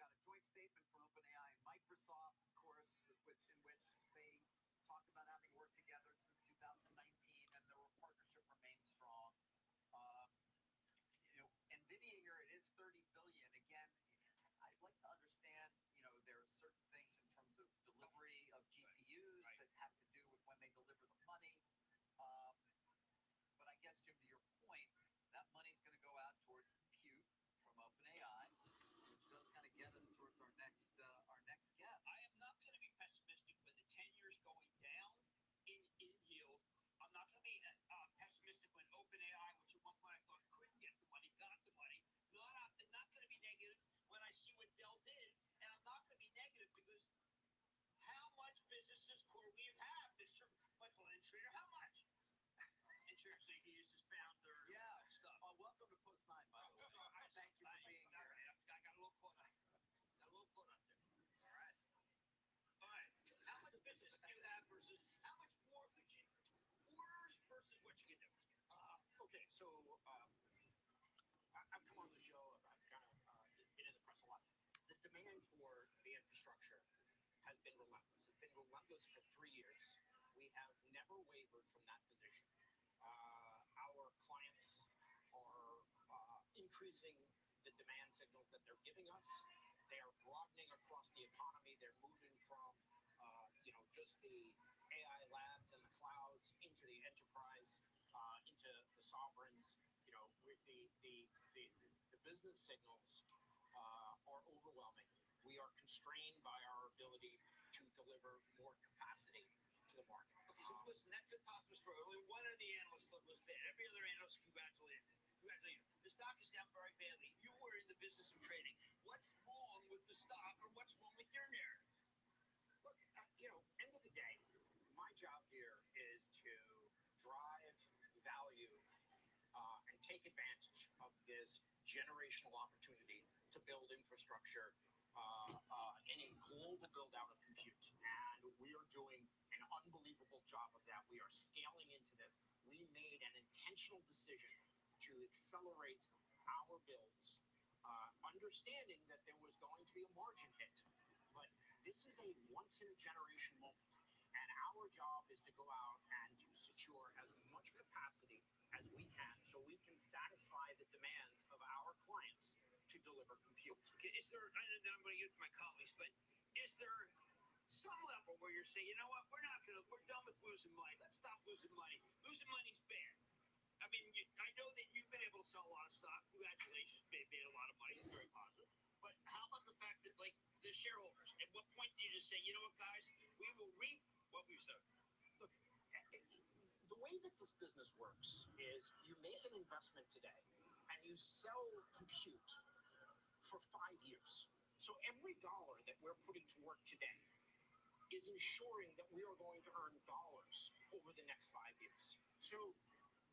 got a joint statement from OpenAI and Microsoft, of course, in which they talked about having worked together since 2019, and their partnership remains strong. Um, NVIDIA here, it is 30 billion. Again, I'd like to understand, there are certain things in terms of delivery of GPUs that have to do with when they deliver the money. Um, but I guess, Jim, to your point, that money's going to go out towards compute from OpenAI, which does kind of get us towards our next guest. I am not going to be pessimistic when the 10 years going down in yield. I'm not going to be pessimistic when OpenAI, which at one point I thought couldn't get the money, got the money. I'm not going to be negative when I see what Dell did, and I'm not going to be negative because how much businesses CoreWeave have, Mr. Michael Intrader? How much? And seriously, he is his founder. Yeah. Stuff. Welcome to Post 9, by the way. Thank you for being here. I got a little caught up. All right. How much business do you have versus how much more could you orders versus what you can do? Okay, so I've come on the show. I've kind of been in the press a lot. The demand for the infrastructure has been relentless. It's been relentless for 3 years. We have never wavered from that position. Our clients are increasing the demand signals that they're giving us. They are broadening across the economy. They're moving from, just the AI labs and the clouds into the enterprise, into the sovereigns. The business signals are overwhelming. We are constrained by our ability to deliver more capacity to the market. Okay, so listen, that's impossible story. Only one of the analysts thought was bad. Every other analyst congratulated. The stock is down very badly. You were in the business of trading. What's wrong with the stock, or what's wrong with your narrative? Look, end of the day, my job here is to drive value and take advantage of this generational opportunity to build infrastructure in a global build out of compute. And we are doing an unbelievable job of that. We are scaling into this. We made an intentional decision to accelerate our builds, understanding that there was going to be a margin hit. But this is a once-in-a-generation moment. And our job is to go out and to secure as much capacity as we can so we can satisfy the demands of our clients to deliver compute. Okay, I know that I'm going to get to my colleagues, but is there some level where you're saying, we're done with losing money. Let's stop losing money. Losing money is bad. I mean, I know that you've been able to sell a lot of stock. Congratulations, made a lot of money. It's very positive. But how about the fact that, the shareholders, at what point do you just say, guys, we will reap what we've sown? Look, the way that this business works is you make an investment today and you sell compute for 5 years. So every dollar that we're putting to work today is ensuring that we are going to earn dollars over the next 5 years. So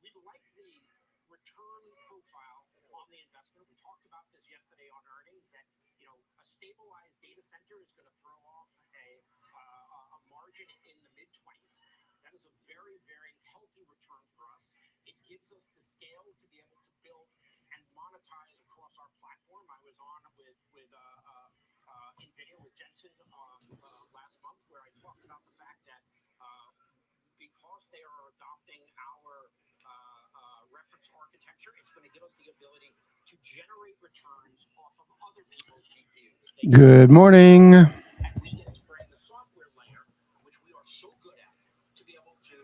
we like the return profile on the investment. We talked about this yesterday on earnings that a stabilized data center is going to throw off a margin in the mid-20s. That is a very, very healthy return for us. It gives us the scale to be able to build and monetize across our platform. I was on with NVIDIA with Jensen last month, where I talked about the fact that because they are adopting our reference architecture, it's going to give us the ability to generate returns off of other people's GPUs. Good morning. And we get to bring the software layer, which we are so good at, to be able to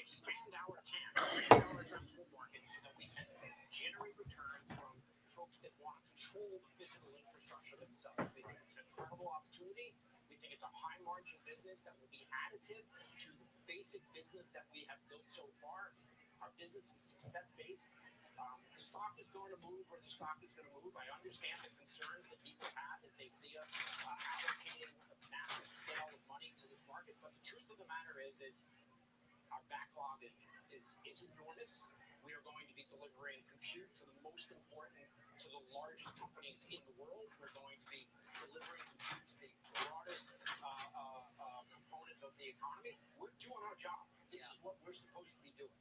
expand our TAM, our addressable market, so that we can generate returns from folks that want to control the physical infrastructure themselves. We think it's an incredible opportunity. We think it's a high margin business that will be additive to the basic business that we have built so far. Our business is success-based. The stock is going to move where the stock is going to move. I understand the concerns that people have if they see us allocating a massive scale of money to this market. But the truth of the matter is our backlog is enormous. We are going to be delivering compute to the most important, to the largest companies in the world. We're going to be delivering compute to the broadest component of the economy. We're doing our job. This is what we're supposed to be doing.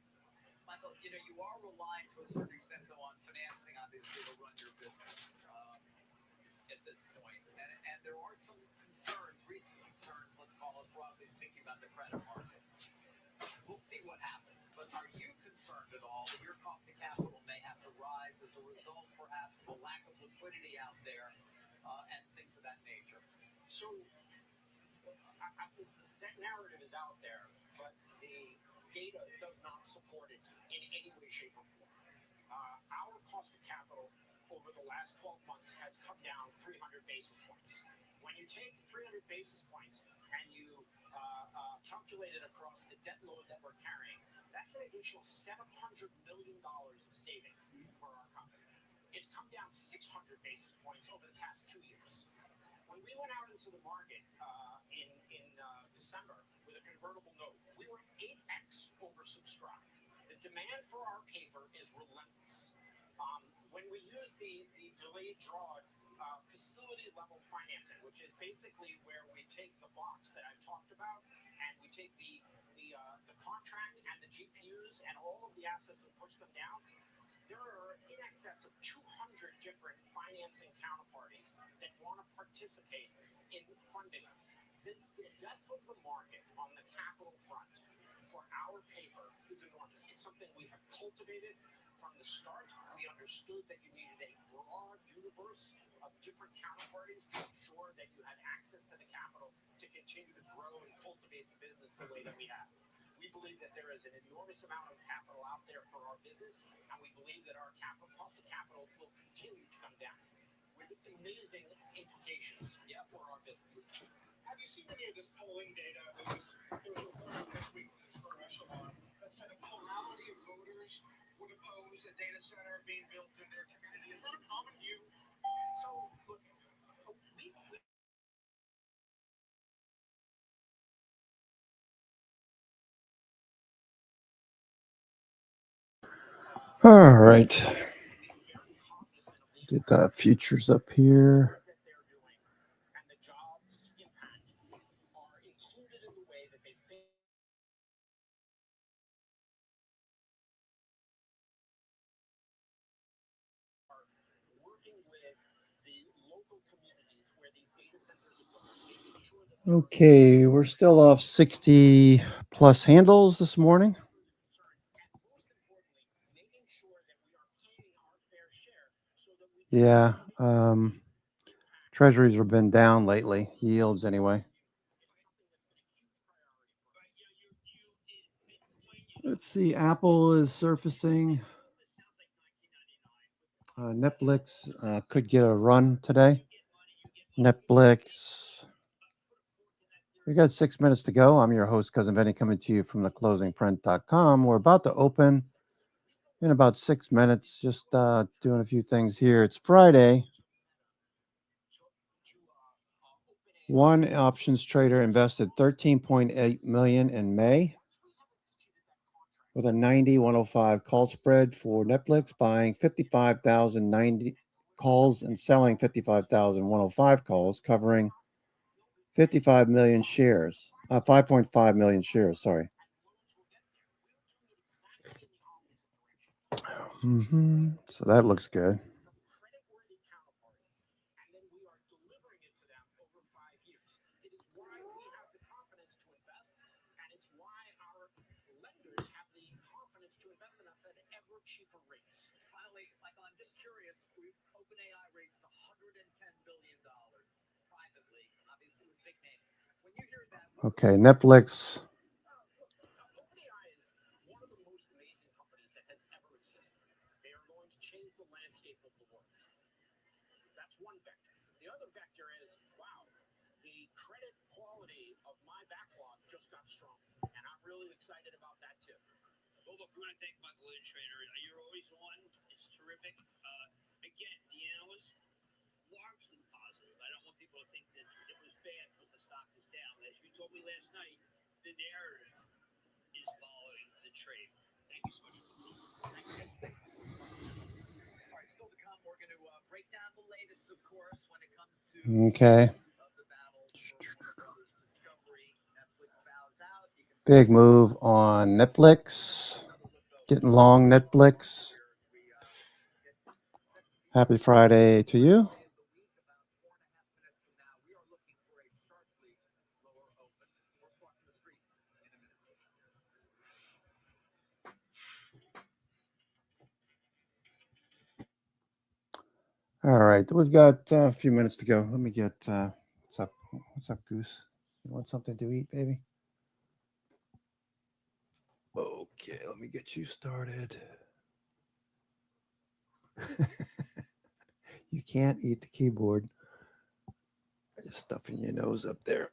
Michael, you are relying to a certain extent, though, on financing, obviously, to run your business. this point, and there are some concerns, recent concerns, let's call it broadly speaking, about the credit markets. We'll see what happens. But are you concerned at all that your cost of capital may have to rise as a result, perhaps, of a lack of liquidity out there and things of that nature? So that narrative is out there, but the data does not support it in any way, shape, or form. Our cost of capital over the last 12 months has come down 300 basis points. When you take 300 basis points and you calculate it across the debt load that we're carrying, that's an additional $700 million of savings for our company. It's come down 600 basis points over the past 2 years. When we went out into the market in December with a convertible note, we were 8x oversubscribed. The demand for our paper is relentless. When we use the delayed draw facility level financing, which is basically where we take the box that I talked about and we take the contract and the GPUs and all of the assets and push them down, there are in excess of 200 different financing counterparties that want to participate in funding us. The depth of the market on the capital front for our paper is enormous. It's something we have cultivated from the start. We understood that you needed a broad universe of different counterparties to ensure that you had access to the capital to continue to grow and cultivate the business the way that we have. We believe that there is an enormous amount of capital out there for our business, and we believe that our cost of capital will continue to come down with amazing implications for our business. Have you seen any of this polling data? There was reporting this week from this First Echelon that said a plurality of voters would oppose a data center being built in their community. Is that a common view? So, look, we All right. Get the futures up here. that they're doing and the jobs impact are included in the way that they think. Are working with the local communities where these data centers are going, making sure that Okay, we're still off 60 plus handles this morning. concerns, and most importantly, making sure that we are paying our fair share so that we can Yeah, treasuries have been down lately, yields anyway. Let's see, Apple is surfacing. Netflix could get a run today. Netflix. We got 6 minutes to go. I'm your host, Cousin Vinny, coming to you from theclosingprint.com. We're about to open in about 6 minutes. Just doing a few things here. It's Friday. One options trader invested $13.8 million in May with a 90-105 call spread for Netflix, buying 55,090 calls and selling 55,105 calls, covering 55 million shares, 5.5 million shares, sorry. So that looks good. creditworthy counterparties, and then we are delivering it to them over 5 years. It is why we have the confidence to invest, and it's why our lenders have the confidence to invest in us at ever cheaper rates. Finally, Michael, I'm just curious. OpenAI raised $110 billion privately, obviously with big names. When you hear that, Okay, Netflix. OpenAI is one of the most amazing companies that has ever existed. They are going to change the landscape of the world. That's one vector. The other vector is, wow, the credit quality of my backlog just got stronger, and I'm really excited about that too. Well, look, we want to thank Michael Trainer. You're always on. It's terrific. Again, the analysts, largely positive. I don't want people to think that it was bad because the stock was down. As you told me last night, the narrative is following the trade. Thank you so much for the call. all right, still to come, we're going to break down the latest, of course, when it comes to Okay. the battle for Warner Brothers Discovery. Netflix bows out. You can Big move on Netflix. Getting long Netflix. Happy Friday to you. All right, we've got a few minutes to go. Let me get what's up? What's up, Goose? You want something to eat, baby? Okay, let me get you started. You can't eat the keyboard. Just stuffing your nose up there.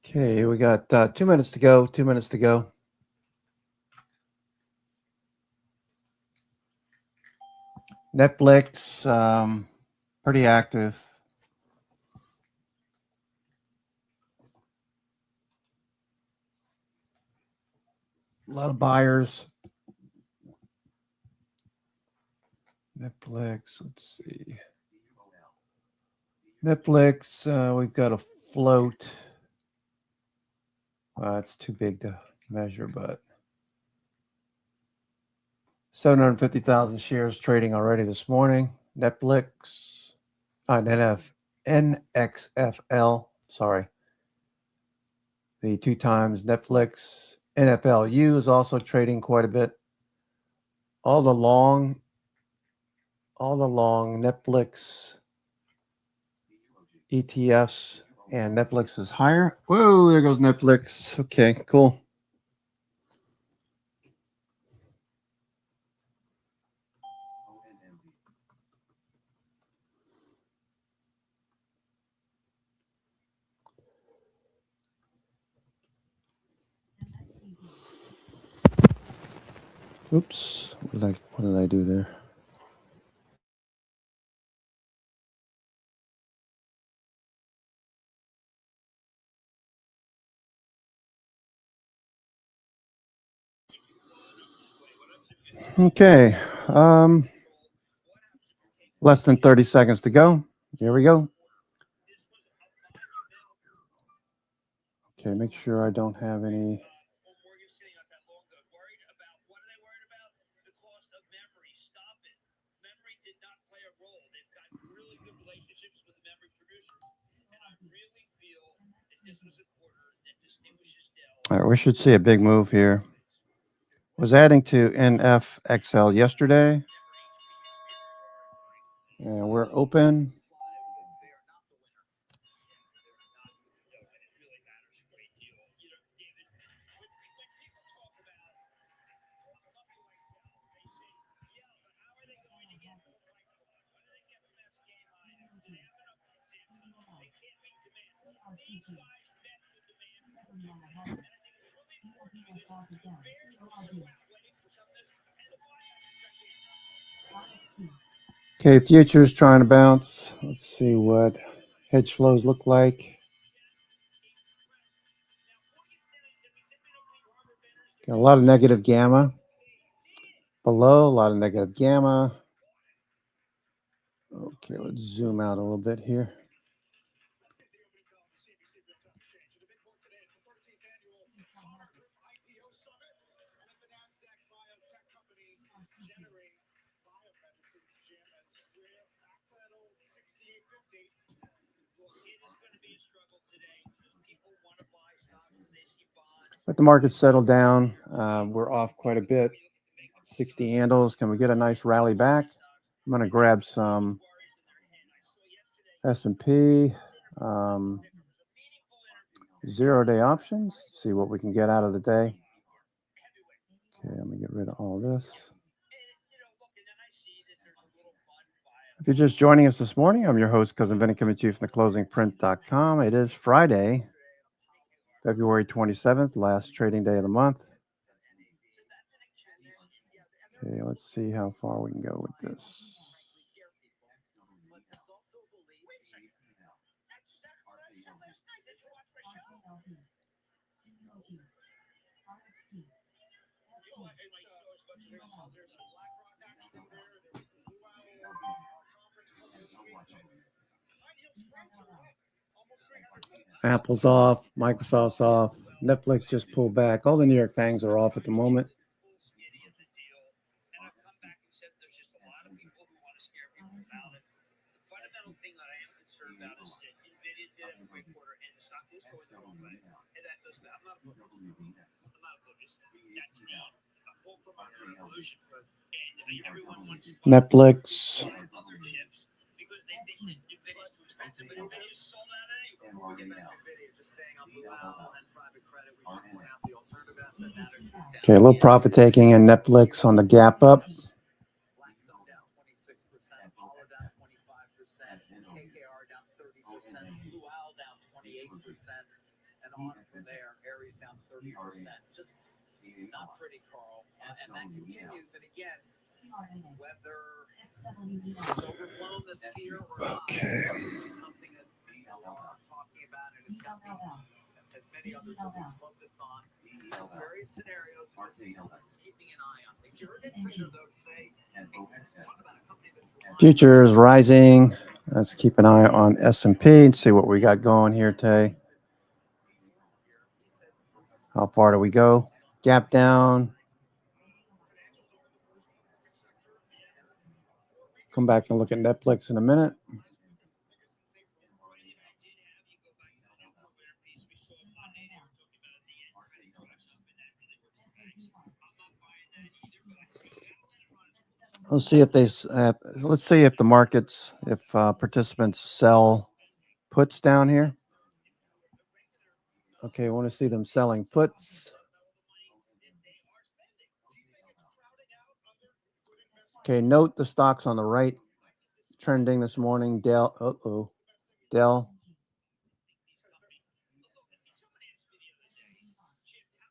Okay, we got 2 minutes to go. 2 minutes to go. Netflix, pretty active. A lot of buyers. Netflix, let's see. Netflix, we've got a float. It's too big to measure, but 750,000 shares trading already this morning. Netflix, NXFL, sorry. The 2 times Netflix. NFLU is also trading quite a bit. All the long Netflix ETFs, and Netflix is higher. Whoa, there goes Netflix. Okay, cool. Oops, what did I do there? Okay, less than 30 seconds to go. Here we go. Okay, make sure I don't have any. All right, we should see a big move here. Was adding to NFXL yesterday. And we're open. Okay, futures trying to bounce. Let's see what hedge flows look like. Got a lot of negative gamma. Below, a lot of negative gamma. Okay, let's zoom out a little bit here. Let the market settle down. We're off quite a bit. 60 handles. Can we get a nice rally back? I'm going to grab some S&P. 0-day options. See what we can get out of the day. Okay, let me get rid of all this. If you're just joining us this morning, I'm your host, Cousin Vinny, coming to you from theclosingprint.com. It is Friday, February 27th, last trading day of the month. Okay, let's see how far we can go with this. Apple's off, Microsoft's off, Netflix just pulled back. All the New York FANGs are off at the moment. Fundamental thing that I am concerned about is that NVIDIA did have a great quarter and the stock is going the wrong way. And that does not, I'm not oblivious. That's the fulcrum of the revolution. And everyone wants to Netflix. other chips because they think that NVIDIA is too expensive, but NVIDIA is sold out anyway. Before we get back to NVIDIA, just staying on Blue Owl and private credit, we should point out the alternative asset managers down. Okay, a little profit taking and Netflix on the gap up. Blackstone down 26%, Apollo down 25%, KKR down 30%, Blue Owl down 28%, and on from there, Ares down 30%. Just not pretty, Carl. And that continues. And again, whether it's overblown this year or not, it's something that I'm talking about, and it's got me, as many others have been focused on, various scenarios, just keeping an eye on things. You're a good trader, though, to say, hey, talk about a company that's Futures rising. Let's keep an eye on S&P and see what we got going here today. How far do we go? Gap down. Come back and look at Netflix in a minute. Let's see if let's see if the markets, if participants sell puts down here. Okay, I want to see them selling puts. Okay, note the stocks on the right trending this morning. Dell.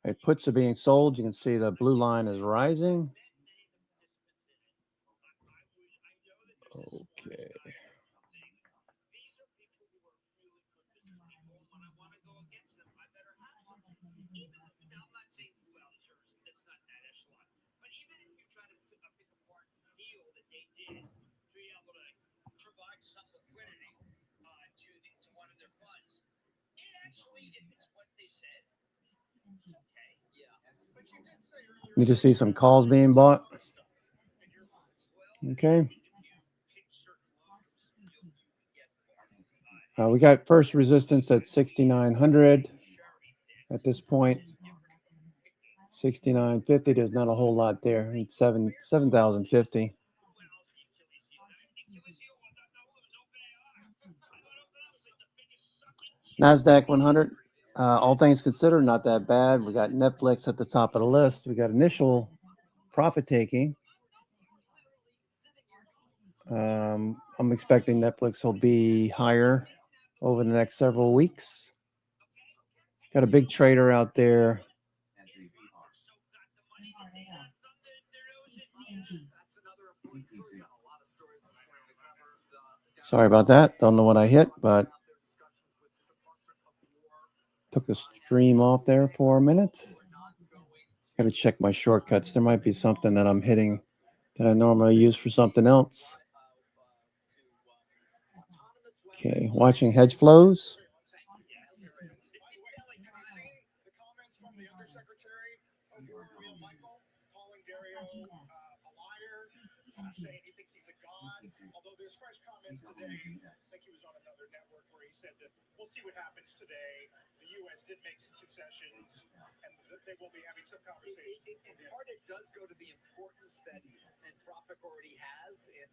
Okay, puts are being sold. You can see the blue line is rising. Okay. You just see some calls being bought. Okay. We got first resistance at 6,900 at this point. 6,950. There's not a whole lot there. It's 7,050. NASDAQ 100. All things considered, not that bad. We got Netflix at the top of the list. We got initial profit taking. I'm expecting Netflix will be higher over the next several weeks. Got a big trader out there. Sorry about that. Don't know what I hit, but took the stream off there for a minute. Got to check my shortcuts. There might be something that I'm hitting that I normally use for something else. Okay, watching hedge flows. Saying he thinks he's a god, although there's fresh comments today. I think he was on another network where he said that we'll see what happens today. The U.S. did make some concessions, and they will be having some conversations. In part, it does go to the importance that Anthropic already has in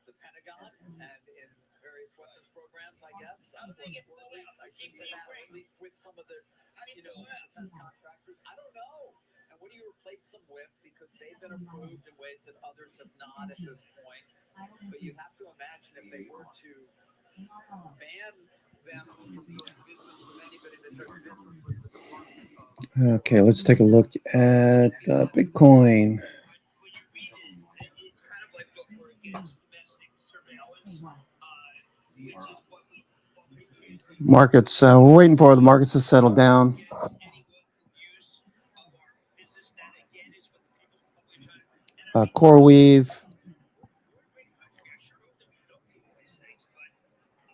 the Pentagon and in various weapons programs, I guess. How do they get Or billed at least, out? I should say that, or at least with some of the, How do you you know, bill out? defense contractors. I don't know. And what do you replace them with? Because they've been approved in ways that others have not at this point. But you have to imagine if they were to ban them from doing business with anybody that does business with the Department of Okay, let's take a look at Bitcoin. When you read it, it's kind of like what we're against domestic surveillance, which is what we do. Markets, we're waiting for the markets to settle down. Against any willful use of our business. That again is what the People's Republic of China. And I mean, CoreWeave, we're a great country. I sure hope that we don't do all these things, but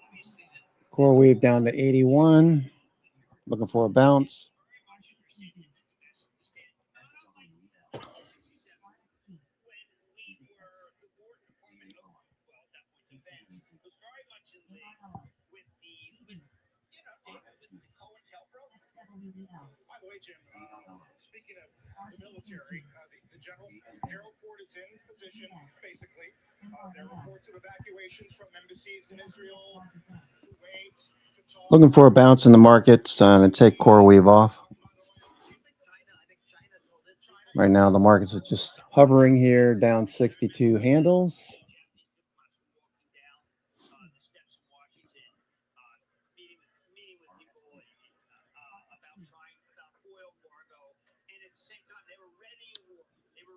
obviously CoreWeave down to 81. Looking for a bounce. very much interested in the domestic stand. Not like 1967 when we were the War Department of, well, at that point defense was very much in league with the with the COINTELPRO. By the way, Jim, speaking of the military, the general, Gerald Ford is in position, basically. There are reports of evacuations from embassies in Israel, Kuwait, Qatar. Looking for a bounce in the markets and take CoreWeave off. Right now, the markets are just hovering here, down 62 handles.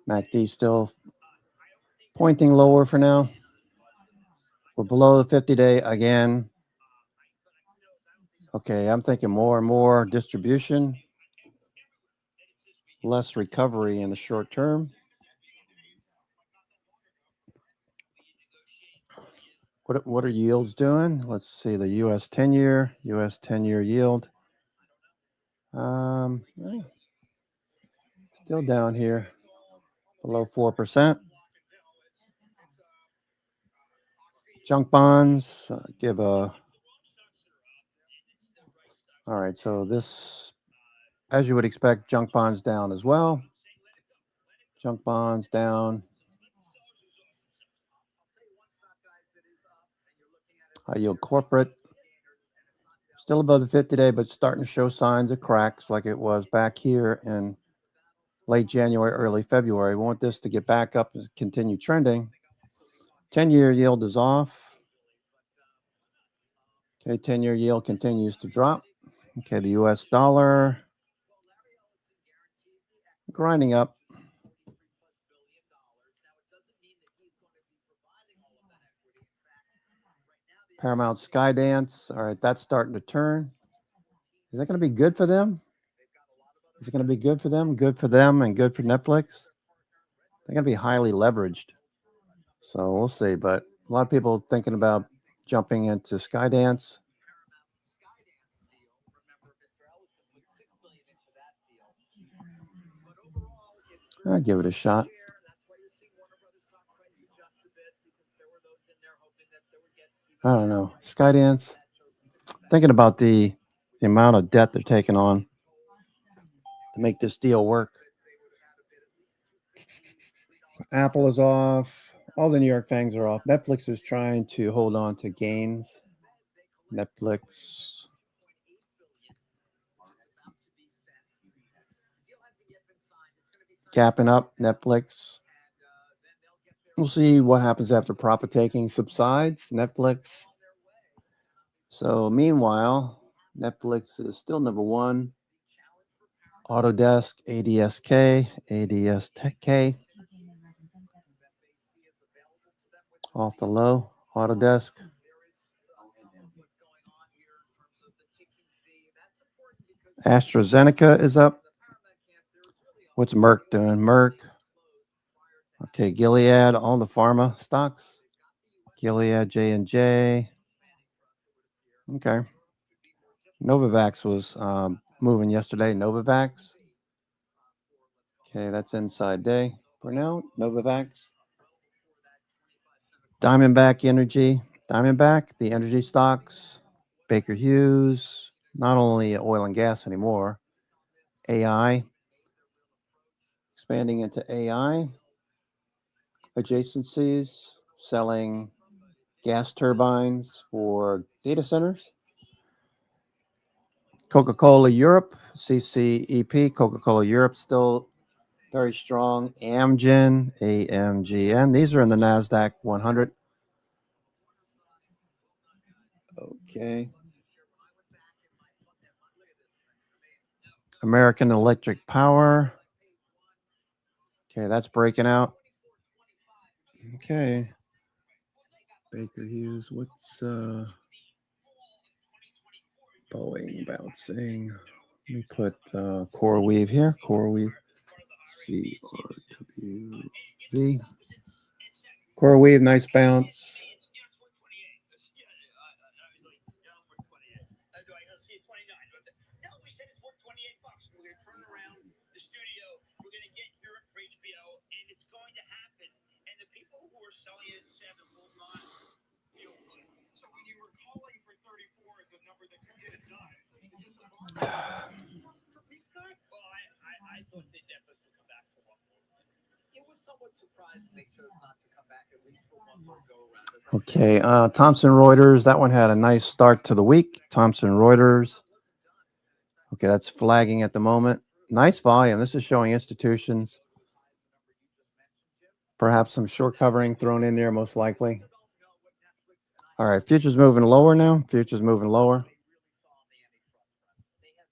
MACD still pointing lower for now. We're below the 50-day again. Okay, I'm thinking more and more distribution, less recovery in the short term. What are yields doing? Let's see the U.S. 10-year yield. Still down here, below 4%. Junk bonds give a. All right, so this, as you would expect, junk bonds down as well. Junk bonds down. High yield corporate still above the 50-day, but starting to show signs of cracks like it was back here in late January, early February. We want this to get back up and continue trending. 10-year yield is off. Okay, 10-year yield continues to drop. Okay, the U.S. dollar grinding up. Paramount Skydance. All right, that's starting to turn. Is that going to be good for them? Is it going to be good for them? Good for them and good for Netflix? They're going to be highly leveraged. So we'll see. But a lot of people thinking about jumping into Skydance. I'll give it a shot. I don't know. Skydance. Thinking about the amount of debt they're taking on to make this deal work. Apple is off. All the New York FANGs are off. Netflix is trying to hold on to gains. Netflix. Gapping up. Netflix. We'll see what happens after profit taking subsides. Netflix. So meanwhile, Netflix is still number one. Autodesk, ADSK. Off the low. Autodesk. AstraZeneca is up. What's Merck doing? Merck. Okay, Gilead, all the pharma stocks. Gilead, J&J. Okay. Novavax was moving yesterday. Novavax. Okay, that's inside day for now. Novavax. Diamondback Energy. Diamondback, the energy stocks. Baker Hughes. Not only oil and gas anymore. AI. Expanding into AI. Adjacencies. Selling gas turbines for data centers. Coca-Cola Europe, CCEP, Coca-Cola Europe still very strong. Amgen, AMGN. These are in the NASDAQ 100. Okay. American Electric Power. Okay, that's breaking out. Okay. Baker Hughes. What's Boeing bouncing? Let me put CoreWeave here. CoreWeave. CRWV. CoreWeave, nice bounce. Selling it at 7 will not feel good. So when you were calling for 34 as a number that could get it done, is this a for P-Scott? Well, I thought that Netflix would come back for one more. It was somewhat surprising they chose not to come back at least for one more go around. Okay, Thomson Reuters. That one had a nice start to the week. Thomson Reuters. Okay, that's flagging at the moment. Nice volume. This is showing institutions. Perhaps some short covering thrown in there, most likely. All right, futures moving lower now. Futures moving lower. They have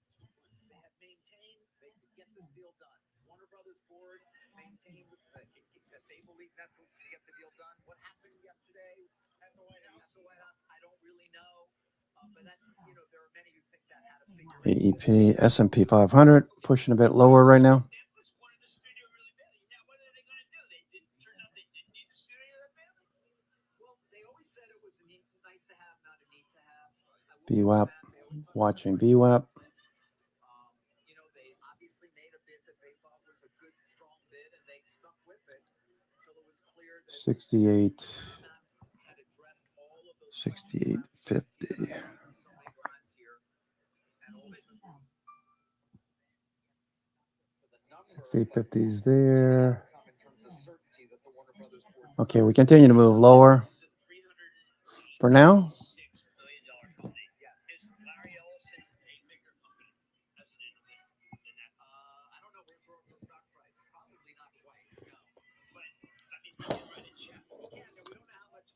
maintained they could get this deal done. Warner Brothers board maintained that they believe Netflix can get the deal done. What happened yesterday at the White House? I don't really know, but that's there are many who think that had a figure. AEP, S&P 500 pushing a bit lower right now. Netflix wanted the studio really badly. Now, what are they going to do? Turned out they didn't need the studio that badly. Well, they always said it was nice to have, not a need to have. VWAP, watching VWAP. They obviously made a bid that they thought was a good, strong bid, and they stuck with it until it was clear that 68, had addressed all of those 68.50. So 68.50 is there. Okay, we continue to move lower. For now,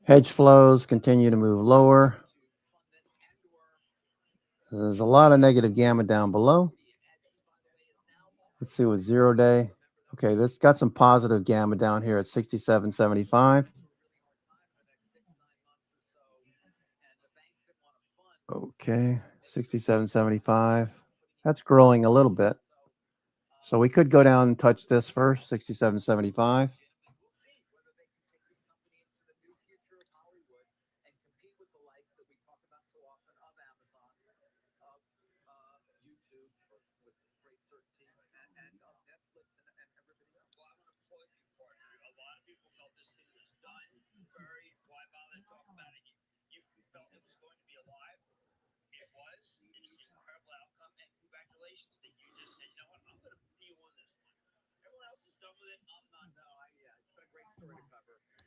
hedge flows continue to move lower. There's a lot of negative gamma down below. Let's see what 0 day. Okay, this got some positive gamma down here at 67.75. Okay, 67.75. That's growing a little bit. So we could go down and touch this first, 67.75.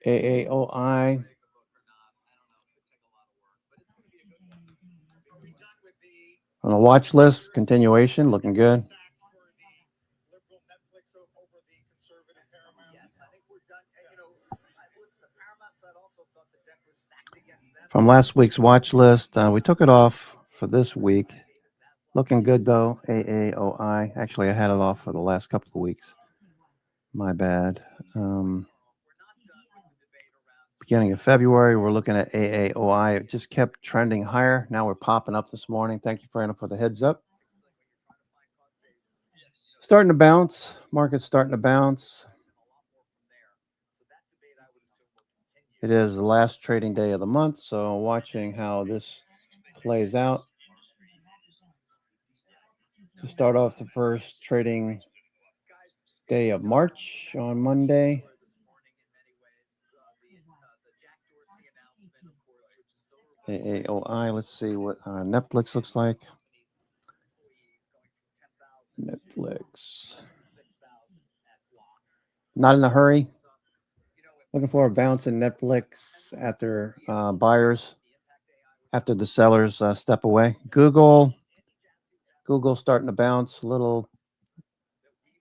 AAOI on a watch list, continuation, looking good. From last week's watch list, we took it off for this week. Looking good though, AAOI. Actually, I had it off for the last couple of weeks. My bad. Beginning of February, we're looking at AAOI. It just kept trending higher. Now we're popping up this morning. Thank you, Fran, for the heads up. Starting to bounce. Market's starting to bounce. It is the last trading day of the month, so watching how this plays out. To start off the first trading day of March on Monday. AAOI, let's see what Netflix looks like. Netflix. Not in a hurry. Looking for a bounce in Netflix after buyers, after the sellers step away. Google starting to bounce, little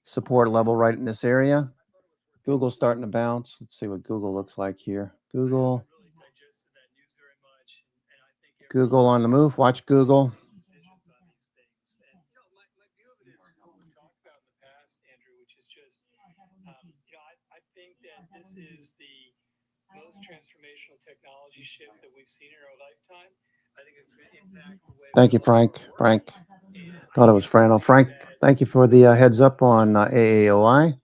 support level right in this area. Google starting to bounce. Let's see what Google looks like here. Google on the move. Watch Google. My view of it is what we've talked about in the past, Andrew, which is just, I think that this is the most transformational technology shift that we've seen in our lifetime. I think it's going to impact the way. Thank you, Frank. Thought it was Fran. Frank, thank you for the heads up on AAOI.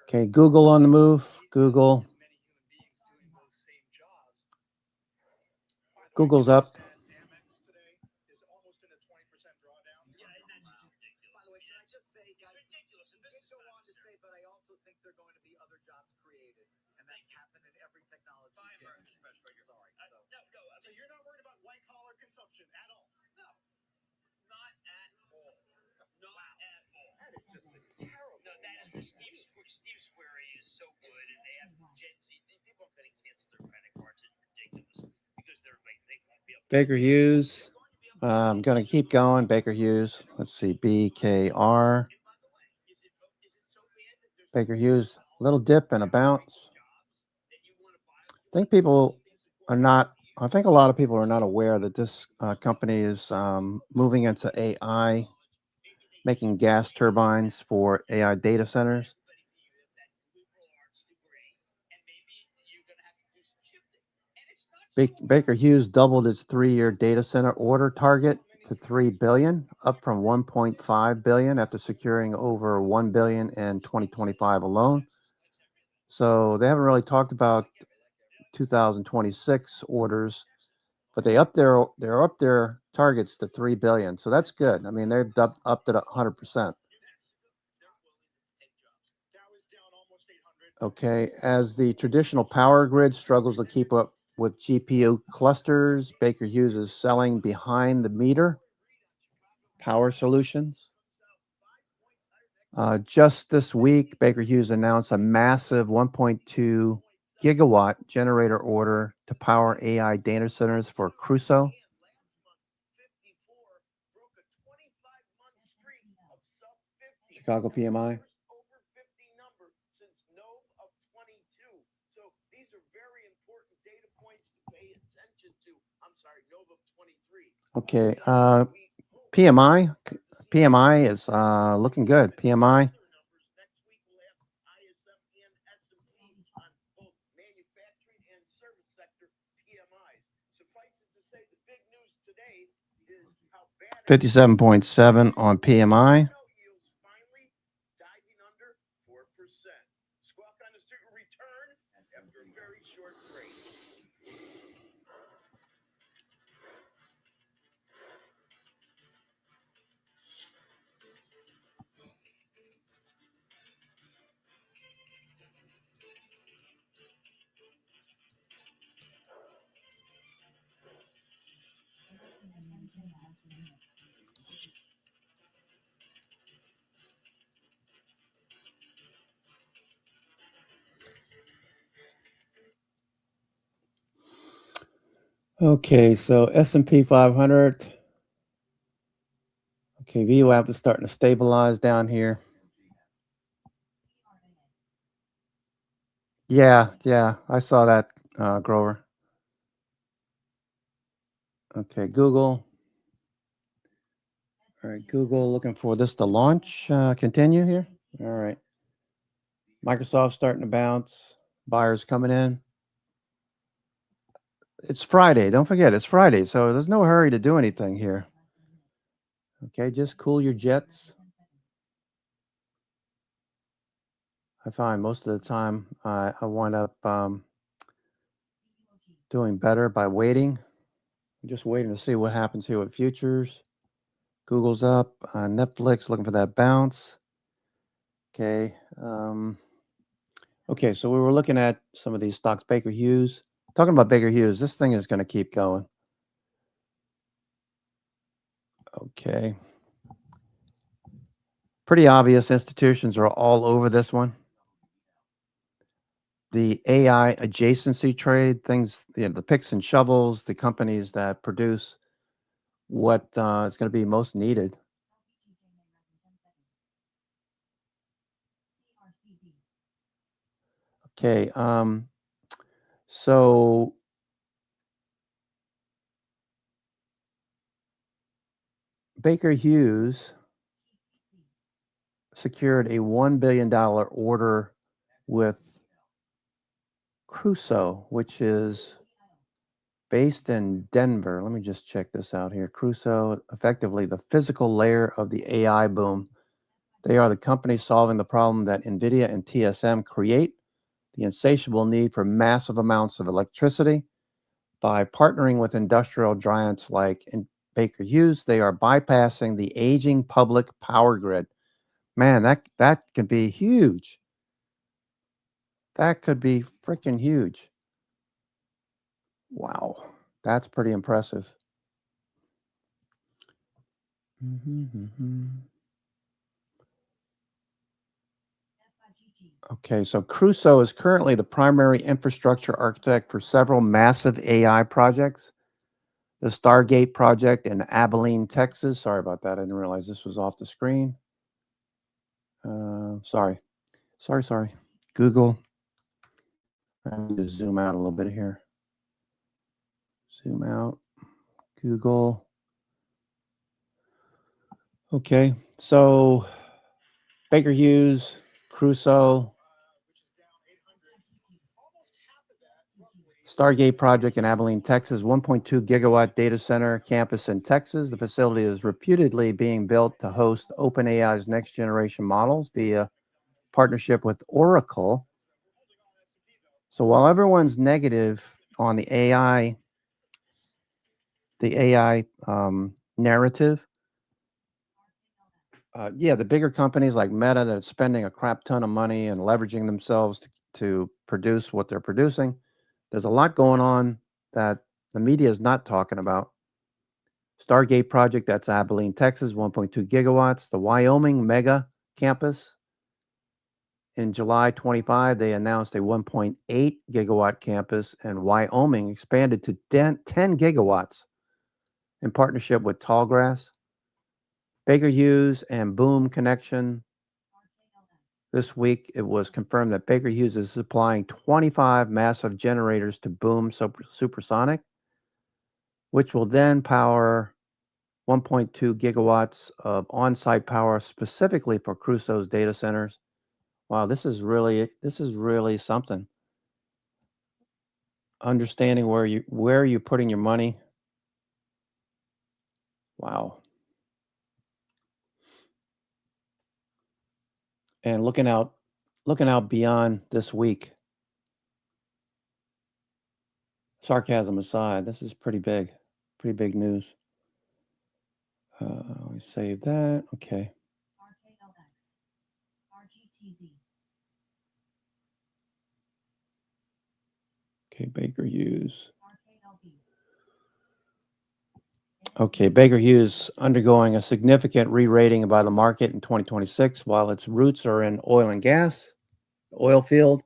Okay, Google on the move. Google's up. Amex today is almost in a 20% drawdown. Yeah, and that's just ridiculous. By the way, can I just say, guys, It's ridiculous. you did go on to say, but I also think there are going to be other jobs created, and that's happened in every technology. Fine, sector. Marcus, Sorry. No, I So mean, you're not worried about white collar consumption at all? not at all. Not at all. That is just a terrible. No, that is what Steve Square is so good, and they have Gen Z. People are going to cancel their credit cards. It's ridiculous because they're like they won't be able. Baker Hughes. I'm going to keep going. Baker Hughes. Let's see. BKR. Baker Hughes. Little dip and a bounce. I think a lot of people are not aware that this company is moving into AI, making gas turbines for AI data centers. Baker Hughes doubled its 3-year data center order target to $3 billion, up from $1.5 billion after securing over $1 billion in 2025 alone. So they haven't really talked about 2026 orders, but they're up their targets to $3 billion. So that's good. I mean, they're upped it 100%. Okay, as the traditional power grid struggles to keep up with GPU clusters, Baker Hughes is selling behind the meter power solutions. Just this week, Baker Hughes announced a massive 1.2 gigawatt generator order to power AI data centers for Crusoe. Chicago PMI. Okay, PMI is looking good. PMI. $57.7 on PMI. Okay, so S&P 500. Okay, VWAP is starting to stabilize down here. Yeah, I saw that, Grover. Okay, Google. All right, Google looking for this to launch, continue here. All right. Microsoft starting to bounce. Buyers coming in. It's Friday. Don't forget, it's Friday, so there's no hurry to do anything here. Okay, just cool your jets. I find most of the time I wind up doing better by waiting. I'm just waiting to see what happens here with futures. Google's up. Netflix looking for that bounce. Okay. Okay, so we were looking at some of these stocks. Baker Hughes. Talking about Baker Hughes, this thing is going to keep going. Okay. Pretty obvious institutions are all over this one. the AI adjacency trade, things, the picks and shovels, the companies that produce what is going to be most needed. Okay, so Baker Hughes secured a $1 billion order with Crusoe, which is based in Denver. Let me just check this out here. Crusoe, effectively the physical layer of the AI boom. They are the company solving the problem that NVIDIA and TSM create, the insatiable need for massive amounts of electricity. By partnering with industrial giants like Baker Hughes, they are bypassing the aging public power grid. Man, that could be huge. That could be freaking huge. Wow, that's pretty impressive. Okay, so Crusoe is currently the primary infrastructure architect for several massive AI projects. The Stargate project in Abilene, Texas. Sorry about that. I didn't realize this was off the screen. Sorry. Google. I'm going to zoom out a little bit here. Zoom out. Google. Okay, so Baker Hughes, Crusoe, Stargate project in Abilene, Texas, 1.2 gigawatt data center campus in Texas. The facility is reputedly being built to host OpenAI's next generation models via partnership with Oracle. So while everyone's negative on the AI narrative, the bigger companies like Meta that are spending a crap ton of money and leveraging themselves to produce what they're producing, there's a lot going on that the media is not talking about. Stargate project, that's Abilene, Texas, 1.2 gigawatts. The Wyoming mega campus. In July 25, they announced a 1.8 gigawatt campus, and Wyoming expanded to 10 gigawatts in partnership with Tallgrass. Baker Hughes and Boom Connection. This week, it was confirmed that Baker Hughes is supplying 25 massive generators to Boom Supersonic, which will then power 1.2 gigawatts of on-site power specifically for Crusoe's data centers. Wow, this is really something. Understanding where are you putting your money. Wow. And looking out beyond this week. Sarcasm aside, this is pretty big news. Let me save that. Okay. Okay, Baker Hughes. Okay, Baker Hughes undergoing a significant re-rating by the market in 2026. While its roots are in oil and gas, oil field,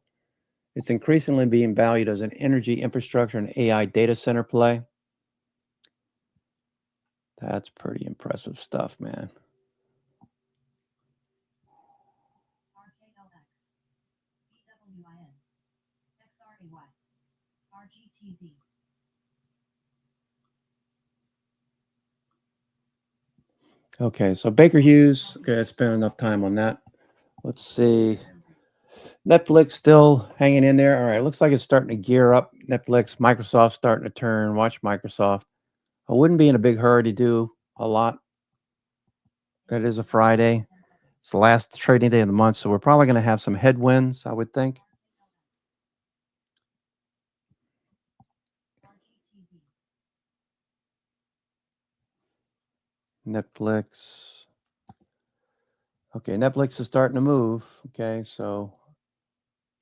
it's increasingly being valued as an energy infrastructure and AI data center play. That's pretty impressive stuff, man. Okay, so Baker Hughes, okay, I spent enough time on that. Let's see. Netflix still hanging in there. All right, looks like it's starting to gear up. Netflix, Microsoft starting to turn. Watch Microsoft. I wouldn't be in a big hurry to do a lot. It is a Friday. It's the last trading day of the month, so we're probably going to have some headwinds, I would think. Netflix. Okay, Netflix is starting to move. Okay, so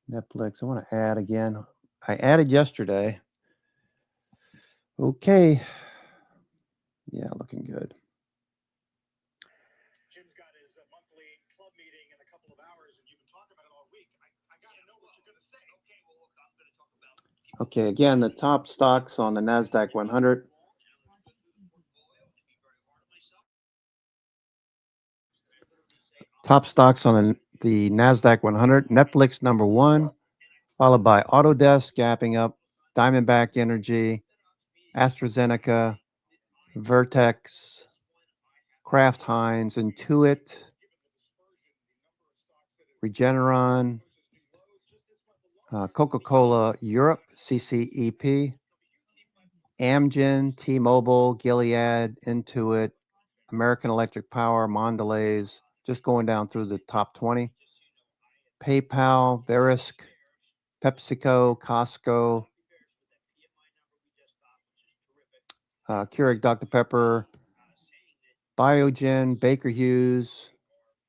Netflix, I want to add again. I added yesterday. Okay. Yeah, looking good. Jim's got his monthly club meeting in a couple of hours, and you've been talking about it all week. I got to know what you're going to say. Okay, well, Okay, again, the top stocks on the NASDAQ 100. Top stocks on the NASDAQ 100. Netflix number one, followed by Autodesk gapping up, Diamondback Energy, AstraZeneca, Vertex, Kraft Heinz, Intuit, Regeneron, Coca-Cola Europe, CCEP, Amgen, T-Mobile, Gilead, Intuit, American Electric Power, Mondelez, just going down through the top 20. PayPal, Verisk, PepsiCo, Costco, Keurig Dr. Pepper, Biogen, Baker Hughes.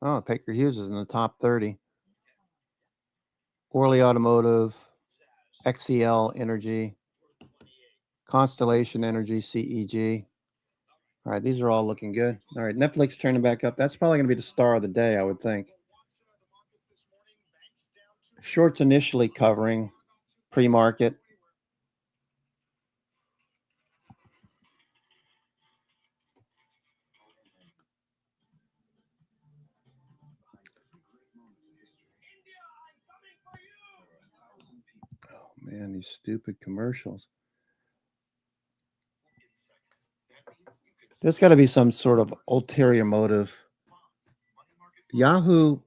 Oh, Baker Hughes is in the top 30. Orly Automotive, XCL Energy, Constellation Energy, CEG. All right, these are all looking good. All right, Netflix turning back up. That's probably going to be the star of the day, I would think. Shorts initially covering pre-market. Oh man, these stupid commercials. There's got to be some sort of ulterior motive. Yahoo,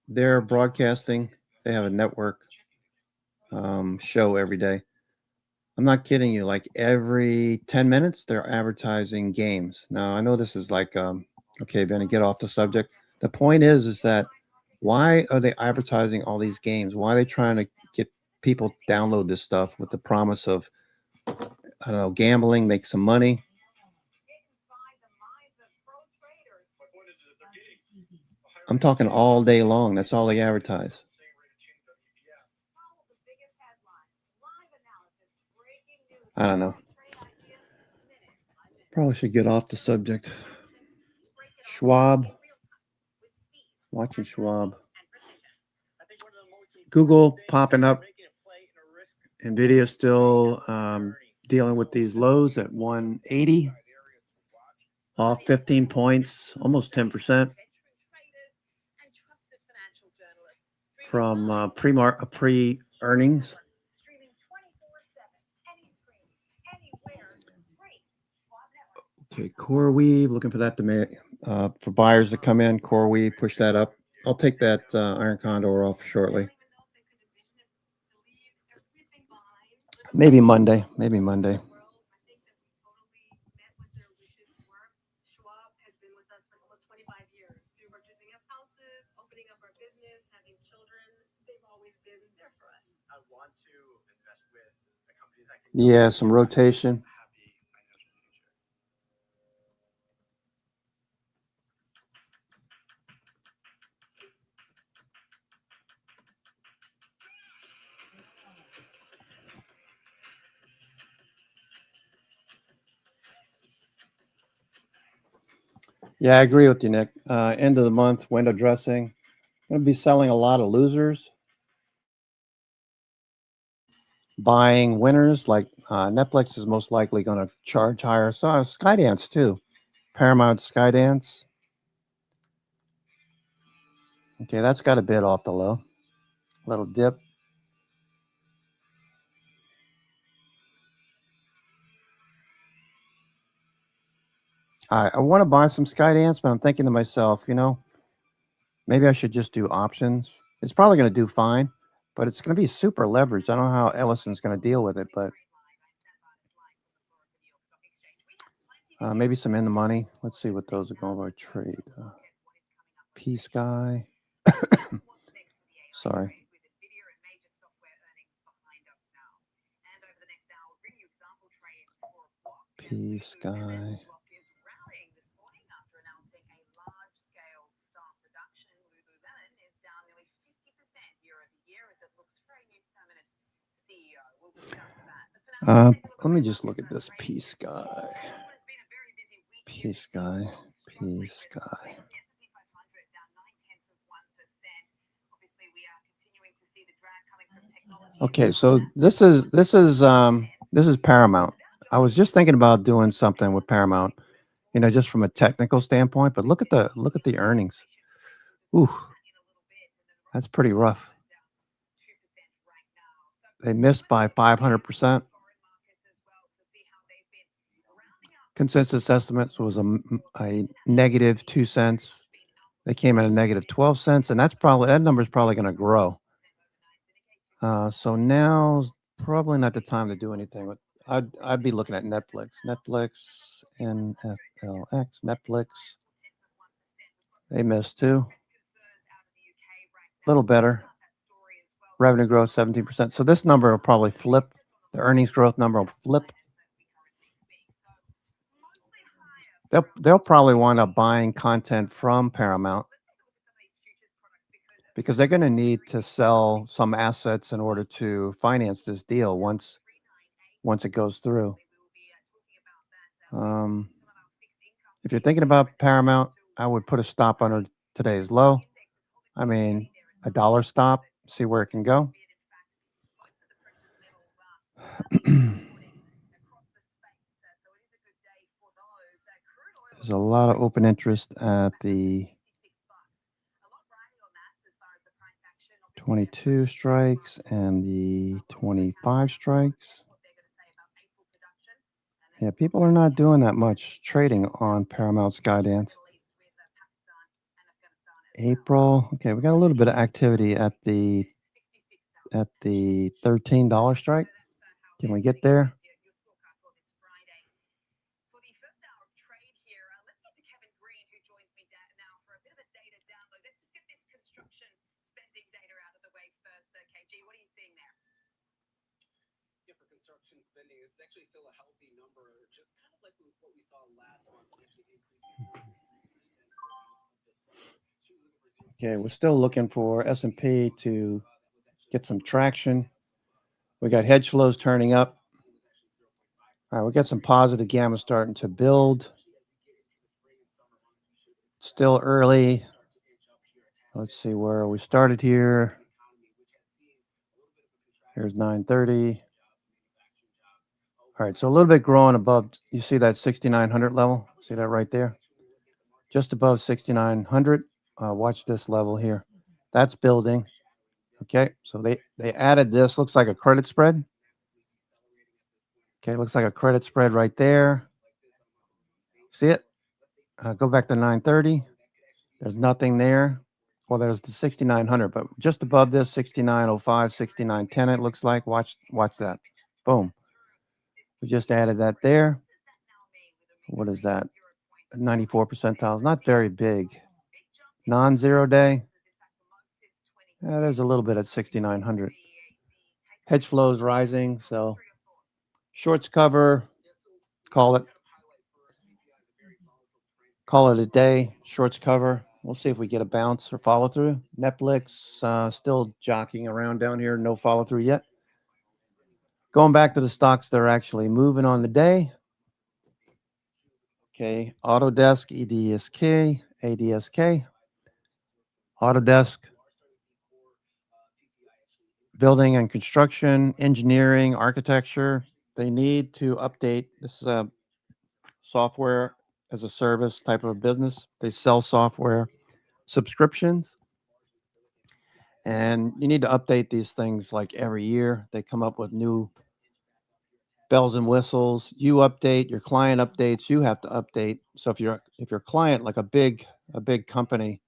they're broadcasting. They have a network show every day. I'm not kidding you. Like every 10 minutes, they're advertising games. Now, I know this is like, okay, Benny, get off the subject. The point is that why are they advertising all these games? Why are they trying to get people to download this stuff with the promise of, I don't know, gambling, make some money? I'm talking all day long. That's all they advertise. I don't know. Probably should get off the subject. Schwab. Watching Schwab. Google popping up. NVIDIA still dealing with these lows at 180. Off 15 points, almost 10%. From pre-earnings. Okay, CoreWeave, looking for that demand for buyers to come in. CoreWeave, push that up. I'll take that Iron Condor off shortly. Maybe Monday. Maybe Monday. Yeah, some rotation. Yeah, I agree with you, Nick. End of the month, window dressing. Going to be selling a lot of losers. Buying winners, like Netflix is most likely going to charge higher. So Skydance too. Paramount Skydance. Okay, that's got a bit off the low. Little dip. I want to buy some Skydance, but I'm thinking to myself, maybe I should just do options. It's probably going to do fine, but it's going to be super leveraged. I don't know how Ellison's going to deal with it, but maybe some in the money. Let's see what those are going by trade. P-Sky. Sorry. P-Sky. Let me just look at this P-Sky. P-Sky. P-Sky. Okay, so this is Paramount. I was just thinking about doing something with Paramount, just from a technical standpoint, but look at the earnings. Ooh, that's pretty rough. They missed by 500%. Consensus estimates was a negative 2 cents. They came at a negative 12 cents, and that number is probably going to grow. So now's probably not the time to do anything with. I'd be looking at Netflix, NFLX, Netflix. They missed too. A little better. Revenue growth 17%. So this number will probably flip. The earnings growth number will flip. They'll probably wind up buying content from Paramount because they're going to need to sell some assets in order to finance this deal once it goes through. If you're thinking about Paramount, I would put a stop under today's low. I mean, a dollar stop, see where it can go. There's a lot of open interest at the 22 strikes and the 25 strikes. Yeah, people are not doing that much trading on Paramount Skydance. April. Okay, we got a little bit of activity at the $13 strike. Can we get there? Okay, we're still looking for S&P to get some traction. We got hedge flows turning up. All right, we got some positive gamma starting to build. Still early. Let's see where we started here. Here's 9:30. All right, so a little bit growing above. You see that 6,900 level? See that right there? Just above 6,900. Watch this level here. That's building. Okay, so they added this. Looks like a credit spread. Okay, looks like a credit spread right there. See it? Go back to 9:30. There's nothing there. Well, there's the 6,900, but just above this 6,905, 6,910. It looks like. Watch that. Boom. We just added that there. What is that? 94 percentiles. Not very big. Non-zero day. There's a little bit at 6,900. Hedge flows rising, so shorts cover. Call it a day. Shorts cover. We'll see if we get a bounce or follow through. Netflix still jockeying around down here. No follow through yet. Going back to the stocks that are actually moving on the day. Okay, Autodesk, EDSK, ADSK, Autodesk, building and construction, engineering, architecture. They need to update. This is a software as a service type of business. They sell software subscriptions. And you need to update these things like every year. They come up with new bells and whistles. You update, your client updates, you have to update. So if your client, like a big company,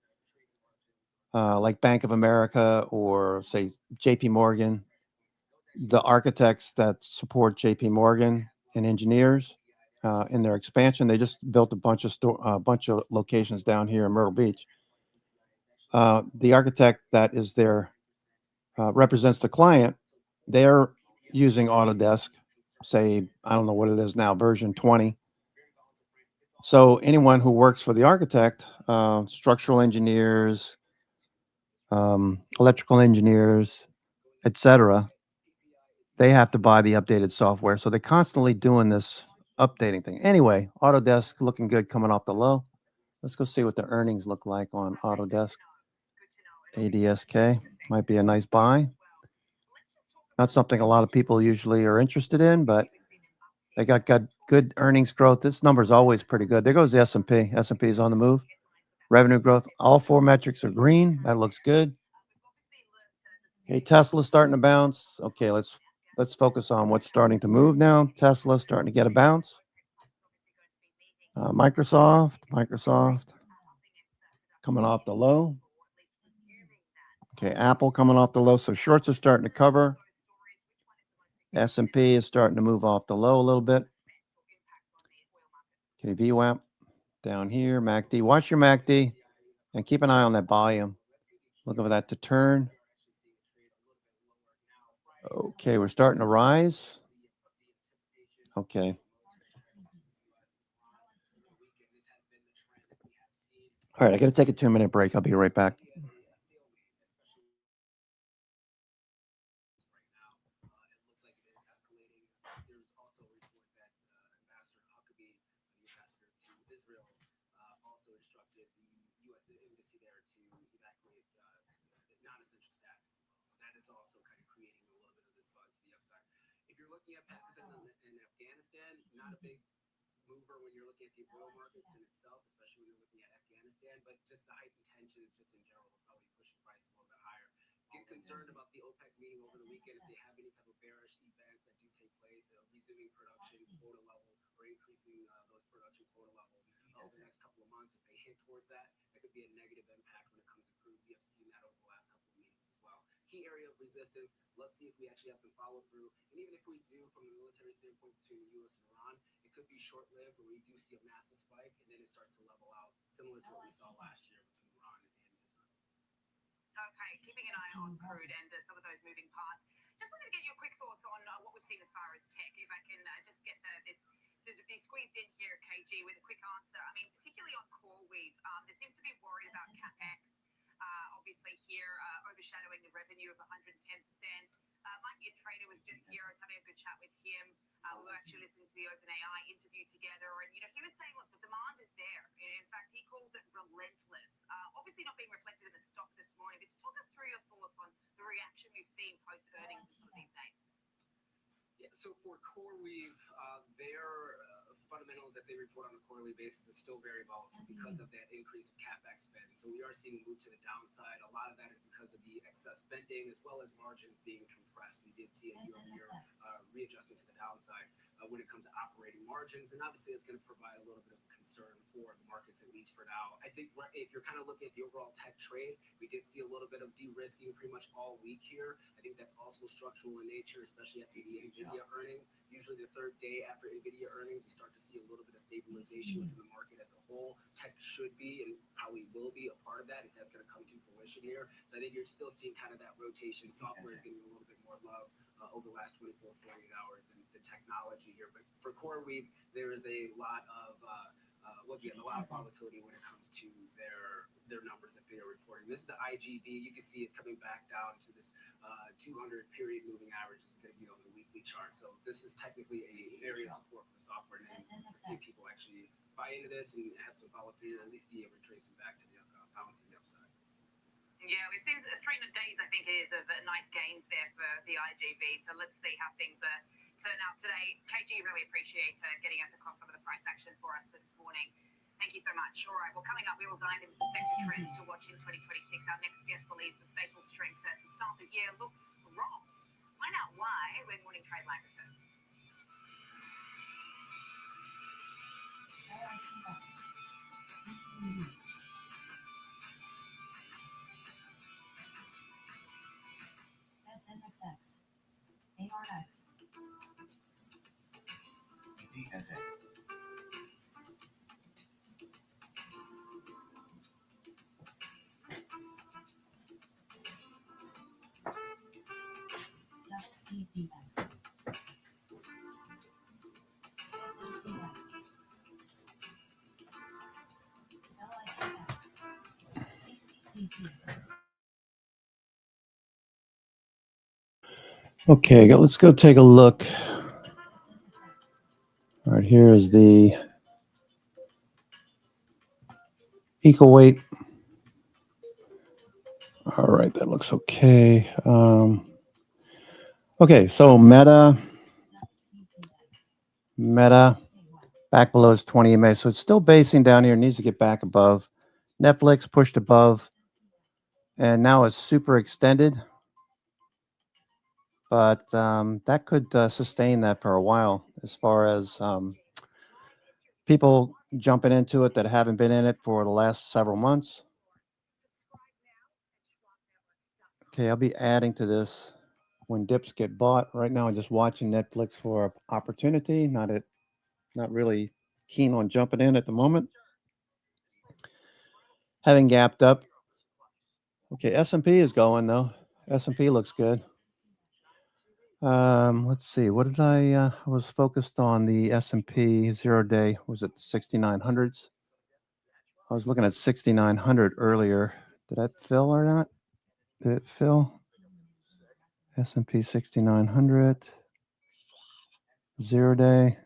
like Bank of America or say JP Morgan, the architects that support JP Morgan and engineers in their expansion, they just built a bunch of locations down here in Myrtle Beach. The architect that is there represents the client. They're using Autodesk, say, I don't know what it is now, version 20. So anyone who works for the architect, structural engineers, electrical engineers, etc., they have to buy the updated software. So they're constantly doing this updating thing. Anyway, Autodesk looking good coming off the low. Let's go see what the earnings look like on Autodesk. ADSK might be a nice buy. Not something a lot of people usually are interested in, but they got good earnings growth. This number is always pretty good. There goes the S&P. S&P is on the move. Revenue growth, all 4 metrics are green. That looks good. Okay, Tesla's starting to bounce. Okay, let's focus on what's starting to move now. Tesla's starting to get a bounce. Microsoft coming off the low. Okay, Apple coming off the low. So shorts are starting to cover. S&P is starting to move off the low a little bit. Okay, VWAP down here. MACD. Watch your MACD and keep an eye on that volume. Looking for that to turn. Okay, we're starting to rise. Okay. All right, I got to take a 2-minute break. I'll be right back. Looking at Pakistan and Afghanistan, not a big mover when you're looking at the oil markets in itself, especially when you're looking at Afghanistan, but just the heightened tensions just in general will probably push the price a little bit higher. Get concerned about the OPEC meeting over the weekend if they have any type of bearish events that do take place, resuming production quota levels or increasing those production quota levels over the next couple of months. If they hint towards that, that could be a negative impact when it comes to crude. We have seen that over the last couple of meetings as well. Key area of resistance. Let's see if we actually have some follow through. And even if we do, from a military standpoint between the U.S. and Iran, it could be short lived where we do see a massive spike and then it starts to level out, similar to what we saw last year between Iran and Israel. Okay, keeping an eye on crude and some of those moving parts. Just wanted to get your quick thoughts on what we've seen as far as tech. If I can just get to be squeezed in here, KG, with a quick answer. I mean, particularly on CoreWeave, there seems to be worry about CapEx. Obviously here overshadowing the revenue of 110%. Mike, your trader, was just here. I was having a good chat with him. We were actually listening to the OpenAI interview together, and he was saying, look, the demand is there. In fact, he calls it relentless. Obviously not being reflected in the stock this morning. But just talk us through your thoughts on the reaction we've seen post earnings for these days. Yeah, so for CoreWeave, their fundamentals that they report on a quarterly basis is still very volatile because of that increase of CapEx spend. So we are seeing a move to the downside. A lot of that is because of the excess spending as well as margins being compressed. We did see a year-over-year readjustment to the downside when it comes to operating margins. And obviously, it's going to provide a little bit of concern for the markets, at least for now. I think if you're kind of looking at the overall tech trade, we did see a little bit of de-risking pretty much all week here. I think that's also structural in nature, especially after the NVIDIA earnings. Usually the third day after NVIDIA earnings, we start to see a little bit of stabilization within the market as a whole. Tech should be and probably will be a part of that if that's going to come to fruition here. So I think you're still seeing kind of that rotation. Software is getting a little bit more love over the last 24, 48 hours than the technology here. But for CoreWeave, there is a lot of a lot of volatility when it comes to their numbers that they are reporting. This is the IGV. You can see it coming back down to this 200 period moving average. This is going to be on the weekly chart. So this is technically an area of support for the software names. To see people actually buy into this and have some volatility, or at least see it retracing back to the balance of the upside. Yeah, we've seen 300 days, I think it is, of nice gains there for the IGV. So let's see how things turn out today. KG, really appreciate getting us across some of the price action for us this morning. Thank you so much. All right, well, coming up, we will dive into the sector trends to watch in 2026. Our next guest believes the staple strength to start the year looks wrong. Find out why when Morning Trade Live returns. SMXX, ARX, DSA. DCX, Okay, let's go take a look. All right, here is the equal weight. All right, that looks okay. Okay, so Meta back below is 20 EMA. So it's still basing down here, needs to get back above. Netflix pushed above, and now it's super extended. But that could sustain that for a while as far as people jumping into it that haven't been in it for the last several months. Okay, I'll be adding to this when dips get bought. Right now, I'm just watching Netflix for opportunity. Not really keen on jumping in at the moment. Having gapped up. Okay, S&P is going though. S&P looks good. Let's see. What did I was focused on the S&P 0-day. Was it 6900s? I was looking at 6900 earlier. Did that fill or not? Did it fill? S&P 6900 0-day.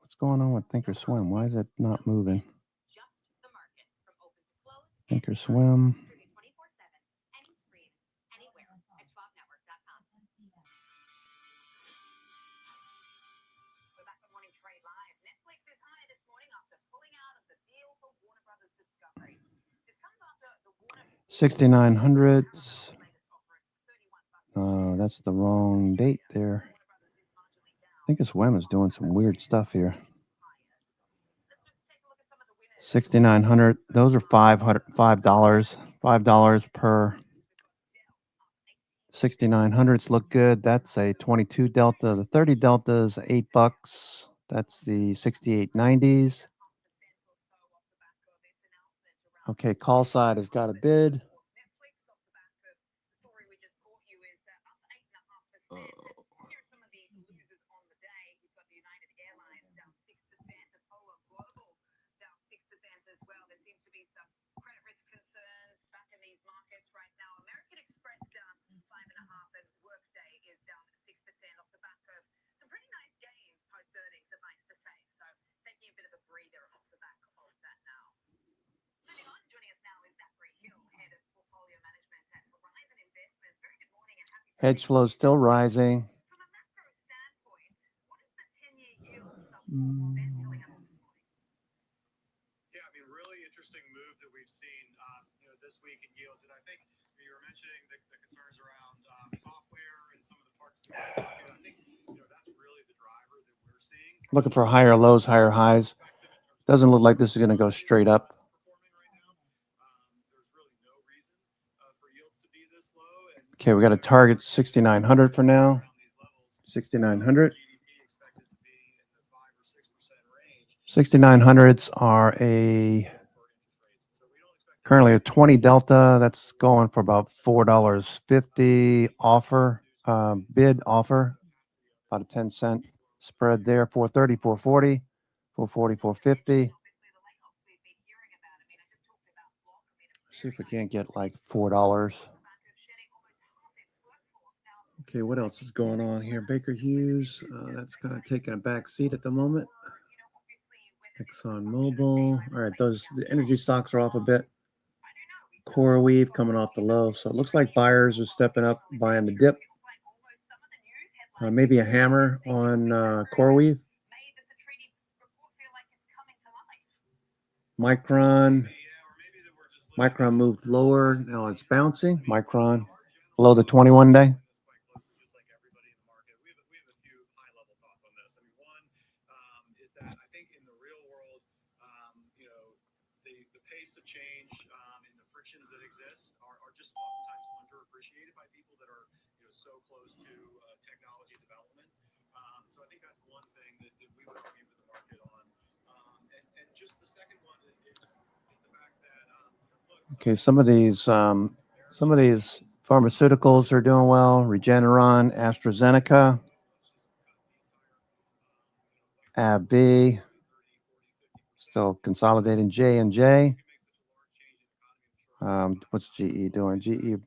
What's going on with Thinkorswim? Why is it not moving? Thinkorswim. We're back at Morning Trade Live. Netflix is higher this morning after pulling out of the deal for Warner Brothers Discovery. This comes after the Warner 6900s. That's the wrong date there. I think Thinkorswim is doing some weird stuff here. 6900. Those are $5 per. 6900s look good. That's a 22 delta. The 30 delta is $8. That's the 6890s. Okay, call side has got a bid. Hedge flow is still rising. Yeah, I mean, really interesting move that we've seen, this week in yields. And I think you were mentioning the concerns around software and some of the parts of the market. I think that's really the driver that we're seeing. Looking for higher lows, higher highs. Doesn't look like this is going to go straight up. Okay, we got to target 6,900 for now. 6,900. 6,900s are currently a 20 delta. That's going for about $4.50 offer, bid offer, about a 10-cent spread there. 430, 440, 440, 450. See if we can't get like $4. Okay, what else is going on here? Baker Hughes, that's kind of taking a back seat at the moment. Exxon Mobil. All right, the energy stocks are off a bit. CoreWeave coming off the low. So it looks like buyers are stepping up, buying the dip. Maybe a hammer on CoreWeave. Micron moved lower. Now it's bouncing. Micron below the 21-day. Of change and the frictions that exist are just oftentimes underappreciated by people that are so close to technology development. So I think that's one thing that we would argue with the market on. And just the second one is the fact that okay, some of these pharmaceuticals are doing well. Regeneron, AstraZeneca, AbbVie, still consolidating. J&J. What's GE doing? GE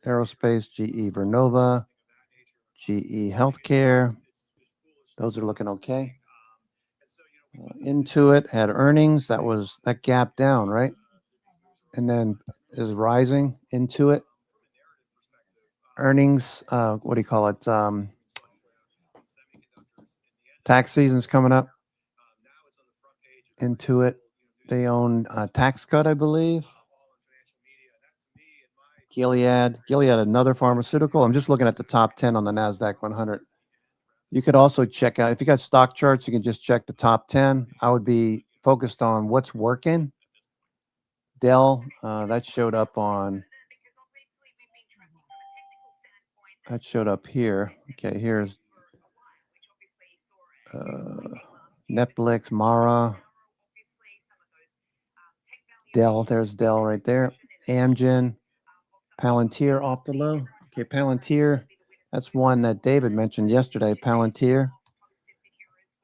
Aerospace, GE Vernova, GE Healthcare. Those are looking okay. Intuit had earnings. That gap down, right? And then is rising. Intuit. earnings. What do you call it? Tax season's coming up. Intuit, they own Tax Cut, I believe. Gilead, another pharmaceutical. I'm just looking at the top 10 on the NASDAQ 100. You could also check out, if you got stock charts, you can just check the top 10. I would be focused on what's working. Dell, that showed up here. Okay, here's Netflix, Mara, Dell. There's Dell right there. Amgen, Palantir off the low. Okay, Palantir. That's one that David mentioned yesterday. Palantir.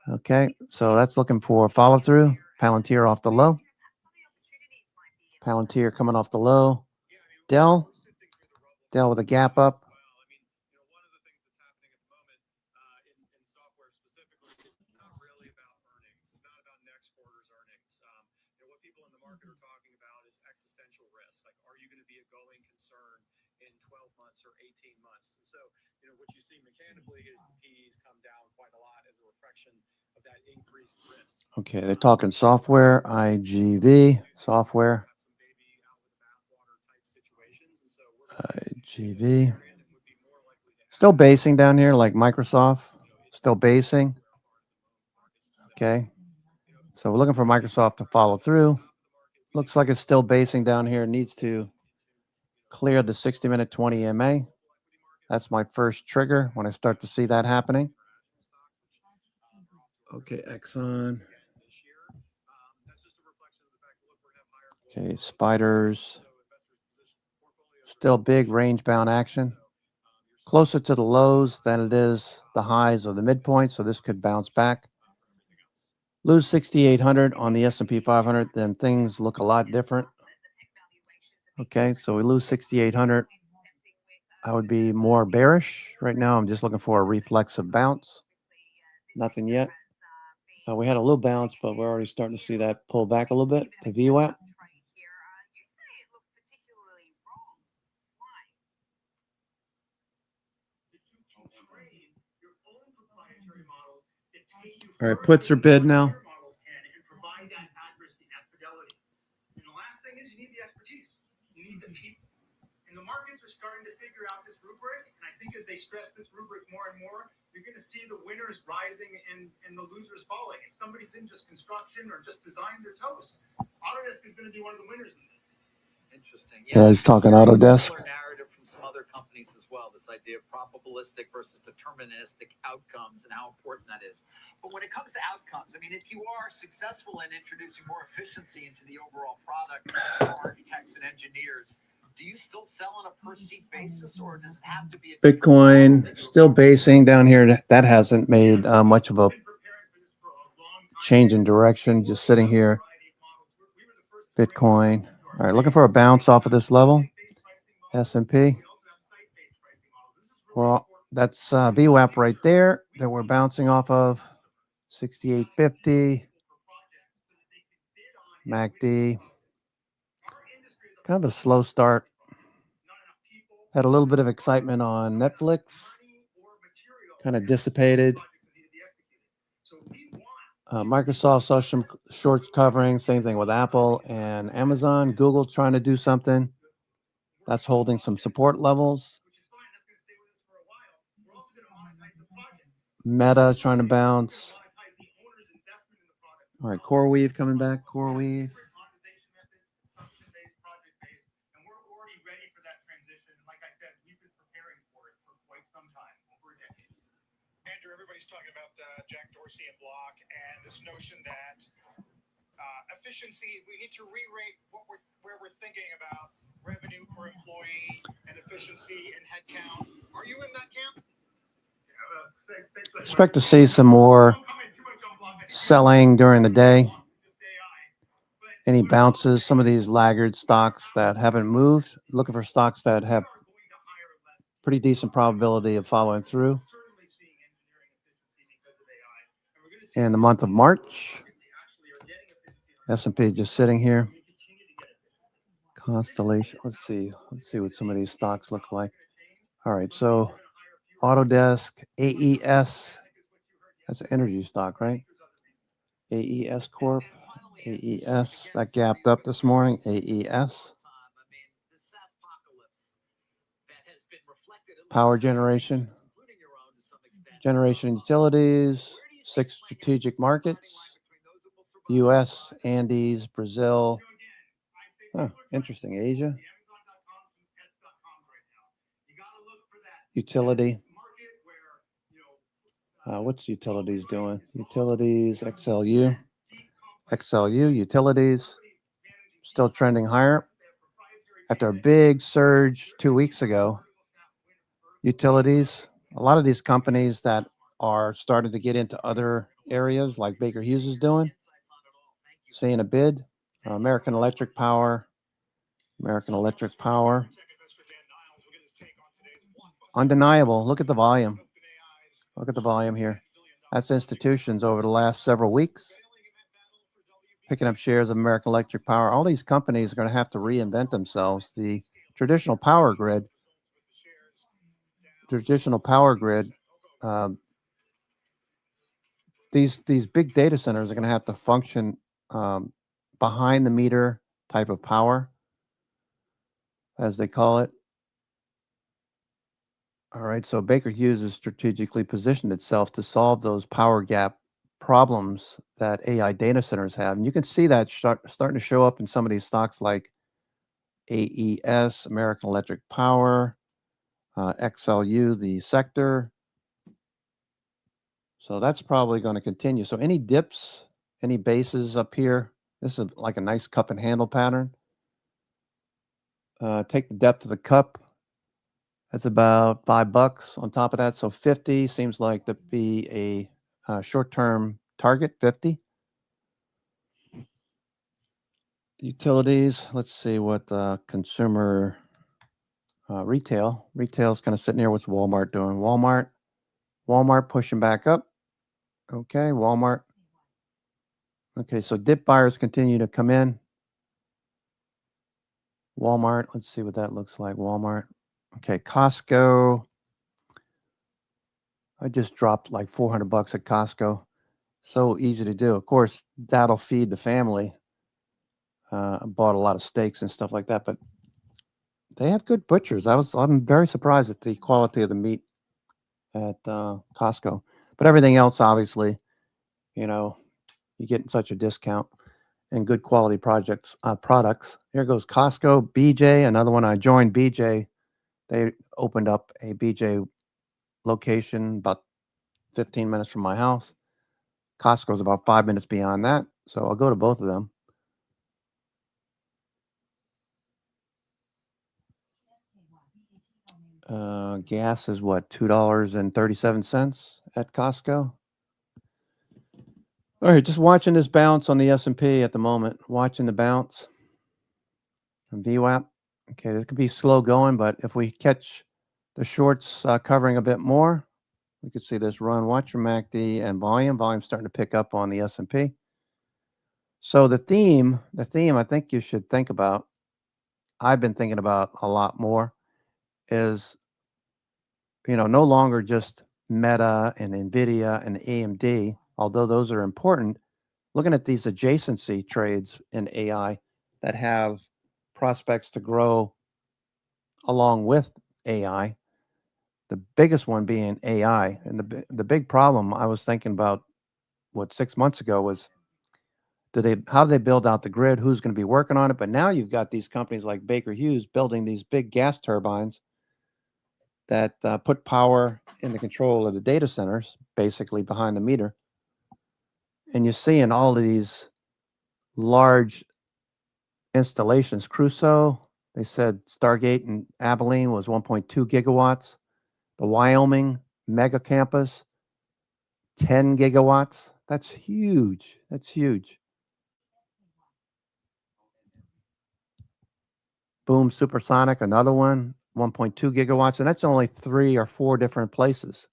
Okay, so that's looking for follow through. Palantir off the low. Palantir coming off the low. Dell with a gap up. What you see mechanically is the P's come down quite a lot as a reflection of that increased risk. Okay, they're talking software, IGV, software. IGV. Still basing down here like Microsoft. Still basing. Okay. So we're looking for Microsoft to follow through. Looks like it's still basing down here. Needs to clear the 60-minute 20 EMA. That's my first trigger when I start to see that happening. Okay, Exxon. Okay, spiders. Still big range-bound action. Closer to the lows than it is the highs or the midpoint, so this could bounce back. Lose 6,800 on the S&P 500, then things look a lot different. Okay, so we lose 6,800. I would be more bearish. Right now, I'm just looking for a reflexive bounce. Nothing yet. We had a little bounce, but we're already starting to see that pull back a little bit to VWAP. All right, puts are bid now. As they stress this rubric more and more, you're going to see the winners rising and the losers falling. If somebody's in just construction or just design, they're toast. Autodesk is going to be one of the winners in this. Interesting. Yeah, he's talking Autodesk. Similar narrative from some other companies as well. This idea of probabilistic versus deterministic outcomes and how important that is. But when it comes to outcomes, I mean, if you are successful in introducing more efficiency into the overall product for architects and engineers, do you still sell on a per seat basis, or does it have to be a Bitcoin still basing down here? That hasn't made much of a change in direction, just sitting here. Bitcoin. All right, looking for a bounce off of this level. S&P. Well, that's VWAP right there that we're bouncing off of. 6850. MACD. Kind of a slow start. Had a little bit of excitement on Netflix. Kind of dissipated. Microsoft saw some shorts covering. Same thing with Apple and Amazon. Google trying to do something. That's holding some support levels. Meta trying to bounce. All right, CoreWeave coming back. CoreWeave. Everybody's talking about Jack Dorsey and Block and this notion that efficiency, we need to re-rate where we're thinking about revenue per employee and efficiency and headcount. Are you in that camp? Expect to see some more selling during the day. Any bounces, some of these laggard stocks that haven't moved, looking for stocks that have pretty decent probability of following through. In the month of March, S&P just sitting here. Constellation. Let's see what some of these stocks look like. All right, so Autodesk, AES, that's an energy stock, right? AES Corp, AES, that gapped up this morning, AES. Power generation, generation utilities, 6 strategic markets, US, Andes, Brazil. Huh, interesting, Asia. Utility. What's utilities doing? Utilities, XLU. XLU, utilities, still trending higher. After a big surge 2 weeks ago, utilities, a lot of these companies that are starting to get into other areas like Baker Hughes is doing, seeing a bid. American Electric Power, undeniable. Look at the volume. Look at the volume here. That's institutions over the last several weeks picking up shares of American Electric Power. All these companies are going to have to reinvent themselves. The traditional power grid, these big data centers are going to have to function behind the meter type of power, as they call it. All right, so Baker Hughes has strategically positioned itself to solve those power gap problems that AI data centers have. And you can see that starting to show up in some of these stocks like AES, American Electric Power, XLU, the sector. So that's probably going to continue. So any dips, any bases up here, this is like a nice cup and handle pattern. Take the depth of the cup. That's about $5 on top of that. So 50 seems like to be a short-term target, 50. Utilities, let's see what consumer retail. Retail's kind of sitting here. What's Walmart doing? Walmart pushing back up. Okay, Walmart. Okay, so dip buyers continue to come in. Walmart, let's see what that looks like. Walmart. Okay, Costco. I just dropped like $400 at Costco. So easy to do. Of course, that'll feed the family. I bought a lot of steaks and stuff like that, but they have good butchers. I'm very surprised at the quality of the meat at Costco. But everything else, obviously, you're getting such a discount and good quality products. Here goes Costco, BJ, another one. I joined BJ. They opened up a BJ location about 15 minutes from my house. Costco's about 5 minutes beyond that. So I'll go to both of them. Gas is what, $2.37 at Costco? All right, just watching this bounce on the S&P at the moment. Watching the bounce. And VWAP. Okay, this could be slow going, but if we catch the shorts covering a bit more, we could see this run. Watch your MACD and volume. Volume starting to pick up on the S&P. So the theme I think you should think about, I've been thinking about a lot more, is no longer just Meta and Nvidia and AMD, although those are important. Looking at these adjacency trades in AI that have prospects to grow along with AI, the biggest one being AI. And the big problem I was thinking about 6 months ago was how do they build out the grid? Who's going to be working on it? But now you've got these companies like Baker Hughes building these big gas turbines that put power in the control of the data centers, basically behind the meter. And you're seeing all of these large installations. Crusoe, they said Stargate in Abilene was 1.2 gigawatts. The Wyoming mega campus, 10 gigawatts. That's huge. That's huge. Boom Supersonic, another one, 1.2 gigawatts. And that's only 3 or 4 different places.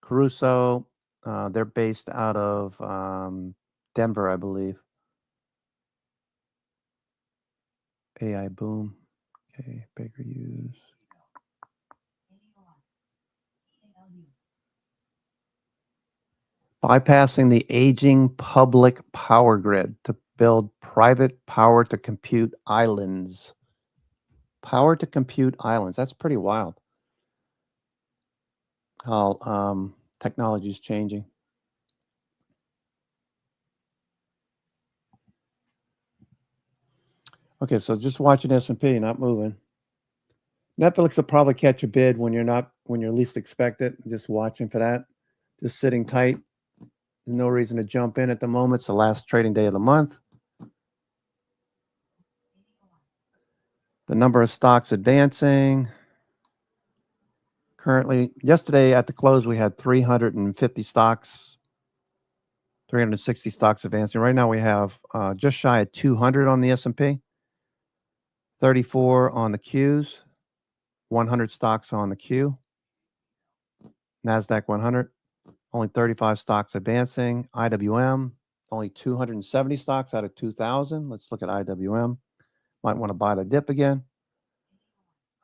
Crusoe, they're based out of Denver, I believe. AI Boom. Okay, Baker Hughes. Bypassing the aging public power grid to build private power to compute islands. Power to compute islands. That's pretty wild. How technology is changing. Okay, so just watching S&P, not moving. Netflix will probably catch a bid when you're least expect it. Just watching for that. Just sitting tight. No reason to jump in at the moment. It's the last trading day of the month. The number of stocks advancing. Currently, yesterday at the close, we had 350 stocks, 360 stocks advancing. Right now, we have just shy of 200 on the S&P, 34 on the Qs, 100 stocks on the Q, NASDAQ 100, only 35 stocks advancing. IWM, only 270 stocks out of 2,000. Let's look at IWM. Might want to buy the dip again.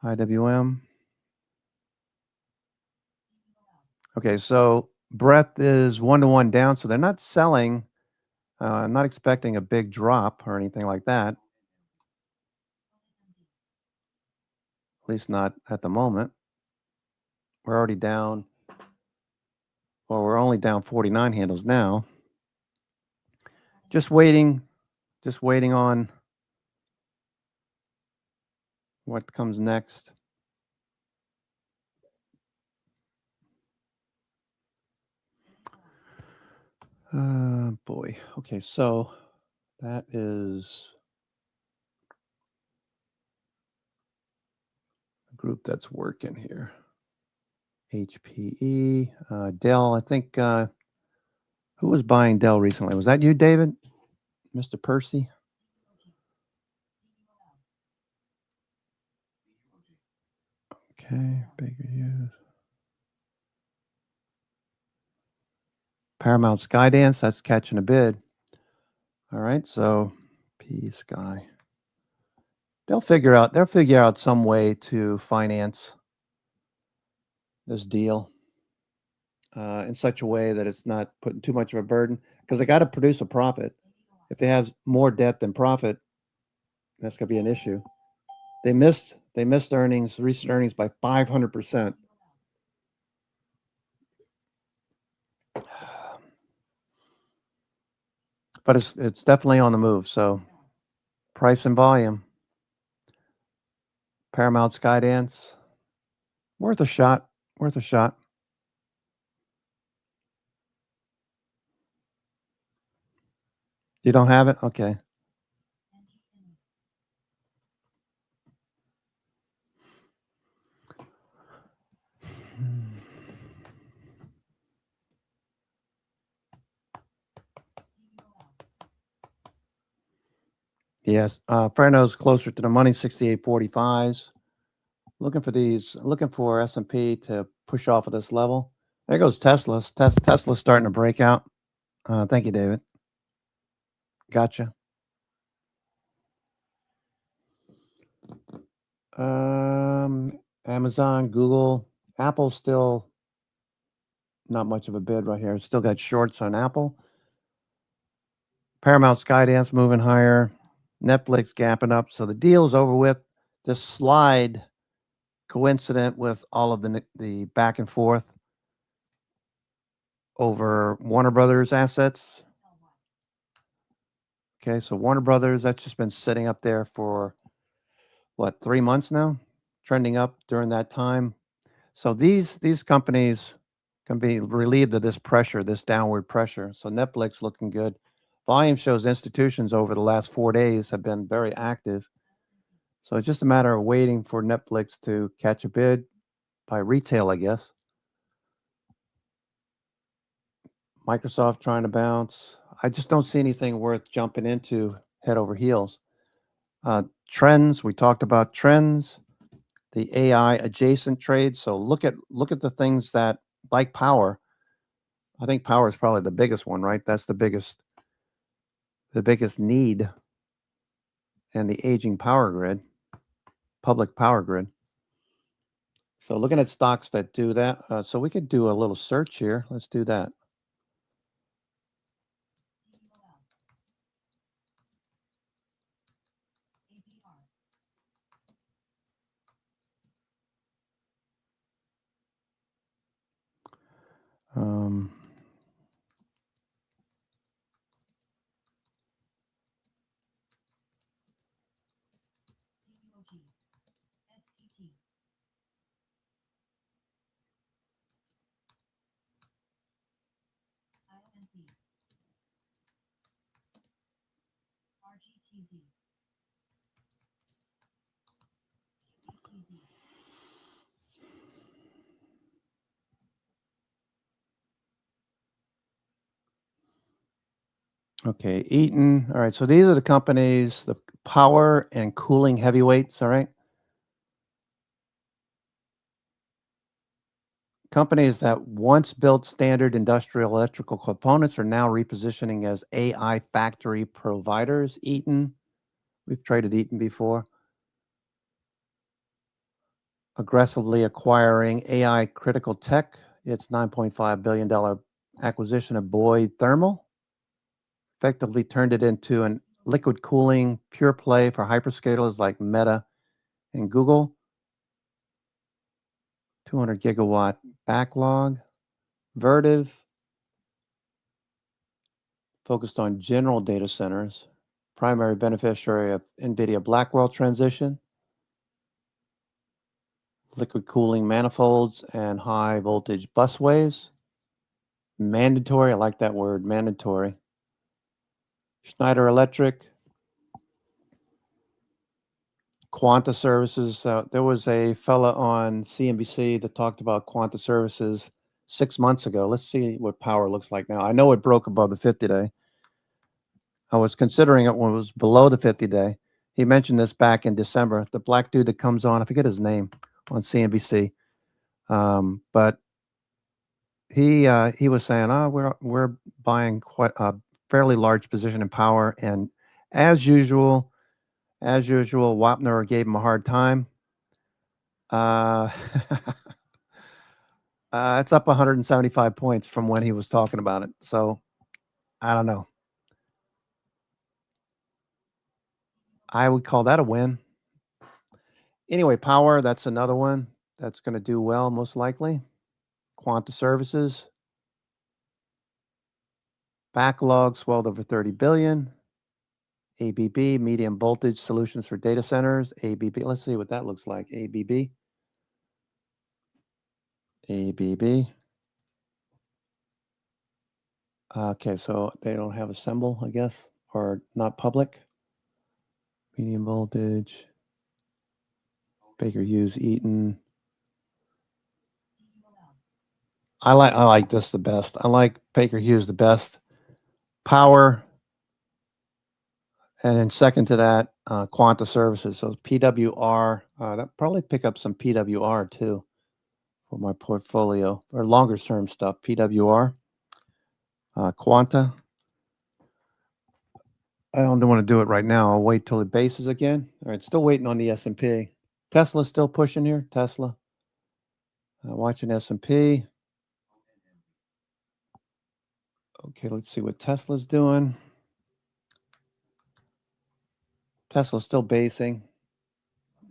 IWM. Okay, so breadth is 1-to-1 down, so they're not selling. I'm not expecting a big drop or anything like that. At least not at the moment. We're already down. Well, we're only down 49 handles now. Just waiting on what comes next. Boy. Okay, so that is a group that's working here. HPE, Dell. I think who was buying Dell recently? Was that you, David? Mr. Percy? Okay, Baker Hughes. Paramount Skydance, that's catching a bid. All right, so P Sky. They'll figure out some way to finance this deal in such a way that it's not putting too much of a burden, because they got to produce a profit. If they have more debt than profit, that's going to be an issue. They missed recent earnings by 500%. But it's definitely on the move. So price and volume. Paramount Skydance, worth a shot. You don't have it? Okay. Yes, Frano's closer to the money, 68.45s. Looking for S&P to push off of this level. There goes Tesla's. Tesla's starting to break out. Thank you, David. Gotcha. Amazon, Google, Apple still not much of a bid right here. Still got shorts on Apple. Paramount Skydance moving higher. Netflix gapping up. So the deal's over with. This slide coincident with all of the back and forth over Warner Brothers assets. Okay, so Warner Brothers, that's just been sitting up there for, 3 months now? Trending up during that time. So these companies can be relieved of this pressure, this downward pressure. So Netflix looking good. Volume shows institutions over the last 4 days have been very active. So it's just a matter of waiting for Netflix to catch a bid by retail, I guess. Microsoft trying to bounce. I just don't see anything worth jumping into head over heels. Trends, we talked about trends, the AI adjacent trades. So look at the things that, like power. I think power is probably the biggest one, right? That's the biggest need, and the aging power grid. public power grid. So looking at stocks that do that, so we could do a little search here. Let's do that. Um, Okay, Eaton. All right, so these are the companies, the power and cooling heavyweights. All right. Companies that once built standard industrial electrical components are now repositioning as AI factory providers. Eaton, we've traded Eaton before. Aggressively acquiring AI critical tech. Its $9.5 billion acquisition of Boyd Thermal effectively turned it into an liquid cooling pure play for hyperscalers like Meta and Google. 200 gigawatt backlog. Vertiv, focused on general data centers, primary beneficiary of NVIDIA Blackwell transition, liquid cooling manifolds and high voltage busways. Mandatory, I like that word, mandatory. Schneider Electric, Quanta Services. There was a fella on CNBC that talked about Quanta Services 6 months ago. Let's see what power looks like now. I know it broke above the 50-day. I was considering it when it was below the 50-day. He mentioned this back in December. The black dude that comes on, I forget his name, on CNBC. But he was saying, we're buying quite a fairly large position in power, and as usual, Wapner gave him a hard time. It's up 175 points from when he was talking about it. So I don't know. I would call that a win. Anyway, power, that's another one that's going to do well, most likely. Quanta Services. Backlog swelled over 30 billion. ABB, medium voltage solutions for data centers. ABB, let's see what that looks like. ABB. ABB. Okay, so they don't have a symbol, I guess, or not public. Medium voltage. Baker Hughes, Eaton. I like this the best. I like Baker Hughes the best. Power. And then second to that, Quanta Services. So PWR, that probably pick up some PWR too for my portfolio, or longer term stuff. PWR, Quanta. I don't want to do it right now. I'll wait till it bases again. All right, still waiting on the S&P. Tesla's still pushing here. Tesla. Watching S&P. Okay, let's see what Tesla's doing. Tesla's still basing.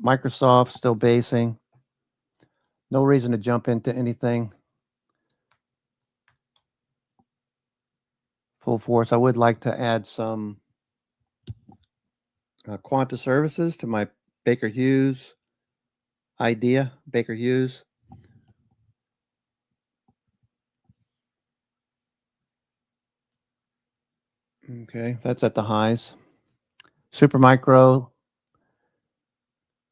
Microsoft still basing. No reason to jump into anything full force. I would like to add some Quanta Services to my Baker Hughes idea. Baker Hughes. Okay, that's at the highs. Supermicro.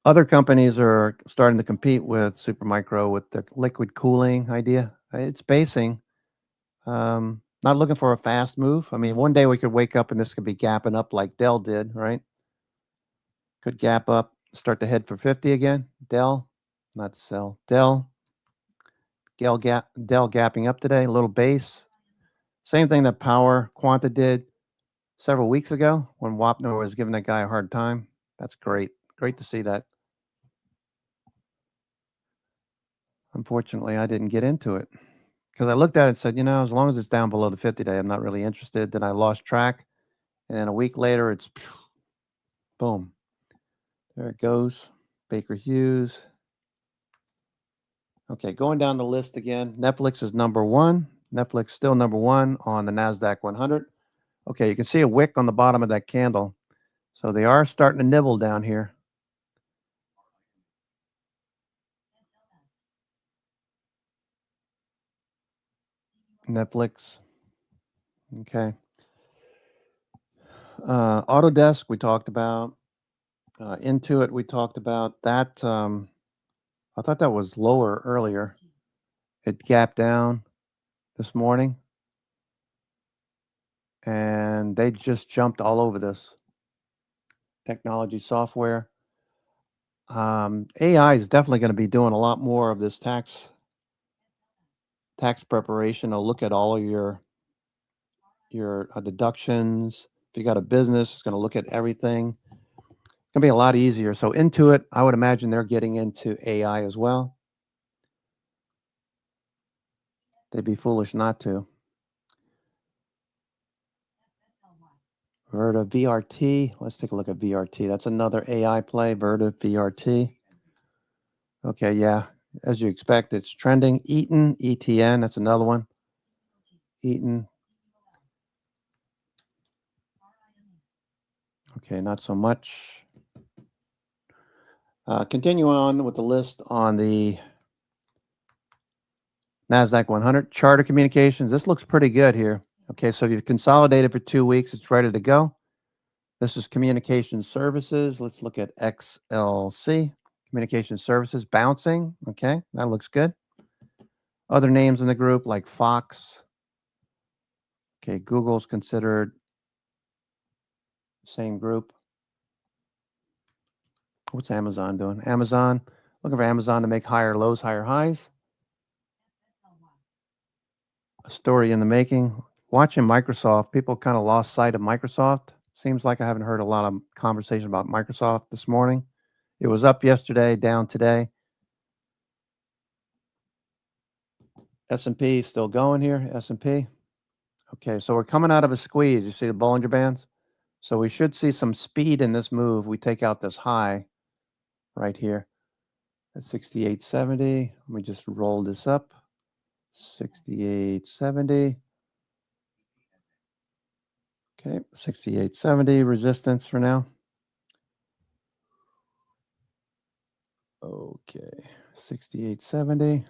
Other companies are starting to compete with Supermicro with the liquid cooling idea. It's basing. Not looking for a fast move. I mean, one day we could wake up and this could be gapping up like Dell did, right? Could gap up, start to head for 50 again. Dell, not to sell. Dell gapping up today, a little base. Same thing that Power Quanta did several weeks ago when Wapner was giving that guy a hard time. That's great. Great to see that. Unfortunately, I didn't get into it because I looked at it and said, as long as it's down below the 50-day, I'm not really interested. Then I lost track. And then a week later, it's boom. There it goes. Baker Hughes. Okay, going down the list again. Netflix is number one. Netflix still number one on the NASDAQ 100. Okay, you can see a wick on the bottom of that candle. So they are starting to nibble down here. Netflix. Okay. Autodesk, we talked about. Intuit, we talked about. That, I thought that was lower earlier. It gapped down this morning. And they just jumped all over this. Technology software. AI is definitely going to be doing a lot more of this tax preparation. It'll look at all of your deductions. If you got a business, it's going to look at everything. It's going to be a lot easier. So Intuit, I would imagine they're getting into AI as well. They'd be foolish not to. Verta VRT. Let's take a look at VRT. That's another AI play. Verta VRT. Okay, yeah. As you expect, it's trending. Eaton, ETN. That's another one. Eaton. Okay, not so much. Continue on with the list on the NASDAQ 100. Charter Communications. This looks pretty good here. Okay, so you've consolidated for 2 weeks. It's ready to go. This is Communication Services. Let's look at XLC. Communication Services bouncing. Okay, that looks good. Other names in the group like Fox. Okay, Google's considered same group. What's Amazon doing? Amazon, looking for Amazon to make higher lows, higher highs. A story in the making. Watching Microsoft, people kind of lost sight of Microsoft. Seems like I haven't heard a lot of conversation about Microsoft this morning. It was up yesterday, down today. S&P still going here, S&P. Okay, so we're coming out of a squeeze. You see the Bollinger Bands? So we should see some speed in this move. We take out this high right here at 68.70. Let me just roll this up. 68.70. Okay, 68.70 resistance for now. Okay, 68.70.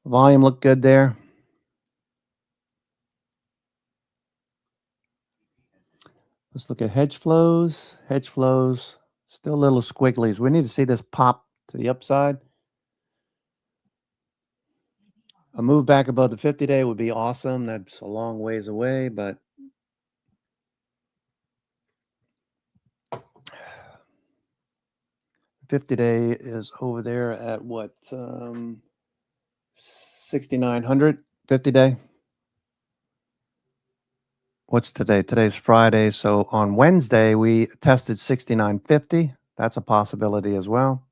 Volume looked good there. Let's look at hedge flows. Hedge flows, still a little squigglies. We need to see this pop to the upside. A move back above the 50-day would be awesome. That's a long ways away, but $50-day is over there at what? 6,900 50-day. What's today? Today's Friday. So on Wednesday, we tested 69.50. That's a possibility as well.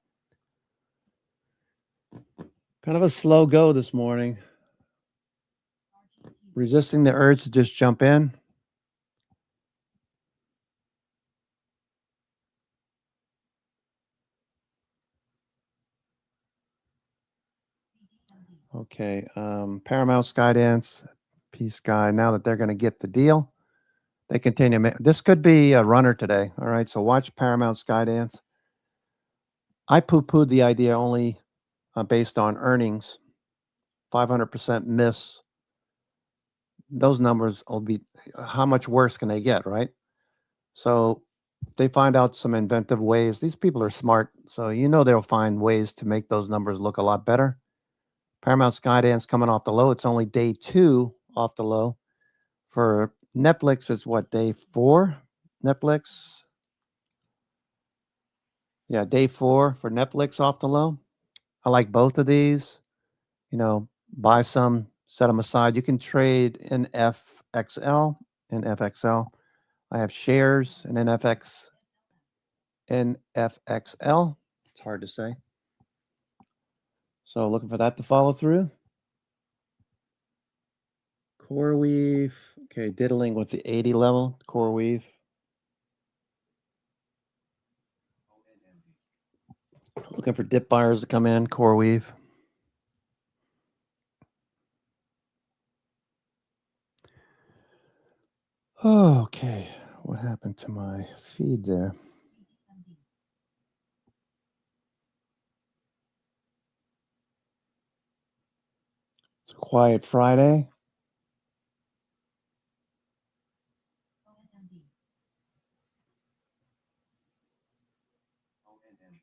Kind of a slow go this morning. Resisting the urge to just jump in. Okay. Paramount, Skydance, P-Sky. Now that they're going to get the deal, they continue. This could be a runner today. All right. So watch Paramount, Skydance. I poo-pooed the idea only based on earnings. 500% miss. Those numbers will be, how much worse can they get, right? So they find out some inventive ways. These people are smart. So they'll find ways to make those numbers look a lot better. Paramount, Skydance coming off the low. It's only day 2 off the low. For Netflix, it's what, day 4? Netflix? Yeah, day 4 for Netflix off the low. I like both of these. You know, buy some, set them aside. You can trade in FXL and FXL. I have shares in NFXL. It's hard to say. So looking for that to follow through. CoreWeave. Okay, diddling with the 80 level. CoreWeave. Looking for dip buyers to come in. CoreWeave. Okay, what happened to my feed there? It's a quiet Friday.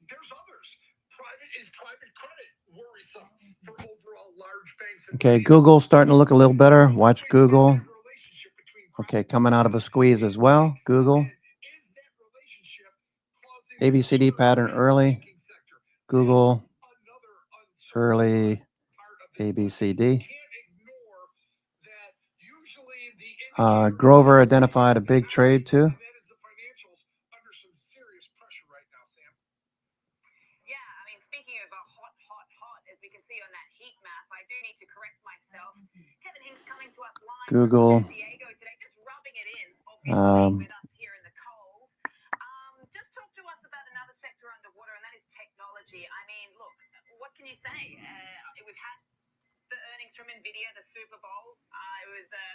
There's others. Private credit worrisome for overall large banks? Okay, Google's starting to look a little better. Watch Google. Okay, coming out of a squeeze as well. Google. ABCD pattern early. Google. Early ABCD. Grover identified a big trade too. Yeah, I mean, speaking of hot, as we can see on that heat map, I do need to correct myself. Kevin Hincks coming to us live Google. from San Diego today, just rubbing it in, obviously, with us here in the cold. Just talk to us about another sector underwater, and that is technology. I mean, look, what can you say? We've had the earnings from NVIDIA, the Super Bowl. It was a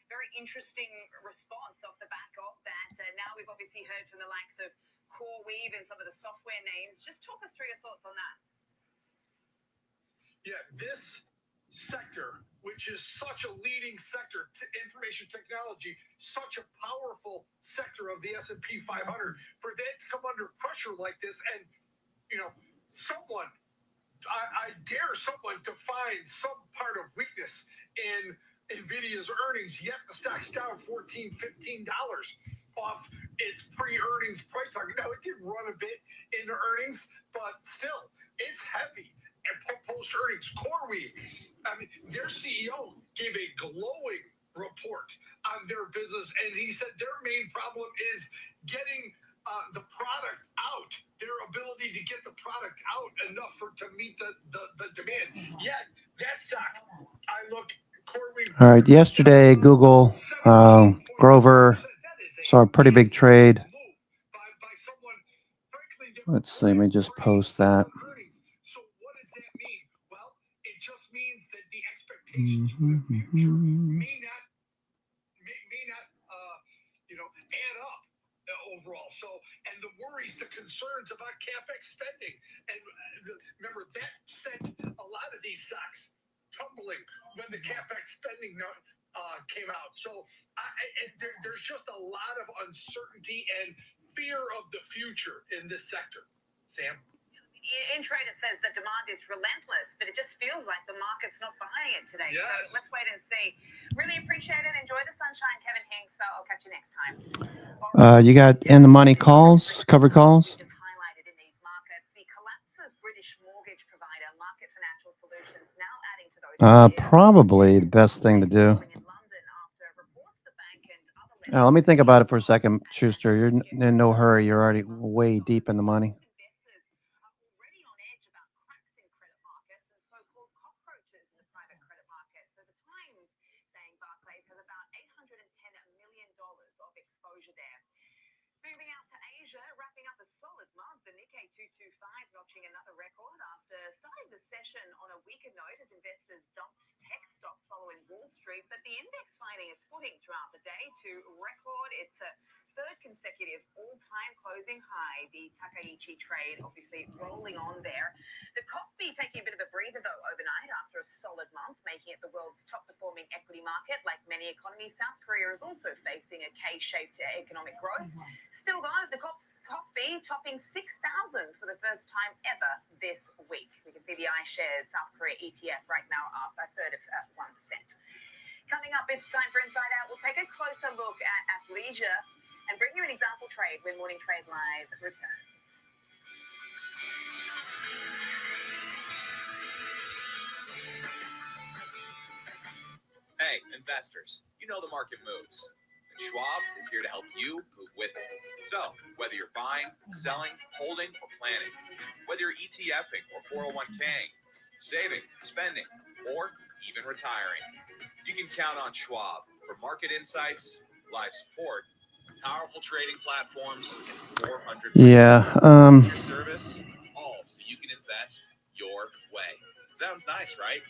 very interesting response off the back of that. Now we've obviously heard from the likes of CoreWeave and some of the software names. Just talk us through your thoughts on that. Yeah, this sector, which is such a leading sector to information technology, such a powerful sector of the S&P 500, for that to come under pressure like this, and someone, I dare someone to find some part of weakness in NVIDIA's earnings, yet the stock's down $14, $15 off its pre-earnings price target. Now, it did run a bit into earnings, but still, it's heavy. And post-earnings, CoreWeave, I mean, their CEO gave a glowing report on their business, and he said their main problem is getting the product out, their ability to get the product out enough to meet the demand. Yet, that stock, I look, CoreWeave. All right, yesterday, Google, Grover saw a pretty big trade. Let's see, let me just post that. So what does that mean? Well, it just means that the expectations for the future may not add up overall. So, and the worries, the concerns about CapEx spending, and remember that sent a lot of these stocks tumbling when the CapEx spending came out. So there's just a lot of uncertainty and fear of the future in this sector. Sam? InTrader says that demand is relentless, but it just feels like the market's not buying it today. Yes. So let's wait and see. Really appreciate it. Enjoy the sunshine, Kevin Hincks. I'll catch you next time. You got in the money calls, covered calls. Just highlighted in these markets, the collapse of British mortgage provider Market Financial Solutions now adding to those. Probably the best thing to do. Let me think about it for a second, Schuster. You're in no hurry. You're already way deep in the money. Moving out to Asia, wrapping up a solid month, the Nikkei 225 notching another record after starting the session on a weaker note as investors dumped tech stocks following Wall Street, but the index finding its footing throughout the day to record its third consecutive all-time closing high. The Takaichi trade obviously rolling on there. The Kospi taking a bit of a breather though overnight after a solid month, making it the world's top-performing equity market. Like many economies, South Korea is also facing a K-shaped economic growth. Still though, the Kospi topping 6,000 for the first time ever this week. We can see the iShares South Korea ETF right now up a third of 1%. Coming up, it's time for Inside Out. We'll take a closer look at athleisure and bring you an example trade when Morning Trade Live returns. Investors, you know the market moves, and Schwab is here to help you move with it. So, whether you're buying, selling, holding, or planning, whether you're ETFing or 401k'ing, saving, spending, or even retiring, you can count on Schwab for market insights, live support, powerful trading platforms, and 400 Yeah. your service, all so you can invest your way. Sounds nice, right?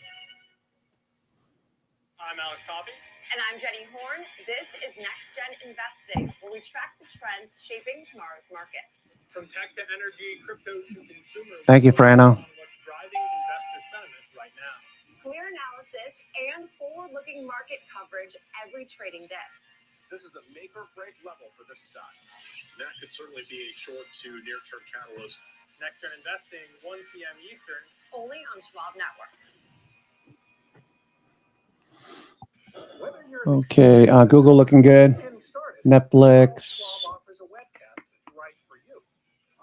I'm Alex Coffey. And I'm Jenny Horn. This is Next Gen Investing, where we track the trends shaping tomorrow's market. From tech to energy, crypto to consumer. Thank you, Frano. What's driving investor sentiment right now? Clear analysis and forward-looking market coverage every trading day. This is a make or break level for this stock. That could certainly be a short to near term catalyst. Next Gen Investing, 1 p.m. Eastern. Only on Schwab Network. Okay. Google looking good. Netflix.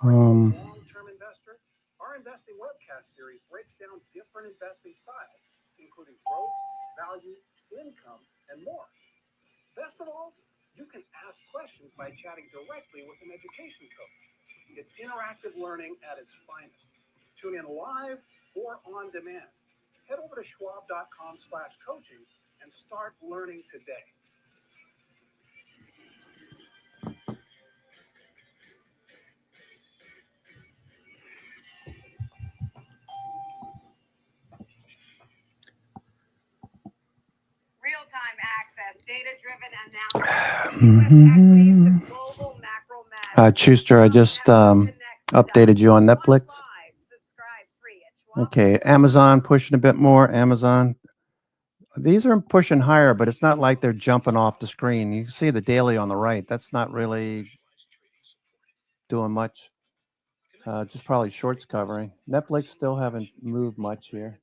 Long-term investor, our investing webcast series breaks down different investing styles, including growth, value, income, and more. Best of all, you can ask questions by chatting directly with an education coach. It's interactive learning at its finest. Tune in live or on demand. Head over to schwab.com/coaching and start learning today. Real-time access, data-driven analysis. Global macro matters. Schuster, I just updated you on Netflix. Okay, Amazon pushing a bit more. Amazon. These are pushing higher, but it's not like they're jumping off the screen. You can see the daily on the right. That's not really doing much. Just probably shorts covering. Netflix still haven't moved much here.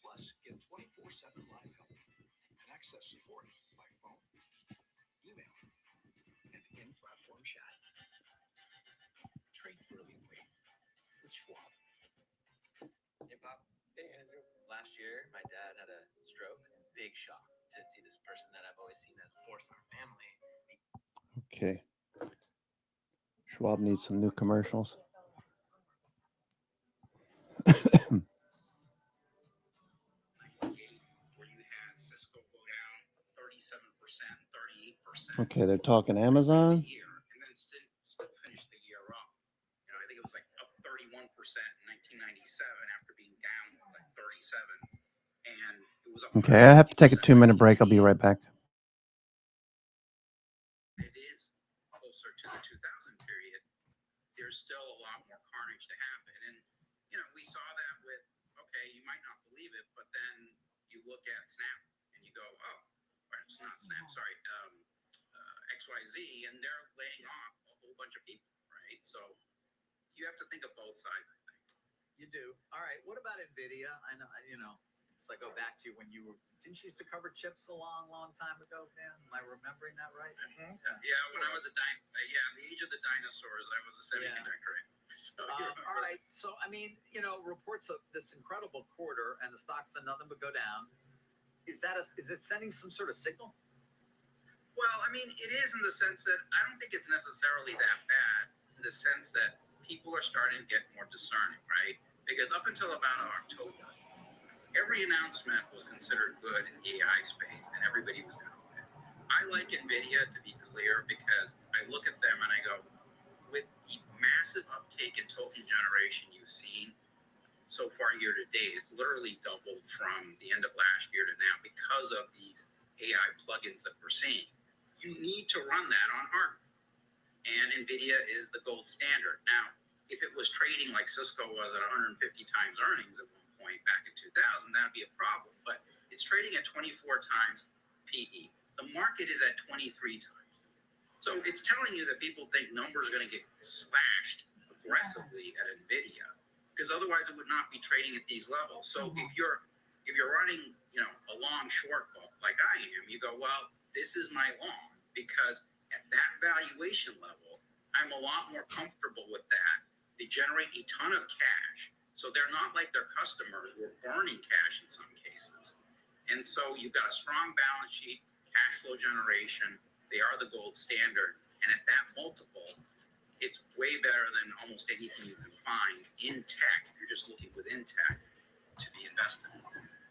Plus, get 24/7 live help and access support by phone, email, and in-platform chat. Trade brilliantly with Schwab. Hey, Bob. Hey, Andrew. Last year, my dad had a stroke. It's a big shock to see this person that I've always seen as a force in our family. Okay. Schwab needs some new commercials. Okay, they're talking Amazon. And then still finish the year up. You know, I think it was like up 31% in 1997 after being down like 37. And it was up. Okay, I have to take a 2-minute break. I'll be right back. It is closer to the 2000 period. There's still a lot more carnage to happen. And, you know, we saw that with, okay, you might not believe it, but then you look at Snap and you go, oh, or it's not Snap, sorry, XYZ, and they're laying off a whole bunch of people, right? So you have to think of both sides, I think. You do. All right. What about NVIDIA? I know, it's like go back to when didn't you used to cover chips a long, long time ago, Dan? Am I remembering that right? Mm-hmm. Yeah, when I was in the age of the dinosaurs, I was a semiconductor. Yeah. So all right. So, reports of this incredible quarter and the stock's done nothing but go down. Is it sending some sort of signal? Well, it is in the sense that I don't think it's necessarily that bad, in the sense that people are starting to get more discerning, right? Because up until about October, every announcement was considered good in the AI space, and everybody was confident. I like NVIDIA, to be clear, because I look at them and I go, with the massive uptake in token generation you've seen so far year to date, it's literally doubled from the end of last year to now because of these AI plugins that we're seeing. You need to run that on hardware. And NVIDIA is the gold standard. Now, if it was trading like Cisco was at 150 times earnings at one point back in 2000, that'd be a problem. But it's trading at 24 times PE. The market is at 23 times. So it's telling you that people think numbers are going to get slashed aggressively at NVIDIA, because otherwise it would not be trading at these levels. So if you're running, a long short book like I am, you go, well, this is my long, because at that valuation level, I'm a lot more comfortable with that. They generate a ton of cash. So they're not like their customers who are burning cash in some cases. And so you've got a strong balance sheet, cash flow generation. They are the gold standard. And at that multiple, it's way better than almost anything you can find in tech. If you're just looking within tech to be invested in.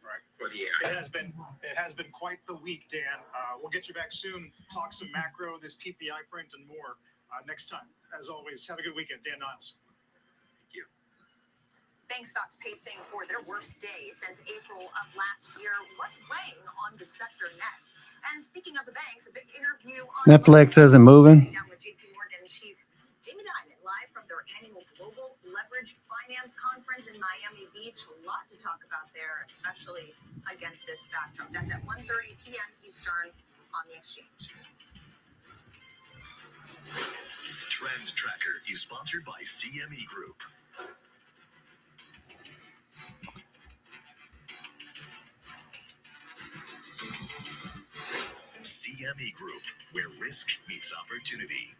Right. For the AI. It has been quite the week, Dan. We'll get you back soon. Talk some macro, this PPI print, and more next time. As always, have a good weekend, Dan Niles. Thank you. Bank stocks pacing for their worst day since April of last year. What's weighing on the sector next? And speaking of the banks, a big interview on Netflix isn't moving. Down with JP Morgan chief Jamie Dimon live from their annual Global Leveraged Finance Conference in Miami Beach. A lot to talk about there, especially against this backdrop. That's at 1:30 p.m. Eastern on the exchange. Trend Tracker is sponsored by CME Group. CME Group, where risk meets opportunity.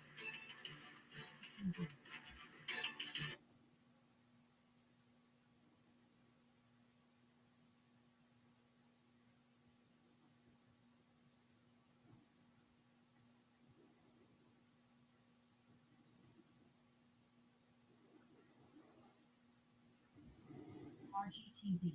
RGTZ.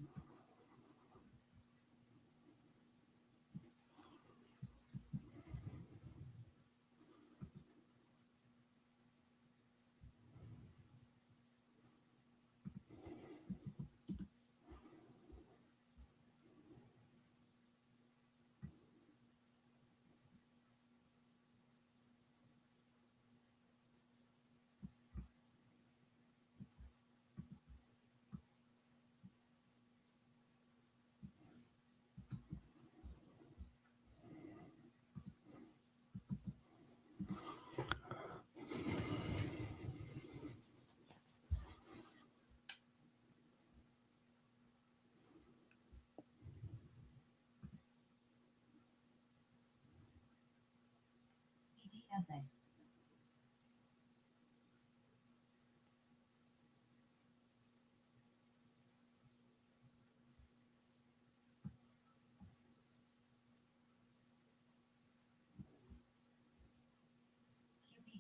PDSA.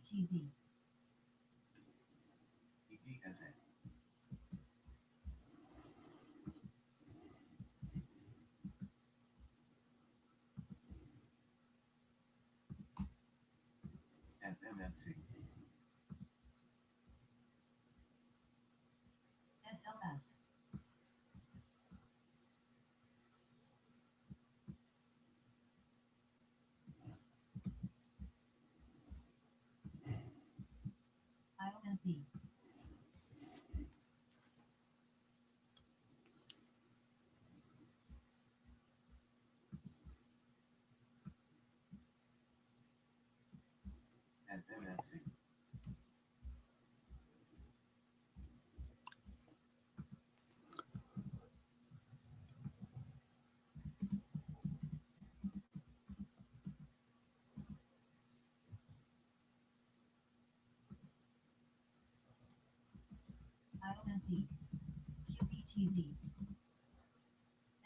QBTZ. PDSA. FMFC. SLS. IONZ. FMFC. IONZ. QBTZ.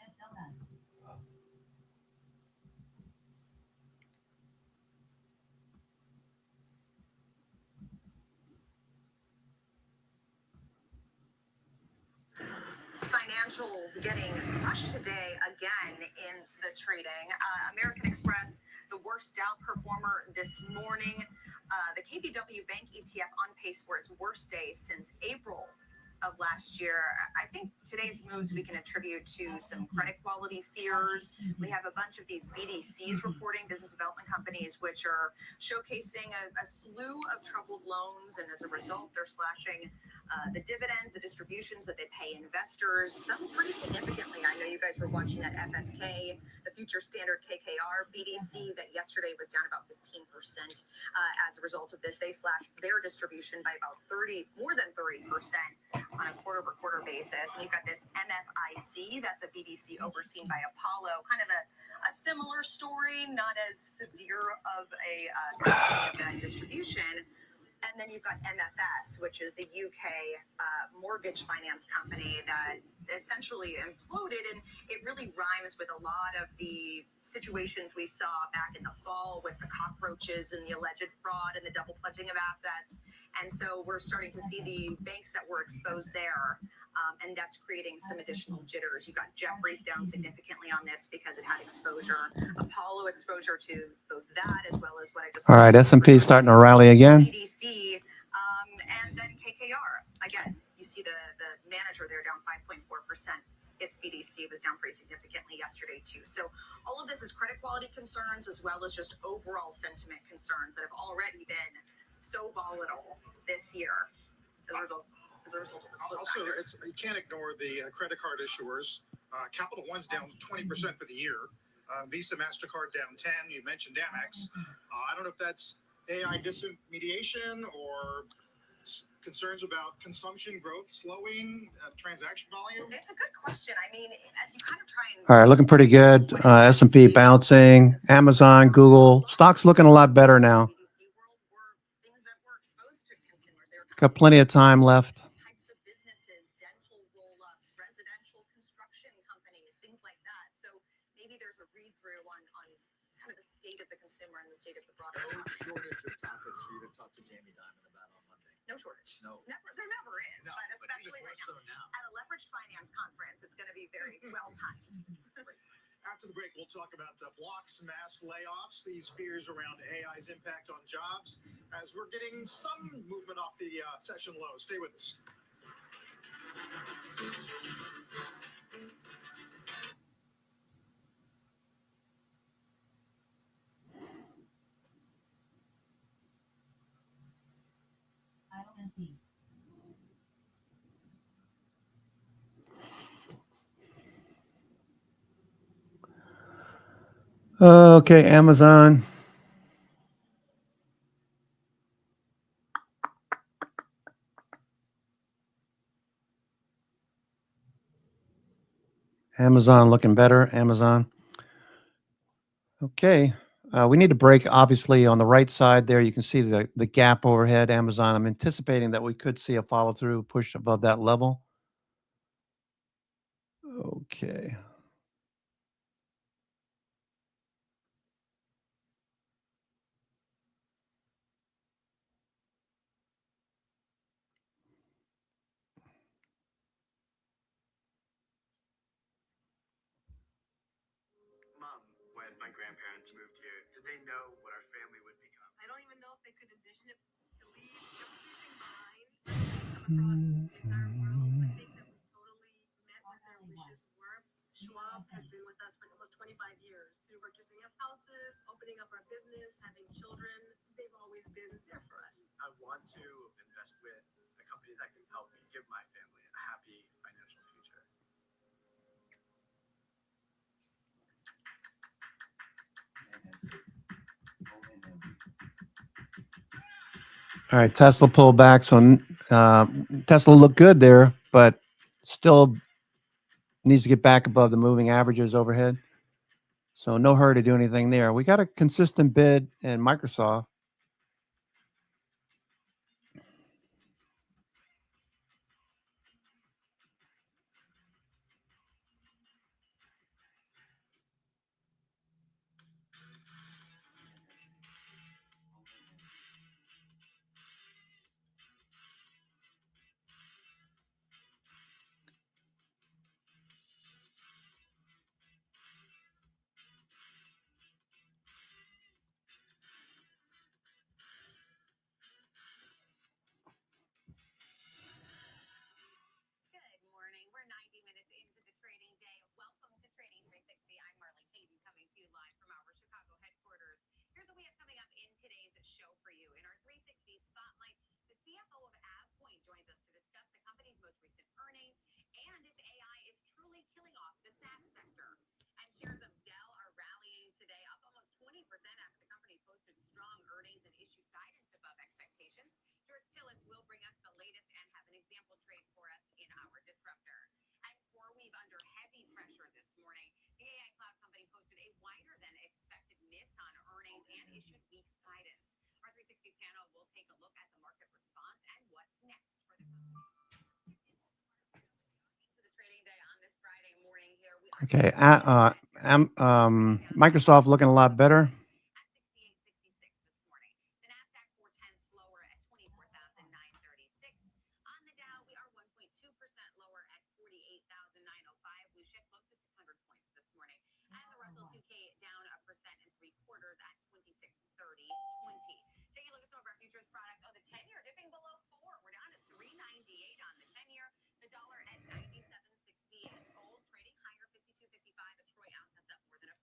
SLS. Financials getting crushed today again in the trading. American Express, the worst Dow performer this morning. The KBW Bank ETF on pace for its worst day since April of last year. I think today's moves we can attribute to some credit quality fears. We have a bunch of these BDCs reporting, business development companies, which are showcasing a slew of troubled loans, and as a result, they're slashing the dividends, the distributions that they pay investors, some pretty significantly. I know you guys were watching that FSK, the Future Standard KKR BDC, that yesterday was down about 15% as a result of this. They slashed their distribution by about more than 30% on a quarter-over-quarter basis. And you've got this MFIC, that's a BDC overseen by Apollo, kind of a similar story, not as severe of a slashing of that distribution. And then you've got MFS, which is the UK mortgage finance company that essentially imploded. And it really rhymes with a lot of the situations we saw back in the fall with the cockroaches and the alleged fraud and the double pledging of assets. And so we're starting to see the banks that were exposed there. And that's creating some additional jitters. You got Jeffries down significantly on this because it had exposure, Apollo exposure to both that as well as what I just. All right, S&P starting to rally again. BDC, and then KKR. Again, you see the manager there down 5.4%. Its BDC was down pretty significantly yesterday too. So all of this is credit quality concerns as well as just overall sentiment concerns that have already been so volatile this year as a result of this. Also, you can't ignore the credit card issuers. Capital One's down 20% for the year. Visa, MasterCard down 10. You mentioned Amex. I don't know if that's AI disintermediation or concerns about consumption growth slowing, transaction volume. It's a good question. I mean, as you kind of try and. All right, looking pretty good. S&P bouncing. Amazon, Google. Stocks looking a lot better now. Got plenty of time left. Types of businesses, dental roll-ups, residential construction companies, things like that. So maybe there's a read-through on kind of the state of the consumer and the state of the broader economy. No shortage of topics for you to talk to Jamie Dimon about on Monday. No shortage. No. There never is. No, but but especially even more right now. so now. At a leveraged finance conference, it's going to be very well timed. After the break, we'll talk about Block's mass layoffs, these fears around AI's impact on jobs, as we're getting some movement off the session low. Stay with us. IONC. Okay, Amazon. Amazon looking better. Amazon. Okay. We need to break, obviously, on the right side there. You can see the gap overhead, Amazon. I'm anticipating that we could see a follow-through push above that level. Okay. Mom, when my grandparents moved here, did they know what our family would become? I don't even know if they could envision it to leave everything behind. Come across the entire world. I think that we totally met what their wishes were. Schwab has been with us for almost 25 years through purchasing of houses, opening up our business, having children. They've always been there for us. I want to invest with a company that can help me give my family a happy financial future. All right, Tesla pulled back. So Tesla looked good there, but still needs to get back above the moving averages overhead. So no hurry to do anything there. We got a consistent bid in Microsoft. Good morning. We're 90 minutes into the trading day. Welcome to Trading 360. I'm Marley Hayden coming to you live from our Chicago headquarters. Here's what we have coming up in today's show for you. In our 360 Spotlight, the CFO of AvePoint joins us to discuss the company's most recent earnings and if AI is truly killing off the SaaS sector. And shares of Dell are rallying today, up almost 20% after the company posted strong earnings and issued guidance above expectations. George Tillett will bring us the latest and have an example trade for us in our disruptor. And CoreWeave under heavy pressure this morning. The AI cloud company posted a wider than expected miss on earnings and issued weak guidance. Our 360 panel, we'll take a look at the market response and what's next for the company. To the trading day on this Friday morning here. Okay. Microsoft looking a lot better. At 68.66 this morning. The Nasdaq 410 lower at 24,936. On the Dow, we are 1.2% lower at 48,905. We shift close to 600 points this morning. And the Russell 2K down 1.75% at 2630.20. Taking a look at some of our futures products. Oh, the 10-year dipping below 4. We're down to 398 on the 10-year. The dollar at 97.60. And gold trading higher, 52.55. A troy ounce that's up more than 1%.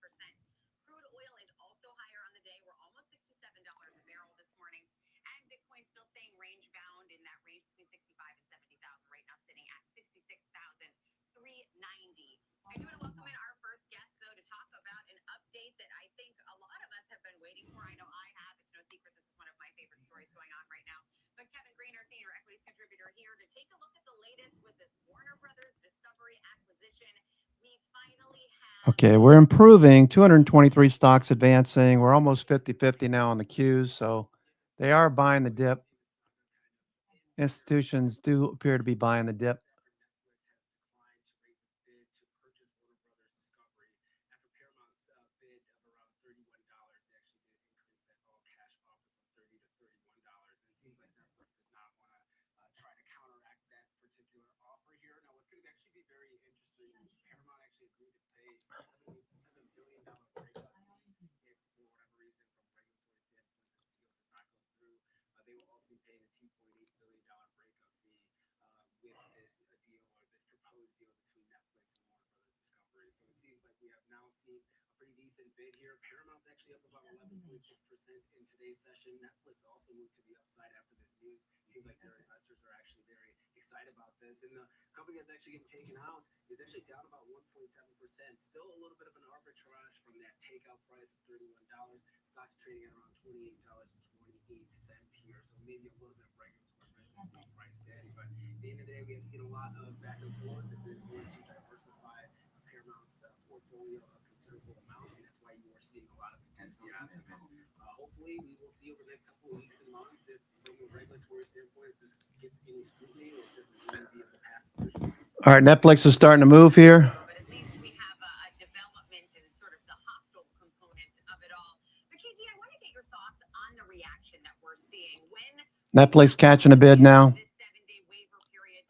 Crude oil is also higher on the day. We're almost $67 a barrel this morning. And Bitcoin still staying range bound in that range between 65 and 70,000 right now, sitting at 66,390. I do want to welcome in our first guest, though, to talk about an update that I think a lot of us have been waiting for. I know I have. It's no secret this is one of my favorite stories going on right now. But Kevin Greener, senior equities contributor, here to take a look at the latest with this Warner Brothers Discovery acquisition. We finally have. Okay, we're improving. 223 stocks advancing. We're almost 50-50 now on the Qs, so they are buying the dip. Institutions do appear to be buying the dip. Bid here. Paramount's actually up about 11.6% in today's session. Netflix also moved to the upside after this news. Seems like their investors are actually very excited about this. And the company that's actually getting taken out is actually down about 1.7%. Still a little bit of an arbitrage from that takeout price of $31. Stock's trading at around $28.28 here. So maybe a little bit of regulatory risk is being priced in. But at the end of the day, we have seen a lot of back and forth. This is going to diversify Paramount's portfolio a considerable amount. You are seeing a lot of enthusiasm. Hopefully, we will see over the next couple of weeks and months if, from a regulatory standpoint, if this gets any scrutiny or if this is going to be able to pass through. All right, Netflix is starting to move here. But at least we have a development and sort of the hostile component of it all. But KG, I want to get your thoughts on the reaction that we're seeing when Netflix catching a bid now.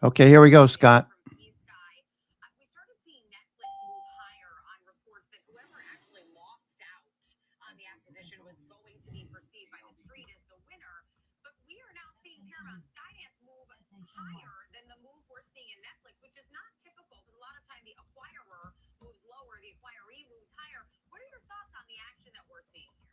Okay, here we go, Scott. Higher than the move we're seeing in Netflix, which is not typical because a lot of time the acquirer moves lower, the acquiree moves higher. What are your thoughts on the action that we're seeing here?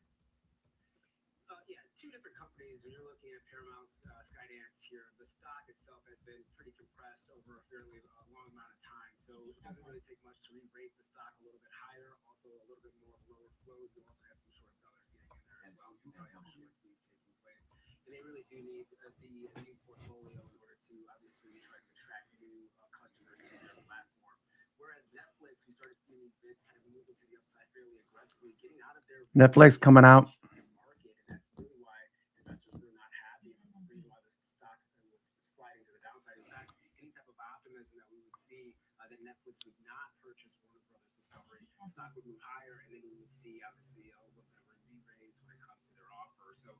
Yeah, two different companies. When you're looking at Paramount's Skydance here, the stock itself has been pretty compressed over a fairly long amount of time. So it doesn't really take much to re-rate the stock a little bit higher. Also, a little bit more of lower flow. You also have some short sellers getting in there as well. So you probably have short squeeze taking place. And they really do need the new portfolio in order to obviously try to attract new customers to their platform. Whereas Netflix, we started seeing these bids kind of moving to the upside fairly aggressively, getting out of their Netflix coming out. Market, and that's really why investors were not happy. And the reason why this stock was sliding to the downside. In fact, any type of optimism that we would see that Netflix would not purchase Warner Brothers Discovery, the stock would move higher, and then we would see obviously a little bit of a re-raise when it comes to their offer. So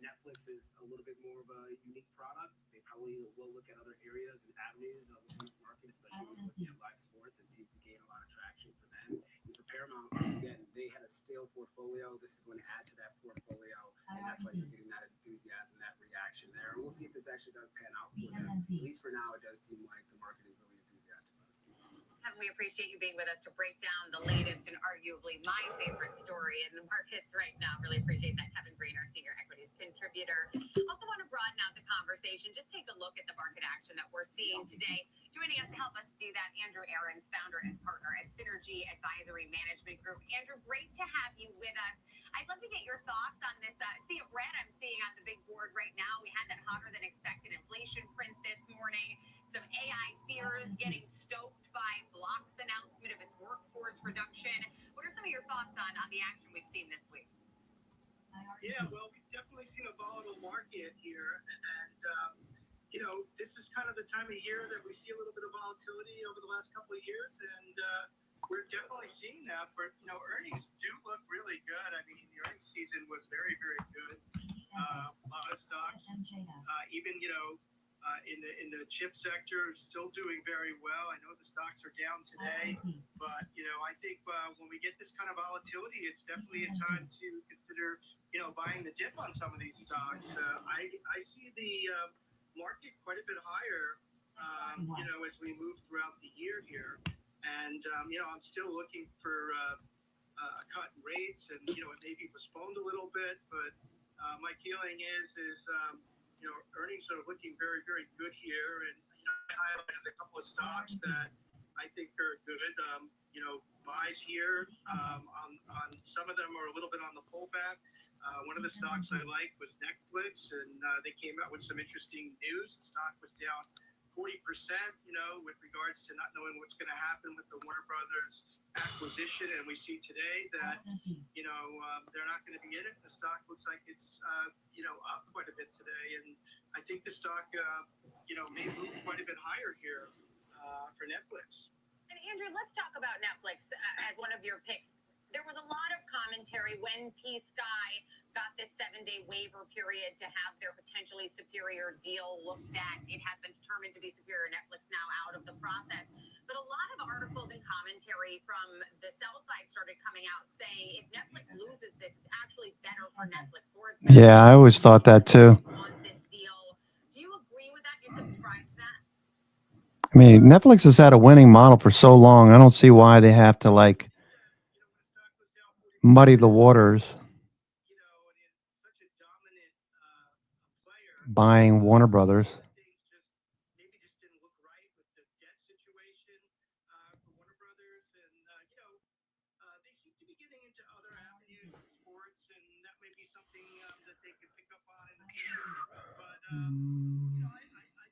Netflix is a little bit more of a unique product. They probably will look at other areas and avenues within this market, especially when looking at live sports. It seems to gain a lot of traction for them. And for Paramount, again, they had a stale portfolio. This is going to add to that portfolio, and that's why you're getting that enthusiasm, that reaction there. And we'll see if this actually does pan out for them. At least for now, it does seem like the market is really enthusiastic about it. And we appreciate you being with us to break down the latest and arguably my favorite story in the markets right now. Really appreciate that, Kevin Greener, senior equities contributor. Also want to broaden out the conversation. Just take a look at the market action that we're seeing today. Joining us to help us do that, Andrew Ahrens, founder and partner at Synergy Advisory Management Group. Andrew, great to have you with us. I'd love to get your thoughts on this sea of red I'm seeing on the big board right now. We had that hotter than expected inflation print this morning. Some AI fears getting stoked by Block's announcement of its workforce reduction. What are some of your thoughts on the action we've seen this week? Yeah, well, we definitely definitely seen a volatile market here, and this is kind of the time of year that we see a little bit of volatility over the last couple of years, and we're definitely seeing that. But earnings do look really good. I mean, the earnings season was very, very good. A lot of stocks, even in the chip sector, still doing very well. I know the stocks are down today, but I think when we get this kind of volatility, it's definitely a time to consider buying the dip on some of these stocks. I see the market quite a bit higher, as we move throughout the year here, and I'm still looking for a cut in rates, and it may be postponed a little bit, but my feeling is earnings are looking very, very good here, and I highlighted a couple of stocks that I think are good. Buys here on some of them are a little bit on the pullback. One of the stocks I liked was Netflix, and they came out with some interesting news. The stock was down 40%, with regards to not knowing what's going to happen with the Warner Brothers acquisition. And we see today that, they're not going to be in it. The stock looks like it's, up quite a bit today. And I think the stock, may move quite a bit higher here for Netflix. And Andrew, let's talk about Netflix as one of your picks. There was a lot of commentary when P-Sky got this 7-day waiver period to have their potentially superior deal looked at. It has been determined to be superior. Netflix now out of the process. But a lot of articles and commentary from the sell side started coming out saying if Netflix loses this, it's actually better for Netflix. Yeah, I always thought that too. This deal. Do you agree with that? Do you subscribe to that? I mean, Netflix has had a winning model for so long. I don't see why they have to muddy the waters buying Warner Brothers. I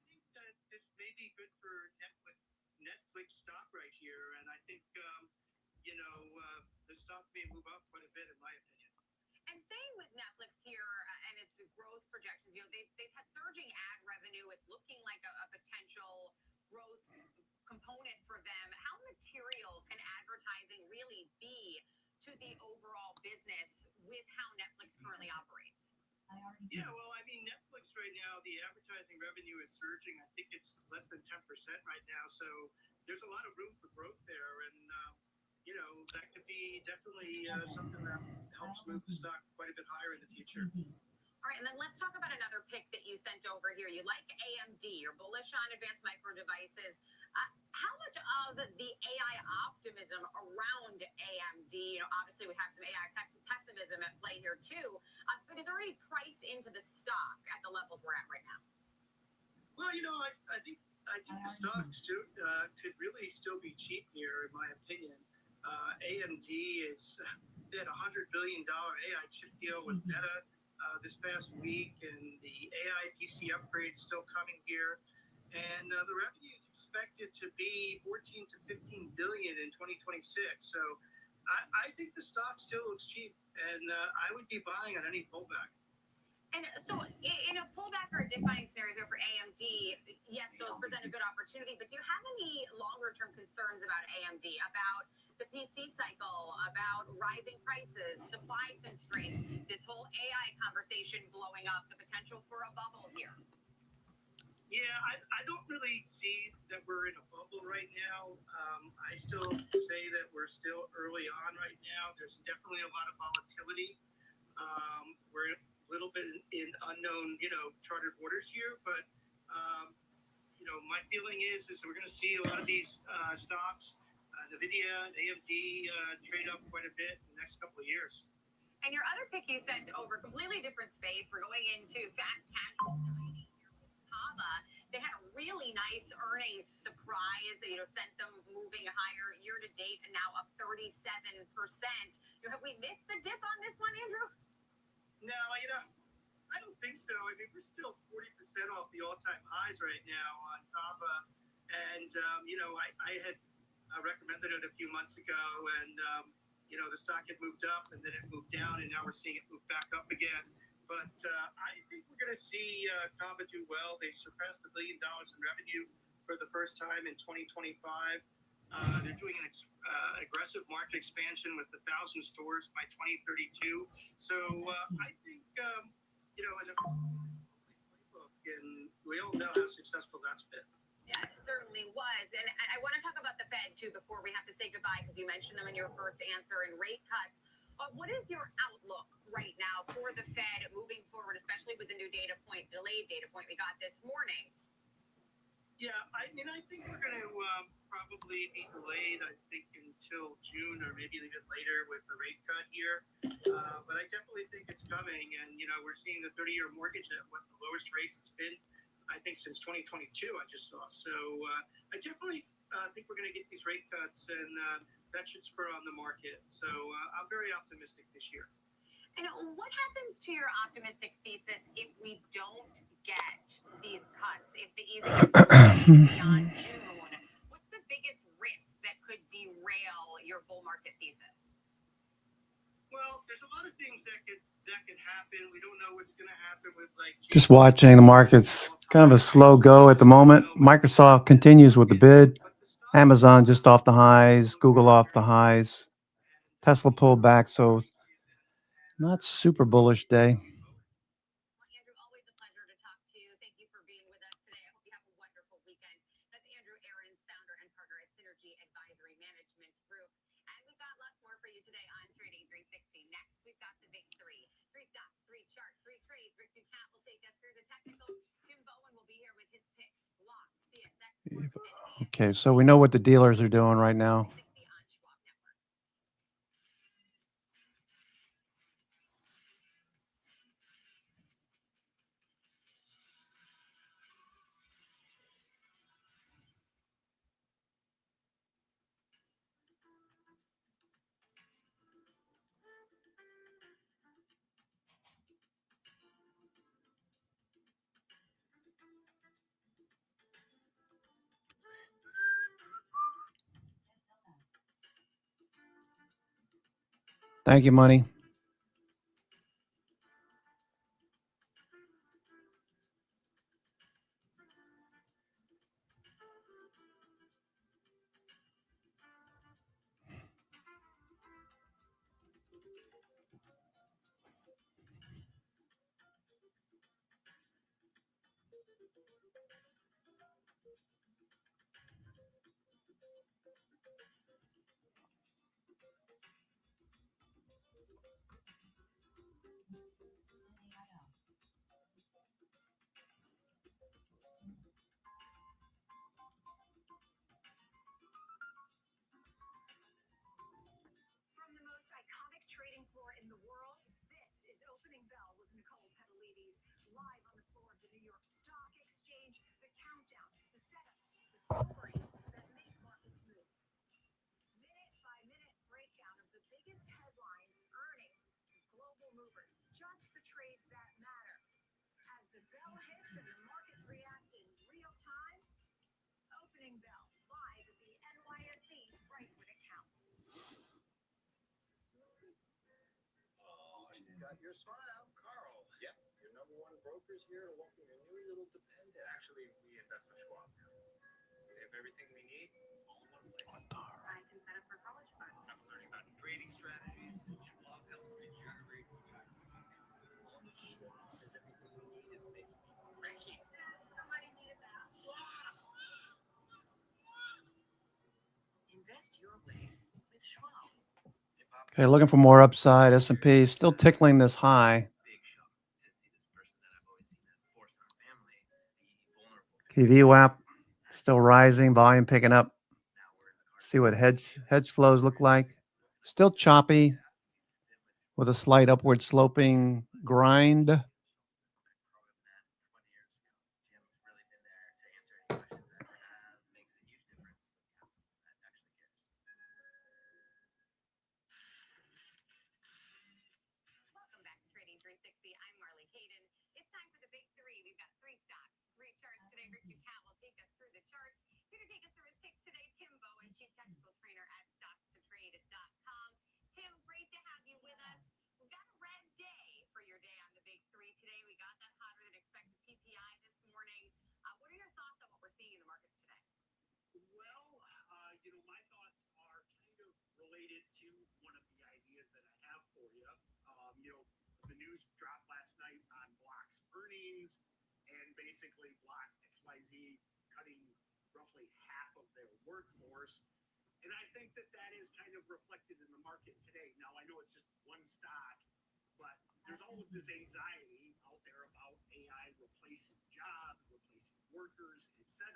think that this may be good for Netflix stock right here, and I think the stock may move up quite a bit, in my opinion. And staying with Netflix here and its growth projections, they've had surging ad revenue. It's looking like a potential growth component for them. How material can advertising really be to the overall business with how Netflix currently operates? Yeah, well, I mean, Netflix right now, the advertising revenue is surging. I think it's less than 10% right now. So there's a lot of room for growth there. And, that could be definitely something that helps move the stock quite a bit higher in the future. All right, and then let's talk about another pick that you sent over here. You like AMD. You're bullish on Advanced Micro Devices. How much of the AI optimism around AMD, obviously we have some AI pessimism at play here too, but is already priced into the stock at the levels we're at right now? Well, I think the stocks could really still be cheap here, in my opinion. AMD they had a $100 billion AI chip deal with Meta this past week, and the AI PC upgrade is still coming here. And the revenue is expected to be 14 to 15 billion in 2026. So I think the stock still looks cheap, and I would be buying on any pullback. And so in a pullback or a dip buying scenario here for AMD, yes, those present a good opportunity, but do you have any longer-term concerns about AMD, about the PC cycle, about rising prices, supply constraints, this whole AI conversation blowing up, the potential for a bubble here? Yeah, I don't really see that we're in a bubble right now. I still say that we're still early on right now. There's definitely a lot of volatility. We're a little bit in unknown, chartered waters here, but my feeling is we're going to see a lot of these stocks, NVIDIA, AMD, trade up quite a bit in the next couple of years. And your other pick you sent over, completely different space. We're going into fast casual dining here with Cava. They had a really nice earnings surprise, sent them moving higher year to date and now up 37%. Have we missed the dip on this one, Andrew? No, I don't think so. I mean, we're still 40% off the all-time highs right now on Cava. And, I had recommended it a few months ago, and, the stock had moved up, and then it moved down, and now we're seeing it move back up again. But I think we're going to see Kava do well. They surpassed $1 billion in revenue for the first time in 2025. They're doing an aggressive market expansion with 1,000 stores by 2032. So I think, in a playbook, and we all know how successful that's been. Yeah, it certainly was. And I want to talk about the Fed, too, before we have to say goodbye, because you mentioned them in your first answer and rate cuts. What is your outlook right now for the Fed moving forward, especially with the new delayed data point we got this morning? Yeah, I think we're going to probably be delayed, I think, until June or maybe even later with the rate cut here. But I definitely think it's coming. And, we're seeing the 30-year mortgage at one of the lowest rates it's been, I think, since 2022, I just saw. So I definitely think we're going to get these rate cuts, and that should spur on the market. So I'm very optimistic this year. And what happens to your optimistic thesis if we don't get these cuts, if the easing is beyond June? What's the biggest risk that could derail your bull market thesis? Well, there's a lot of things that could happen. We don't know what's going to happen with Just watching the markets, kind of a slow go at the moment. Microsoft continues with the bid. Amazon just off the highs. Google off the highs. Tesla pulled back, so not super bullish day. Well, Andrew, always a pleasure to talk to you. Thank you for being with us today. I hope you have a wonderful weekend. That's Andrew Aarons, founder and partner at Synergy Advisory Management Group. And we've got lots more for you today on Trading 360. Next, we've got the big three. 3 stocks, 3 charts, 3 trades. Rick Ducat will take us through the technicals. Tim Bowen will be here with his picks. Block, CSX. Okay, so we know what the dealers are doing right now. Thank you, Money. From the most iconic trading floor in the world, this is Opening Bell with Nicole Petalides, live on the floor of the New York Stock Exchange. The countdown, the setups, the stories that make markets move. Minute-by-minute breakdown of the biggest headlines, earnings, and global movers. Just the trades that matter. As the bell hits and the markets react in real time, Opening Bell, live at the NYSE, right when it counts. Oh, she's got your smile, Carl. Yeah, your #1 brokers here are looking a new little dependent. Actually, we invest with Schwab. They have everything we need all in one place. I can set up for college fund. I'm learning about trading strategies. Schwab helps me generate retirement income. All the Schwab has everything we need is making me cranky. Somebody needed that. Invest your way with Schwab. Okay, looking for more upside. S&P still tickling this high. VWAP still rising, volume picking up. See what hedge flows look like. Still choppy with a slight upward sloping grind. Welcome back to Trading 360. I'm Marley Caden. It's time for the big three. We've got 3 stocks, 3 charts today. Rick Ducat will take us through the charts. Here to take us through his picks today, Tim Bowen, Chief Technical Trainer at StocksToTrade.com. Tim, great to have you with us. We've got a red day for your day on the big three. for you. The news dropped last night on Block's earnings, and basically Block XYZ cutting roughly half of their workforce. And I think that is kind of reflected in the market today. Now, I know it's just one stock, but there's all of this anxiety out there about AI replacing jobs, replacing workers, etc.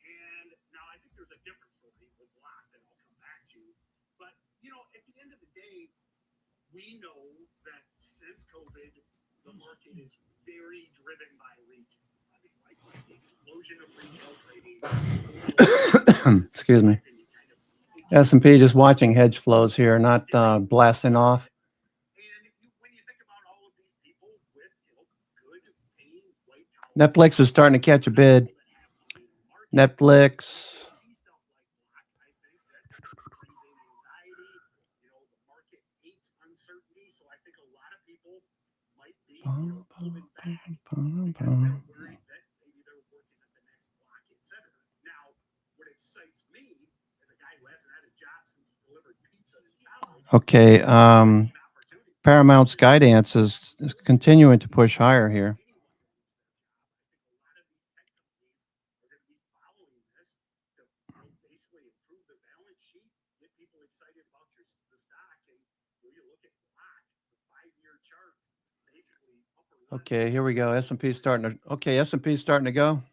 And now I think there's a different story with Block that I'll come back to. But, at the end of the day, we know that since COVID, the market is very driven by retail. I mean, like the explosion of retail trading. Excuse me. S&P just watching hedge flows here, not blasting off. Netflix is starting to catch a bid. Netflix. Okay, Paramount Skydance is continuing to push higher here. Okay, here we go. S&P starting to. Okay, S&P starting to go.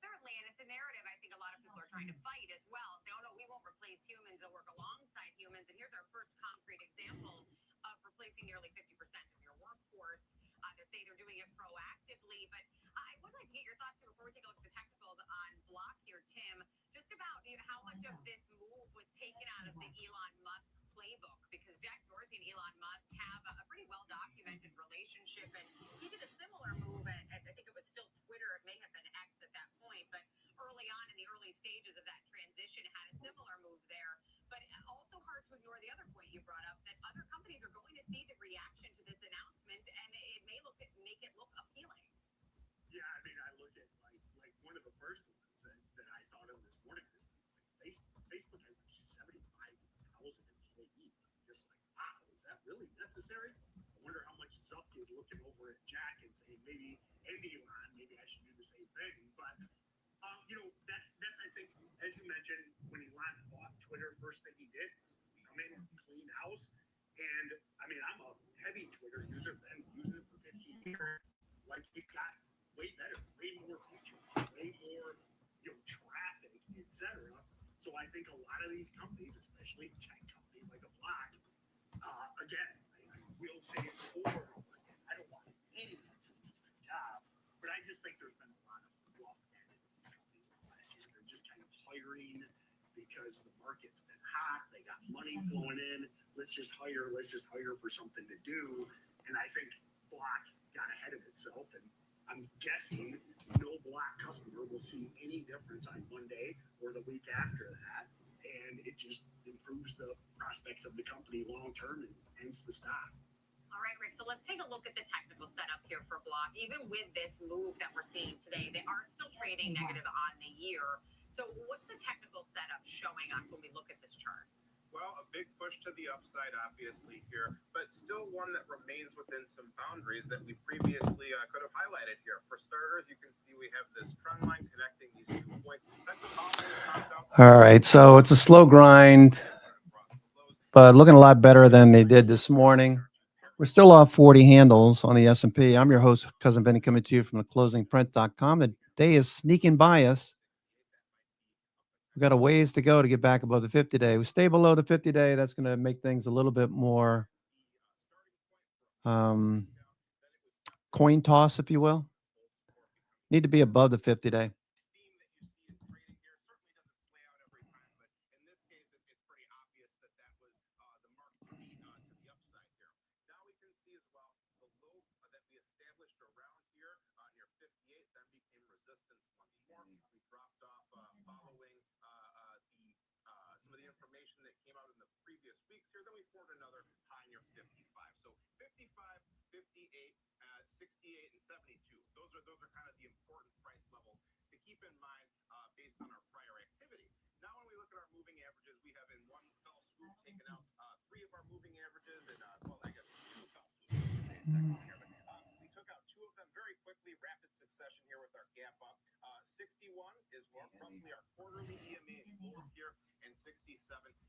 Certainly, and it's a narrative I think a lot of people are trying to fight as well. Say, oh no, we won't replace humans, they'll work alongside humans. And here's our first concrete example of replacing nearly 50% of your workforce. They say they're doing it proactively, but I would like to get your thoughts before we take a look at the technicals on Block here, Tim, just about how much of this move was taken out of the Elon Musk playbook, because Jack Dorsey and Elon Musk have a pretty well-documented relationship, and he did a similar move at I think it was still Twitter, it may have been X at that point, but early on in the early stages of that transition had a similar move there. But also hard to ignore the other point you brought up, that other companies are going to see the reaction to this announcement, and it may make it look appealing. Yeah, I mean, I look at like one of the first ones that I thought of this morning is Facebook. Facebook has like 75,000 employees. I'm just like, wow, is that really necessary? I wonder how much Zuck is looking over at Jack and saying maybe Elon, maybe I should do the same thing. But that's I think, as you mentioned, when Elon bought Twitter, first thing he did was come in, clean house. And I mean, I'm a heavy Twitter user, been using it for 15 years. Like, it got way better, way more features, way more traffic, etc. So I think a lot of these companies, especially tech companies like a Block, again, I will say it over and over again, I don't want anyone to lose their job, but I just think there's been a lot of fluff added to these companies in the last year. They're just kind of hiring because the market's been hot, they got money flowing in, let's just hire for something to do. And I think Block got ahead of itself, and I'm guessing no Block customer will see any difference on Monday or the week after that, and it just improves the prospects of the company long term and hence the stock. All right, Rick, so let's take a look at the technical setup here for Block. Even with this move that we're seeing today, they are still trading negative on the year. So what's the technical setup showing us when we look at this chart? Well, a big push to the upside, obviously, here, but still one that remains within some boundaries that we previously could have highlighted here. For starters, you can see we have this trend line connecting these 2 points. All right, so it's a slow grind, but looking a lot better than they did this morning. We're still off 40 handles on the S&P. I'm your host, Cousin Benny, coming to you from theclosingprint.com. The day is sneaking by us. We've got a ways to go to get back above the 50-day. We stay below the 50-day. That's going to make things a little bit more coin toss, if you will. Need to be above the 50-day. resistance once more. We dropped off following some of the information that came out in the previous weeks here. Then we formed another high near 55. So 55, 58, 68, and 72. Those are kind of the important price levels to keep in mind based on our prior activity. Now, when we look at our moving averages, we have in one fell swoop taken out 3 of our moving averages, and well, I guess 2 fell swoops. We took out 2 of them very quickly, rapid succession here with our gap up. 61 is roughly our quarterly EMA in gold here, and 67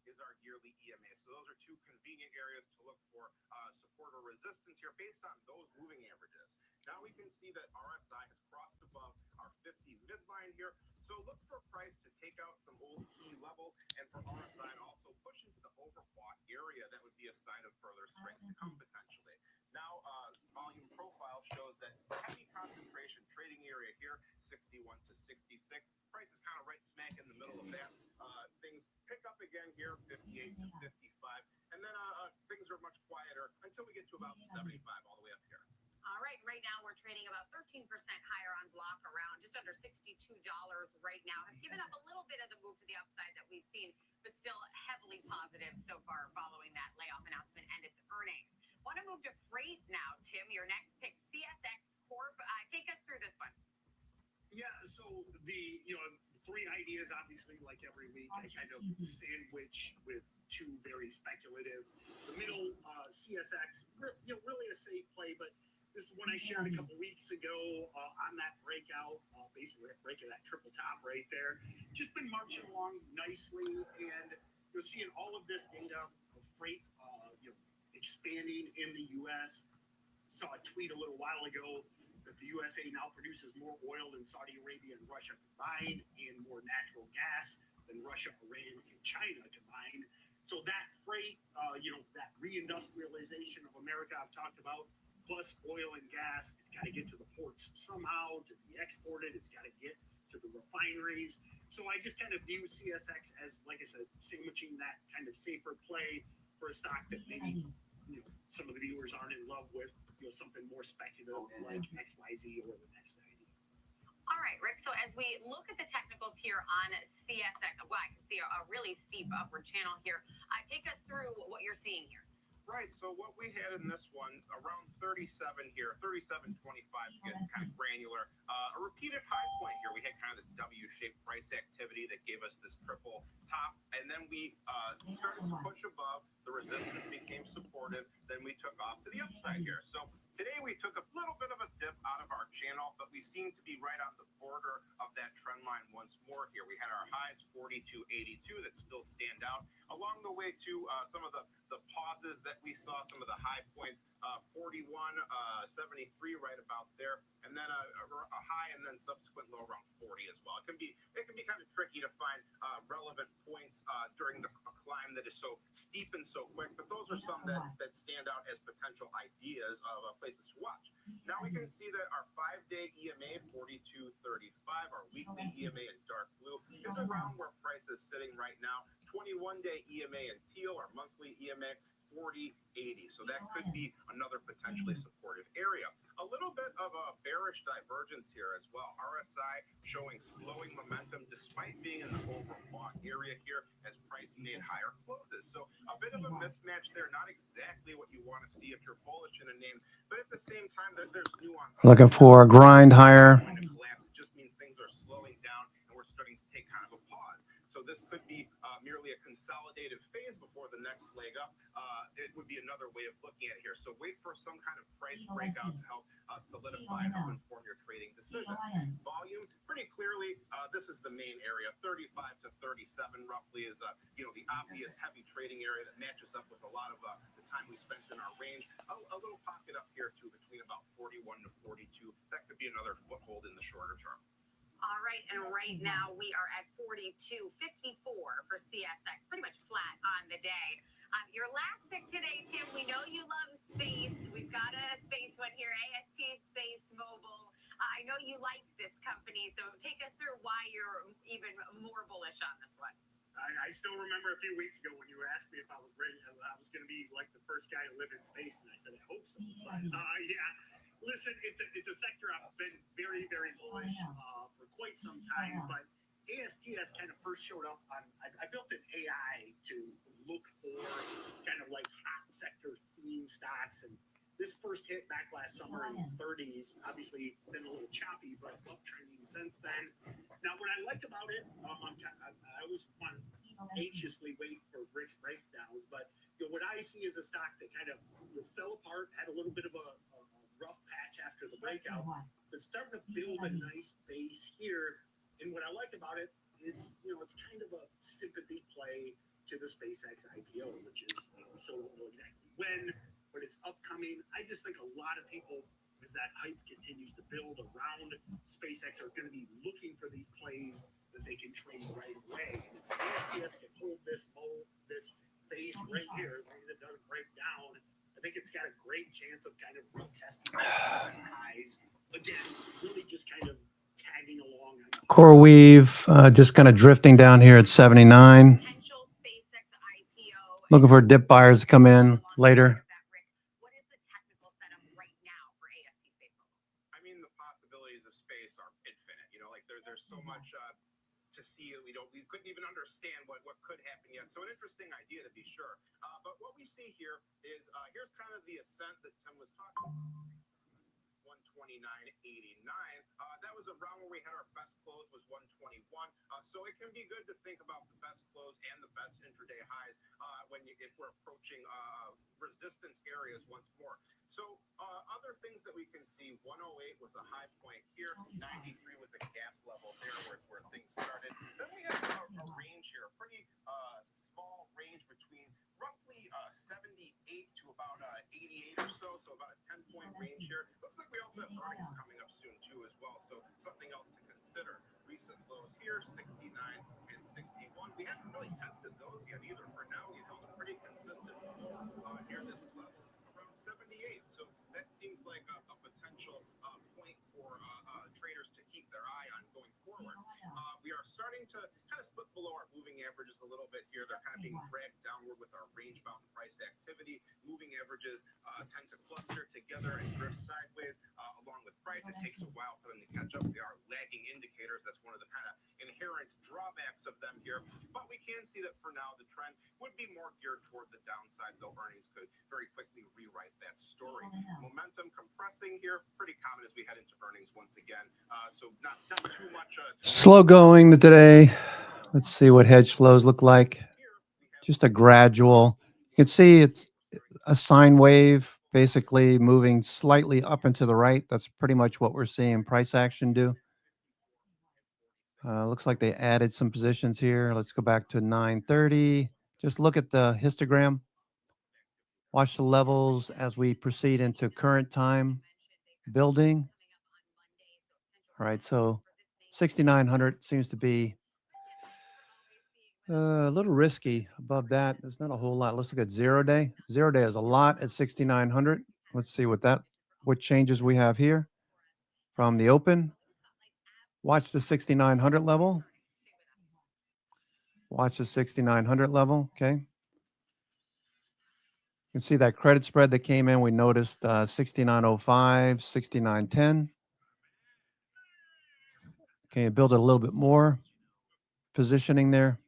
is our yearly EMA. So those are 2 convenient areas to look for support or resistance here based on those moving averages. Now we can see that RSI has crossed above our 50 midline here. So look for price to take out some old key levels, and for RSI to also push into the overbought area. That would be a sign of further strength to come potentially. Now, volume profile shows that heavy concentration trading area here, 61 to 66. Price is kind of right smack in the middle of that. Things pick up again here, 58 to 55. And then things are much quieter until we get to about 75 all the way up here. All right, right now we're trading about 13% higher on block, around just under $62 right now. Have given up a little bit of the move to the upside that we've seen, but still heavily positive so far following that layoff announcement and its earnings. Want to move to freight now, Tim, your next pick, CSX Corp. Take us through this one. Yeah, so the 3 ideas, obviously, like every week, I kind of sandwich with 2 very speculative. The middle, CSX, really a safe play, but this is one I shared a couple weeks ago on that breakout, basically breaking that triple top right there. Just been marching along nicely, and you're seeing all of this data of freight expanding in the U.S. Saw a tweet a little while ago that the USA now produces more oil than Saudi Arabia and Russia combined, and more natural gas than Russia, Iran, and China combined. So that freight, that reindustrialization of America I've talked about, plus oil and gas, it's got to get to the ports somehow to be exported. It's got to get to the refineries. So I just kind of view CSX as, like I said, sandwiching that kind of safer play for a stock that maybe some of the viewers aren't in love with, something more speculative like XYZ or the next idea. All right, Rick. So as we look at the technicals here on CSX, well, I can see a really steep upward channel here. Take us through what you're seeing here. Right, so what we had in this one, around 37 here, 37.25 to get kind of granular. A repeated high point here. We had kind of this W-shaped price activity that gave us this triple top, and then we started to push above. The resistance became supportive. Then we took off to the upside here. So today we took a little bit of a dip out of our channel, but we seem to be right on the border of that trend line once more here. We had our highs 42.82 that still stand out. Along the way to some of the pauses that we saw, some of the high points, 41.73 right about there, and then a high and then subsequent low around 40 as well. It can be kind of tricky to find relevant points during the climb that is so steep and so quick, but those are some that stand out as potential ideas of places to watch. Now we can see that our 5-day EMA 42.35, our weekly EMA in dark blue, is around where price is sitting right now. 21-day EMA in teal, our monthly EMA 40.80. So that could be another potentially supportive area. A little bit of a bearish divergence here as well. RSI showing slowing momentum despite being in the overbought area here as price made higher closes. So a bit of a mismatch there. Not exactly what you want to see if you're bullish in a name, but at the same time, there's nuance. Looking for a grind higher. It just means things are slowing down and we're starting to take kind of a pause. So this could be merely a consolidated phase before the next leg up. It would be another way of looking at it here. So wait for some kind of price breakout to help solidify and help inform your trading decisions. Volume, pretty clearly, this is the main area. 35 to 37 roughly is the obvious heavy trading area that matches up with a lot of the time we spent in our range. A little pocket up here too between about 41 to 42. That could be another foothold in the shorter term. All right, and right now we are at 42.54 for CSX, pretty much flat on the day. Your last pick today, Tim, we know you love space. We've got a space one here, AST Space Mobile. I know you like this company, so take us through why you're even more bullish on this one. I still remember a few weeks ago when you asked me if I was ready, I was going to be like the first guy to live in space, and I said, I hope so. But yeah, Listen, it's a sector I've been very, very bullish for quite some time, but ASTS kind of first showed up on. I built an AI to look for kind of like hot sector theme stocks, and this first hit back last summer in 30s. Obviously, been a little choppy, but uptrending since then. Now, what I liked about it, I always want anxiously wait for Rick's breakdowns, but what I see is a stock that kind of fell apart, had a little bit of a rough patch after the breakout, but starting to build a nice base here. And what I like about it is, it's kind of a sympathy play to the SpaceX IPO, which is so don't know exactly when, but it's upcoming. I just think a lot of people, as that hype continues to build around SpaceX, are going to be looking for these plays that they can trade right away. And if ASTS can hold this base right here, as long as it doesn't break down, I think it's got a great chance of kind of retesting the highs. Again, really just kind of tagging along. CoreWeave just kind of drifting down here at 79. Looking for dip buyers to come in later. I mean, the possibilities of space are infinite. There's so much to see that we couldn't even understand what could happen yet. So an interesting idea to be sure. But what we see here is here's kind of the ascent that Tim was talking about. 129.89. That was around where we had our best close was 121. So it can be good to think about the best close and the best intraday highs if we're approaching resistance areas once more. So other things that we can see, 108 was a high point here, 93 was a gap level there where things started. Then we have a range here, a pretty small range between roughly 78 to about 88 or so about a 10-point range here. Looks like we also have earnings coming up soon too as well, so something else to consider. Recent lows here, 69 and 61. We haven't really tested those yet either. For now, we held a pretty consistent floor near this level around 78. So that seems like a potential point for traders to keep their eye on going forward. We are starting to kind of slip below our moving averages a little bit here. They're kind of being dragged downward with our range-bound price activity. Moving averages tend to cluster together and drift sideways along with price. It takes a while for them to catch up. They are lagging indicators. That's one of the kind of inherent drawbacks of them here. But we can see that for now, the trend would be more geared toward the downside, though earnings could very quickly rewrite that story. Momentum compressing here, pretty common as we head into earnings once again. So not too much. Slow going today. Let's see what hedge flows look like. Just a gradual. You can see it's a sine wave, basically moving slightly up and to the right. That's pretty much what we're seeing price action do. Looks like they added some positions here. Let's go back to 930. Just look at the histogram. Watch the levels as we proceed into current time building. All right, so 6,900 seems to be a little risky. Above that, there's not a whole lot. Let's look at 0 day. 0 day is a lot at 6,900. Let's see what changes we have here from the open. Watch the 6,900 level. Watch the 6,900 level. Okay. You can see that credit spread that came in. We noticed 69.05, 69.10. Okay, build it a little bit more. Positioning there.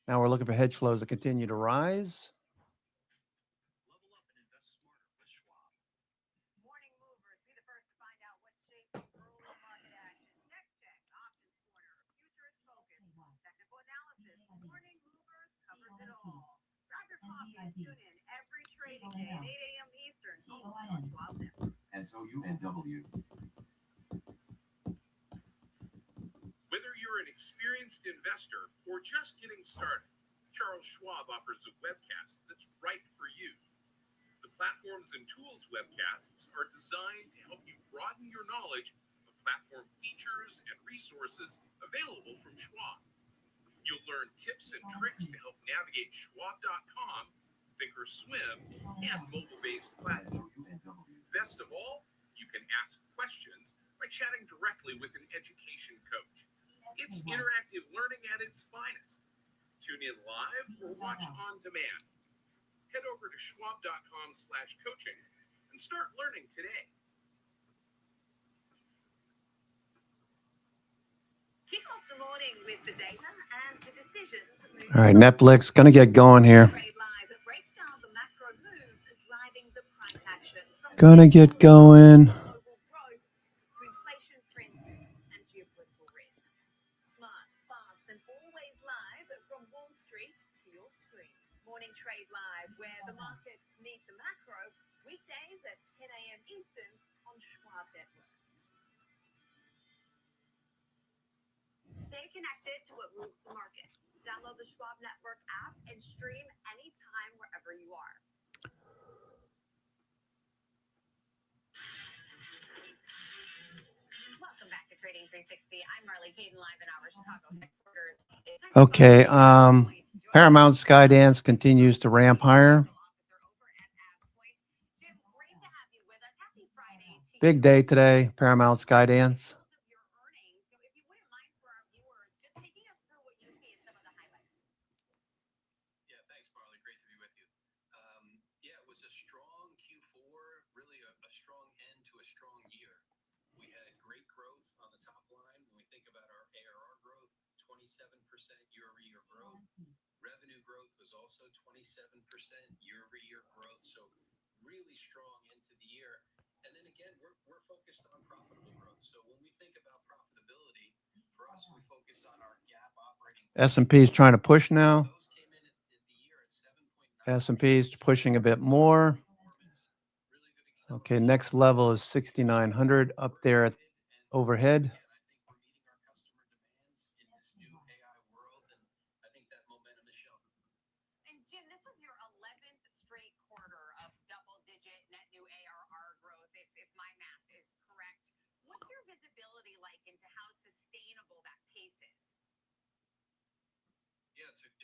Now we're looking for hedge flows to continue to rise. Tune in every trading day at 8 a.m. Eastern. SOUNW. Whether you're an experienced investor or just getting started, Charles Schwab offers a webcast that's right for you. The Platforms and Tools webcasts are designed to help you broaden your knowledge of platform features and resources available from Schwab. You'll learn tips and tricks to help navigate Schwab.com, Thinkorswim, and mobile-based platforms. Best of all, you can ask questions by chatting directly with an education coach. It's interactive learning at its finest. Tune in live or watch on demand. head over to schwab.com/coaching and start learning today. Kick off the morning with the data and the decisions. All right, Netflix, gonna get going here. Trade Live breaks down the macro moves driving the price action. From Gonna get going. global growth to inflation prints and geopolitical risk. Smart, fast, and always live from Wall Street to your screen. Morning Trade Live, where the markets meet the macro, weekdays at 10 a.m. Eastern on Schwab Network. Stay connected to what moves the market. Download the Schwab Network app and stream anytime wherever you are. Welcome back to Trading 360. I'm Marley Caden, live in our Chicago headquarters. Okay, Paramount Skydance continues to ramp higher. Big day today, Paramount Skydance. Revenue growth was also 27% year-over-year growth, so really strong into the year. And then again, we're focused on profitable growth. So when we think about profitability, for us, we focus on our GAAP operating. S&P is trying to push now. S&P is pushing a bit more. Okay, next level is 6,900 up there at overhead.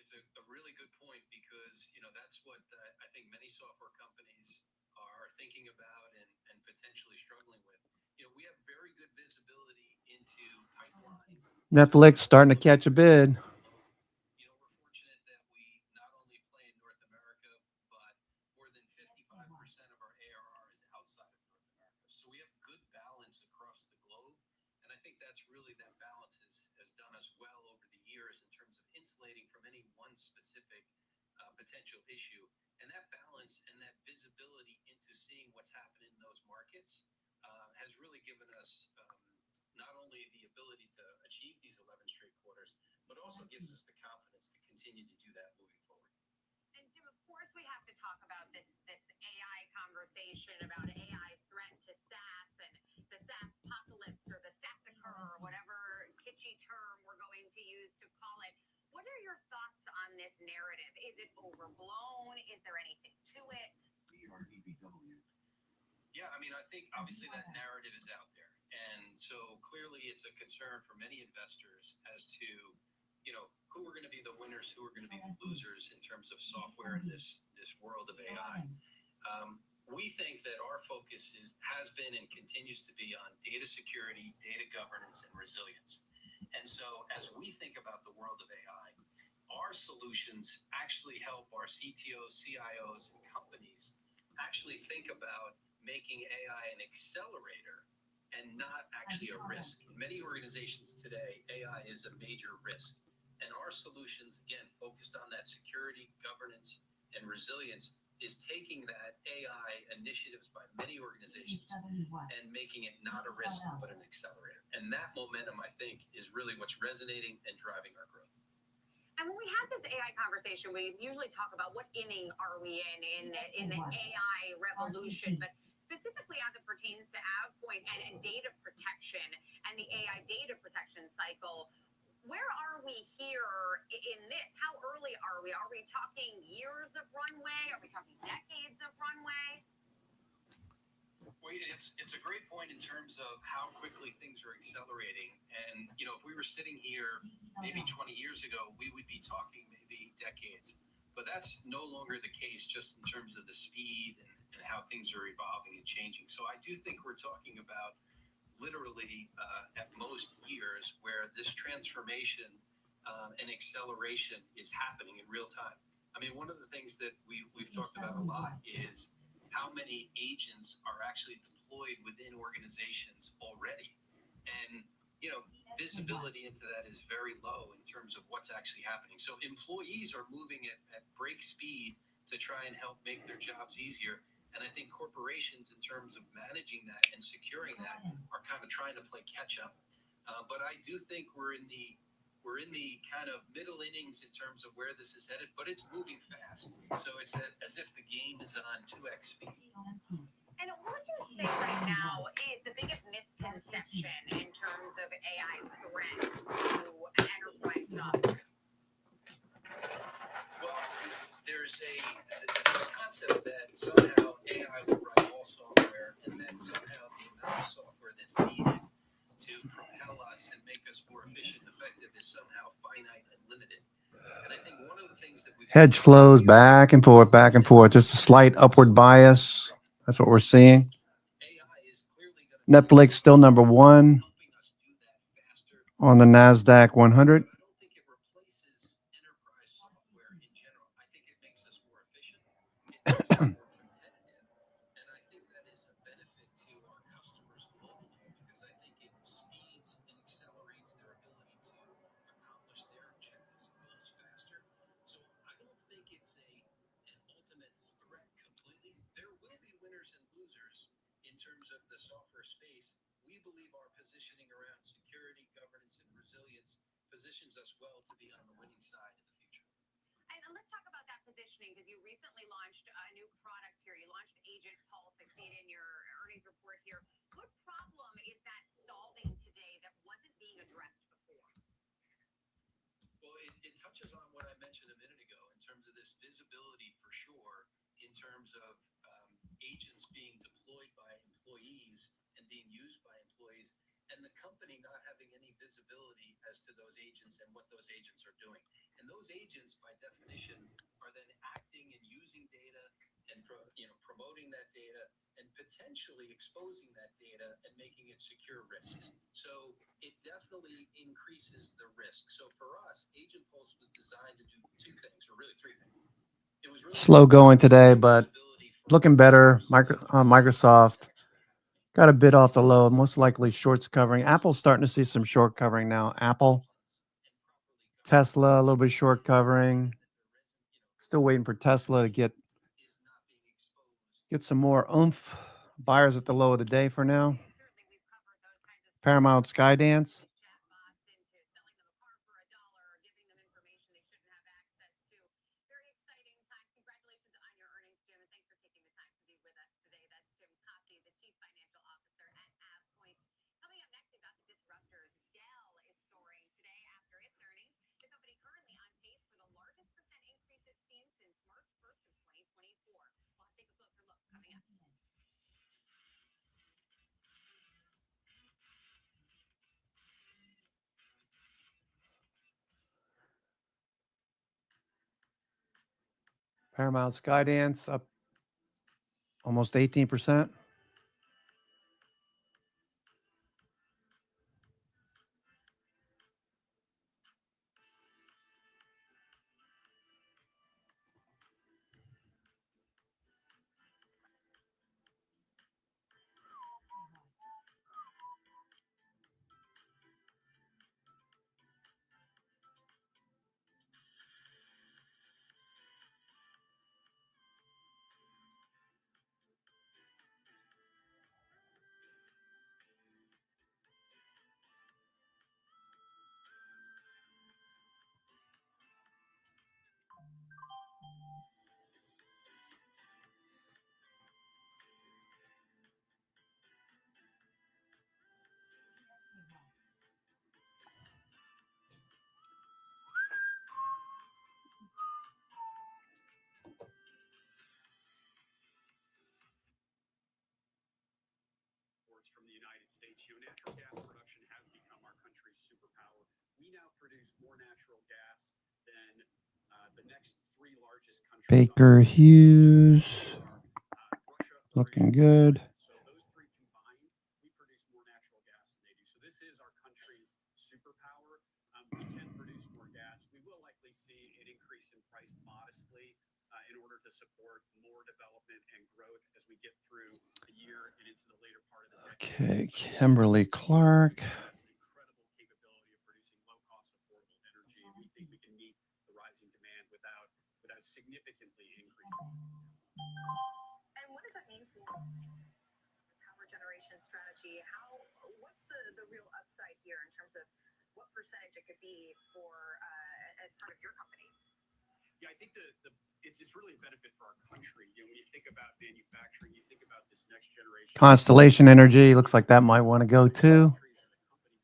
It's a really good point because, that's what I think many software companies are thinking about and potentially struggling with. We have very good visibility into pipeline. Netflix starting to catch a bid. We're fortunate that we not only play in North America, but more than 55% of our ARR is outside of North America. So we have good balance across the globe. And I think that's really that balance has done us well over the years in terms of insulating from any one specific potential issue. And that balance and that visibility into seeing what's happening in those markets has really given us not only the ability to achieve these 11 straight quarters, but also gives us the confidence to continue to do that moving forward. And Jim, of course, we have to talk about this AI conversation about AI's threat to SaaS and the SaaS apocalypse or the SaaSacre or whatever kitschy term we're going to use to call it. What are your thoughts on this narrative? Is it overblown? Is there anything to it? Yeah, I think obviously that narrative is out there. And so clearly it's a concern for many investors as to, who are going to be the winners, who are going to be the losers in terms of software in this world of AI. We think that our focus has been and continues to be on data security, data governance, and resilience. And so as we think about the world of AI, our solutions actually help our CTOs, CIOs, and companies actually think about making AI an accelerator and not actually a risk. In many organizations today, AI is a major risk. And our solutions, again, focused on that security, governance, and resilience, is taking that AI initiatives by many organizations and making it not a risk, but an accelerator. And that momentum, I think, is really what's resonating and driving our growth. And when we have this AI conversation, we usually talk about what inning are we in the AI revolution, but specifically as it pertains to AvePoint and data protection and the AI data protection cycle, where are we here in this? How early are we? Are we talking years of runway? Are we talking decades of runway? Well, it's a great point in terms of how quickly things are accelerating. And, if we were sitting here maybe 20 years ago, we would be talking maybe decades. But that's no longer the case just in terms of the speed and how things are evolving and changing. So I do think we're talking about literally at most years where this transformation and acceleration is happening in real time. I mean, one of the things that we've talked about a lot is how many agents are actually deployed within organizations already. And, you know, visibility into that is very low in terms of what's actually happening. So employees are moving at break speed to try and help make their jobs easier. And I think corporations, in terms of managing that and securing that, are kind of trying to play catch up. But I do think we're in the kind of middle innings in terms of where this is headed, but it's moving fast. So it's as if the game is on 2x speed. And what would you say right now is the biggest misconception in terms of AI's threat to an enterprise software? Well, there's the concept that somehow AI will write all software, and then somehow the amount of software that's needed to propel us and make us more efficient and effective is somehow finite and limited. And I think one of the things that we've Hedge flows back and forth, just a slight upward bias. That's what we're seeing. Netflix still number one on the NASDAQ 100. Positions us well to be on the winning side in the future. And let's talk about that positioning, because you recently launched a new product here. You launched Agent Pulse. I see it in your earnings report here. What problem is that solving today that wasn't being addressed before? Well, it touches on what I mentioned a minute ago in terms of this visibility for sure, in terms of agents being deployed by employees and being used by employees, and the company not having any visibility as to those agents and what those agents are doing. And those agents, by definition, are then acting and using data and promoting that data and potentially exposing that data and making it secure risks. So it definitely increases the risk. So for us, Agent Pulse was designed to do two things, or really three things. It was really Slow going today, but looking better. Microsoft got a bit off the low, most likely shorts covering. Apple's starting to see some short covering now. Apple, Tesla, a little bit short covering. Still waiting for Tesla to get some more oomph. Buyers at the low of the day for now. Paramount Skydance. Paramount Skydance up almost 18%. From the United States, natural gas production has become our country's superpower. We now produce more natural gas than the next three largest countries. Baker Hughes, looking good. So those three combined, we produce more natural gas than they do. So this is our country's superpower. We can produce more gas. We will likely see an increase in price modestly in order to support more development and growth as we get through the year and into the later part of the decade. Okay, Kimberly Clark. Incredible capability of producing low-cost, affordable energy, and we think we can meet the rising demand without significantly increasing. And what does that mean for power generation strategy? What's the real upside here in terms of what percentage it could be for as part of your company? Yeah, I think it's really a benefit for our country. You know, when you think about manufacturing, you think about this next generation. Constellation Energy looks like that might want to go too. Companies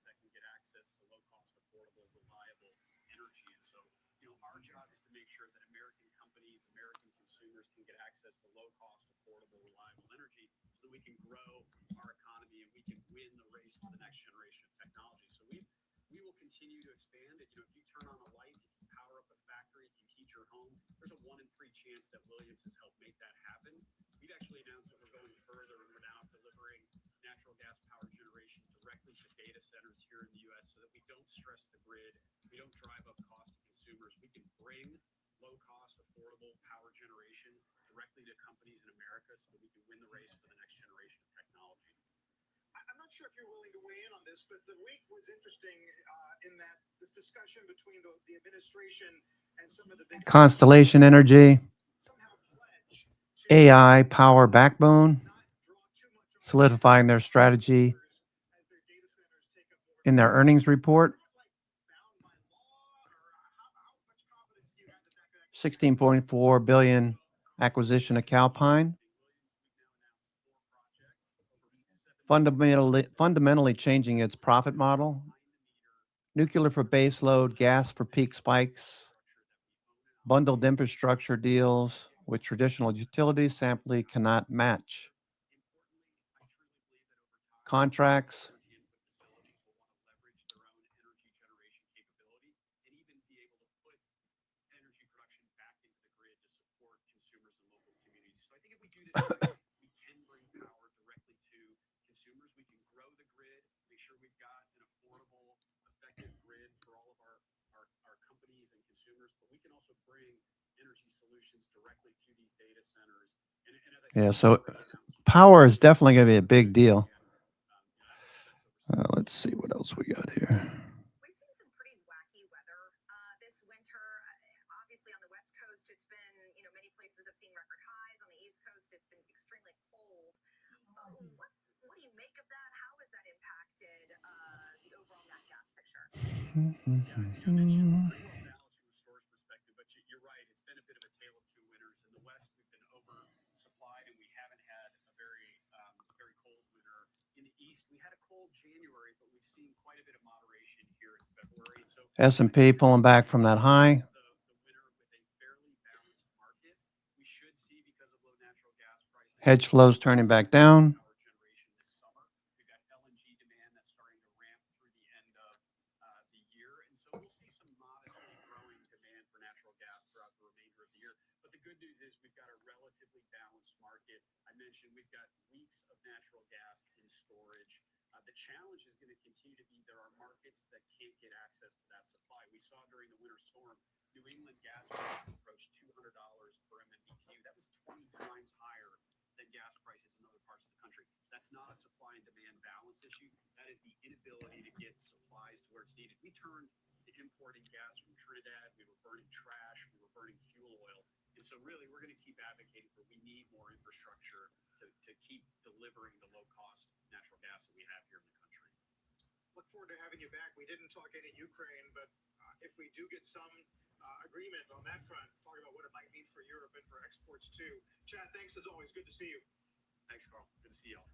that can get access to low-cost, affordable, reliable energy. And so, you know, our job is to make sure that American companies, American consumers can get access to low-cost, affordable, reliable energy so that we can grow our economy and we can win the race for the next generation of technology. So we will continue to expand it. You know, if you turn on a light, if you power up a factory, if you heat your home, there's a 1 in 3 chance that Williams has helped make that happen. We've actually announced that we're going further and we're now delivering natural gas power generation directly to data centers here in the U.S. so that we don't stress the grid, we don't drive up cost to consumers. We can bring low-cost, affordable power generation directly to companies in America so that we can win the race for the next generation of technology. I'm not sure if you're willing to weigh in on this, but the week was interesting in that this discussion between the administration and some of the big Constellation Energy, AI power backbone, solidifying their strategy in their earnings report. 16.4 billion acquisition of Calpine. Fundamentally changing its profit model. Nuclear for base load, gas for peak spikes. Bundled infrastructure deals with traditional utilities simply cannot match. Contracts. Yeah, so power is definitely going to be a big deal. Let's see what else we got here. We've seen some pretty wacky weather this winter. Obviously, on the West Coast, it's been, you know, many places have seen record highs. On the East Coast, it's been extremely cold. What do you make of that? How has that impacted the overall nat gas picture? But you're right, it's been a bit of a tale of two winters. In the West, we've been oversupplied and we haven't had a very cold winter. In the East, we had a cold January, but we've seen quite a bit of moderation here in February. So S&P pulling back from that high. The winter with a fairly balanced market. We should see, because of low natural gas prices, Hedge flows turning back down. power generation this summer. We've got LNG demand that's starting to ramp through the end of the year. And so we'll see some modestly growing demand for natural gas throughout the remainder of the year. But the good news is we've got a relatively balanced market. I mentioned we've got weeks of natural gas in storage. The challenge is going to continue to be there are markets that can't get access to that supply. We saw during the winter storm, New England gas prices approached $200 per MMBTU. That was 20 times higher than gas prices in other parts of the country. That's not a supply and demand balance issue. That is the inability to get supplies to where it's needed. We turned to importing gas from Trinidad. We were burning trash. We were burning fuel oil. And so really, we're going to keep advocating for we need more infrastructure to keep delivering the low-cost natural gas that we have here in the country. Look forward to having you back. We didn't talk any Ukraine, but if we do get some agreement on that front, talk about what it might mean for Europe and for exports too. Chad, thanks as always. Good to see you. Thanks, Carl. Good to see y'all.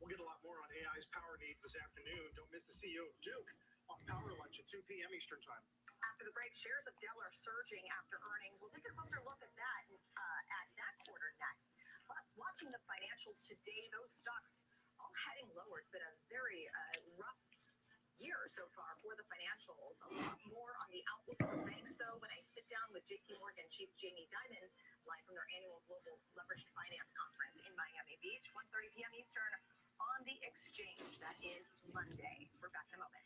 We'll get a lot more on AI's power needs this afternoon. Don't miss the CEO of Duke on Power Lunch at 2 p.m. Eastern Time. After the break, shares of Dell are surging after earnings. We'll take a closer look at that quarter next. Plus, watching the financials today, those stocks all heading lower. It's been a very rough year so far for the financials. A lot more on the outlook for banks, though, when I sit down with JP Morgan Chief Jamie Dimon, live from their annual Global Leveraged Finance Conference in Miami Beach, 1:30 p.m. Eastern on the Exchange. That is Monday. We're back in a moment.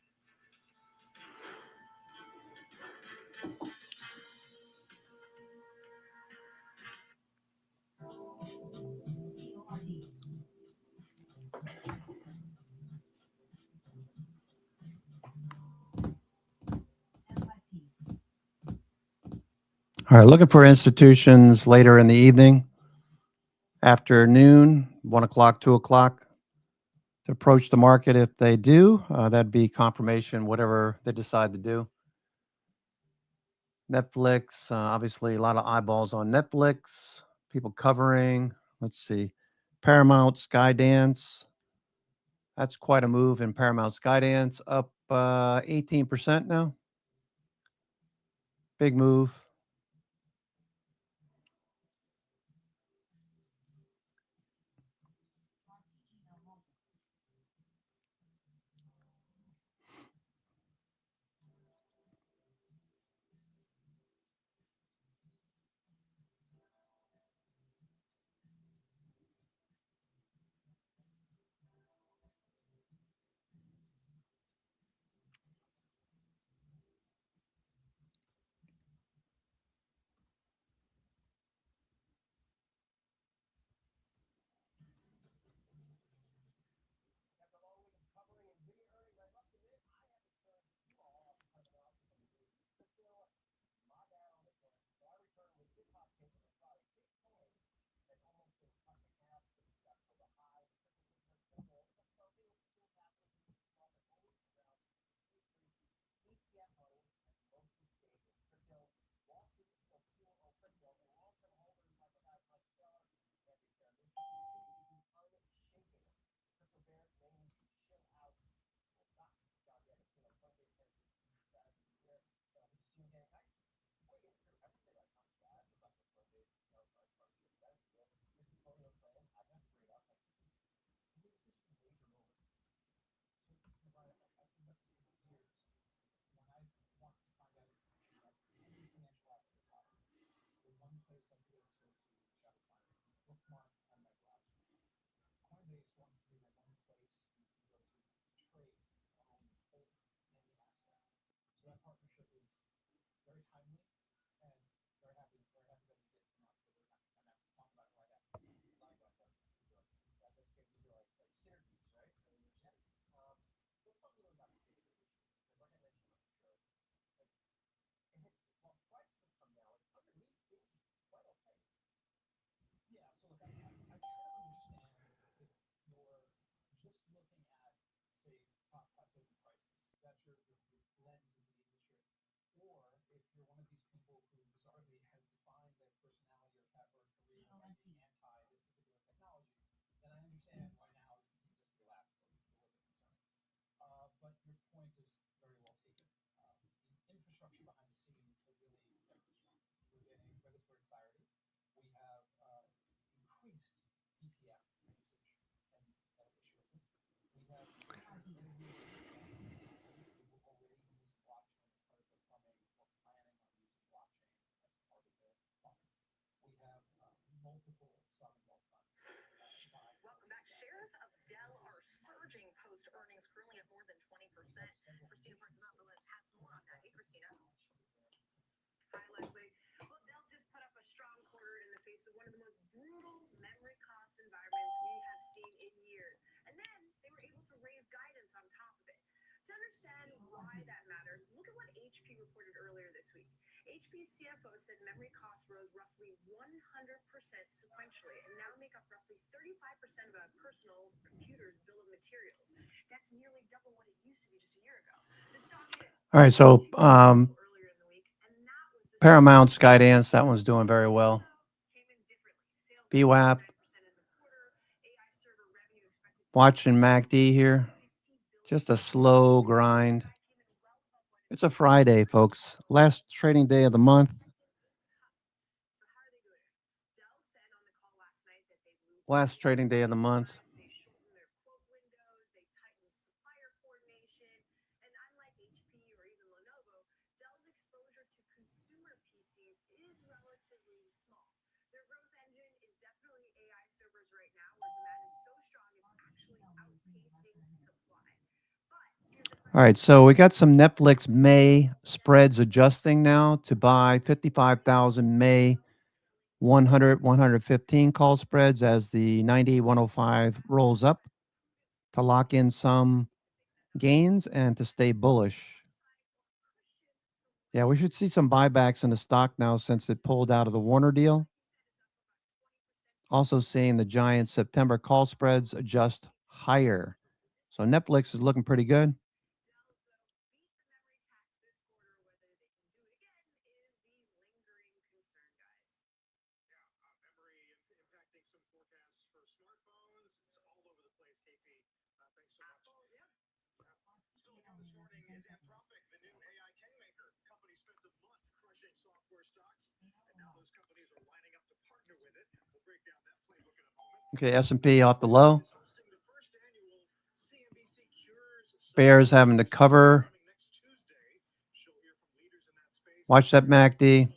All right, looking for institutions later in the evening, afternoon, 1 o'clock, 2 o'clock, to approach the market. If they do, that'd be confirmation, whatever they decide to do. Netflix, obviously a lot of eyeballs on Netflix, people covering, let's see, Paramount, Skydance. That's quite a move in Paramount Skydance, up 18% now. Big move. Welcome back. Shares of Dell are surging post-earnings, currently up more than 20%. Christina Partsinevelos has more on that. Hey, Christina. Hi, Leslie. Well, Dell just put up a strong quarter in the face of one of the most brutal memory cost environments we have seen in years. And then they were able to raise guidance on top of it. To understand why that matters, look at what HP reported earlier this week. HP's CFO said memory costs rose roughly 100% sequentially and now make up roughly 35% of a personal computer's bill of materials. That's nearly double what it used to be just a year ago. The stock hit All right, so Paramount, Skydance, that one's doing very well. VWAP, watching MACD here. Just a slow grind. It's a Friday, folks. Last trading day of the month. Last trading day of the month. All right, so we got some Netflix May spreads adjusting now to buy 55,000 May 100, 115 call spreads as the 90, 105 rolls up to lock in some gains and to stay bullish. Yeah, we should see some buybacks in the stock now since it pulled out of the Warner deal. Also seeing the Giants September call spreads adjust higher. So Netflix is looking pretty good. Okay, S&P off the low. Bears having to cover. Watch that MACD.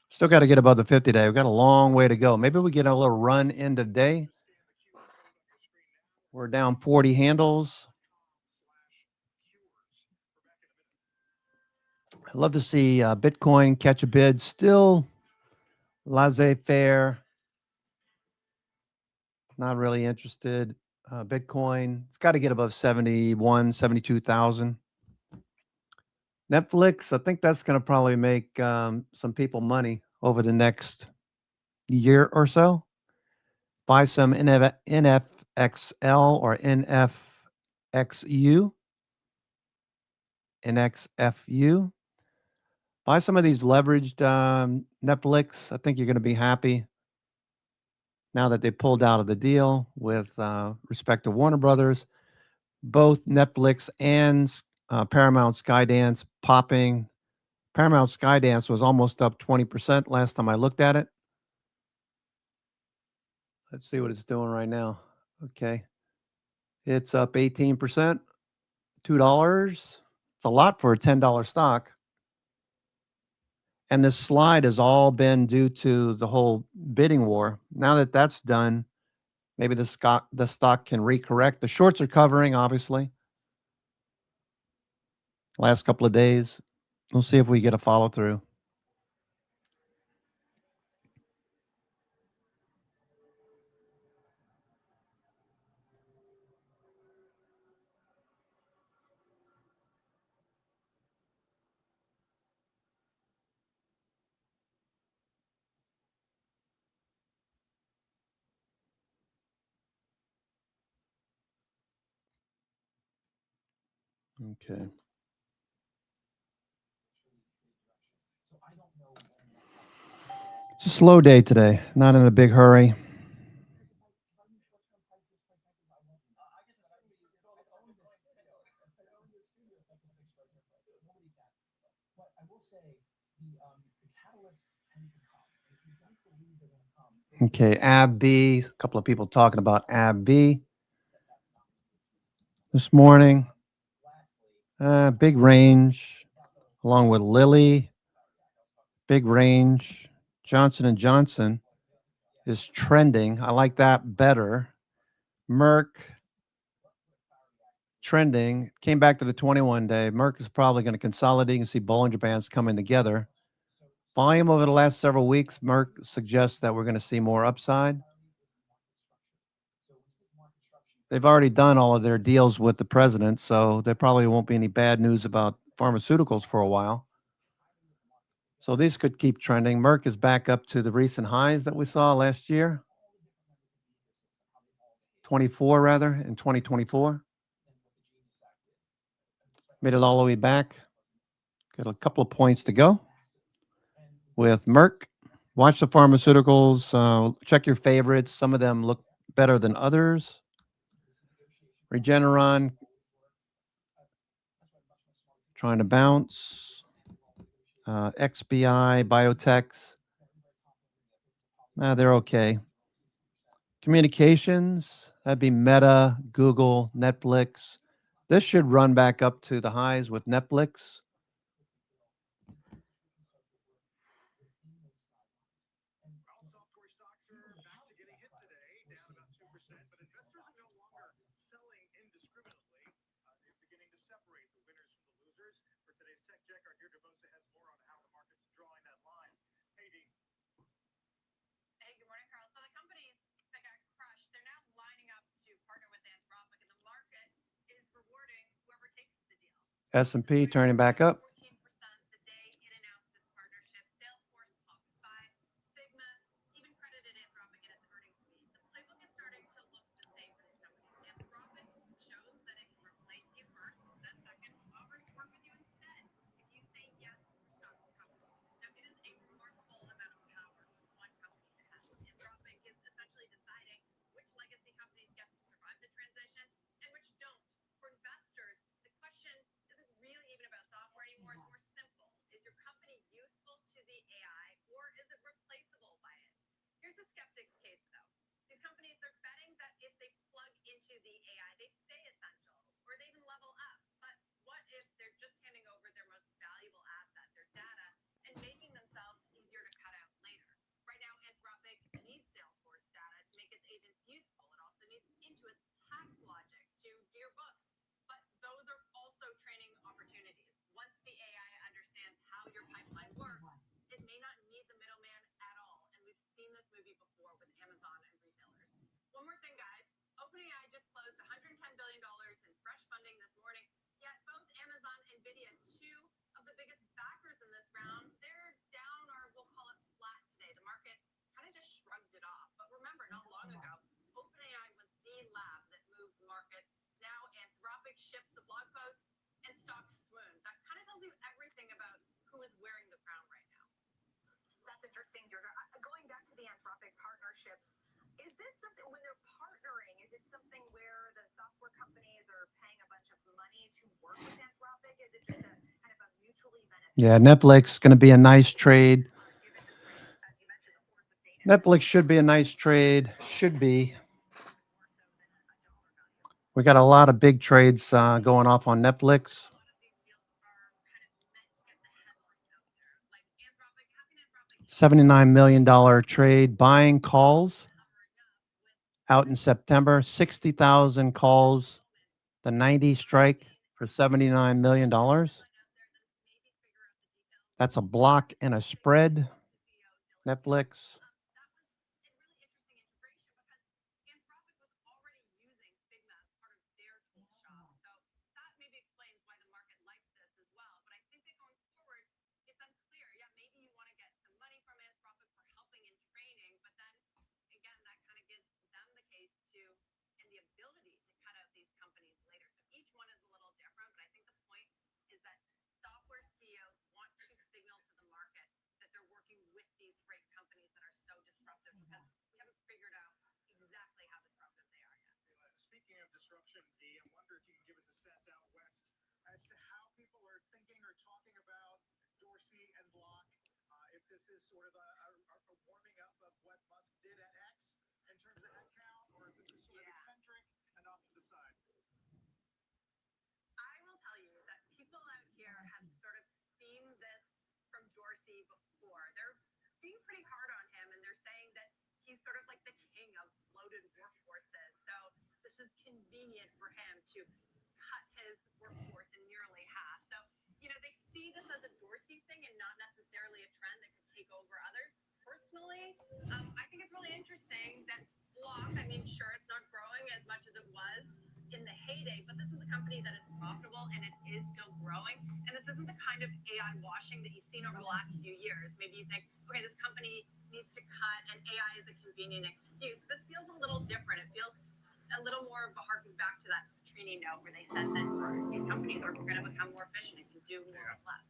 Still got to get above the 50-day. We've got a long way to go. Maybe we get a little run end of day. We're down 40 handles. I'd love to see Bitcoin catch a bid. Still laissez-faire. Not really interested. Bitcoin, it's got to get above 71, 72,000. Netflix, I think that's going to probably make some people money over the next year or so. Buy some NFXL or NFXU. NXFU. Buy some of these leveraged Netflix. I think you're going to be happy now that they pulled out of the deal with respect to Warner Brothers. Both Netflix and Paramount Skydance popping. Paramount Skydance was almost up 20% last time I looked at it. Let's see what it's doing right now. Okay. It's up 18%, $2. It's a lot for a $10 stock. And this slide has all been due to the whole bidding war. Now that that's done, maybe the stock can recorrect. The shorts are covering, obviously. Last couple of days. We'll see if we get a follow through. Okay. It's a slow day today. Not in a big hurry. Okay, AbbVie. A couple of people talking about AbbVie this morning. Big range, along with Lilly. Big range. Johnson & Johnson is trending. I like that better. Merck trending. Came back to the 21-day. Merck is probably going to consolidate. You can see Bollinger Bands coming together. Volume over the last several weeks, Merck suggests that we're going to see more upside. They've already done all of their deals with the president, so there probably won't be any bad news about pharmaceuticals for a while. So these could keep trending. Merck is back up to the recent highs that we saw last year. 24 rather, in 2024. Made it all the way back. Got a couple of points to go with Merck. Watch the pharmaceuticals. Check your favorites. Some of them look better than others. Regeneron trying to bounce. XBI, Biotechs. They're okay. Communications, that'd be Meta, Google, Netflix. This should run back up to the highs with Netflix. S&P turning back up. That's interesting, Jordan. Going back to the Anthropic partnerships, is this something when they're partnering? Is it something where the software companies are paying a bunch of money to work with Anthropic? Is it just a kind of a mutually beneficial? Yeah, Netflix going to be a nice trade. Netflix should be a nice trade. Should be. We got a lot of big trades going off on Netflix. $79 million trade buying calls out in September. 60,000 calls. The 90 strike for $79 million. That's a block and a spread. Netflix. Speaking of disruption, D, I wonder if you can give us a sense out west as to how people are thinking or talking about Dorsey and Block. If this is sort of a warming up of what Musk did at X in terms of headcount, or if this is sort of eccentric and off to the side. I will tell you that people out here have sort of seen this from Dorsey before. They're being pretty hard on him, and they're saying that he's sort of like the king of bloated workforces. So this is convenient for him to cut his workforce in nearly half. So, they see this as a Dorsey thing and not necessarily a trend that could take over others. Personally, I think it's really interesting that Block, sure, it's not growing as much as it was in the heyday, but this is a company that is profitable and it is still growing. And this isn't the kind of AI washing that you've seen over the last few years. Maybe you think, okay, this company needs to cut and AI is a convenient excuse. This feels a little different. It feels a little more of a harken back to that Citrini note where they said that these companies are going to become more efficient if you do more with less.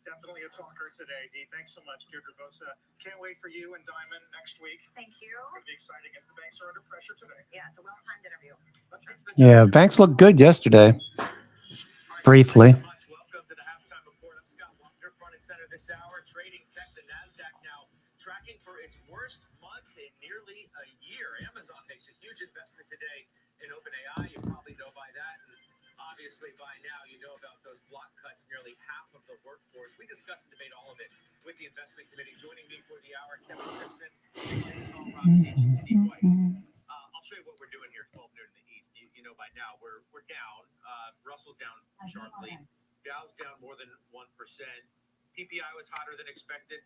Definitely a talker today, Dee. Thanks so much, Deirdre Bosa. Can't wait for you and Diamond next week. Thank you. It's going to be exciting as the banks are under pressure today. Yeah, it's a well-timed interview. Let's get to the Yeah, banks look good yesterday. Briefly. Welcome to the halftime report. I'm Scott Wagner, front and center this hour. Trading tech, the NASDAQ now tracking for its worst month in nearly a year. Amazon makes a huge investment today in OpenAI. You probably know by that. And obviously, by now, you know about those block cuts, nearly half of the workforce. We discuss and debate all of it with the investment committee. Joining me for the hour, Kevin Simpson, Rob Siege, and Steve Weiss. I'll show you what we're doing here, 12 noon in the East. You know by now, we're down. Russell down sharply. Dow's down more than 1%. PPI was hotter than expected.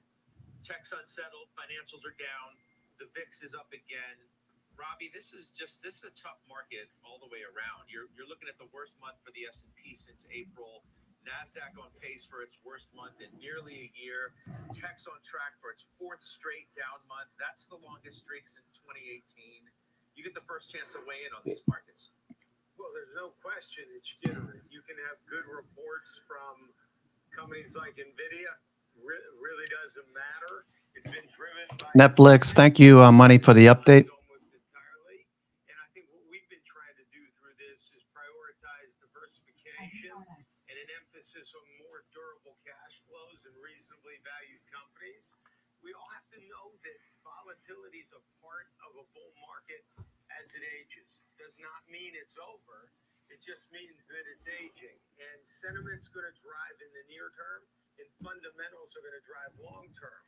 Tech's unsettled. Financials are down. The VIX is up again. Robbie, this is a tough market all the way around. You're looking at the worst month for the S&P since April. NASDAQ on pace for its worst month in nearly a year. Tech's on track for its fourth straight down month. That's the longest streak since 2018. You get the first chance to weigh in on these markets. Well, there's no question it's jittery. You can have good reports from companies like NVIDIA. Really doesn't matter. It's been driven by Netflix. Thank you, Money, for the update. almost entirely. And I think what we've been trying to do through this is prioritize diversification and an emphasis on more durable cash flows and reasonably valued companies. We all have to know that volatility is a part of a bull market as it ages. Does not mean it's over. It just means that it's aging. And sentiment's going to drive in the near term, and fundamentals are going to drive long term.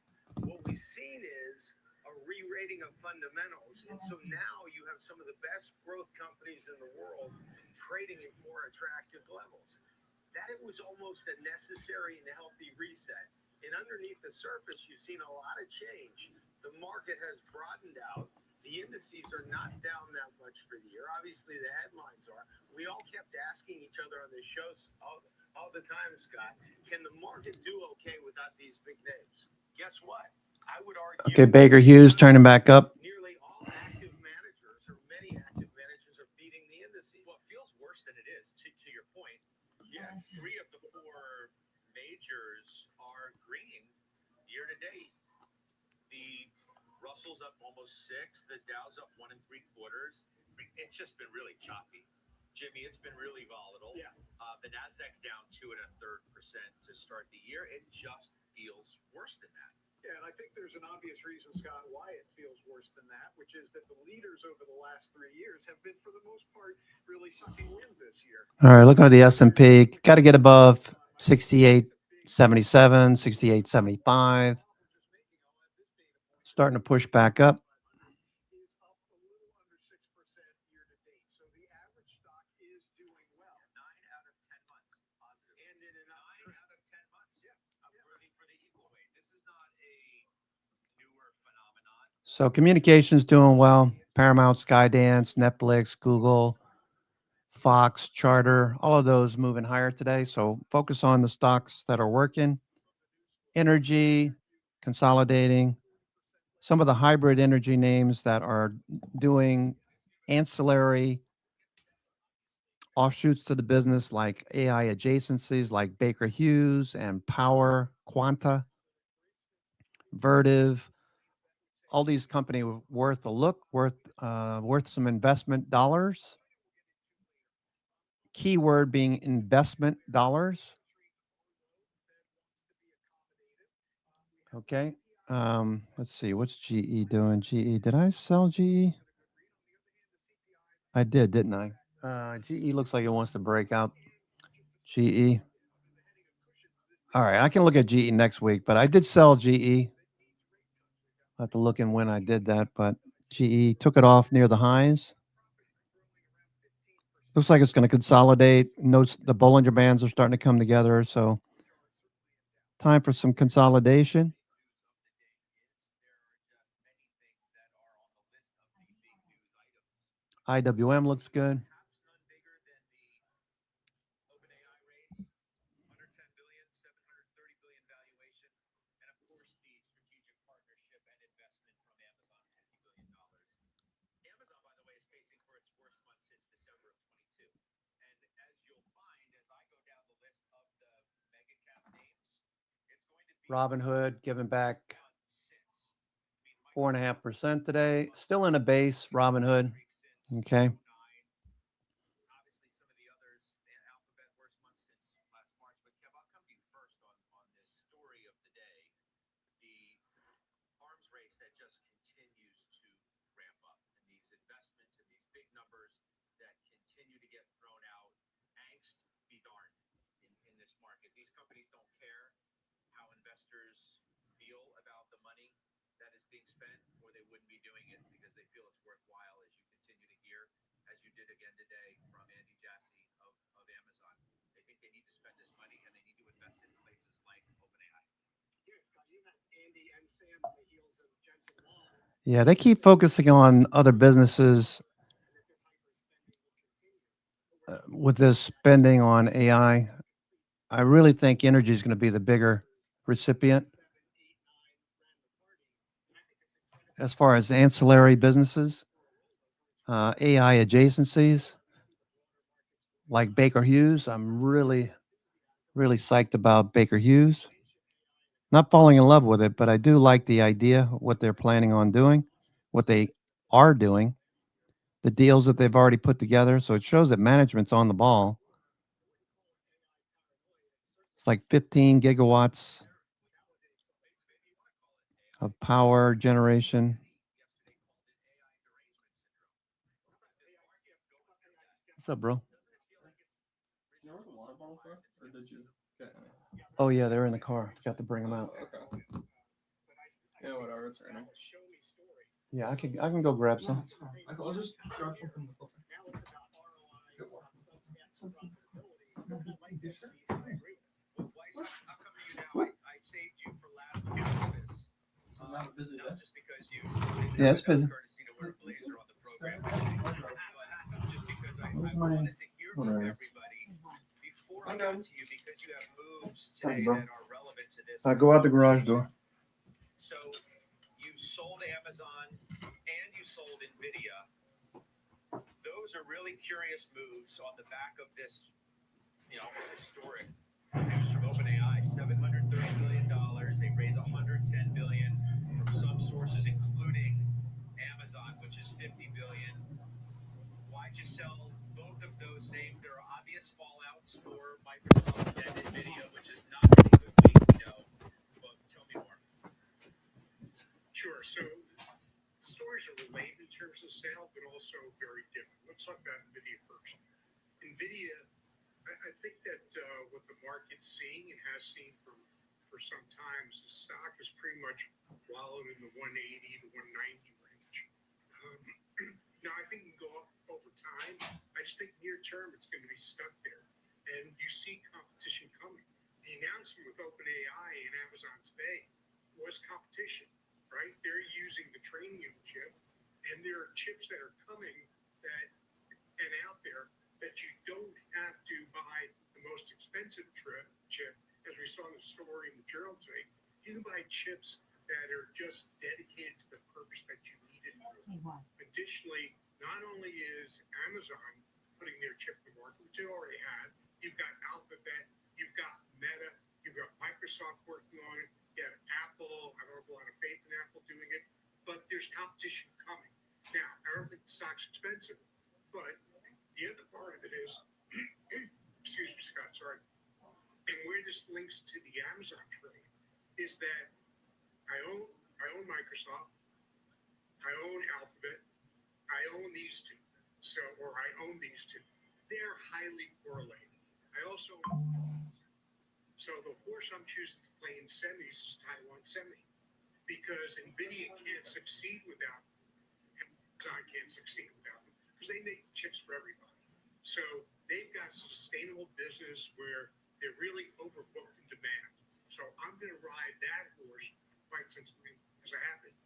What we've seen is a re-rating of fundamentals. And so now you have some of the best growth companies in the world trading at more attractive levels. That it was almost a necessary and healthy reset. And underneath the surface, you've seen a lot of change. The market has broadened out. The indices are not down that much for the year. Obviously, the headlines are. We all kept asking each other on the shows all the time, Scott, can the market do okay without these big names? Guess what? I would argue. Okay, Baker Hughes turning back up. Nearly all active managers, or many active managers, are beating the indices. Well, it feels worse than it is. To your point, Yes. 3 of the 4 majors are green year to date. The Russell's up almost 6. The Dow's up 1 3/4. It's just been really choppy. Jimmy, it's been really volatile. Yeah. The Nasdaq's down 2 1/3% to start the year. It just feels worse than that. Yeah, and I think there's an obvious reason, Scott, why it feels worse than that, which is that the leaders over the last 3 years have been, for the most part, really sucking wind this year. All right, looking at the S&P. Got to get above 68.77, 68.75. Starting to push back up. Is up a little under 6% year to date. So the average stock is doing well. 9 out of 10 months positive. And in an 9 out of 10 months. Yeah. Worthy for the equal weight. This is not a newer phenomenon. So communications doing well. Paramount, Skydance, Netflix, Google, Fox, Charter, all of those moving higher today. So focus on the stocks that are working. Energy, consolidating. Some of the hybrid energy names that are doing ancillary offshoots to the business, like AI adjacencies, like Baker Hughes and Power, Quanta, Vertiv. All these companies worth a look, worth some investment dollars. Keyword being investment dollars. Okay. Let's see. What's GE doing? GE. Did I sell GE? I did, didn't I? GE looks like it wants to break out. GE. All right. I can look at GE next week, but I did sell GE. I'll have to look in when I did that, but GE took it off near the highs. Looks like it's going to consolidate. Notes the Bollinger Bands are starting to come together. So time for some consolidation. IWM looks good. Robinhood giving back 4.5% today. Still in a base, Robinhood. Okay. Yeah, they keep focusing on other businesses with this spending on AI. I really think energy is going to be the bigger recipient as far as ancillary businesses, AI adjacencies like Baker Hughes. I'm really psyched about Baker Hughes. Not falling in love with it, but I do like the idea, what they're planning on doing, what they are doing, the deals that they've already put together. So it shows that management's on the ball. It's like 15 gigawatts of power generation. What's up, bro? Oh yeah, they're in the car. Forgot to bring them out. Okay. Yeah, whatever. It's raining. Yeah, I can go grab some. I'll just grab some from the store. Yeah, it's busy. Whatever. Thank you, bro. I go out the garage door. So you sold Amazon and you sold Nvidia. Those are really curious moves on the back of this, almost historic news from OpenAI. $730 billion. They raised $110 billion from some sources, including Amazon, which is $50 billion. Why'd you sell both of those names? There are obvious fallouts for Microsoft and Nvidia, which is not really good week, But tell me more. Sure. So the stories are related in terms of sale, but also very different. Let's talk about NVIDIA first. NVIDIA, I think that what the market's seeing and has seen for some time is the stock is pretty much wallowed in the 180 to 190 range. Now, I think it can go up over time. I just think near term it's going to be stuck there. And you see competition coming. The announcement with OpenAI and Amazon today was competition, right? They're using the Trainium chip, and there are chips that are coming and out there that you don't have to buy the most expensive chip, as we saw in the story in the journal today. You can buy chips that are just dedicated to the purpose that you need it for. Additionally, not only is Amazon putting their chip in the market, which they already had, you've got Alphabet, you've got Meta, you've got Microsoft working on it, you have Apple. I don't have a lot of faith in Apple doing it, but there's competition coming. Now, I don't think the stock's expensive, but the other part of it is, excuse me, Scott, sorry, and where this links to the Amazon trade is that I own Microsoft, I own Alphabet, I own these two, or I own these two. They're highly correlated. I also so the horse I'm choosing to play in semis is Taiwan Semi, because NVIDIA can't succeed without Amazon can't succeed without them, because they make chips for everybody. So they've got a sustainable business where they're really overbooked in demand. So I'm going to ride that horse quite sensibly, as I have been.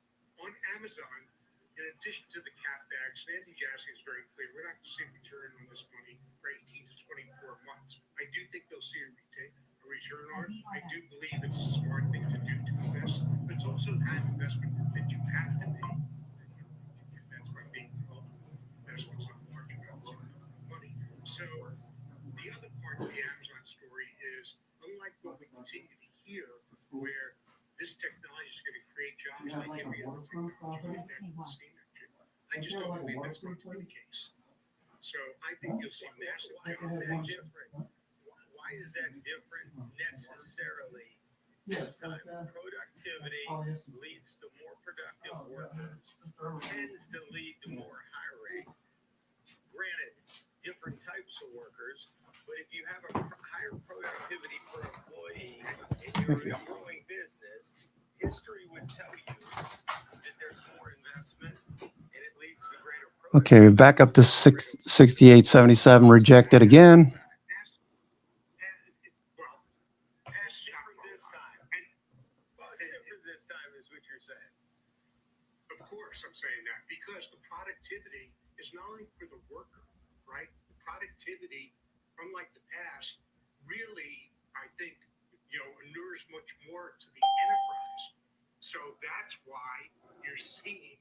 On Amazon, in addition to the CapEx, and Andy Jassy is very clear, we're not going to see a return on this money for 18 to 24 months. I do think they'll see a return on it. I do believe it's a smart thing to do to invest, but it's also the kind of investment that you have to make. That's by being called. That's what's not large amounts of money. So the other part of the Amazon story is, unlike what we continue to hear, where this technology is going to create jobs like every other technology, I just don't believe that's going to be the case. So I think you'll see massive jobs. Why is that different necessarily this time? Productivity leads to more productive workers, tends to lead to more hiring. Granted, different types of workers, but if you have a higher productivity per employee in your growing business, history would tell you that there's more investment and it leads to greater productivity. Okay, we're back up to 6877, rejected again. I'm saying that because the productivity is not only for the worker, right? The productivity, unlike the past, really I think, inures much more to the enterprise. So that's why you're seeing,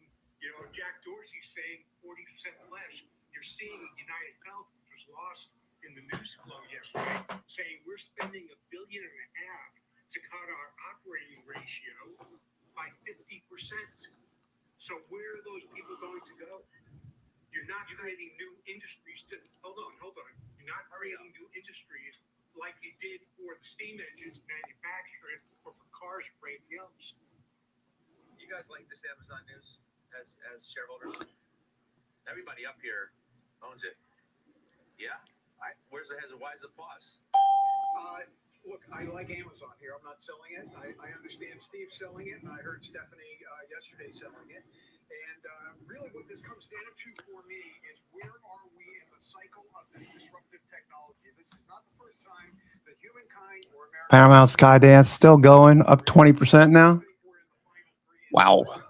Jack Dorsey saying 40% less. You're seeing United Health, which was lost in the news flow yesterday, saying we're spending $1.5 billion to cut our operating ratio by 50%. So where are those people going to go? You're not creating new industries hold on. You're not creating new industries like you did for the steam engines manufacturing or for cars or anything else. You guys like this Amazon news as shareholders? Everybody up here owns it. Yeah? Why is the pause? Look, I like Amazon here. I'm not selling it. I understand Steve's selling it, and I heard Stephanie yesterday selling it. And really what this comes down to for me is where are we in the cycle of this disruptive technology? This is not the first time that humankind or America... Paramount Skydance still going, up 20% now. Wow. Now,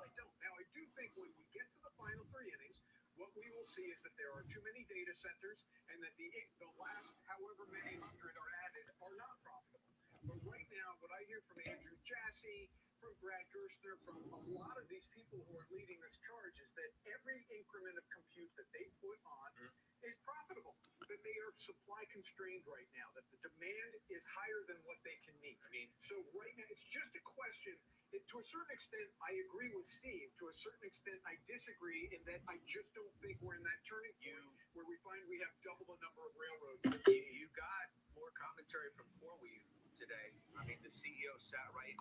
I do think when we get to the final 3 innings, what we will see is that there are too many data centers and that the last however many hundred are added are not profitable. But right now, what I hear from Andrew Jassy, from Brad Gerstner, from a lot of these people who are leading this charge is that every increment of compute that they put on is profitable, that they are supply constrained right now, that the demand is higher than what they can meet. So right now, it's just a question. To a certain extent, I agree with Steve. To a certain extent, I disagree in that I just don't think we're in that turning point where we find we have double the number of railroads. You got more commentary from CoreWeave today. The CEO sat right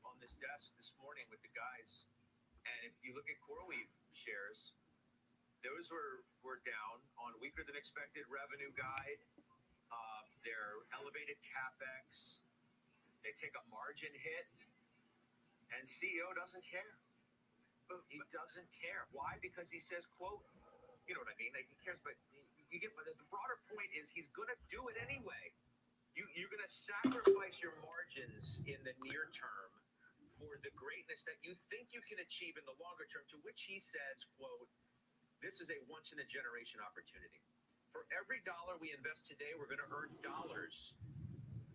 on this desk this morning with the guys, and if you look at CoreWeave shares, those were down on weaker than expected revenue guide. Their elevated capex, they take a margin hit, and CEO doesn't care. He doesn't care. Why? Because he says, quote, you know what I mean? Like, he cares, but you get. But the broader point is he's going to do it anyway. You're going to sacrifice your margins in the near term for the greatness that you think you can achieve in the longer term, to which he says, quote, this is a once-in-a-generation opportunity. For every dollar we invest today, we're going to earn dollars.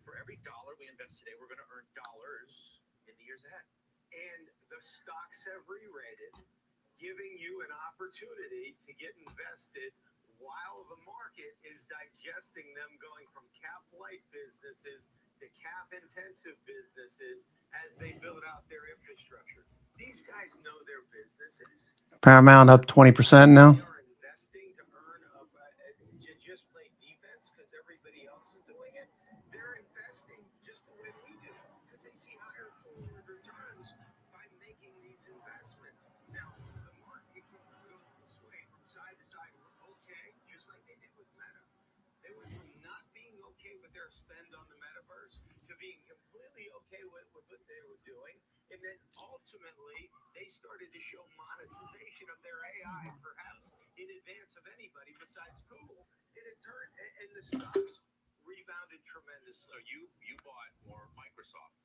For every dollar we invest today, we're going to earn dollars in the years ahead. And the stocks have re-rated, giving you an opportunity to get invested while the market is digesting them going from cap-light businesses to cap-intensive businesses as they build out their infrastructure. These guys know their businesses. Paramount up 20% now. They are investing to earn to just play defense because everybody else is doing it. They're investing just the way we do because they see higher forward returns by making these investments. Now, the market can go sway from side to side. Okay, just like they did with Meta. They went from not being okay with their spend on the metaverse to being completely okay with what they were doing. And then ultimately, they started to show monetization of their AI, perhaps in advance of anybody besides Google. And it turned, and the stocks rebounded tremendously. So you bought more Microsoft,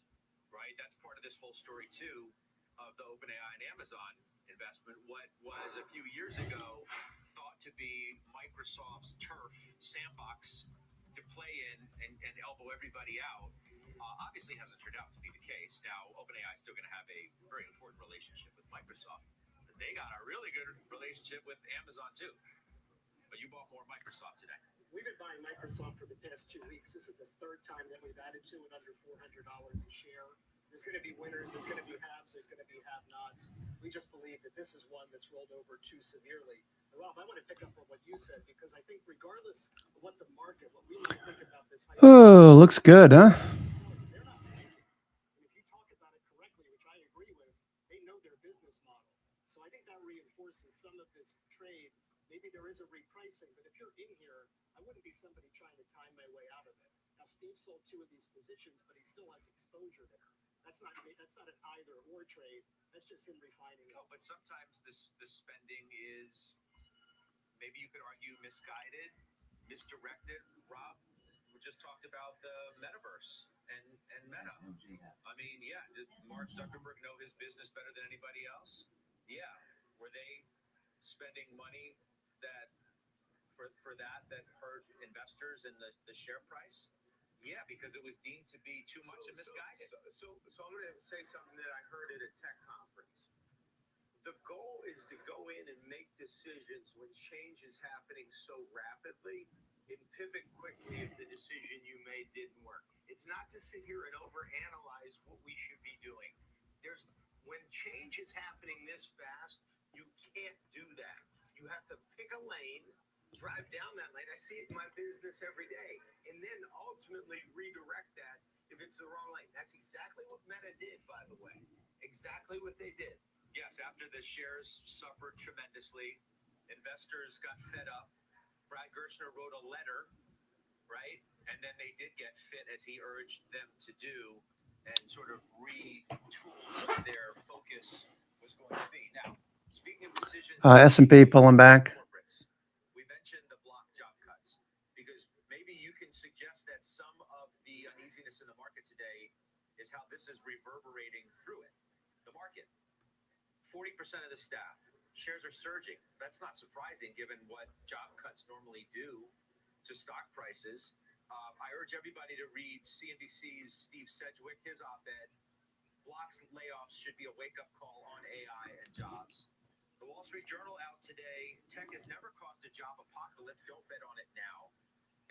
right? That's part of this whole story too, of the OpenAI and Amazon investment. What was a few years ago thought to be Microsoft's turf sandbox to play in and elbow everybody out, obviously hasn't turned out to be the case. Now, OpenAI is still going to have a very important relationship with Microsoft. But they got a really good relationship with Amazon too. But you bought more Microsoft today. We've been buying Microsoft for the past 2 weeks. This is the third time that we've added to it under $400 a share. There's going to be winners, there's going to be haves, there's going to be have-nots. We just believe that this is one that's rolled over too severely. And Rob, I want to pick up on what you said because I think regardless of what the market, what we might think about this... Oh, looks good, huh? They're not thinking. And if you talk about it correctly, which I agree with, they know their business model. So I think that reinforces some of this trade. Maybe there is a repricing, but if you're in here, I wouldn't be somebody trying to time my way out of it. Now, Steve sold 2 of these positions, but he still has exposure there. That's not an either or trade. That's just him refining it. No, but sometimes this spending is, maybe you could argue, misguided, misdirected. Rob, we just talked about the metaverse and Meta. I mean, yeah, did Mark Zuckerberg know his business better than anybody else? Yeah. Were they spending money that hurt investors and the share price? Yeah, because it was deemed to be too much and misguided. So I'm going to say something that I heard at a tech conference. The goal is to go in and make decisions when change is happening so rapidly and pivot quickly if the decision you made didn't work. It's not to sit here and overanalyze what we should be doing. When change is happening this fast, you can't do that. You have to pick a lane, drive down that lane. I see it in my business every day, and then ultimately redirect that if it's the wrong lane. That's exactly what Meta did, by the way. Exactly what they did. Yes, after the shares suffered tremendously, investors got fed up. Brad Gerstner wrote a letter, right? And then they did get fit, as he urged them to do, and sort of retool what their focus was going to be. Now, speaking of decisions, S&P pulling back. corporates, we mentioned the block job cuts, because maybe you can suggest that some of the uneasiness in the market today is how this is reverberating through it. The market, 40% of the staff, shares are surging. That's not surprising given what job cuts normally do to stock prices. I urge everybody to read CNBC's Steve Sedgwick, his op-ed. Block's layoffs should be a wake-up call on AI and jobs. The Wall Street Journal out today, tech has never caused a job apocalypse. Don't bet on it now.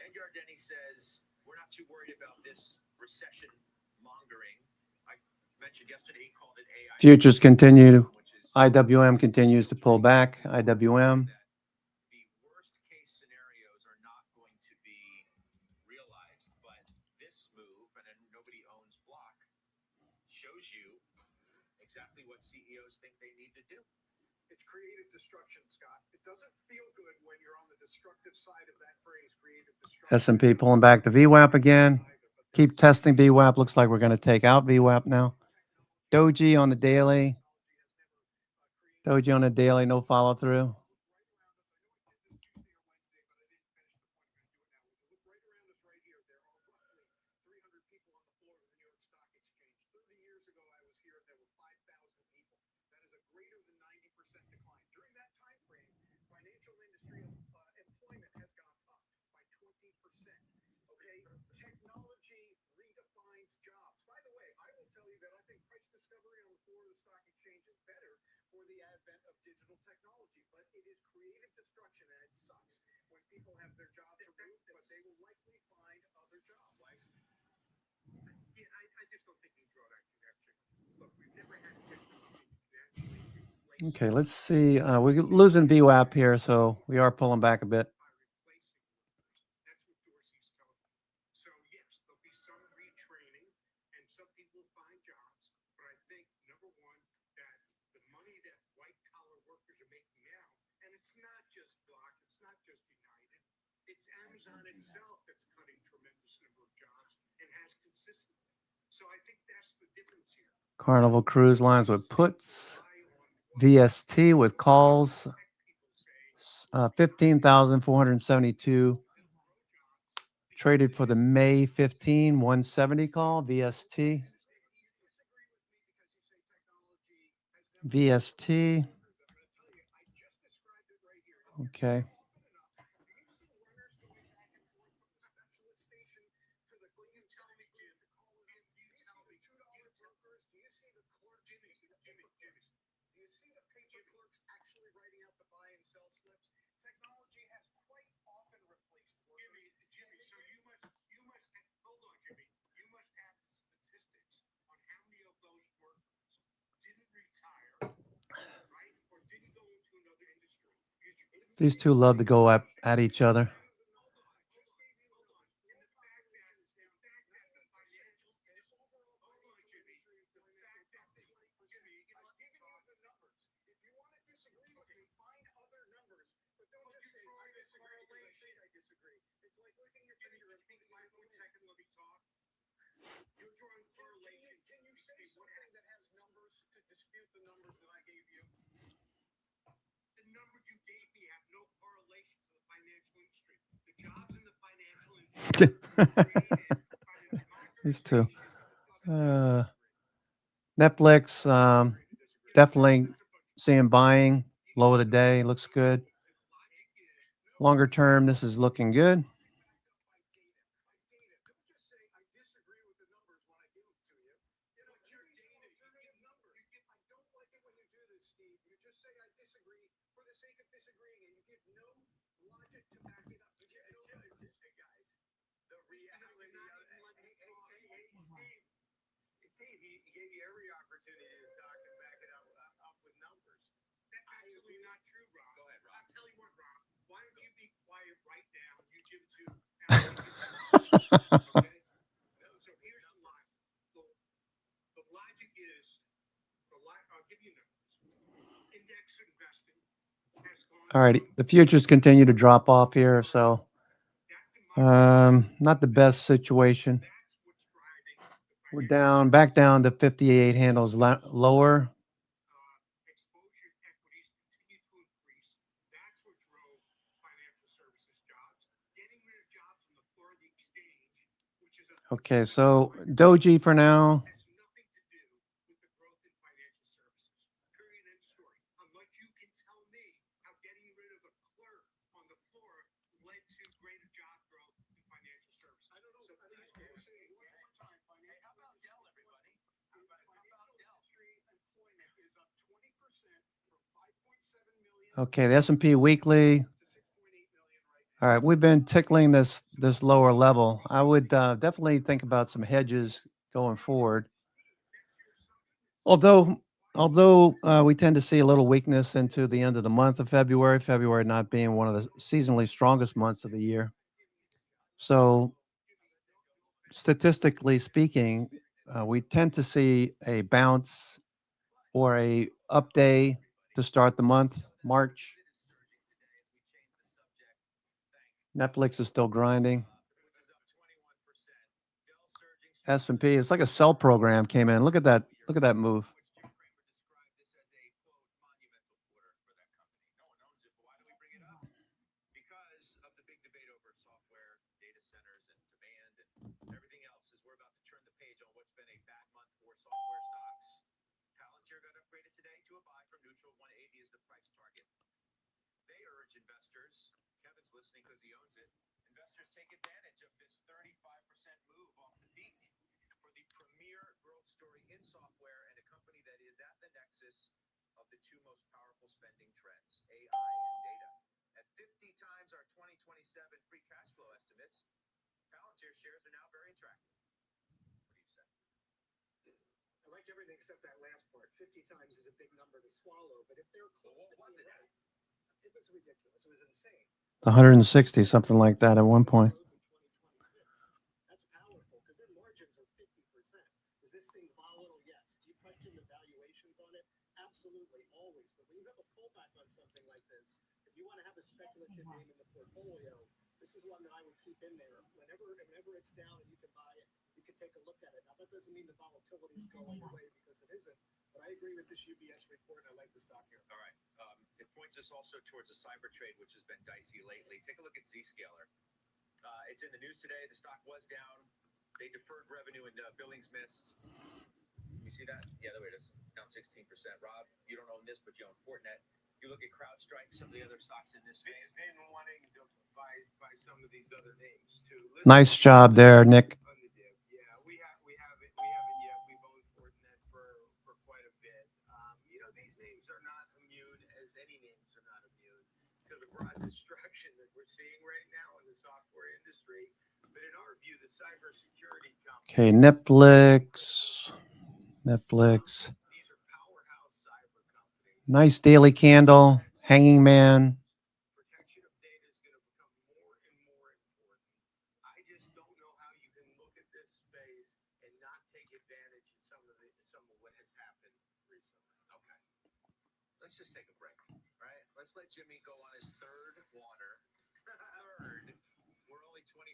Ed Yardeni says, we're not too worried about this recession mongering. I mentioned yesterday he called it AI. Futures continue. IWM continues to pull back. IWM. The worst case scenarios are not going to be realized, but this move, and then nobody owns Block, shows you exactly what CEOs think they need to do. It's creative destruction, Scott. It doesn't feel good when you're on the destructive side of that phrase, creative destruction. S&P pulling back the VWAP again. Keep testing VWAP. Looks like we're going to take out VWAP now. Doji on the daily. Doji on the daily, no follow through. Technology redefines jobs. By the way, I will tell you that I think price discovery on the floor of the stock exchange is better for the advent of digital technology, but it is creative destruction, and it sucks when people have their jobs removed, but they will likely find other jobs. Yeah, I just don't think you draw that connection. Look, we've never had technology naturally. Okay, let's see. We're losing VWAP here, so we are pulling back a bit. That's what Dorsey's telling me. So yes, there'll be some retraining, and some people find jobs. But I think number one, that the money that white collar workers are making now, and it's not just Block, it's not just United, it's Amazon itself that's cutting tremendous number of jobs and has consistently. So I think that's the difference here. Carnival Cruise Lines with puts. VST with calls. 15,472. Traded for the May 15, 170 call. VST. VST. Okay. These two love to go at each other. These two. Netflix, definitely seeing buying. Low of the day, looks good. Longer term, this is looking good. just say I disagree for the sake of disagreeing, and you give no logic to back it up. Hey, guys, the reality of Steve, he gave you every opportunity to talk and back it up with numbers. That's absolutely not true, Rob. Go ahead, Rob. I'll tell you what, Rob. Why don't you be quiet right now? You give to okay? So here's the logic. The logic is, I'll give you numbers. Index investing has gone All right, the futures continue to drop off here, so not the best situation. We're down, back down to 58 handles lower. exposure equities continue to increase. That's what drove financial services jobs. Getting rid of jobs from the floor of the exchange, which is a Okay, so Doji for now. has nothing to do with the growth in financial services. Period. End story. Unless you can tell me how getting rid of a clerk on the floor led to greater job growth in financial services. I don't know. So please go say it one more time. How about Dell, everybody? How about Dell? Employment is up 20% from 5.7 million. Okay, the S&P weekly. All right, we've been tickling this lower level. I would definitely think about some hedges going forward. Although we tend to see a little weakness into the end of the month of February, February not being one of the seasonally strongest months of the year. So statistically speaking, we tend to see a bounce or a up day to start the month, March. Netflix is still grinding. S&P, it's like a sell program came in. Look at that move. Because of the big debate over software, data centers, and demand, and everything else, as we're about to turn the page on what's been a bad month for software stocks. Palantir got upgraded today to a buy from neutral. 180 is the price target. They urge investors, Kevin's listening because he owns it, investors take advantage of this 35% move off the peak for the premier growth story in software and a company that is at the nexus of the two most powerful spending trends, AI and data. At 50 times our 2027 free cash flow estimates, Palantir shares are now very attractive. What do you say? I like everything except that last part. 50 times is a big number to swallow, but if they're close What to was being it at? right, it was ridiculous. It was insane. 160, something like that at one point. That's powerful because their margins are 50%. Is this thing volatile? Yes. Do you question the valuations on it? Absolutely, always. But when you have a pullback on something like this, if you want to have a speculative name in the portfolio, this is one that I would keep in there. Whenever it's down and you can buy it, you can take a look at it. Now, that doesn't mean the volatility is going away because it isn't. But I agree with this UBS report, and I like the stock here. All right. It points us also towards a cyber trade, which has been dicey lately. Take a look at Zscaler. It's in the news today. The stock was down. They deferred revenue and billings missed. You see that? Yeah, there it is. Down 16%. Rob, you don't own this, but you own Fortinet. You look at CrowdStrike, some of the other stocks in this space. Been wanting to buy some of these other names too. Nice job there, Nick. Yeah, we haven't yet. We've owned Fortinet for quite a bit. These names are not immune, as any names are not immune to the broad destruction that we're seeing right now in the software industry. But in our view, the cybersecurity companies. Okay, Netflix. These are powerhouse cyber companies. Nice daily candle. Hanging Man. Protection of data is going to become more and more important. I just don't know how you can look at this space and not take advantage of some of what has happened recently. Okay. Let's just take a break, right? Let's let Jimmy go on his third water. Third. We're only 25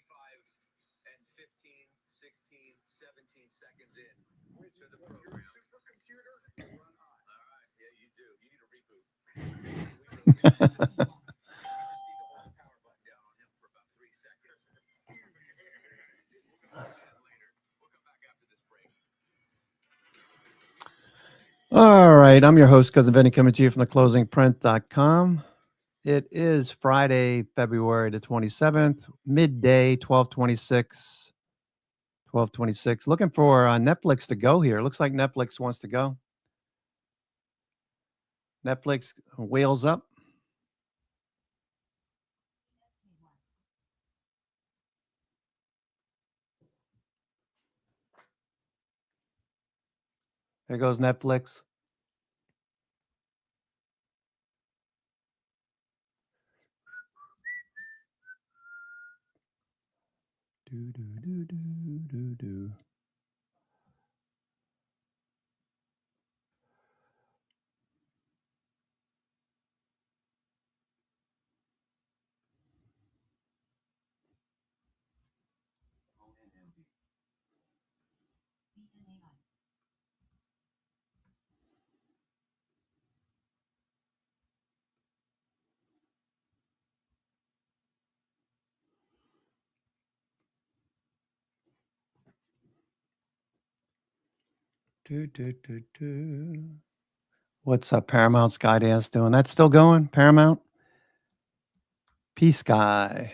and 15, 16, 17 seconds in to the program. Your supercomputer can run hot. All right. Yeah, you do. You need a reboot. We just need to hold the power button down on him for about 3 seconds. We'll come back later. We'll come back after this break. All right, I'm your host, Cousin Vinny, coming to you from theclosingprint.com. It is Friday, February the 27th, midday, 12:26. Looking for Netflix to go here. Looks like Netflix wants to go. Netflix whales up. There goes Netflix. Do, do, do, do, do, do. Do, do, do, do. What's Paramount Skydance doing? That's still going? Paramount? P-Sky.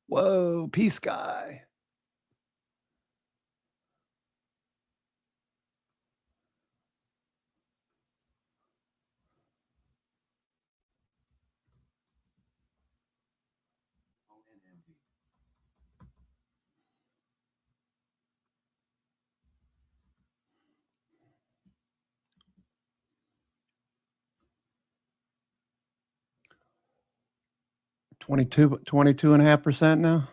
Whoa, P-Sky. Twenty-two and a half percent now.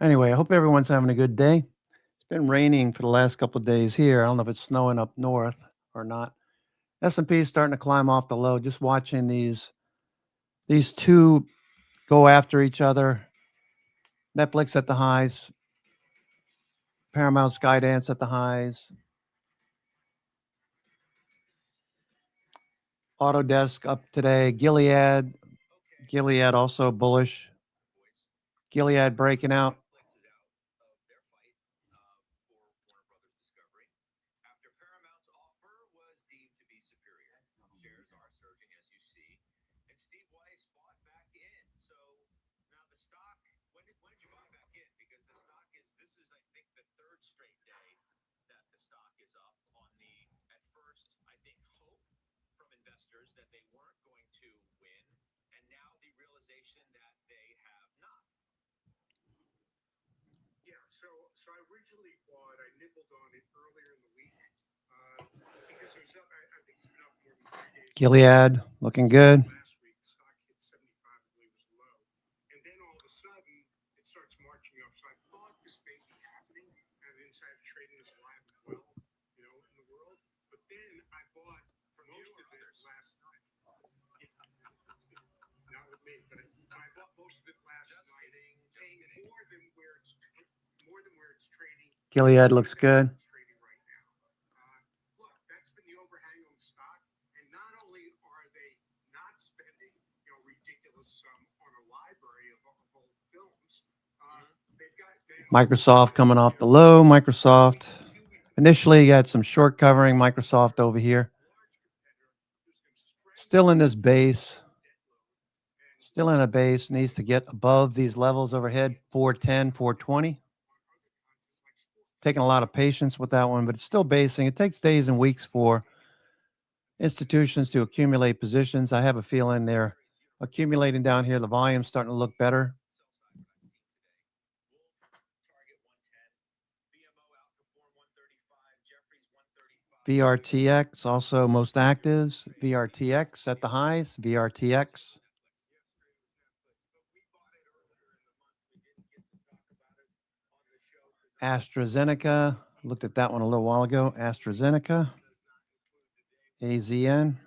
Anyway, I hope everyone's having a good day. It's been raining for the last couple of days here. I don't know if it's snowing up north or not. S&P is starting to climb off the low. Just watching these two go after each other. Netflix at the highs. Paramount Skydance at the highs. Autodesk up today. Gilead also bullish. Gilead breaking out. That they weren't going to win, and now the realization that they have not. Yeah, so I originally bought, I nibbled on it earlier in the week because it was up, I think it's been up more than 3 days. Gilead looking good. Last week, the stock hit 75, I believe was low. And then all of a sudden, it starts marching up. So I thought this may be happening, and insider trading is alive and well, you know, in the world. But then I bought from most of it last night. Not with me, but I bought most of it last night, paying more than where it's trading. Gilead looks good. Look, that's been the overhang on the stock, and not only are they not spending, you know, ridiculous sum on a library of old films, they've got Microsoft coming off the low. Microsoft initially got some short covering. Microsoft over here. Still in this base. Still in a base. Needs to get above these levels overhead. 410, 420. Taking a lot of patience with that one, but it's still basing. It takes days and weeks for institutions to accumulate positions. I have a feeling they're accumulating down here. The volume's starting to look better. VRTX also most actives. VRTX at the highs. VRTX. AstraZeneca. Looked at that one a little while ago. AstraZeneca. AZN.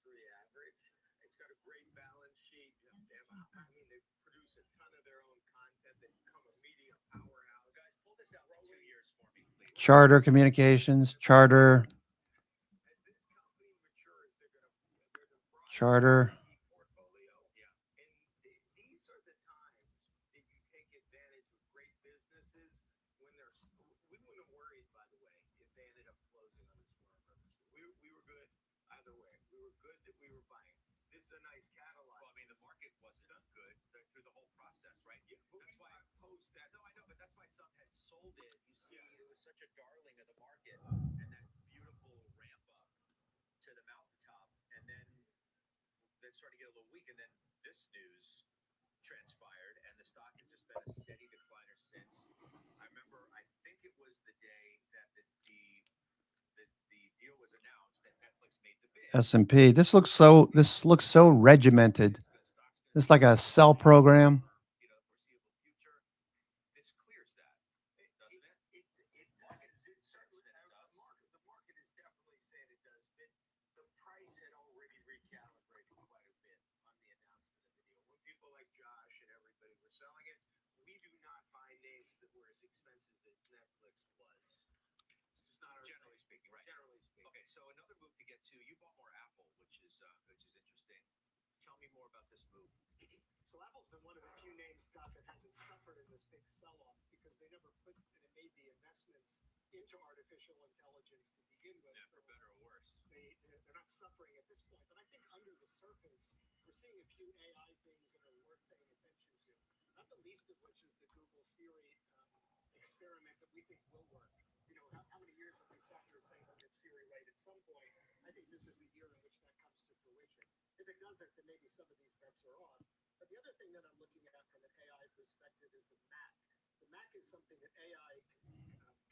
industry average. It's got a great balance sheet. They produce a ton of their own content. They become a media powerhouse. Guys, pull this out for 2 years for me, please. Charter Communications, Charter. Charter. These are the times that you take advantage of great businesses when they're. We wouldn't have worried, by the way, if they ended up closing on this Warner Brothers. We were good either way. We were good that we were buying. This is a nice catalog. Well, I mean, the market wasn't good through the whole process, right? Yeah, that's why post that. No, I know, but that's why some had sold it. You see, it was such a darling of the market, and that beautiful ramp up to the mountaintop, and then started to get a little weak, and then this news transpired, and the stock has just been a steady decliner since. I remember, I think it was the day that the deal was announced that Netflix made the bid. S&P. This looks so regimented. This is like a cell program. This clears that, doesn't it? It does. It certainly does. The market is definitely saying it does, but the price had already recalibrated quite a bit on the announcement of the deal. When people like Josh and everybody were selling it, we do not buy names that were as expensive as Netflix was. It's just not our Generally speaking, right? Generally speaking. Okay, so another move to get to. You bought more Apple, which is interesting. Tell me more about this move. So Apple's been one of the few names, Scott, that hasn't suffered in this big sell-off because they never put and made the investments into artificial intelligence to begin with. Yeah, for better or worse. They're not suffering at this point. But I think under the surface, we're seeing a few AI things that are worth paying attention to. Not the least of which is the Google Siri experiment that we think will work. You know, how many years have we sat here saying we'll get Siri right at some point? I think this is the year in which that comes to fruition. If it doesn't, then maybe some of these bets are off. But the other thing that I'm looking at from an AI perspective is the Mac. The Mac is something that AI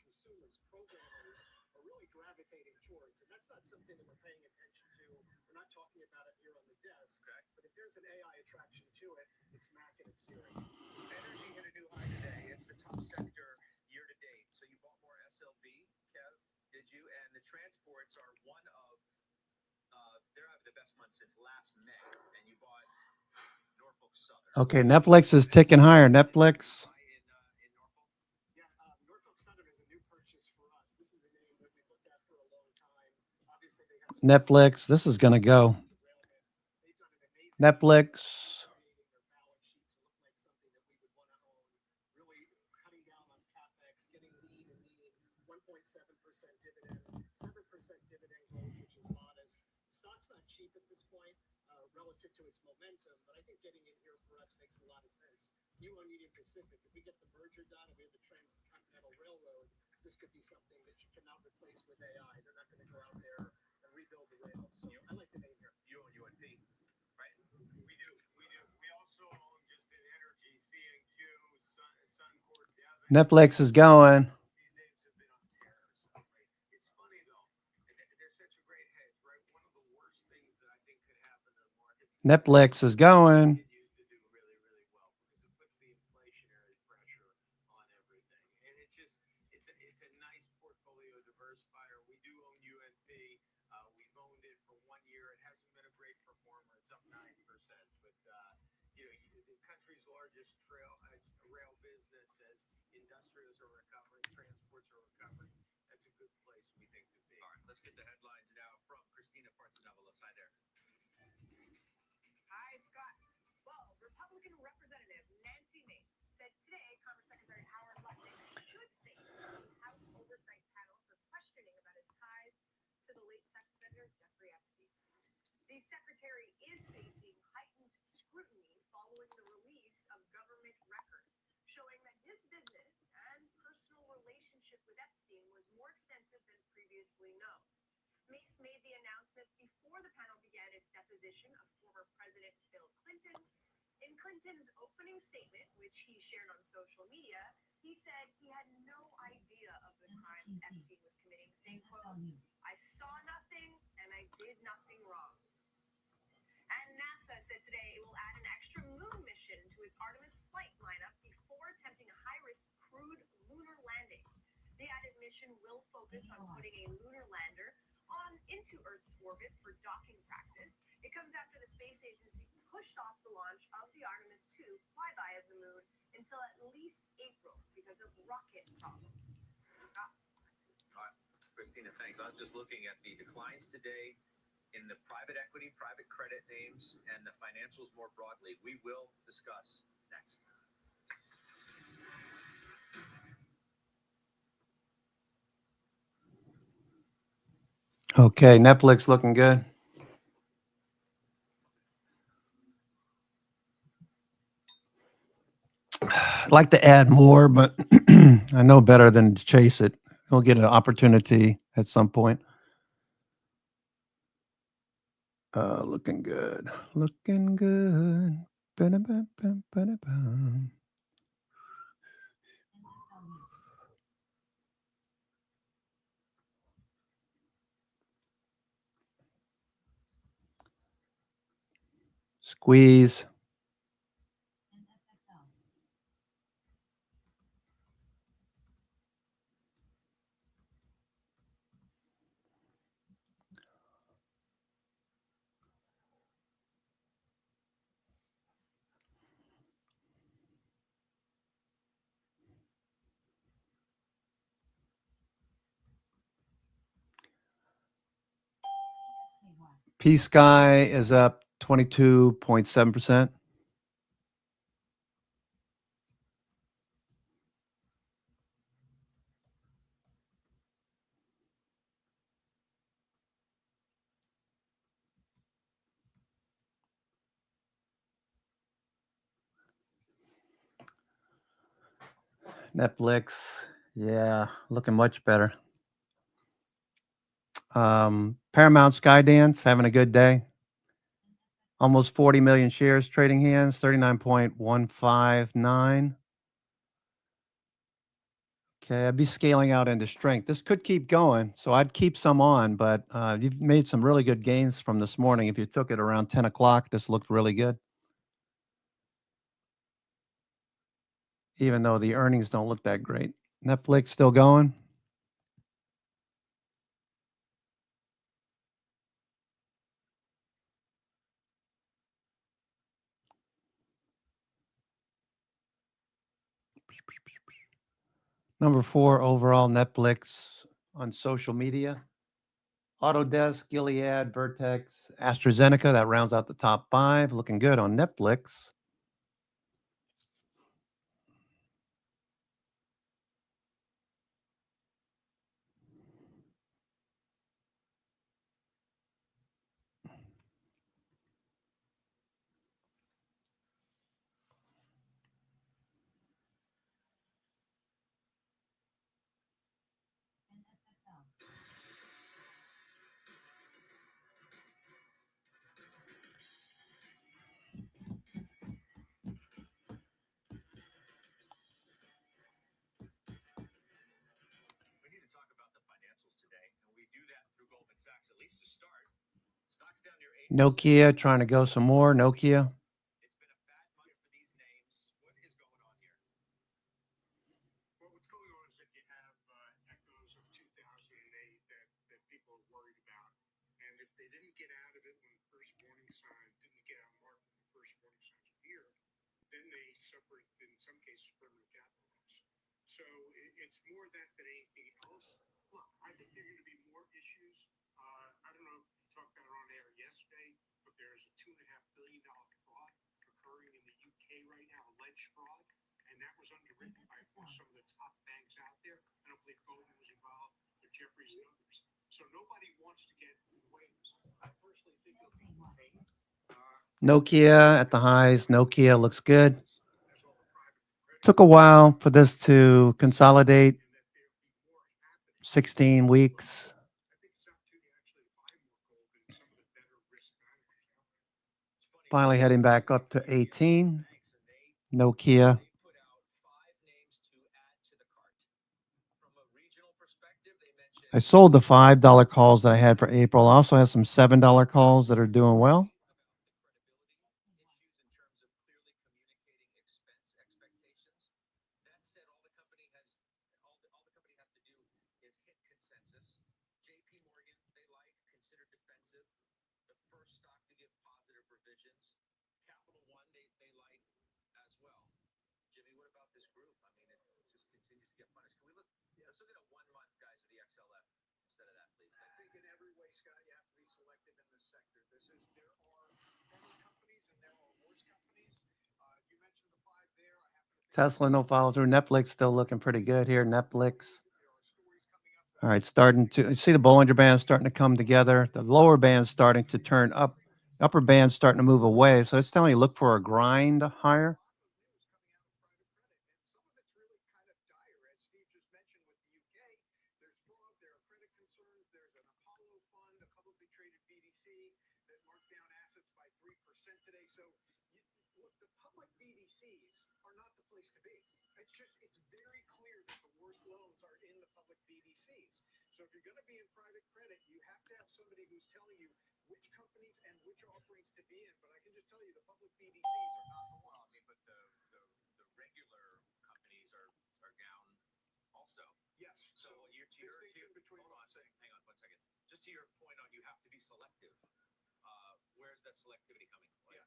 consumers, programmers, are really gravitating towards. And that's not something that we're paying attention to. We're not talking about it here on the desk. Okay. But if there's an AI attraction to it, it's Mac and it's Siri. Energy hit a new high today. It's the top sector year to date. So you bought more SLB, Kev, did you? And the transports are one of, they're having the best month since last May. And you bought Norfolk Southern. Okay, Netflix is ticking higher. Netflix. Yeah, Norfolk Southern is a new purchase for us. This is a name that we've looked at for a long time. Obviously, they have some Netflix. This is going to go. Netflix. really cutting down on capex, getting lean and mean, 1.7% dividend, 7% dividend growth, which is modest. The stock's not cheap at this point relative to its momentum, but I think getting in here for us makes a lot of sense. You own Union Pacific. If we get the merger done and we have the Transcontinental Railroad, this could be something that you cannot replace with AI. They're not going to go out there and rebuild the rails. So I like the name here. You own UNP, right? We do. We also own just an energy, C&Q, Suncor, Devon. Netflix is going. These names have been on tear. So it's funny though. They're such a great hedge, right? One of the worst things that I think could happen to the markets. Netflix is going. Continues to do really, really well because it puts the inflationary pressure on everything, and it's a nice portfolio diversifier. We do own UNP. We've owned it for 1 year. It hasn't been a great performer. It's up 9%, but the country's largest rail business says industrials are recovering, transports are recovering. That's a good place we think to be. All right, let's get the headlines now from Christina Partsinevelos. Hi there. Hi, Scott. Well, Republican Representative Nancy Mace said today Commerce Secretary Howard Lutnick should face the House Oversight Panel for questioning about his ties to the late sex offender Jeffrey Epstein. The secretary is facing heightened scrutiny following the release of government records showing that his business and personal relationship with Epstein was more extensive than previously known. Mace made the announcement before the panel began its deposition of former President Bill Clinton. In Clinton's opening statement, which he shared on social media, he said he had no idea of the crimes Epstein was committing, saying, quote, "I saw nothing and I did nothing wrong." And NASA said today it will add an extra moon mission to its Artemis flight lineup before attempting a high-risk crewed lunar landing. The added mission will focus on putting a lunar lander into Earth's orbit for docking practice pushed off the launch of the Artemis 2 flyby of the moon until at least April because of rocket problems. Christina, thanks. I was just looking at the declines today in the private equity, private credit names, and the financials more broadly. We will discuss next. Okay, Netflix looking good. I'd like to add more, but I know better than to chase it. We'll get an opportunity at some point. Looking good. Looking good. Ba-da-ba-bam, ba-da-bam. Squeeze. P-Sky is up 22.7%. Netflix, yeah, looking much better. Paramount Skydance having a good day. Almost 40 million shares trading hands, 39.159. Okay, I'd be scaling out into strength. This could keep going, so I'd keep some on, but you've made some really good gains from this morning. If you took it around 10 o'clock, this looked really good. Even though the earnings don't look that great. Netflix still going. Number 4 overall, Netflix on social media. Autodesk, Gilead, Vertex, AstraZeneca, that rounds out the top 5. Looking good on Netflix. We need to talk about the financials today, and we do that through Goldman Sachs, at least to start. Stocks down near 8%. Nokia trying to go some more. Nokia. It's been a bad month for these names. What is going on here? Well, what's going on is that you have echoes of 2008 that people are worried about. And if they didn't get out of it when the first warning sign, didn't get out of market when the first warning signs appeared, then they suffered, in some cases, permanent capital loss. So it's more that than anything else. Look, I think there are going to be more issues. I don't know if you talked about it on air yesterday, but there's a $2.5 billion fraud occurring in the UK right now, alleged fraud, and that was underwritten by some of the top banks out there. I don't believe Goldman was involved, but Jefferies and others. So nobody wants to get in the way of this. I personally think it'll be contained. Nokia at the highs. Nokia looks good. Took a while for this to consolidate. 16 weeks. Finally heading back up to 18. Nokia. I sold the $5 calls that I had for April. I also have some $7 calls that are doing well. they like as well. Jimmy, what about this group? I mean, it just continues to get punished. Can we look? Let's look at a 1 month, guys, of the XLF instead of that, please. I think in every way, Scott, you have to be selective in this sector. There are better companies and there are worse companies. You mentioned the five there. I happen to Tesla, no follow through. Netflix still looking pretty good here. Netflix. All right, starting to you see the Bollinger Band starting to come together. The lower band starting to turn up. Upper band starting to move away. So it's telling you look for a grind higher. BDCs are not the place to be. It's very clear that the worst loans are in the public BDCs. So if you're going to be in private credit, you have to have somebody who's telling you which companies and which offerings to be in. But I can just tell you the public BDCs are not the ones. I mean, but the regular companies are down also. Yes. So you're to your between hold on, hang on 1 second. Just to your point on you have to be selective. Where's that selectivity coming from? Yeah.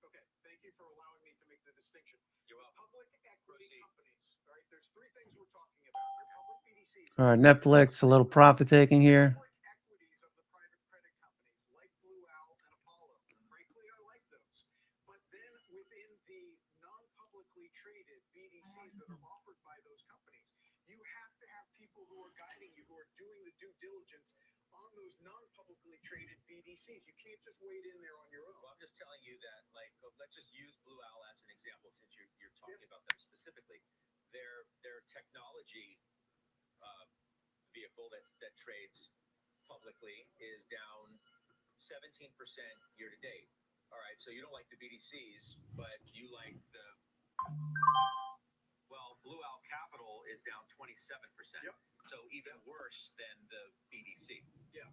Okay. Thank you for allowing me to make the distinction. You're welcome. Public equity companies. All right. There's three things we're talking about. Your public BDCs. All right, Netflix, a little profit taking here. Equities of the private credit companies like Blue Owl and Apollo. Frankly, I like those. But then within the non-publicly traded BDCs that are offered by those companies, you have to have people who are guiding you, who are doing the due diligence on those non-publicly traded BDCs. You can't just wade in there on your own. Well, I'm just telling you that, like, let's just use Blue Owl as an example since you're talking about them specifically. Their technology vehicle that trades publicly is down 17% year to date. All right, so you don't like the BDCs, but you like the Blue Owl Capital is down 27%. Yep. So even worse than the BDC. Yeah.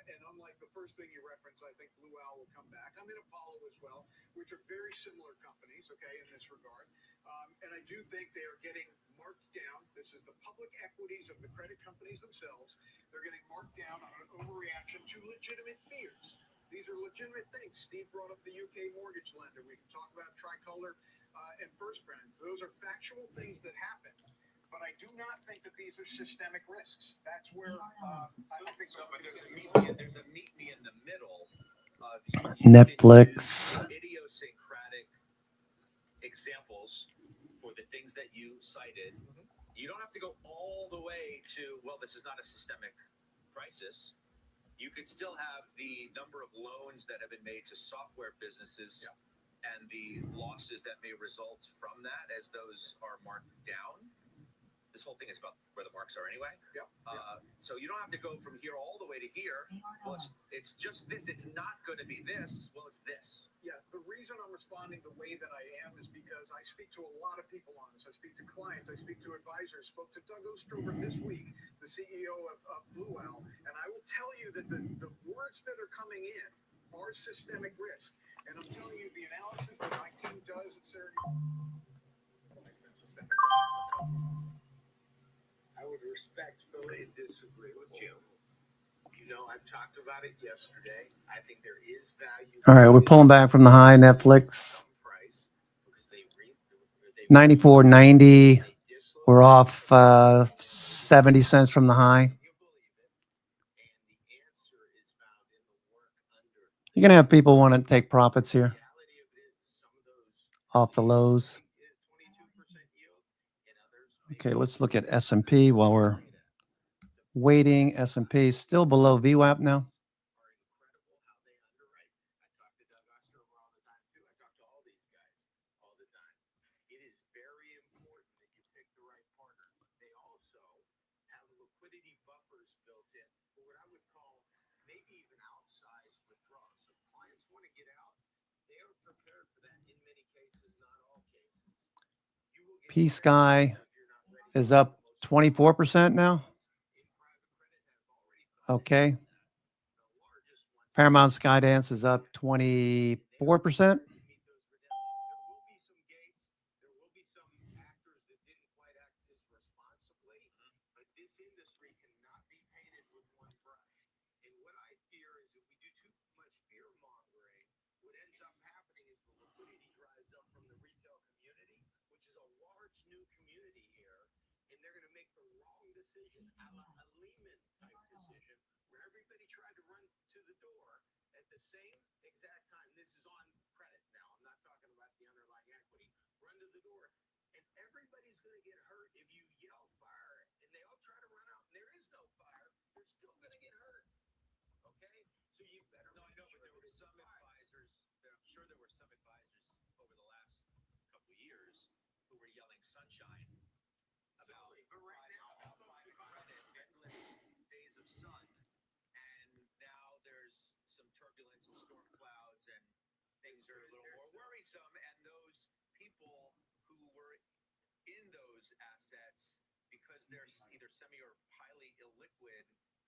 And unlike the first thing you referenced, I think Blue Owl will come back. I'm in Apollo as well, which are very similar companies, okay, in this regard. And I do think they are getting marked down. This is the public equities of the credit companies themselves. They're getting marked down on an overreaction to legitimate fears. These are legitimate things. Steve brought up the UK mortgage lender. We can talk about Tricolor and First Brands. Those are factual things that happen. But I do not think that these are systemic risks. That's where I don't think so. But there's a meet me in the middle of Netflix. Idiosyncratic examples for the things that you cited. You don't have to go all the way to, well, this is not a systemic crisis. You could still have the number of loans that have been made to software businesses and the losses that may result from that as those are marked down. This whole thing is about where the marks are anyway. Yep. So you don't have to go from here all the way to here. Well, it's just this. It's not going to be this. Well, it's this. Yeah. The reason I'm responding the way that I am is because I speak to a lot of people on this. I speak to clients. I speak to advisors. Spoke to Doug Ostrover this week, the CEO of Blue Owl, and I will tell you that the words that are coming in are systemic risk. And I'm telling you, the analysis that my team does at Syracuse. I would respectfully disagree with you. You know, I've talked about it yesterday. I think there is value. All right, we're pulling back from the high. Netflix. 94.90. We're off 70 cents from the high. You're going to have people want to take profits here off the lows. Okay, let's look at S&P while we're waiting. S&P still below VWAP now. P-Sky is up 24% now. Okay. Paramount Skydance is up 24%. a large new community here, and they're going to make the wrong decision, a Lehman type decision, where everybody tried to run to the door at the same exact time. This is on credit now. I'm not talking about the underlying equity. Run to the door, and everybody's going to get hurt if you yell fire, and they all try to run out, and there is no fire. They're still going to get hurt. Okay, so you better. No, I know, but there were some advisors. I'm sure there were some advisors over the last couple of years who were yelling sunshine about private credit, endless days of sun, and now there's some turbulence and storm clouds, and things are a little more worrisome. And those people who were in those assets, because they're either semi or highly illiquid,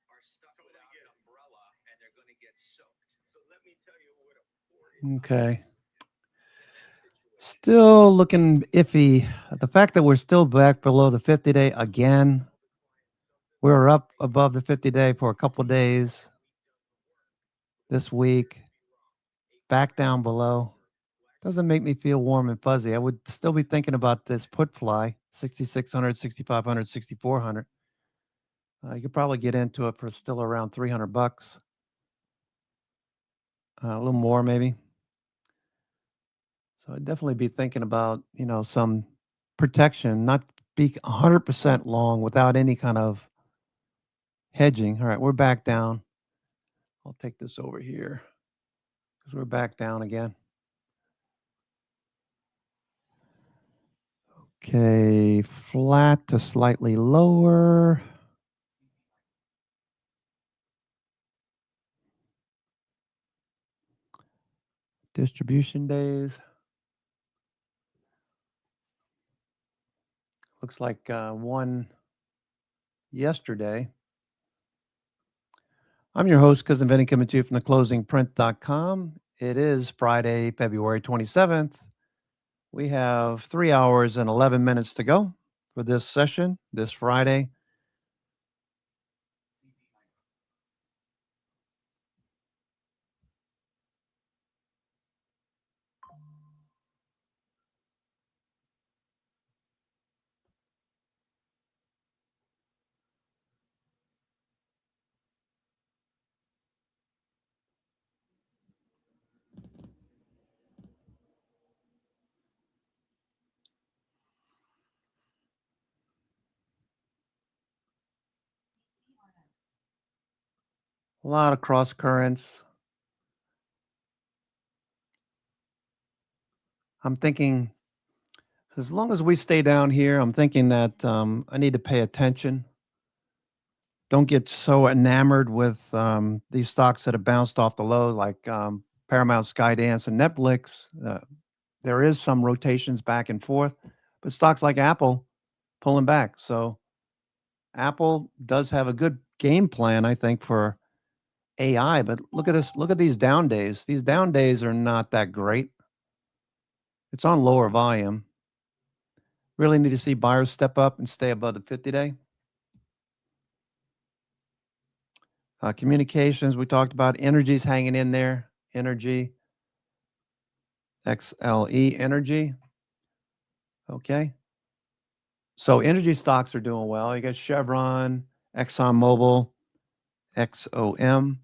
are stuck without an umbrella, and they're going to get soaked. So let me tell you what a poor Okay. Still looking iffy. The fact that we're still back below the 50-day again. We were up above the 50-day for a couple of days this week. Back down below. Doesn't make me feel warm and fuzzy. I would still be thinking about this put fly, 6,600, 6,500, 6,400. You could probably get into it for still around $300. A little more maybe. So I'd definitely be thinking about, some protection, not be 100% long without any kind of hedging. All right, we're back down. I'll take this over here because we're back down again. Okay, flat to slightly lower. Distribution days. Looks like one yesterday. I'm your host, Cousin Vinny, coming to you from theclosingprint.com. It is Friday, February 27th. We have 3 hours and 11 minutes to go for this session, this Friday. A lot of cross currents. I'm thinking, as long as we stay down here, I'm thinking that I need to pay attention. Don't get so enamored with these stocks that have bounced off the low, like Paramount, Skydance, and Netflix. There is some rotations back and forth, but stocks like Apple pulling back. So Apple does have a good game plan, I think, for AI. But look at this. Look at these down days. These down days are not that great. It's on lower volume. Really need to see buyers step up and stay above the 50-day. Communications, we talked about. Energy's hanging in there. Energy. XLE Energy. Okay. So energy stocks are doing well. You got Chevron, ExxonMobil, XOM,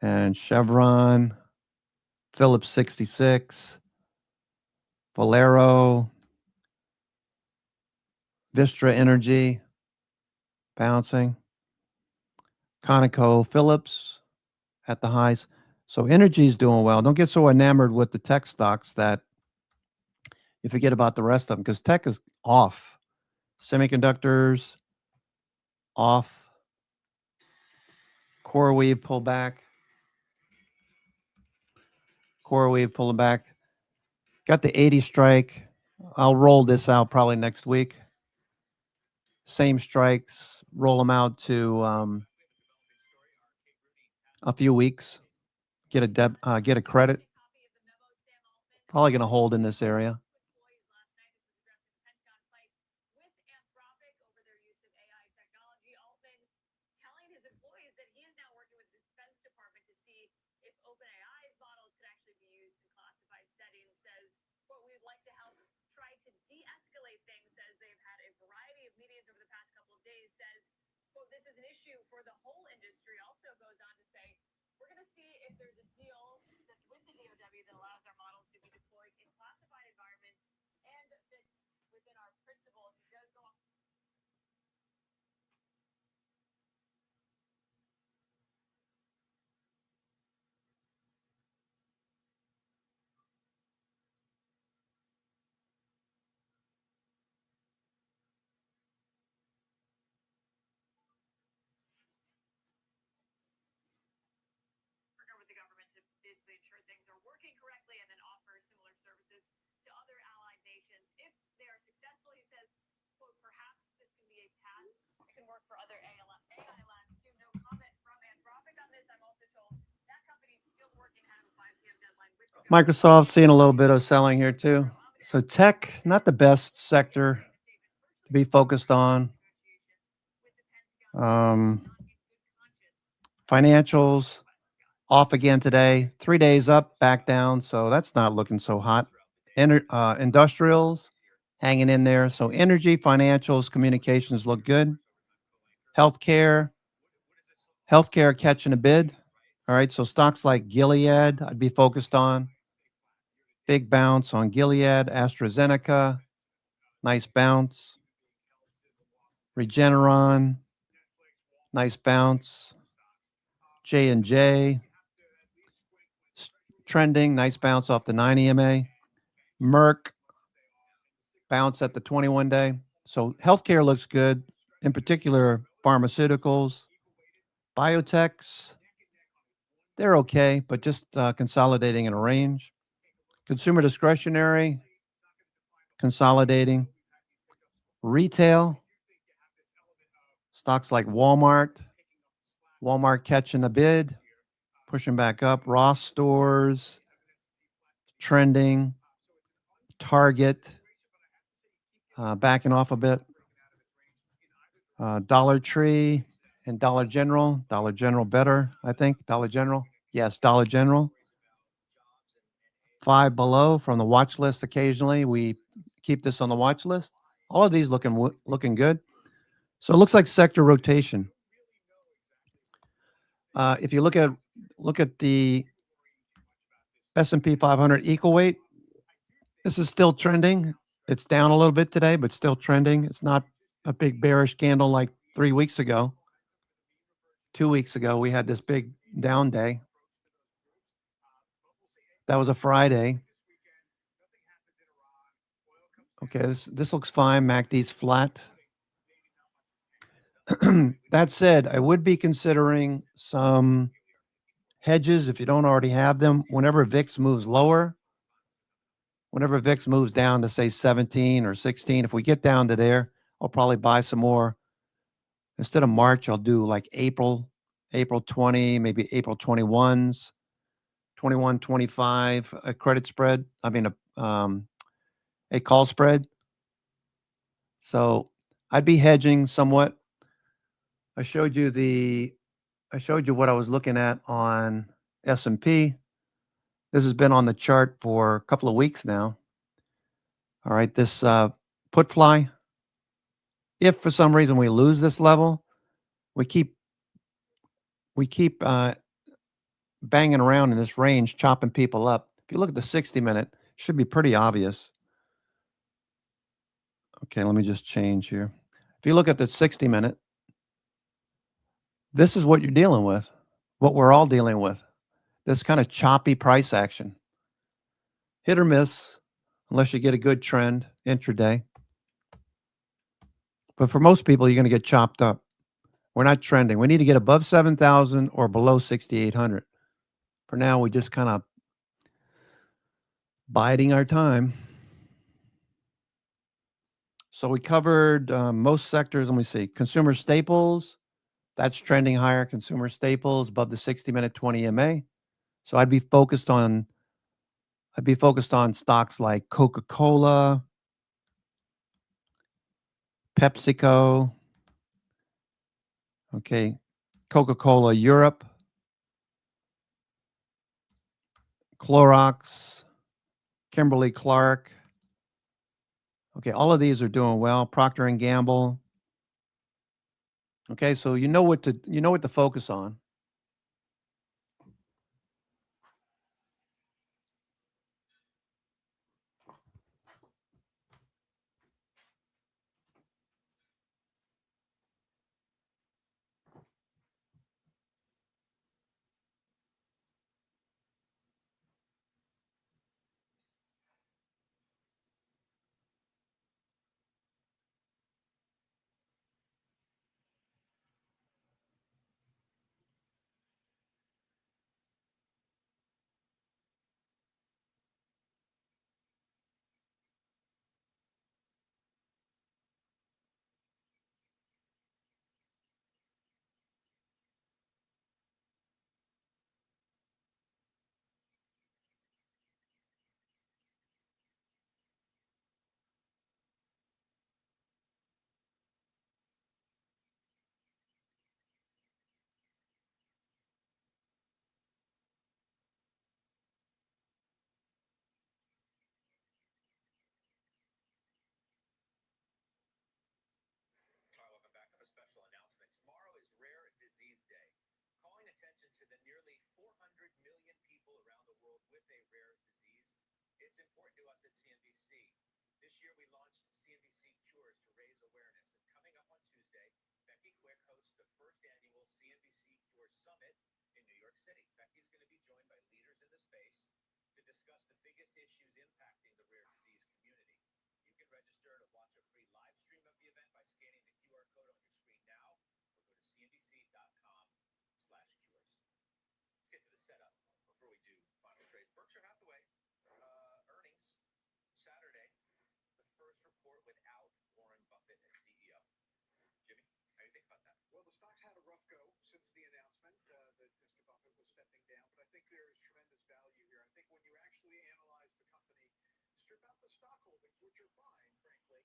and Chevron, Phillips 66, Valero, Vistra Energy, bouncing, Conoco, Phillips at the highs. So energy is doing well. Don't get so enamored with the tech stocks that you forget about the rest of them, because tech is off. Semiconductors, off. CoreWeave pull back. CoreWeave pulling back. Got the 80 strike. I'll roll this out probably next week. Same strikes. Roll them out to a few weeks. Get a credit. Probably going to hold in this area. try to de-escalate things, says they've had a variety of meetings over the past couple of days, says, quote, this is an issue for the whole industry. Also goes on to say, we're going to see if there's a deal that's with the DOW that allows our models to be deployed in classified environments and fits within our principles. It does go on. Partner with the government to basically ensure things are working correctly and then offer similar services to other allied nations. If they are successful, he says, quote, perhaps this can be a path that can work for other AI labs too. No comment from Anthropic on this. I'm also told that company's still working ahead of a 5 p.m. deadline with the Microsoft seeing a little bit of selling here too. So tech, not the best sector to be focused on. Financials off again today. 3 days up, back down. So that's not looking so hot. Industrials hanging in there. So energy, financials, communications look good. Healthcare catching a bid. All right. So stocks like Gilead, I'd be focused on. Big bounce on Gilead, AstraZeneca, nice bounce. Regeneron, nice bounce. J&J, trending, nice bounce off the 9 EMA. Merck, bounce at the 21-day. So healthcare looks good, in particular pharmaceuticals. Biotechs, they're okay, but just consolidating in a range. Consumer discretionary, consolidating. Retail, stocks like Walmart catching a bid, pushing back up. Ross Stores, trending. Target, backing off a bit. Dollar Tree and Dollar General. Dollar General better, I think. Dollar General. Yes, Dollar General. 5 below from the watch list occasionally. We keep this on the watch list. All of these looking good. So it looks like sector rotation. If you look at the S&P 500 equal weight, this is still trending. It's down a little bit today, but still trending. It's not a big bearish candle like 3 weeks ago. 2 weeks ago, we had this big down day. That was a Friday. Okay, this looks fine. MACD's flat. That said, I would be considering some hedges if you don't already have them. Whenever VIX moves lower, whenever VIX moves down to say 17 or 16, if we get down to there, I'll probably buy some more. Instead of March, I'll do like April 20, maybe April 21s, 21, 25, a credit spread. I mean, a call spread. So I'd be hedging somewhat. I showed you what I was looking at on S&P. This has been on the chart for a couple of weeks now. All right, this put fly. If for some reason we lose this level, we keep banging around in this range, chopping people up. If you look at the 60-minute, it should be pretty obvious. Okay, let me just change here. If you look at the 60-minute, this is what you're dealing with, what we're all dealing with, this kind of choppy price action. Hit or miss, unless you get a good trend intraday. But for most people, you're going to get chopped up. We're not trending. We need to get above 7,000 or below 6,800. For now, we just kind of biding our time. So we covered most sectors. Let me see. Consumer staples, that's trending higher. Consumer staples above the 60-minute 20 EMA. So I'd be focused on stocks like Coca-Cola, PepsiCo. Okay, Coca-Cola Europe, Clorox, Kimberly-Clark, Okay, all of these are doing well. Procter and Gamble. Okay, so you know what to focus on. All right, welcome back. I have a special announcement. Tomorrow is Rare Disease Day, calling attention to the nearly 400 million people around the world with a rare disease. It's important to us at CNBC. This year we launched CNBC Cures to raise awareness. And coming up on Tuesday, Becky Quick hosts the first annual CNBC Cures Summit in New York City. Becky's going to be joined by leaders in the space to discuss the biggest issues impacting the rare disease community. You can register to watch a free live stream of the event by scanning the QR code on your screen now or go to cnbc.com/cures. Let's get to the setup before we do final trades. Berkshire Hathaway earnings Saturday, the first report without Warren Buffett as CEO. Jimmy, how do you think about that? Well, the stock's had a rough go since the announcement that Mr. Buffett was stepping down, but I think there is tremendous value here. I think when you actually analyze the company, strip out the stock holdings, which are fine, frankly,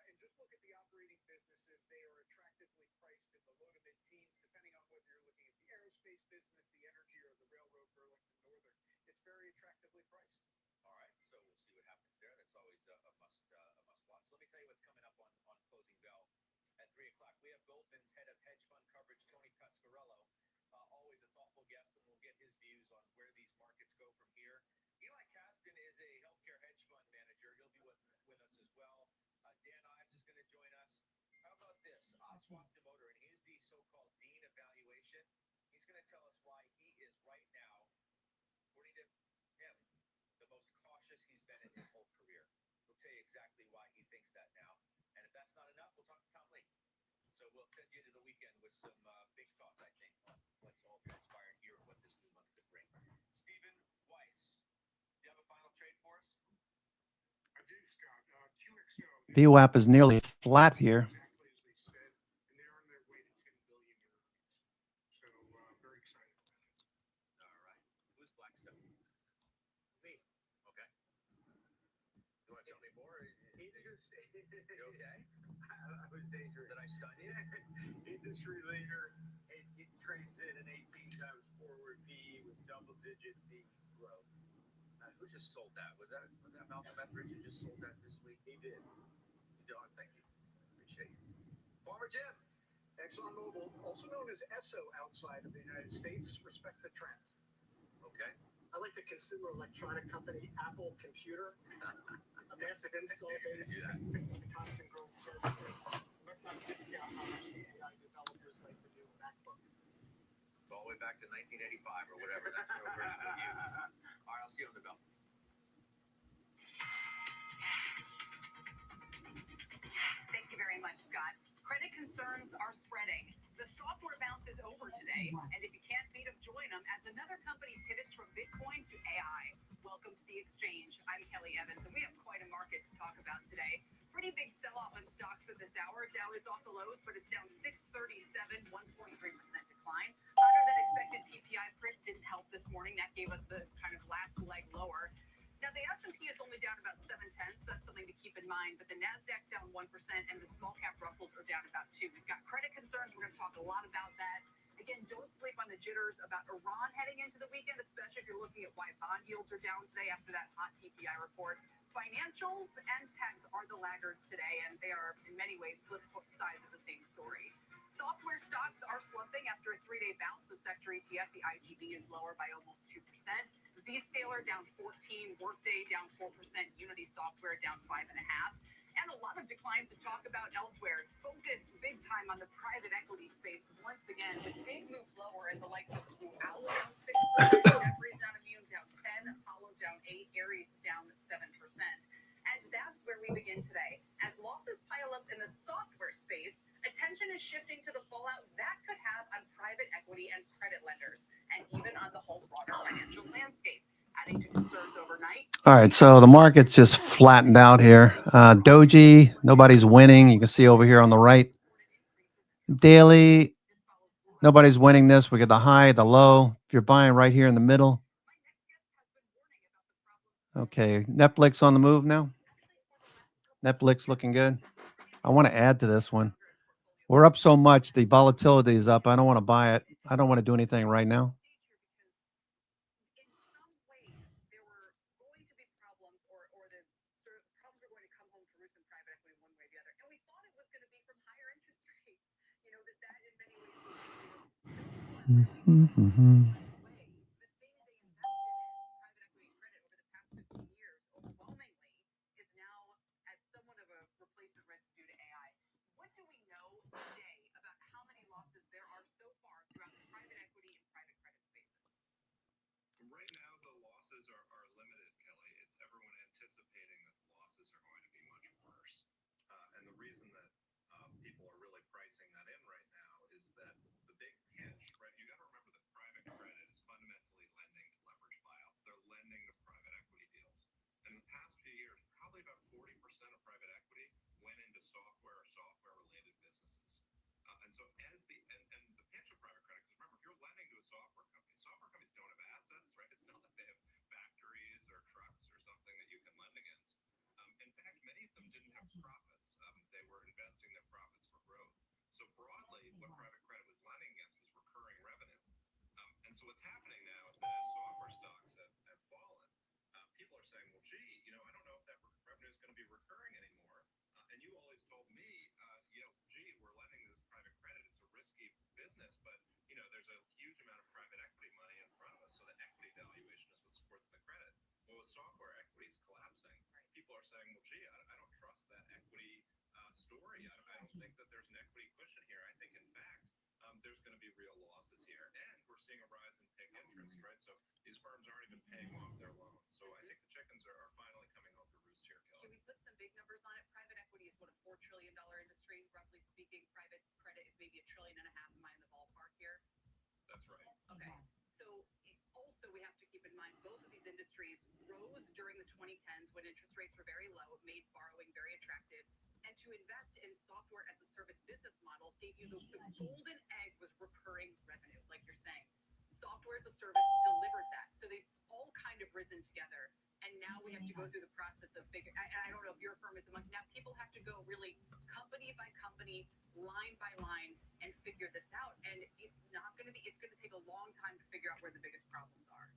and just look at the operating businesses, they are attractively priced in the low to mid-teens, depending on whether you're looking at the aerospace business, the energy, or the railroad Burlington Northern. It's very attractively priced. All right, so we'll see what happens there. That's always a must watch. Let me tell you what's coming up on closing bell at 3 o'clock. We have Goldman's head of hedge fund coverage, Tony Pasquarello, always a thoughtful guest, and we'll get his views on where these markets go from here. Eli Caston is a healthcare hedge fund manager. He'll be with us as well. Dan Ives is going to join us. How about this? Aswat Damodaran, and he's the so-called dean of valuation. He's going to tell us why he is right now, according to him, the most cautious he's been in his whole career. He'll tell you exactly why he thinks that now. And if that's not enough, we'll talk to Tom Lee. So we'll send you into the weekend with some big thoughts, I think, on what's all transpired here and what this new month could bring. Stephen Weiss, do you have a final trade for us? I do, Scott. QXO. VWAP is nearly flat here. Exactly as they said, and they're on their way to 10 billion in earnings. So very excited about it. All right. Who's Blackstone? Me. Okay. You want to tell me more? You okay? I was dangerous. Did I stun you? Industry leader. It trades in an 18 times forward PE with double-digit PE growth. Who just sold that? Was that Malcolm Etheridge who just sold that this week? He did. Don, thank you. Appreciate you. Farmer Jim. ExxonMobil, also known as Esso outside of the United States, respect the trend. Okay. I like the consumer electronic company Apple Computer. A massive install base, constant growth services. Let's not discount how much the AI developers like the new MacBook. It's all the way back to 1985 or whatever. That's where we're at with you. All right, I'll see you on the bell. Thank you very much, Scott. Credit concerns are spreading. The software bounce is over today, and if you can't beat them, join them as another company pivots from Bitcoin to AI. Welcome to the exchange. I'm Kelly Evans, and we have quite a market to talk about today. Pretty big sell-off in stocks at this hour. Dow is off the lows, but it's down 637, 1.3% decline. Hotter than expected PPI print didn't help this morning. That gave us the kind of last leg lower. Now, the S&P is only down about 0.7. That's something to keep in mind. But the NASDAQ down 1%, and the small cap Russells are down about 2%. We've got credit concerns. We're going to talk a lot about that. Again, don't sleep on the jitters about Iran heading into the weekend, especially if you're looking at why bond yields are down today after that hot PPI report. Financials and tech are the laggards today, and they are in many ways flip sides of the same story. Software stocks are slumping after a 3-day bounce. The sector ETF, the IGB, is lower by almost 2%. Zscaler down 14%, Workday down 4%, Unity Software down 5.5%. And a lot of declines to talk about elsewhere. Focus big time on the private equity space once again, with big moves lower in the likes of Blue Owl down 6%, Jefferies down immune down 10%, Apollo down 8%, Ares down 7%. And that's where we begin today. As losses pile up in the software space, attention is shifting to the fallout that could have on private equity and credit lenders, and even on the whole broader financial landscape, adding to concerns overnight. All right, so the market's just flattened out here. Doji, nobody's winning. You can see over here on the right. Daily, nobody's winning this. We got the high, the low. If you're buying right here in the middle. Okay, Netflix on the move now. Netflix looking good. I want to add to this one. We're up so much. The volatility is up. I don't want to buy it. I don't want to do anything right now. Right now, the losses are limited, Kelly. It's everyone anticipating that the losses are going to be much worse. And the reason that people are really pricing that in right now is that the big pinch, right? You got to remember that private credit is fundamentally lending to leverage buyouts. They're lending to private equity deals. And in the past few years, probably about 40% of private equity went into software or software-related businesses. And so as the pinch of private credit, because remember, if you're lending to a software companies don't have assets, right? It's not like they have factories or trucks or something that you can lend against. In fact, many of them didn't have profits. They were investing their profits for growth. So broadly, what private credit was lending against was recurring revenue. And so what's happening now is that as software stocks have fallen, people are saying, well, gee, I don't know if that revenue is going to be recurring anymore. And you always told me, gee, we're lending to this private credit. It's a risky business, but there's a huge amount of private equity money in front of us, so the equity valuation is what supports the credit. Well, with software equities collapsing, people are saying, well, gee, I don't trust that equity story. I don't think that there's an equity cushion here. I think, in fact, there's going to be real losses here. And we're seeing a rise in PIK interest, right? So these firms aren't even paying off their loans. So I think the chickens are finally coming home to roost here, Kelly. Can we put some big numbers on it? Private equity is what, a $4 trillion industry, roughly speaking. Private credit is maybe $1.5 trillion. Am I in the ballpark here? That's right. Okay. So also we have to keep in mind both of these industries rose during the 2010s when interest rates were very low, made borrowing very attractive. And to invest in software as a service business models gave you the golden egg was recurring revenue, like you're saying. Software as a service delivered that. So they've all kind of risen together. And now we have to go through the process of figuring, I don't know if your firm is among, now people have to go really company by company, line by line, and figure this out. And it's going to take a long time to figure out where the biggest problems are.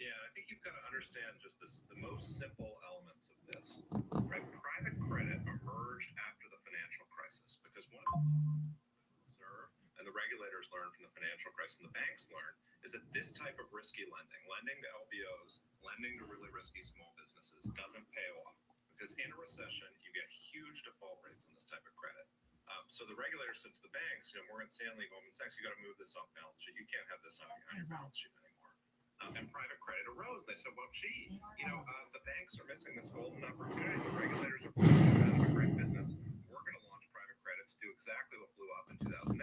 Yeah, I think you've got to understand just the most simple elements of this. Right? Private credit emerged after the financial crisis because one of the reserve and the regulators learned from the financial crisis and the banks learned is that this type of risky lending to LBOs, lending to really risky small businesses doesn't pay off because in a recession, you get huge default rates on this type of credit. So the regulators said to the banks, Morgan Stanley, Goldman Sachs, you got to move this off balance sheet. You can't have this on your balance sheet anymore. And private credit arose. They said, well, gee, the banks are missing this golden opportunity. The regulators are putting a great business. We're going to launch private credit to do exactly what blew up in 2008.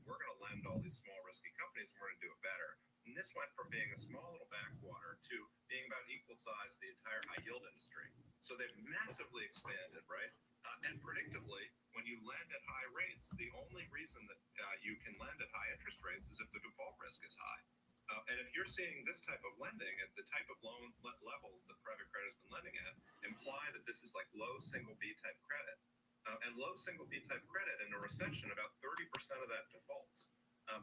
We're going to lend all these small, risky companies, and we're going to do it better. And this went from being a small little backwater to being about equal size to the entire high yield industry. So they've massively expanded, right? And predictably, when you lend at high rates, the only reason that you can lend at high interest rates is if the default risk is high. And if you're seeing this type of lending at the type of loan levels that private credit has been lending at, imply that this is like low single B type credit. And low single B type credit in a recession, about 30% of that defaults.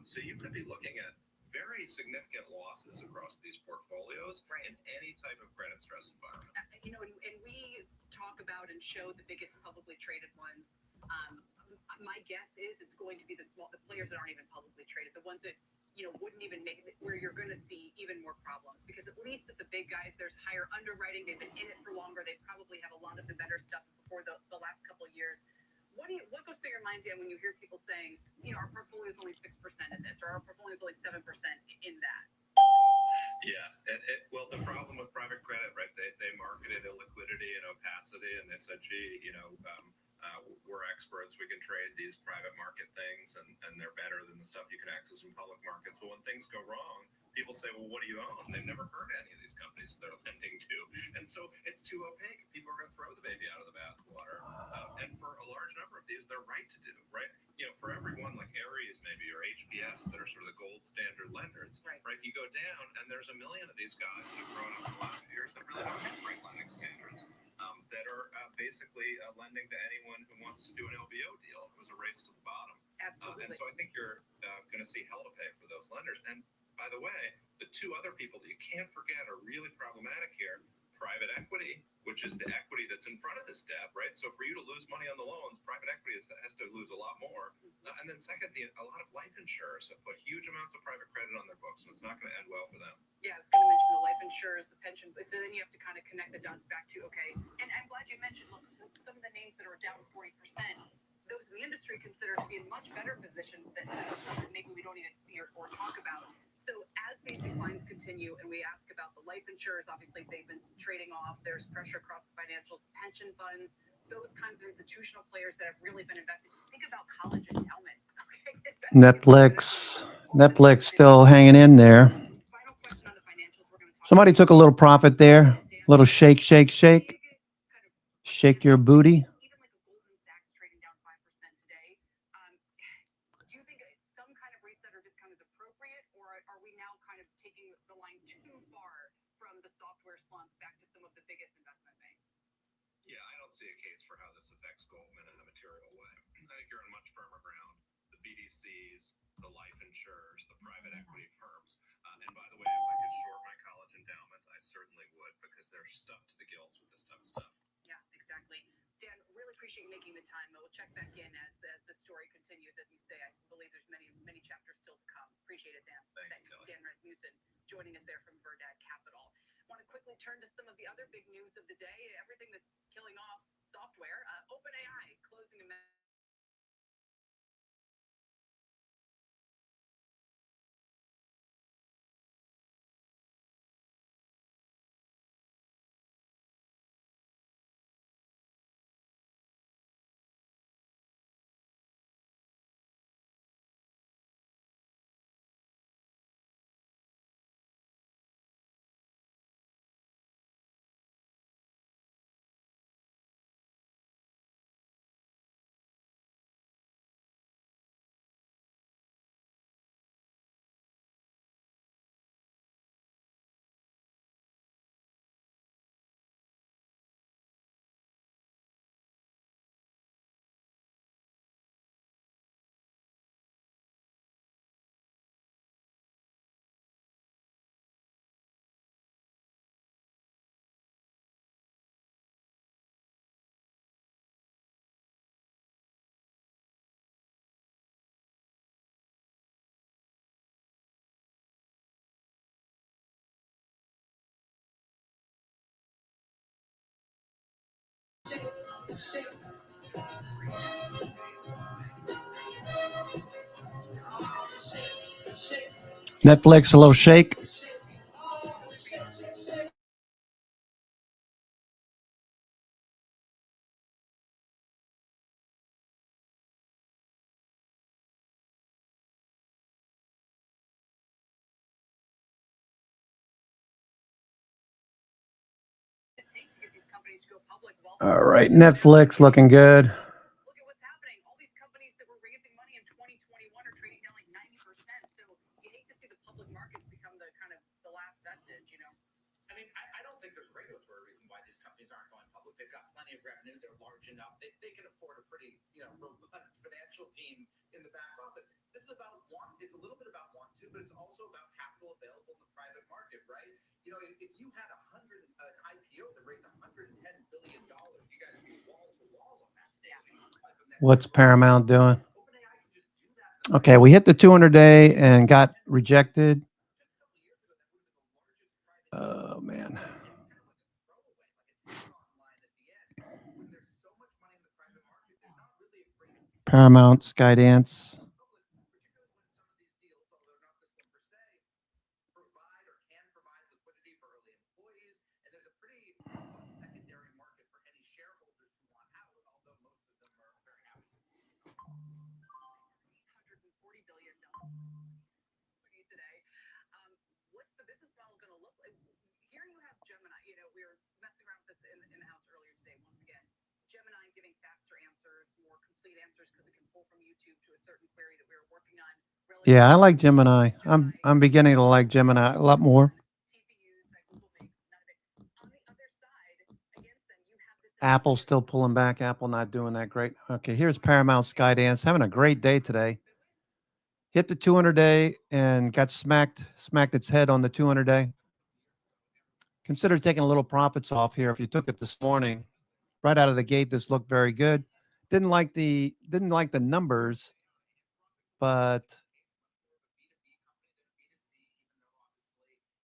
So you could be looking at very significant losses across these portfolios in any type of credit stress environment. And we talk about and show the biggest publicly traded ones. My guess is it's going to be the players that aren't even publicly traded, the ones that wouldn't even make it, where you're going to see even more problems. Because at least at the big guys, there's higher underwriting. They've been in it for longer. They probably have a lot of the better stuff before the last couple of years. What goes through your mind, Dan, when you hear people saying, our portfolio is only 6% in this, or our portfolio is only 7% in that? Yeah, well, the problem with private credit, right? They marketed illiquidity and opacity, and they said, gee, we're experts. We can trade these private market things, and they're better than the stuff you can access in public markets. But when things go wrong, people say, well, what do you own? They've never heard of any of these companies they're lending to. And so it's too opaque. People are going to throw the baby out of the bathwater. And for a large number of these, they're right to do, right? For everyone like Ares maybe, or HPS, that are sort of the gold standard lenders, right? You go down, and there's a million of these guys that have grown up in the last few years that really don't have great lending standards. That are basically lending to anyone who wants to do an LBO deal. It was a race to the bottom. Absolutely. And so I think you're going to see hell to pay for those lenders. And by the way, the two other people that you can't forget are really problematic here. Private equity, which is the equity that's in front of this debt, right? So for you to lose money on the loans, private equity has to lose a lot more. And then second, a lot of life insurers have put huge amounts of private credit on their books, so it's not going to end well for them. Yeah, I was going to mention the life insurers, the pension, but so then you have to kind of connect the dots back to, okay, and I'm glad you mentioned, look, some of the names that are down 40%, those in the industry consider to be in much better position than some that maybe we don't even see or talk about. So as these declines continue, and we ask about the life insurers, obviously they've been trading off. There's pressure across the financials, pension funds, those kinds of institutional players that have really been investing. Think about college endowments. Okay? Netflix still hanging in there. Somebody took a little profit there. A little shake, shake, shake. Shake your booty. Yeah, I don't see a case for how this affects Goldman in a material way. I think you're on much firmer ground. The BDCs, the life insurers, the private equity firms. And by the way, if I could short my college endowment, I certainly would, because they're stuffed to the gills with this type of stuff. Yeah, exactly. Dan, really appreciate you making the time. We'll check back in as the story continues. As you say, I believe there's many chapters still to come. Appreciate it, Dan. Thanks. Dan Rasmussen joining us there from Verdad Capital. Want to quickly turn to some of the other big news of the day, everything that's killing off software. OpenAI closing a Netflix, a little shake. All right, Netflix looking good. Look at what's happening. All these companies that were raising money in 2021 are trading down like 90%. So you hate to see the public markets become the kind of the last vestige, I mean, I don't think there's regulatory reason why these companies aren't going public. They've got plenty of revenue. They're large enough. They can afford a pretty, robust financial team in the back office. This is about want. It's a little bit about want too, but it's also about capital available in the private market, right? You know, if you had an IPO that raised $110 billion, you guys would be wall to wall on that today. What's Paramount doing? Okay, we hit the 200-day and got rejected. Oh, man. Paramount, Skydance. Yeah, I like Gemini. I'm beginning to like Gemini a lot more. Apple's still pulling back. Apple not doing that great. Okay, here's Paramount Skydance having a great day today. Hit the 200-day and got smacked its head on the 200-day. Consider taking a little profits off here. If you took it this morning, right out of the gate, this looked very good. Didn't like the numbers, but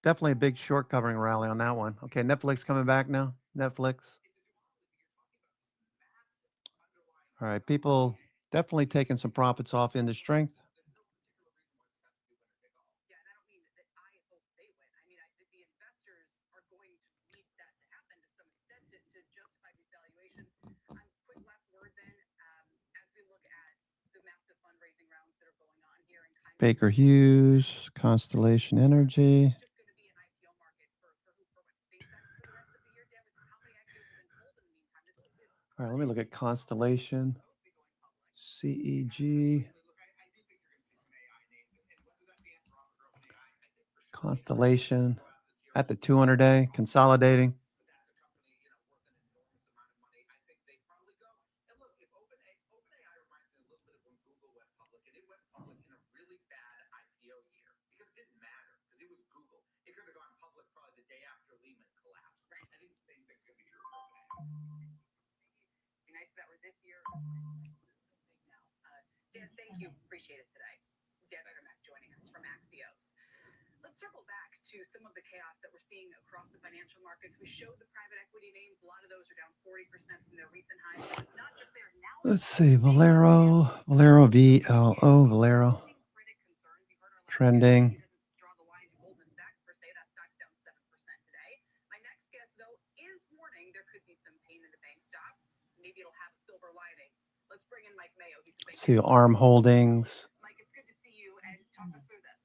definitely a big short covering rally on that one. Okay, Netflix coming back now. Netflix. All right, people definitely taking some profits off into strength. Baker Hughes, Constellation Energy. All right, let me look at Constellation, CEG, Constellation at the 200-day, consolidating. Dan, thank you. Appreciate it today. Dan Betermack joining us from Axios. Let's circle back to some of the chaos that we're seeing across the financial markets. We showed the private equity names. A lot of those are down 40% from their recent highs. But it's not just there. Now Let's see, Valero, VLO, Valero. Trending. My next guest, though, is warning there could be some pain in the bank stocks. Maybe it'll have a silver lining. Let's bring in Mike Mayo. He's the See, ARM Holdings. Mike, it's good to see you, and talk us through this.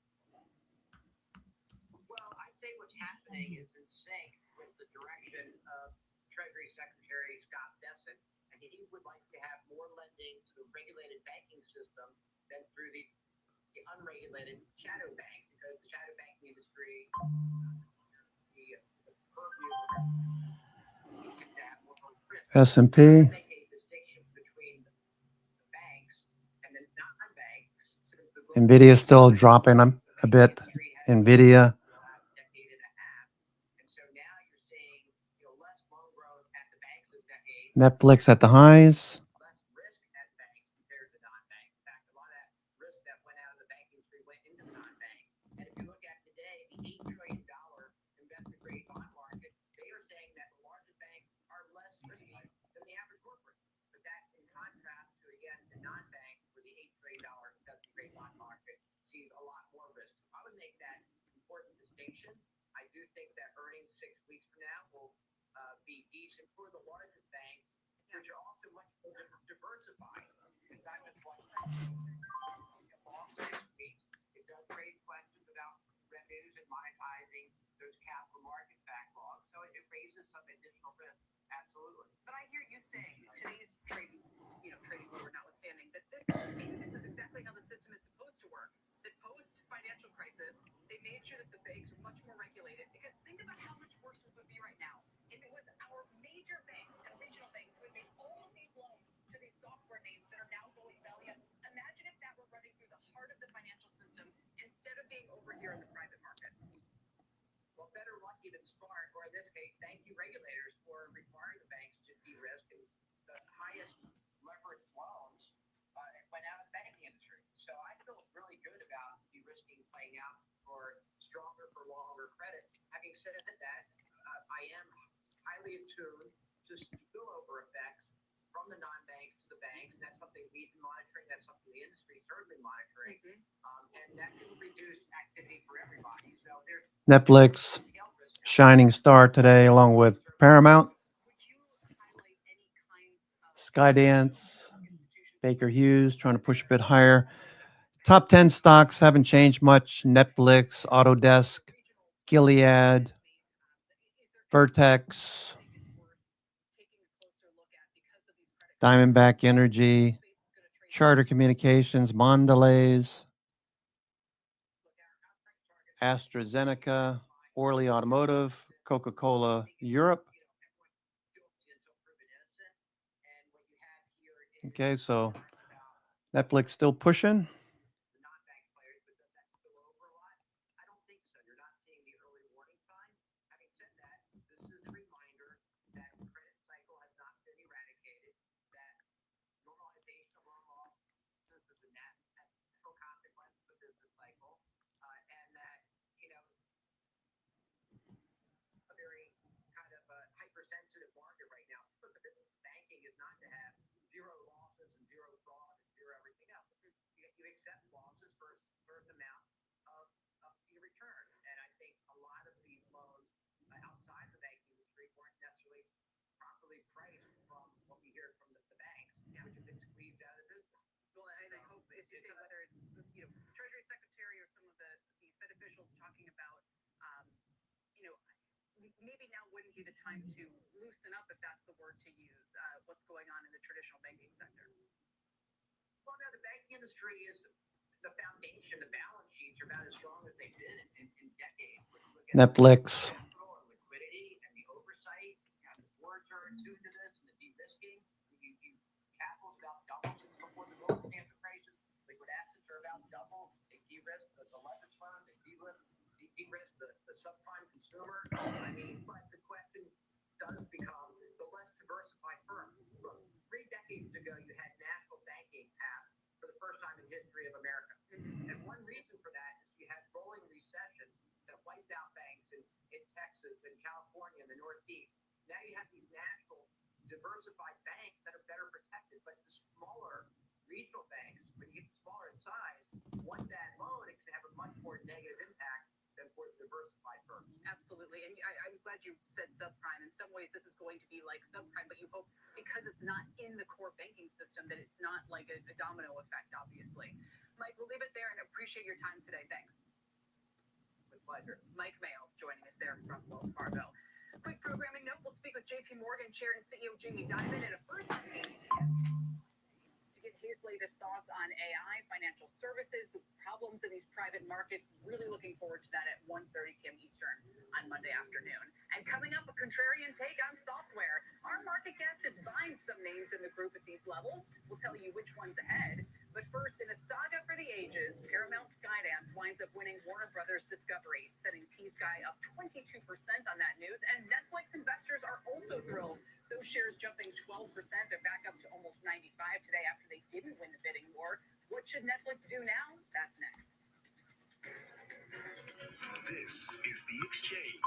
Well, I'd say what's happening is in sync with the direction of Treasury Secretary Scott Bessent, and he would like to have more lending to the regulated banking system than through the unregulated shadow bank, because the shadow banking industry, the purview of S&P. Nvidia still dropping a bit. Nvidia. Netflix at the highs. Be decent for the largest banks, which are also much more diversified. In fact, that's one long 6 weeks, it does raise questions about revenues and monetizing those capital market backlogs. So it raises some additional risk. Absolutely. But I hear you saying today's trading floor notwithstanding, that maybe this is exactly how the system is supposed to work. That post-financial crisis, they made sure that the banks were much more regulated. Because think about how much worse this would be right now. If it was our major banks and regional banks who had made all of these loans to these software names that are now going belly up, imagine if that were running through the heart of the better lucky than smart, or in this case, thank you regulators for requiring the banks to de-risk, and the highest leveraged loans went out of the banking industry. So I feel really good about de-risking playing out for stronger, for longer credit. Having said that, I am highly attuned to spillover effects from the non-banks to the banks. That's something we've been monitoring. That's something the industry is certainly monitoring. And that can reduce activity for everybody. So there's Netflix, shining star today, along with Paramount, Skydance, Baker Hughes, trying to push a bit higher. Top 10 stocks haven't changed much. Netflix, Autodesk, Gilead, Vertex, Diamondback Energy, Charter Communications, Mondelez, AstraZeneca, Orly Automotive, Coca-Cola Europe. Okay, so Netflix still pushing. Hypersensitive market right now. But the business banking is not to have zero losses and zero fraud and zero everything else. You accept losses for a certain amount of your return. And I think a lot of these loans outside the banking industry weren't necessarily properly priced from what we hear from the banks, which have been squeezed out of the business. Well, and I hope, as you say, whether it's Treasury Secretary or some of the Fed officials talking about, maybe now wouldn't be the time to loosen up, if that's the word to use, what's going on in the traditional banking sector. Well, now the banking industry is the foundation. The balance sheets are about as strong as they've been in decades. Netflix. Liquidity and the oversight, the boards are attuned to this, and the de-risking. Capital's about double since before the global financial crisis. Liquid assets are about double. They de-risk the leverage fund. They de-risk the subprime consumer. I mean, but the question does become the less diversified firm. Look, 3 decades ago, you had national banking happen for the first time in history of America. And one reason for that is you had rolling recessions that wiped out banks in Texas and California and the Northeast. Now you have these national diversified banks that are better protected, but the smaller regional banks, when you get smaller in size, one bad loan, it can have a much more negative impact than for diversified firms. Absolutely. And I'm glad you said subprime. In some ways, this is going to be like subprime, but you hope because it's not in the core banking system that it's not like a domino effect, obviously. Mike, we'll leave it there and appreciate your time today. Thanks. With pleasure. Mike Mayo joining us there from Wells Fargo. Quick programming note, we'll speak with JP Morgan Chair and CEO Jamie Dimon in a first to get his latest thoughts on AI, financial services, the problems in these private markets. Really looking forward to that at 1:30 p.m. Eastern on Monday afternoon. And coming up, a contrarian take on software. Our market guess is buying some names in the group at these levels. We'll tell you which one's ahead. But first, in a saga for the ages, Paramount Skydance winds up winning Warner Brothers Discovery, setting P-Sky up 22% on that news. And Netflix investors are also thrilled. Those shares jumping 12%. They're back up to almost 95 today after they didn't win the bidding war. What should Netflix do now? That's next. This is The Exchange.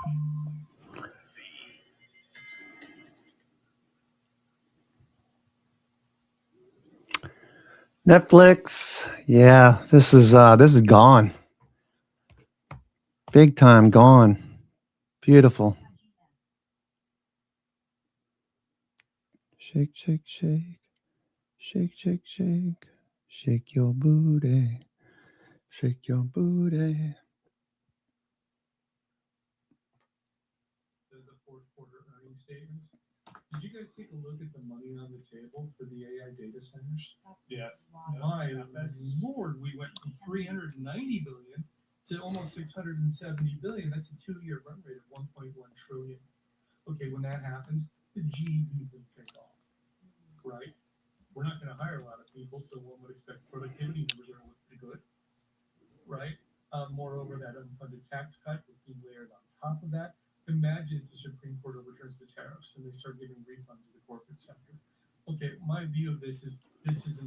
Netflix. Yeah, this is gone. Big time gone. Beautiful. Shake, shake, shake. Shake, shake, shake. Shake your booty. Shake your booty. The fourth quarter earnings statements. Did you guys take a look at the money on the table for the AI data centers? Yes. My Lord, we went from 390 billion to almost 670 billion. That's a 2-year run rate of 1.1 trillion. Okay, when that happens, the GDP is going to take off, right? We're not going to hire a lot of people, so one would expect productivity numbers are going to look pretty good, right? Moreover, that unfunded tax cut is being layered on top of that, imagine if the Supreme Court overturns the tariffs and they start giving refunds to the corporate sector. Okay, my view of this isn't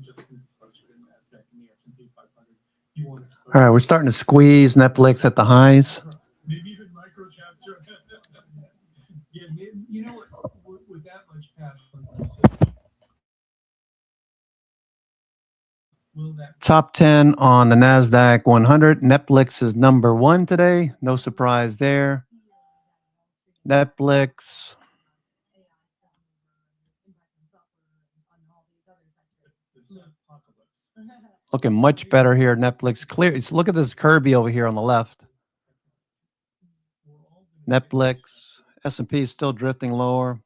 just exposure in NASDAQ and the S&P 500. You want exposure. All right, we're starting to squeeze Netflix at the highs. Maybe even microcaps are. Yeah, maybe, you know what? With that much cash on will that Top 10 on the NASDAQ 100. Netflix is number 1 today. No surprise there. Netflix. Looking much better here. Netflix clear. Look at this Kirby over here on the left. Netflix. S&P is still drifting lower.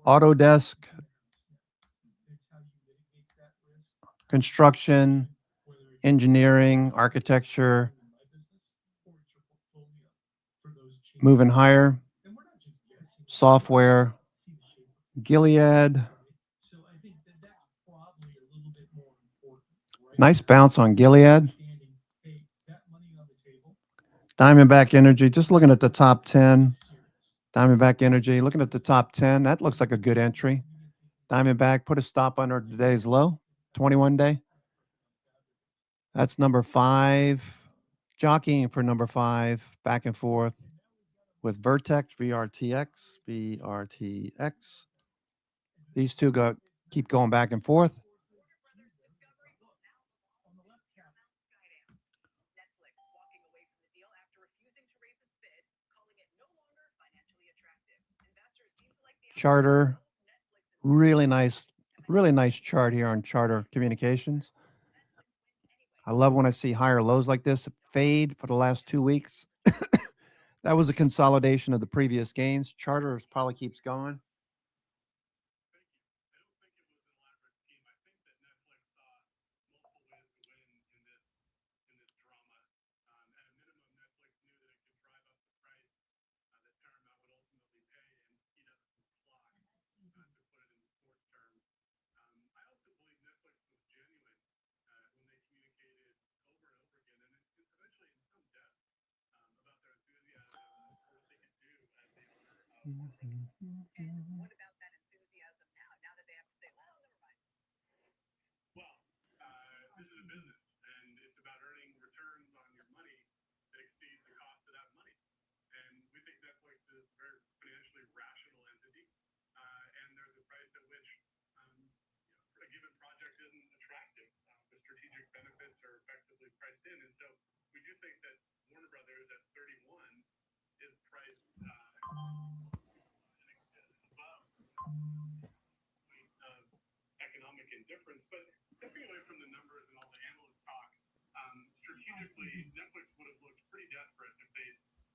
Autodesk. Construction. Engineering. Architecture. Moving higher. Software. Gilead. Nice bounce on Gilead. Diamondback Energy, just looking at the top 10. Diamondback Energy, looking at the top 10. That looks like a good entry. Diamondback, put a stop under today's low, 21 day. That's number 5. Jockeying for number 5, back and forth with Vertex, VRTX. These two keep going back and forth. Charter, really nice chart here on Charter Communications. I love when I see higher lows like this fade for the last 2 weeks. That was a consolidation of the previous gains. Charter probably keeps going. This is a business, and it's about earning returns on your money that exceeds the cost of that money. And we think Netflix is a very financially rational entity, and there's a price at which a given project isn't attractive. The strategic benefits are effectively priced in, and so we do think that Warner Brothers at 31 is priced above economic indifference. But stepping away from the numbers and all the analyst talk, strategically, Netflix would have looked pretty desperate if they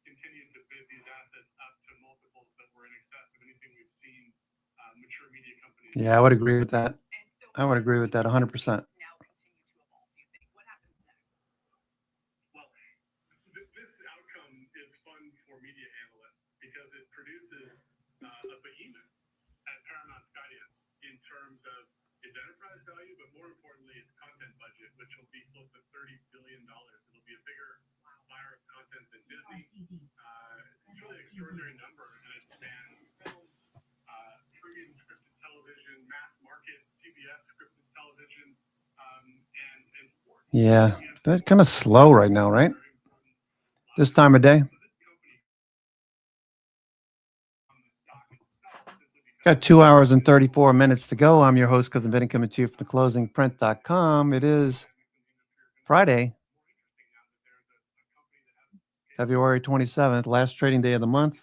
continued to bid these assets up to multiples that were in excess of anything we've seen mature media companies. Yeah, I would agree with that. I would agree with that 100%. Well, this outcome is fun for media analysts because it produces a behemoth at Paramount Skydance in terms of its enterprise value, but more importantly, its content budget, which will be close to $30 billion. It'll be a bigger buyer of content than Disney. It's really an extraordinary number, and it spans films, premium scripted television, mass market, CBS scripted television, and sports. Yeah, that's kind of slow right now, right? This time of day. Got 2 hours and 34 minutes to go. I'm your host, Cousin Vinny, coming to you from theclosingprint.com. It is Friday, February 27th, last trading day of the month.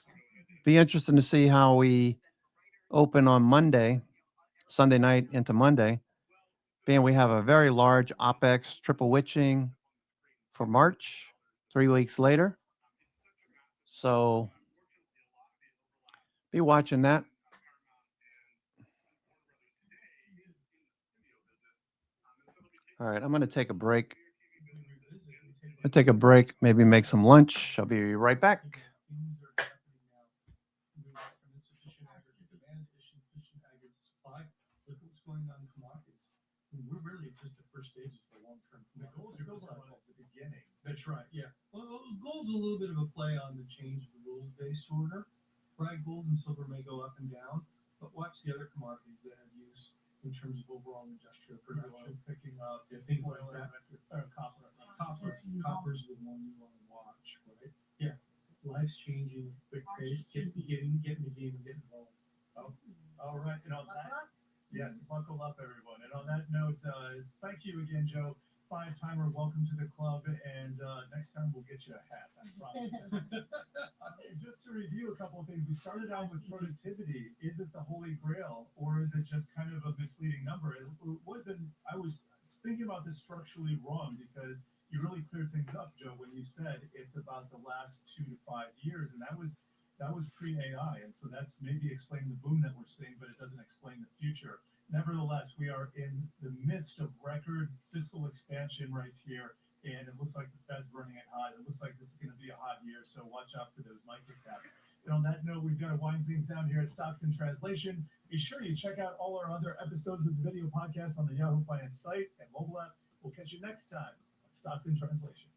Be interesting to see how we open on Monday, Sunday night into Monday. Being we have a very large OPEX triple witching for March, 3 weeks later. So be watching that. All right, I'm going to take a break. I'll take a break, maybe make some lunch. I'll be right back. We're really just the first stages of the long-term. The gold silver one at the beginning. That's right. Yeah. Well, gold's a little bit of a play on the change of the rules-based order, right? Gold and silver may go up and down, but watch the other commodities that have use in terms of overall industrial production picking up. Yeah, things like that. Copper. Copper's the one you want to watch, right? Yeah. Life's changing, quick pace. Get in the game and get involved. Oh, all right. And on that. Yes, buckle up, everyone. And on that note, thank you again, Joe. 5-timer, welcome to the club. And next time we'll get you a hat. I promise. Just to review a couple of things, we started out with productivity. Is it the holy grail, or is it just kind of a misleading number? It wasn't. I was thinking about this structurally wrong because you really cleared things up, Joe, when you said it's about the last 2 to 5 years, and that was pre-AI, and so that's maybe explaining the boom that we're seeing, but it doesn't explain the future. Nevertheless, we are in the midst of record fiscal expansion right here, and it looks like the Fed's running it hot. It looks like this is going to be a hot year, so watch out for those microcaps. And on that note, we've got to wind things down here at Stocks in Translation. Be sure you check out all our other episodes of the video podcast on the Yahoo Finance site and mobile app. We'll catch you next time on Stocks in Translation.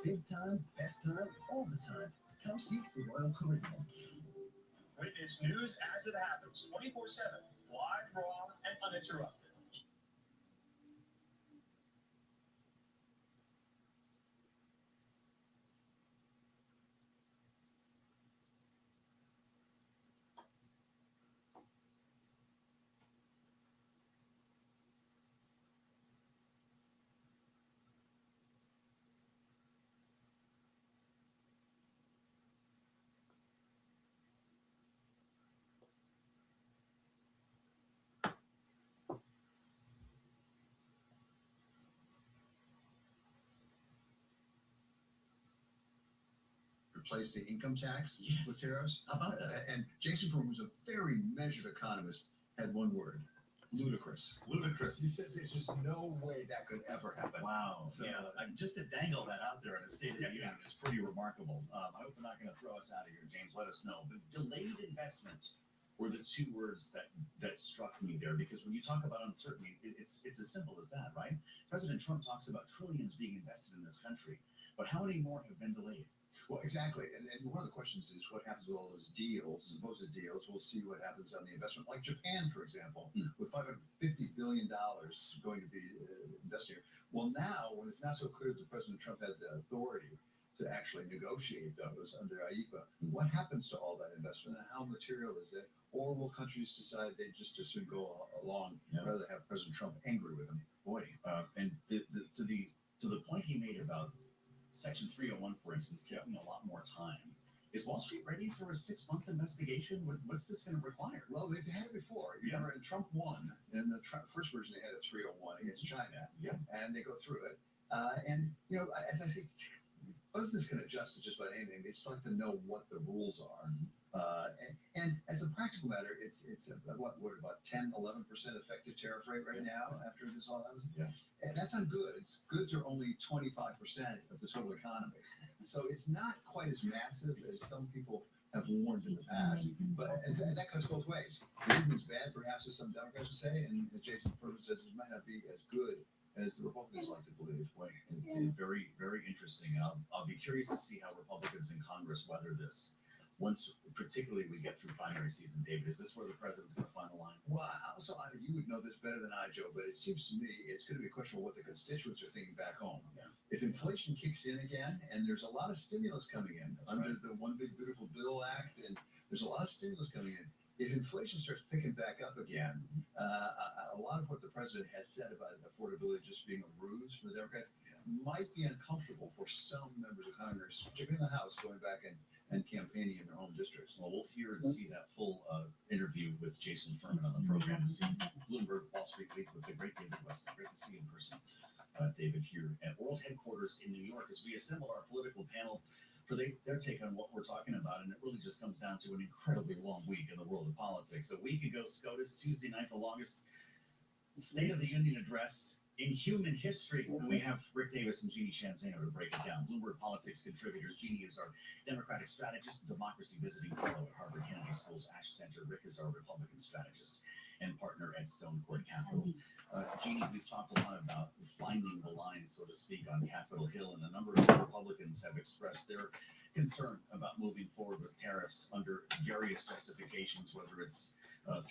Big time, best time, all the time. Come seek the Royal Caribbean. Witness news as it happens, 24/7, live, raw, and uninterrupted. Replace the income tax with tariffs? How about that? And Jason Ford, who's a very measured economist, had one word: ludicrous. Ludicrous. He said there's just no way that could ever happen. Wow. So, Yeah. Just to dangle that out there in a State of the Union is pretty remarkable. I hope they're not going to throw us out of here, James. Let us know. But delayed investment were the two words that struck me there, because when you talk about uncertainty, it's as simple as that, right? President Trump talks about trillions being invested in this country, but how many more have been delayed? Well, exactly. And one of the questions is what happens with all those deals, supposed deals. We'll see what happens on the investment. Like Japan, for example, with $550 billion going to be invested here. Well, now, when it's not so clear that President Trump had the authority to actually negotiate those under IEPA, what happens to all that investment and how material is it? Or will countries decide they just as soon go along rather than have President Trump angry with them? Boy, and to the point he made about Section 301, for instance, taking a lot more time. Is Wall Street ready for a 6-month investigation? What's this going to require? Well, they've had it before. You know, and Trump won. In the first version, they had a 301 against China. Yeah. And they go through it. And, you know, as I say, business can adjust to just about anything. They just like to know what the rules are. And as a practical matter, it's about 10, 11% effective tariff rate right now after this all happens. Yeah. And that's on goods. Goods are only 25% of the total economy. So it's not quite as massive as some people have warned in the past. But and that cuts both ways. It isn't as bad, perhaps, as some Democrats would say. And as Jason Furman says, it might not be as good as the Republicans like to believe. Very, very interesting. I'll be curious to see how Republicans in Congress weather this. Once, particularly, we get through primary season, David, is this where the president's going to find the line? Well, also, you would know this better than I, Joe, but it seems to me it's going to be a question of what the constituents are thinking back home. Yeah. If inflation kicks in again, and there's a lot of stimulus coming in under the One Big Beautiful Bill Act, and there's a lot of stimulus coming in, if inflation starts picking back up again, a lot of what the president has said about affordability just being a ruse for the Democrats might be uncomfortable for some members of Congress, particularly in the House, going back and campaigning in their home districts. Well, we'll hear and see that full interview with Jason Furman on the program this evening. Bloomberg Wall Street Week with the great David Wesley. Great to see you in person, David, here at World Headquarters in New York as we assemble our political panel for their take on what we're talking about. And it really just comes down to an incredibly long week in the world of politics. A week ago, SCOTUS, Tuesday night, the longest State of the Union address in human history. And we have Rick Davis and Jeannie Shanzano to break it down. Bloomberg Politics contributors. Jeannie is our Democratic strategist, democracy visiting fellow at Harvard Kennedy School's Ash Center. Rick is our Republican strategist and partner at Stone Court Capital. Jeannie, we've talked a lot about finding the line, so to speak, on Capitol Hill, and a number of Republicans have expressed their concern about moving forward with tariffs under various justifications, whether it's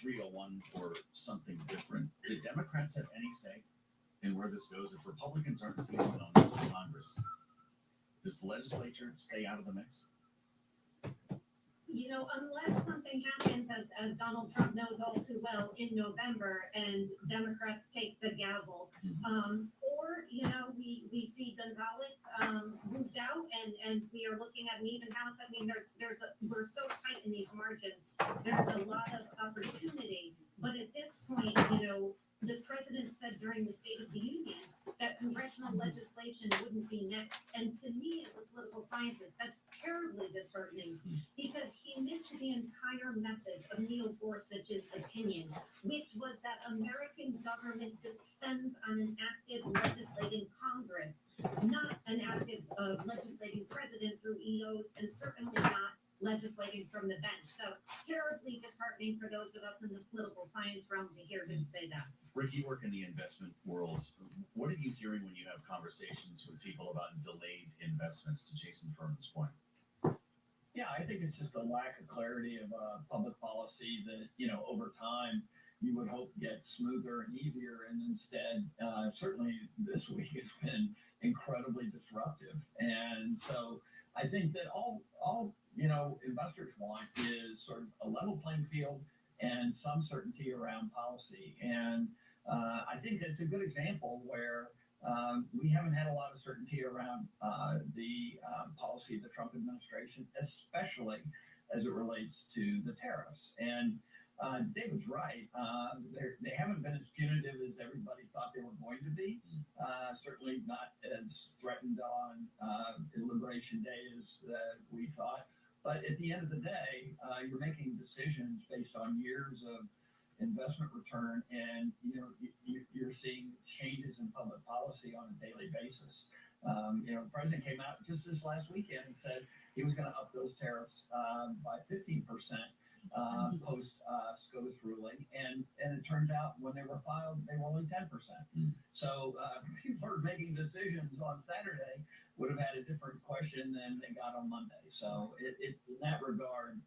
301 or something different. Do Democrats have any say in where this goes? If Republicans aren't seizing on this in Congress, does the legislature stay out of the mix? You know, unless something happens, as Donald Trump knows all too well, in November and Democrats take the gavel, or, you know, we see Gonzalez moved out and we are looking at an even house. I mean, we're so tight in these margins. There's a lot of opportunity. But at this point, you know, the president said during the State of the Union that congressional legislation wouldn't be next. And to me, as a political scientist, that's terribly disheartening because he missed the entire message of Neil Gorsuch's opinion, which was that American government depends on an active legislating Congress, not an active legislating president through EOs, and certainly not legislating from the bench. So terribly disheartening for those of us in the political science realm to hear him say that. Rick, you work in the investment world. What are you hearing when you have conversations with people about delayed investments, to Jason Furman's point? Yeah, I think it's just a lack of clarity of public policy that, you know, over time you would hope gets smoother and easier. And instead, certainly this week has been incredibly disruptive. And so I think that all you know, investors want is sort of a level playing field and some certainty around policy. And I think it's a good example where we haven't had a lot of certainty around the policy of the Trump administration, especially as it relates to the tariffs. And David's right. They haven't been as punitive as everybody thought they were going to be. Certainly not as threatened on Liberation Day as we thought. But at the end of the day, you're making decisions based on years of investment return, and you know you're seeing changes in public policy on a daily basis. You know, the president came out just this last weekend and said he was going to up those tariffs by 15% post SCOTUS ruling, and it turns out when they were filed, they were only 10%. So people are making decisions on Saturday would have had a different question than they got on Monday. So in that regard,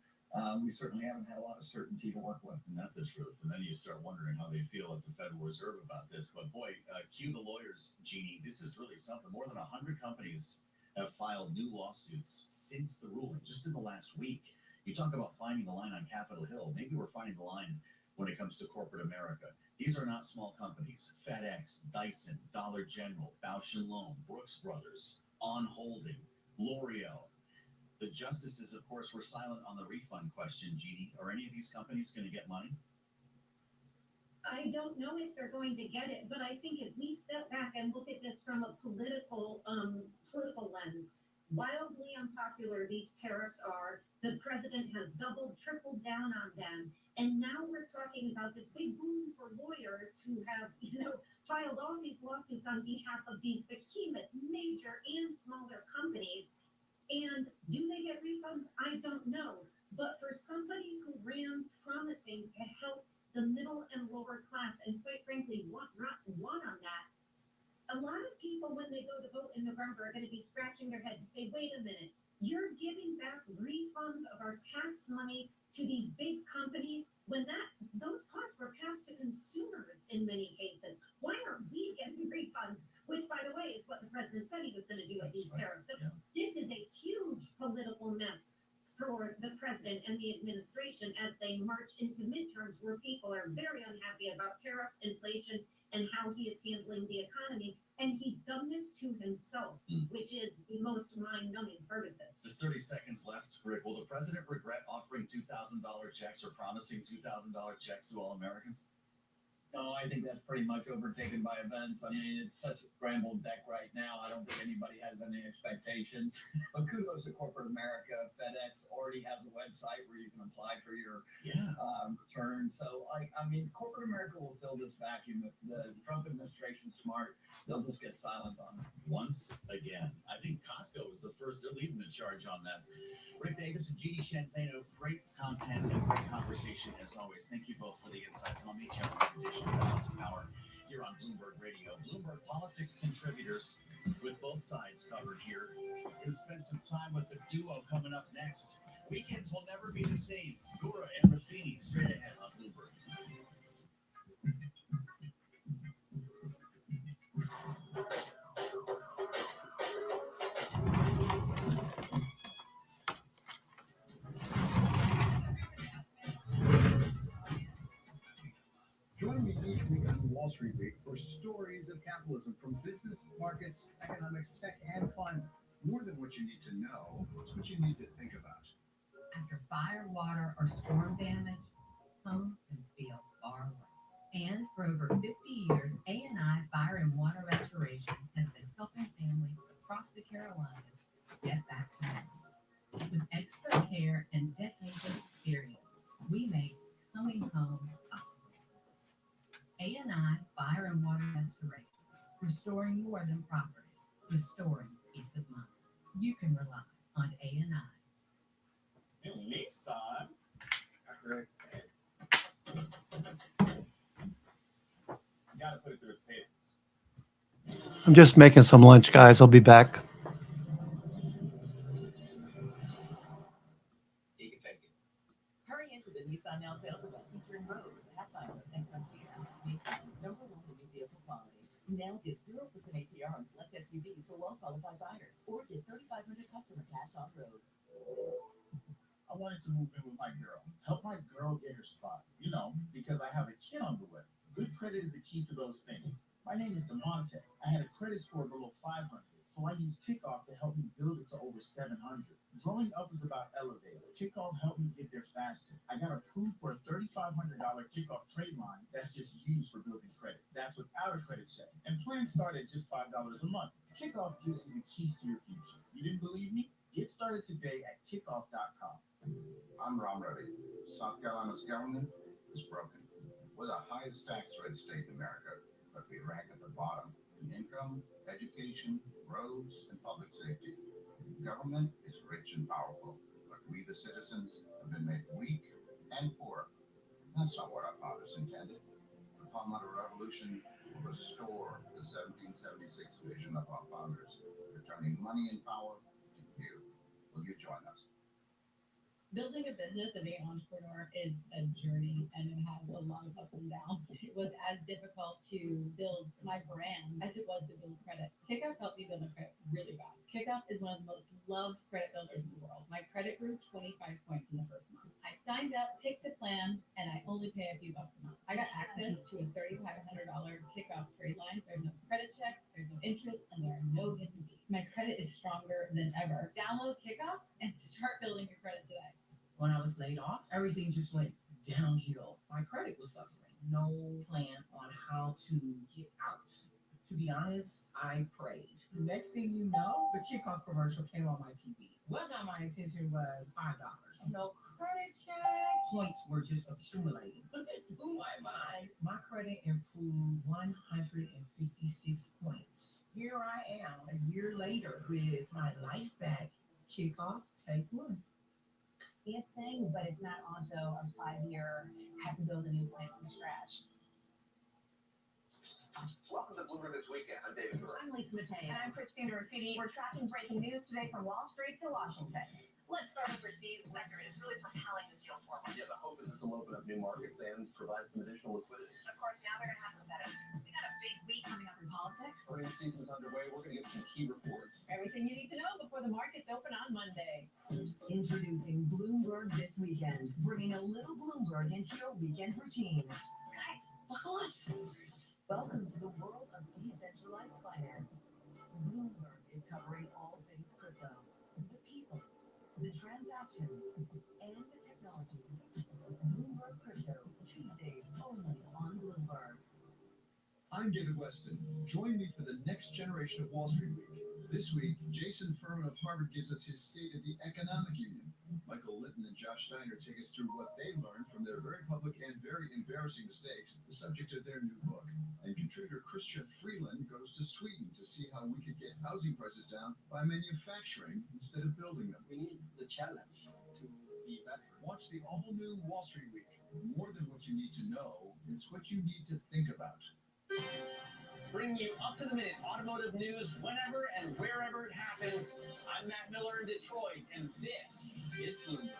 we certainly haven't had a lot of certainty to work with. Not the truth. And then you start wondering how they feel at the Federal Reserve about this. But boy, cue the lawyers, Jeannie. This is really something. More than 100 companies have filed new lawsuits since the ruling, just in the last week. You talk about finding the line on Capitol Hill. Maybe we're finding the line when it comes to corporate America. These are not small companies. FedEx, Dyson, Dollar General, Bausch & Lomb, Brooks Brothers, On Holding, L'Oreal. The justices, of course, were silent on the refund question, Jeannie. Are any of these companies going to get money? I don't know if they're going to get it, but I think if we step back and look at this from a political lens, wildly unpopular these tariffs are. The president has doubled, tripled down on them. And now we're talking about this big boom for lawyers who have, you know, filed all these lawsuits on behalf of these behemoth, major and smaller companies. And do they get refunds? I don't know. But for somebody who ran promising to help the middle and lower class, and quite frankly, won on that, a lot of people, when they go to vote in November, are going to be scratching their head to say, wait a minute, you're giving back refunds of our tax money to these big companies when those costs were passed to consumers in many cases. Why aren't we getting refunds? Which, by the way, is what the president said he was going to do with these tariffs. So this is a huge political mess for the president. president and the administration as they march into midterms where people are very unhappy about tariffs, inflation, and how he is handling the economy. And he's done this to himself, which is the most mind-numbing part of this. There's 30 seconds left, Rick. Will the president regret offering $2,000 checks or promising $2,000 checks to all Americans? No, I think that's pretty much overtaken by events. I mean, it's such a scrambled deck right now. I don't think anybody has any expectations. But kudos to corporate America. FedEx already has a website where you can apply for your return. So, I mean, corporate America will fill this vacuum. If the Trump administration's smart, they'll just get silent on it. Once again, I think Costco was the first to lead the charge on that. Rick Davis and Gigi Shanzano, great content and great conversation as always. Thank you both for the insights, and I'll meet you on the edition of Balance of Power here on Bloomberg Radio. Bloomberg Politics contributors with both sides covered here. We're going to spend some time with the duo coming up next. Weekends will never be the same. Gura and Rafini straight ahead on Bloomberg. Join me each week on Wall Street Week for stories of capitalism from business, markets, economics, tech, and fun. More than what you need to know, it's what you need to think about. After fire, water, or storm damage, home can feel far away. And for over 50 years, A&I Fire and Water Restoration has been helping families across the Carolinas get back to normal. With expert care and decades of experience, we make coming home possible. A&I Fire and Water Restoration, restoring more than property, restoring peace of mind. You can rely on A&I. Nissan. Gotta put it through its paces. I'm just making some lunch, guys. I'll be back. You can take it. Hurry into the Nissan Now sales event featuring Rogue, Pathfinder, and Frontier. Nissan, #1 in new vehicle quality. Now get 0% APR on select SUVs for well-qualified buyers, or get $3,500 customer cash on road. I wanted to move in with my girl. Help my girl get her spot. You know, because I have a kid on the way. Good credit is the key to those things. My name is DeMonte. I had a credit score below 500, so I used Kickoff to help me build it to over 700. Growing up is about elevator. Kickoff helped me get there faster. I got approved for a $3,500 Kickoff trade line that's just used for building credit. That's without a credit check. And plans start at just $5 a month. Kickoff gives you the keys to your future. You didn't believe me? Get started today at kickoff.com. I'm Ron Reddy. South Carolina's government is broken. We're the highest tax rate state in America, but we rank at the bottom in income, education, roads, and public safety. Government is rich and powerful, but we, the citizens, have been made weak and poor. That's not what our founders intended. The Palmetto Revolution will restore the 1776 vision of our founders, returning money and power to you. Will you join us? Building a business and being an entrepreneur is a journey, and it has a lot of ups and downs. It was as difficult to build my brand as it was to build credit. Kickoff helped me build my credit really fast. Kickoff is one of the most loved credit builders in the world. My credit grew 25 points in the first month. I signed up, picked a plan, and I only pay a few bucks a month. I got access to a $3,500 Kickoff trade line. There's no credit check, there's no interest, and there are no hidden fees. My credit is stronger than ever. Download Kickoff and start building your credit today. When I was laid off, everything just went downhill. My credit was suffering. No plan on how to get out. To be honest, I prayed. The next thing you know, the Kickoff commercial came on my TV. What got my attention was $5. No credit check. Points were just accumulating. It blew my mind. My credit improved 156 points. Here I am, a year later, with my life back. Kickoff, take one. Biggest thing, but it's not also a 5-year have to build a new plan from scratch. Welcome to Bloomberg This Weekend. I'm David Gura. I'm Lisa Matei. And I'm Christina Rafiti. We're tracking breaking news today from Wall Street to Washington. Let's start with Received. Sector is really propelling the deal forward. Yeah, the hope is this will open up new markets and provide some additional liquidity. Of course, now they're going to have to bet it. We got a big week coming up in politics. earnings season's underway. We're going to get some key reports. Everything you need to know before the markets open on Monday. Introducing Bloomberg This Weekend, bringing a little Bloomberg into your weekend routine. Guys, buckle up. Welcome to the world of decentralized finance. Bloomberg is covering all things crypto, the people, the transactions, and the technology. Bloomberg Crypto, Tuesdays only on Bloomberg. I'm David Weston. Join me for the next generation of Wall Street Week. This week, Jason Furman of Harvard gives us his State of the Economic Union. Michael Litton and Josh Steiner take us through what they learned from their very public and very embarrassing mistakes, the subject of their new book. And contributor Christian Freeland goes to Sweden to see how we could get housing prices down by manufacturing instead of building them. We need the challenge to be better. Watch the all-new Wall Street Week. More than what you need to know, it's what you need to think about. Bring you up-to-the-minute automotive news whenever and wherever it happens. I'm Matt Miller in Detroit, and this is Bloomberg.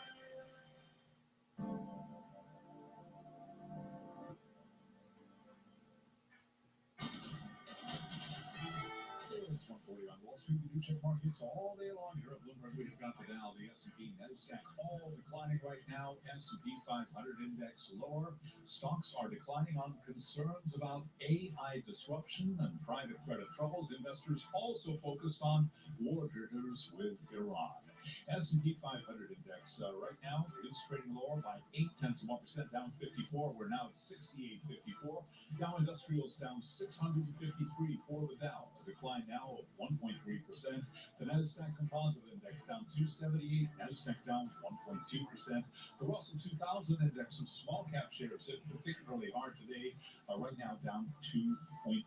It's 1:40 on Wall Street. We do check markets all day long here at Bloomberg. We've got the Dow, the S&P, NASDAQ all declining right now. S&P 500 index lower. Stocks are declining on concerns about AI disruption and private credit troubles. Investors also focused on war jitters with Iran. S&P 500 index right now is trading lower by 0.8%, down 54. We're now at 68.54. Dow Industrials down 653 for the Dow, a decline now of 1.3%. The Nasdaq Composite Index down 278, Nasdaq down 1.2%. The Russell 2000 Index of small cap shares hit particularly hard today, right now down 2.2%.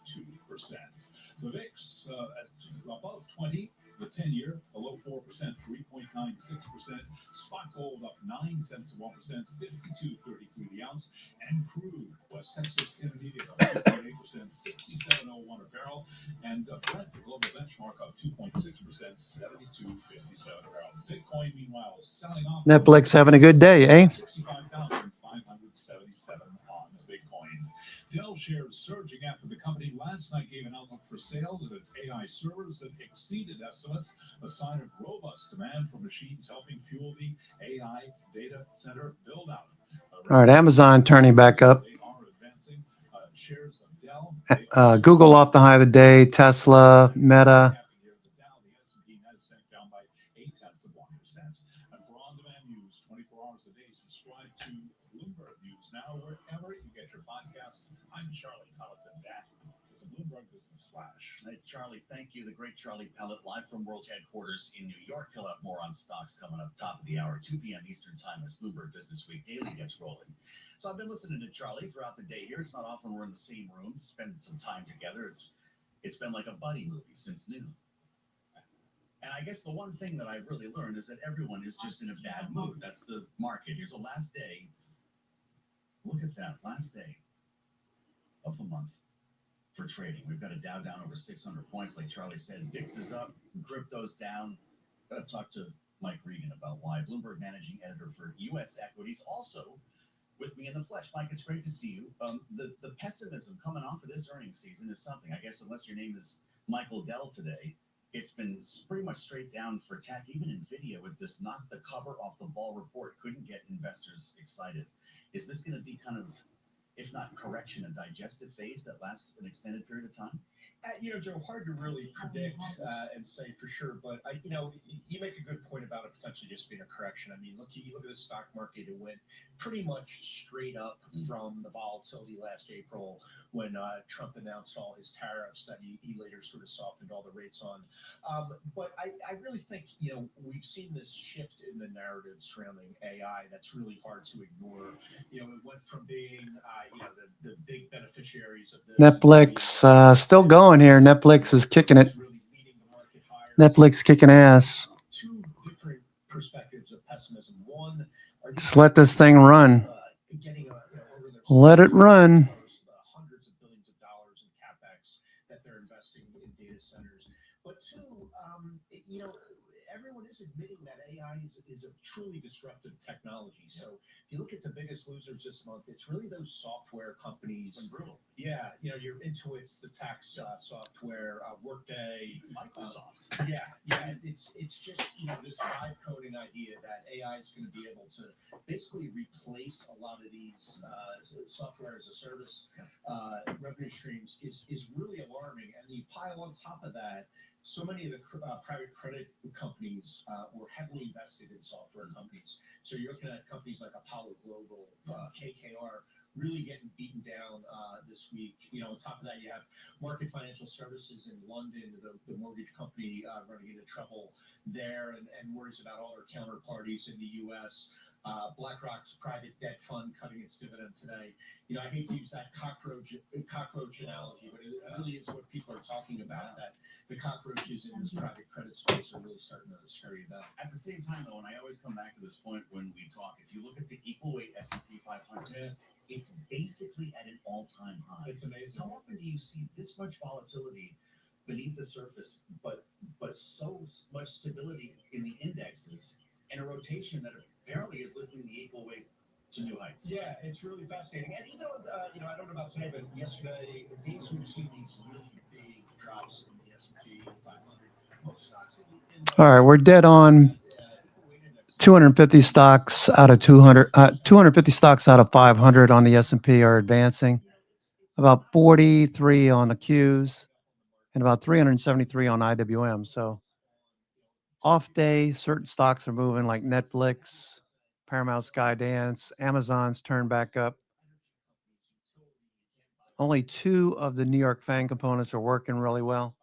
The VIX at above 20. The 10-year below 4%, 3.96%. Spot gold up 0.9%, 52.33 the ounce. And crude, West Texas Intermediate up 2.8%, 67.01 a barrel. And Brent, the global benchmark, up 2.6%, 72.57 a barrel. Bitcoin, meanwhile, selling off. Netflix having a good day, eh? 65,577 on Bitcoin. Dell shares surging after the company last night gave an outlook for sales of its AI servers that exceeded estimates, a sign of robust demand for machines helping fuel the AI data center build-out. All right, Amazon turning back up. They are advancing shares of Dell. Google off the high of the day. Tesla, Meta. The S&P Nasdaq down by 0.8%. And for on-demand news, 24 hours a day, subscribe to Bloomberg News now wherever you get your podcast. I'm Charlie Pelleton. That is a Bloomberg Business Flash. Hey, Charlie, thank you. The great Charlie Pellet, live from World Headquarters in New York. He'll have more on stocks coming up top of the hour, 2 p.m. Eastern Time as Bloomberg Business Week Daily gets rolling. So I've been listening to Charlie throughout the day here. It's not often we're in the same room, spend some time together. It's been like a buddy movie since noon. And I guess the one thing that I've really learned is that everyone is just in a bad mood. That's the market. Here's the last day. Look at that, last day of the month for trading. We've got a Dow down over 600 points, like Charlie said. VIX is up, crypto's down. Got to talk to Mike Regan about why. Bloomberg managing editor for U.S. equities, also with me in the flesh. Mike, it's great to see you. The pessimism coming off of this earnings season is something. I guess unless your name is Michael Dell today, it's been pretty much straight down for tech. Even NVIDIA with this knock the cover off the ball report couldn't get investors excited. Is this going to be kind of, if not correction, a digestive phase that lasts an extended period of time? Joe, hard to really predict and say for sure, but you make a good point about it potentially just being a correction. I mean, you look at the stock market; it went pretty much straight up from the volatility last April when Trump announced all his tariffs that he later sort of softened all the rates on. But I really think we've seen this shift in the narrative surrounding AI that's really hard to ignore. It went from being the big beneficiaries of this. Netflix still going here. Netflix is kicking it. Netflix kicking ass. Two different perspectives of pessimism. One, just let this thing run. Let it run. Hundreds of billions of dollars in capex that they're investing in data centers. But two, everyone is admitting that AI is a truly disruptive technology. So if you look at the biggest losers this month, it's really those software companies. It's been brutal. Yeah, you know, your Intuit's, the tax software, Workday, Microsoft. Yeah, it's just, you know, this vibe coding idea that AI is going to be able to basically replace a lot of these software as a service revenue streams is really alarming. And you pile on top of that, so many of the private credit companies were heavily invested in software companies. So you're looking at companies like Apollo Global, KKR, really getting beaten down this week. You know, on top of that, you have Market Financial Services in London, the mortgage company running into trouble there, and worries about all their counterparties in the U.S. BlackRock's private debt fund cutting its dividend today. You know, I hate to use that cockroach analogy, but it really is what people are talking about, that the cockroaches in this private credit space are really starting to scare you about. At the same time, though, and I always come back to this point when we talk, if you look at the equal weight S&P 500, it's basically at an all-time high. It's amazing. How often do you see this much volatility beneath the surface, but so much stability in the indexes and a rotation that apparently is lifting the equal weight to new heights? Yeah, it's really fascinating. And even with, you know, I don't know about today, but yesterday, days we've seen these really big drops in the S&P 500. Most stocks All right, we're dead on 250 stocks out of 200. 250 stocks out of 500 on the S&P are advancing. About 43 on the Qs and about 373 on IWM. So off day, certain stocks are moving like Netflix, Paramount, Skydance, Amazon's turned back up. Only 2 of the New York FANG components are working really well.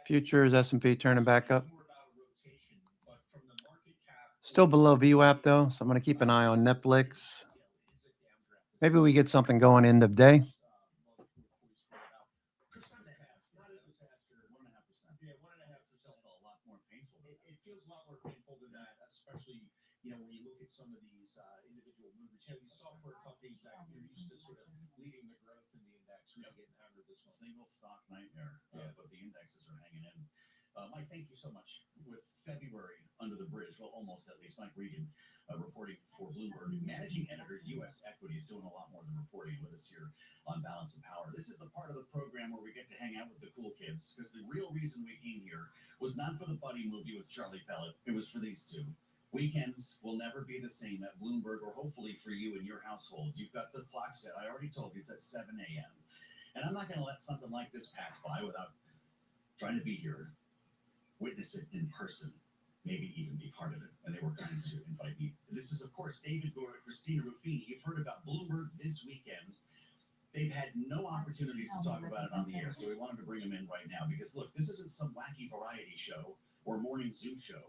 Futures, S&P turning back up. Still below VWAP though, so I'm going to keep an eye on Netflix. Maybe we get something going end of day. It feels a lot more painful than that, especially, you know, when you look at some of these individual movements. You know, these software companies that you're used to sort of leading the growth in the index, really getting hammered this one. Single stock nightmare, but the indexes are hanging in. Mike, thank you so much. With February under the bridge, well, almost at least, Mike Regan reporting for Bloomberg. Managing editor, U.S. Equity, is doing a lot more than reporting with us here on Balance of Power. This is the part of the program where we get to hang out with the cool kids, because the real reason we came here was not for the Buddy movie with Charlie Pellet. It was for these two. Weekends will never be the same at Bloomberg, or hopefully for you and your household. You've got the clock set. I already told you it's at 7 a.m. And I'm not going to let something like this pass by without trying to be here, witness it in person, maybe even be part of it. And they were kind to invite me. This is, of course, David Gore, Christina Ruffini. You've heard about Bloomberg this weekend. They've had no opportunities to talk about it on the air, so we wanted to bring them in right now. Because, look, this isn't some wacky variety show or morning Zoo show,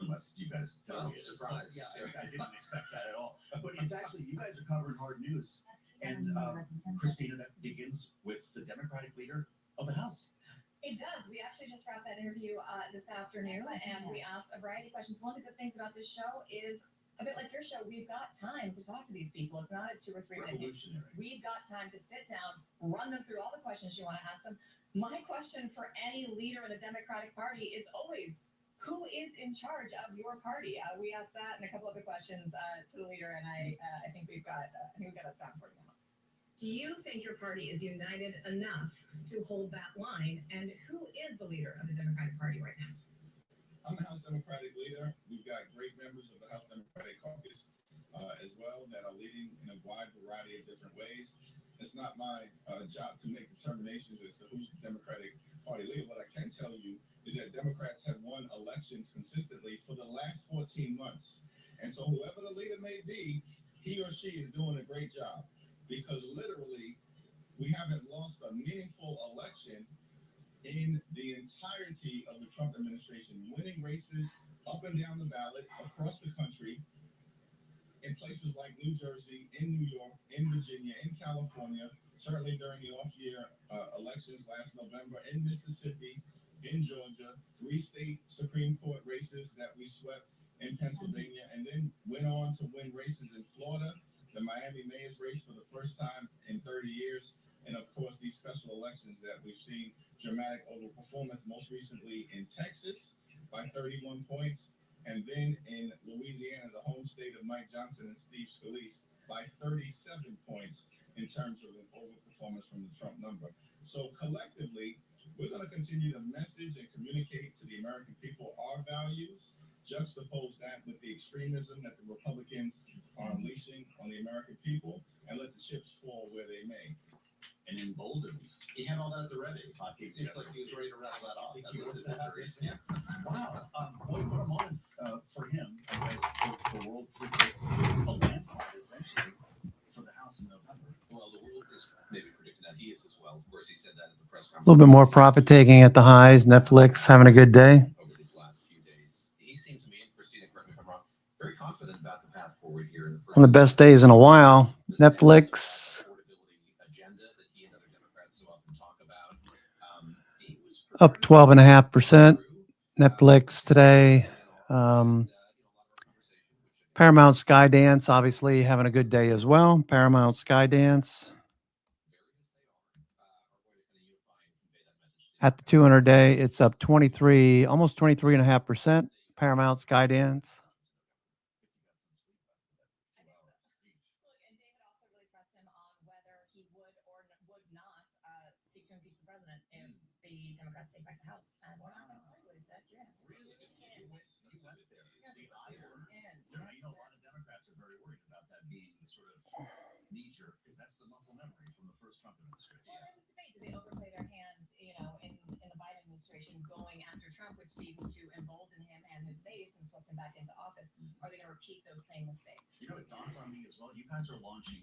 unless you guys tell me it is. Surprise. Yeah, I didn't expect that at all. But it's actually, you guys are covering hard news. And, Christina, that begins with the Democratic leader of the House. It does. We actually just wrapped that interview this afternoon, and we asked a variety of questions. One of the good things about this show is, a bit like your show, we've got time to talk to these people. It's not a 2 or 3 minute. We've got time to sit down, run them through all the questions you want to ask them. My question for any leader in the Democratic Party is always, who is in charge of your party? We asked that and a couple other questions to the leader, and I think we've got that sound for you now. Do you think your party is united enough to hold that line? And who is the leader of the Democratic Party right now? I'm the House Democratic leader. We've got great members of the House Democratic Caucus as well that are leading in a wide variety of different ways. It's not my job to make determinations as to who's the Democratic Party leader. What I can tell you is that Democrats have won elections consistently for the last 14 months. And so whoever the leader may be, he or she is doing a great job. Because literally, we haven't lost a meaningful election in the entirety of the Trump administration, winning races up and down the ballot across the country, in places like New Jersey, in New York, in Virginia, in California, certainly during the off-year elections last November, in Mississippi, in Georgia, 3 state Supreme Court races that we swept in Pennsylvania, and then went on to win races in Florida, the Miami mayor's race for the first time in 30 years, and of course these special elections that we've seen dramatic overperformance, most recently in Texas by 31 points, and then in Louisiana, the home state of Mike Johnson and Steve Scalise, by 37 points in terms of an overperformance from the Trump number. So collectively, we're going to continue to message and communicate to the American people our values, juxtapose that with the extremism that the Republicans are unleashing on the American people, and let the chips fall where they may. And emboldened. He had all that at the ready. It seems like he was ready to rattle that off. Yes. Wow. What a moment for him as the world predicts a landslide, essentially, for the House in November. Well, the world is maybe predicting that. He is as well. Of course, he said that at the press conference. A little bit more profit taking at the highs. Netflix having a good day. Over these last few days. He seems to me, and Christina, correct me if I'm wrong, very confident about the path forward here. In the One of the best days in a while. Netflix up 12.5%. Netflix today. Paramount Skydance obviously having a good day as well. Paramount Skydance at the 200-day, it's up 23, almost 23.5%. Paramount Skydance. knee-jerk, because that's the muscle memory from the first Trump administration. Well, there's this debate. Do they overplay their hands, in the Biden administration going after Trump, which seemed to embolden him and his base and swept him back into office? Are they going to repeat those same mistakes? You know, it dawns on me as well. You guys are launching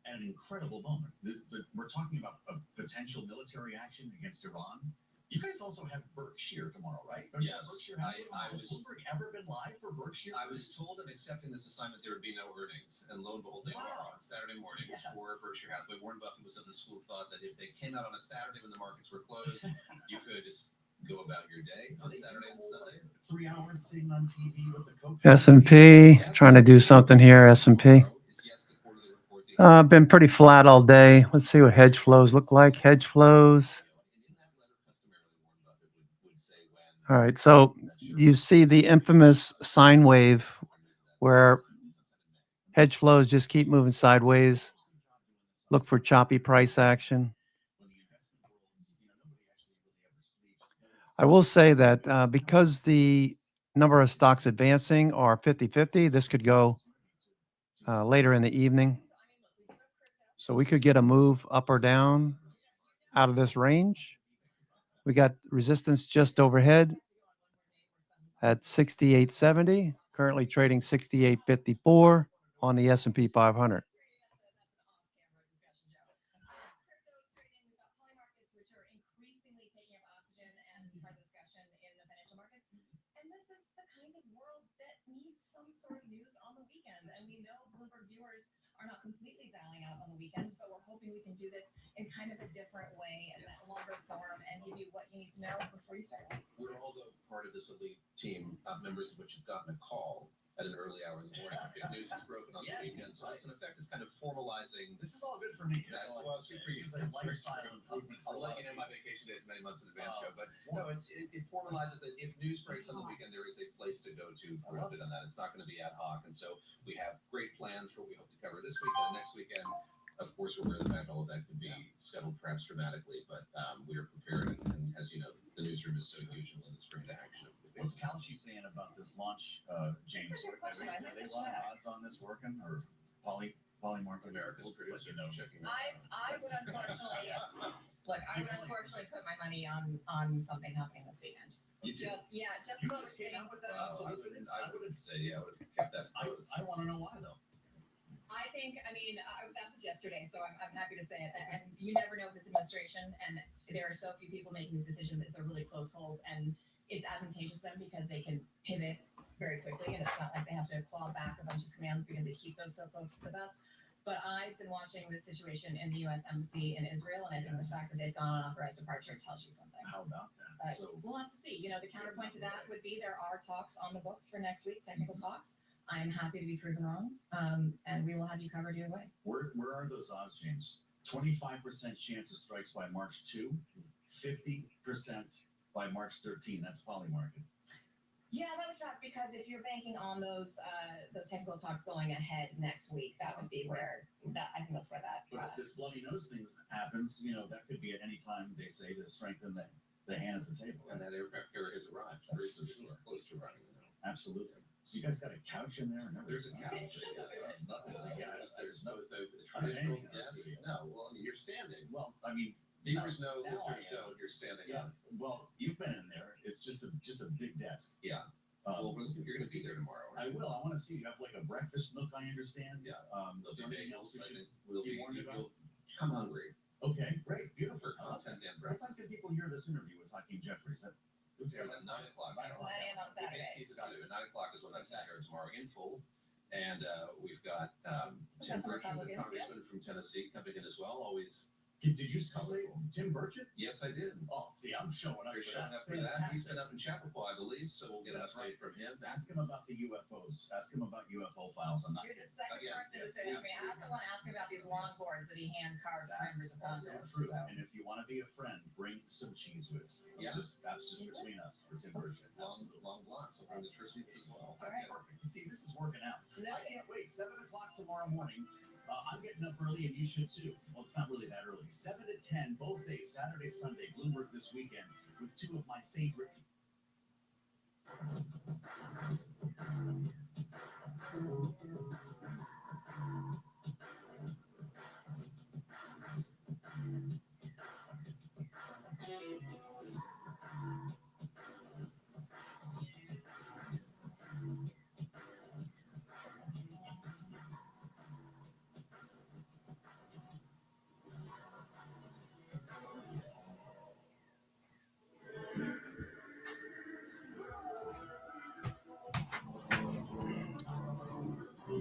at an incredible moment. We're talking about a potential military action against Iran. You guys also have Berkshire tomorrow, right? Yes. Has Bloomberg ever been live for Berkshire? I was told in accepting this assignment there would be no earnings, and lo and behold, they were on Saturday mornings for Berkshire Hathaway. Warren Buffett was of the school of thought that if they came out on a Saturday when the markets were closed, you could go about your day on Saturday and Sunday. 3-hour thing on TV with the Coke. S&P, trying to do something here, S&P. Been pretty flat all day. Let's see what hedge flows look like. Hedge flows. All right, so you see the infamous sine wave where hedge flows just keep moving sideways. Look for choppy price action. I will say that because the number of stocks advancing are 50-50, this could go later in the evening. So we could get a move up or down out of this range. We got resistance just overhead at 68.70, currently trading 68.54 on the S&P 500. Are not completely dialing out on the weekends, but we're hoping we can do this in kind of a different way and that longer form and give you what you need to know before you start. We're all part of this elite team, members of which have gotten a call at an early hour in the morning. Big news is broken on the weekend, so this in effect is kind of formalizing. This is all good for me. That's well, good for you. It's a lifestyle improvement. I'll let you know my vacation days many months in advance, Joe. But no, it formalizes that if news breaks on the weekend, there is a place to go to for it on that. It's not going to be ad hoc, and so we have great plans for what we hope to cover this weekend and next weekend. Of course, we're aware of the fact all of that could be scuttled perhaps dramatically, but we are prepared. And as you know, the newsroom is so huge and in the spring to action. What's Kalshi saying about this launch, James? Are they a lot of odds on this working, or Polymarket? America's producer, checking. I would unfortunately, put my money on something happening this weekend. Just focusing. I would say, I would have kept that. I want to know why though. I was asked this yesterday, so I'm happy to say it. And you never know with this administration, and there are so few people making these decisions. It's a really close hold, and it's advantageous to them because they can pivot very quickly, and it's not like they have to claw back a bunch of commands because they keep those so close to the vest. But I've been watching this situation in the U.S. Embassy in Israel, and I think the fact that they've gone on authorized departure tells you something. How about that? So We'll have to see. You know, the counterpoint to that would be there are talks on the books for next week, technical talks. I'm happy to be proven wrong, and we will have you covered either way. where are those odds, James? 25% chance of strikes by March 2, 50% by March 13. That's Polymarket. Yeah, that would track because if you're banking on those technical talks going ahead next week, that would be where that. I think that's where that. But if this bloody nose thing happens, you know, that could be at any time they say to strengthen the hand at the table. And that era has arrived. That's Greece for is sure. close to running. You know. Absolutely. So you guys got a couch in there? No, There's a couch. There's nothing. There's no the traditional anything else yes. to do. No, well, you're standing. Well, I mean, Beavers know, now I listeners am. know, you're standing Yeah. up. Well, you've been in there. It's just a big desk. Yeah. Well, you're going to be there tomorrow. I will. I want to see you have like a breakfast nook. I understand. Yeah. Is there anything else we should We'll be be warned about? you'll come hungry Okay, great, beautiful. for content and What breakfast. time can people hear this interview with Hakeem Jeffries? It's at 9 o'clock. 9 a.m. on Saturday. He's about to. 9 o'clock is when that's aired tomorrow in full. And we've got Tim some Burchett, the Republicans, congressman from Tennessee, coming in as well. Always. Did you say Tim Burchett? Yes, I did. Oh, see, I'm showing up. You're showing up for that. He's been up in Chappaqua, I believe, so we'll get an That's update from him. Ask him about the UFOs. Ask him about UFO files. I'm not. You're the second Yes, person to yes, say this to me. I also want to ask him about these longboards that he hand carves members of That's Congress. true. So. And if you want to be a friend, bring some cheese whiz. Yeah. That's just between us for Tim Burchett. Long blocks. I'll bring the Triscuits as well. All right. Perfect. See, this is working out. No. I can't wait. 7 o'clock tomorrow morning. I'm getting up early, and you should too. Well, it's not really that early. 7 to 10, both days, Saturday, Sunday, Bloomberg this weekend, with two of my favorite.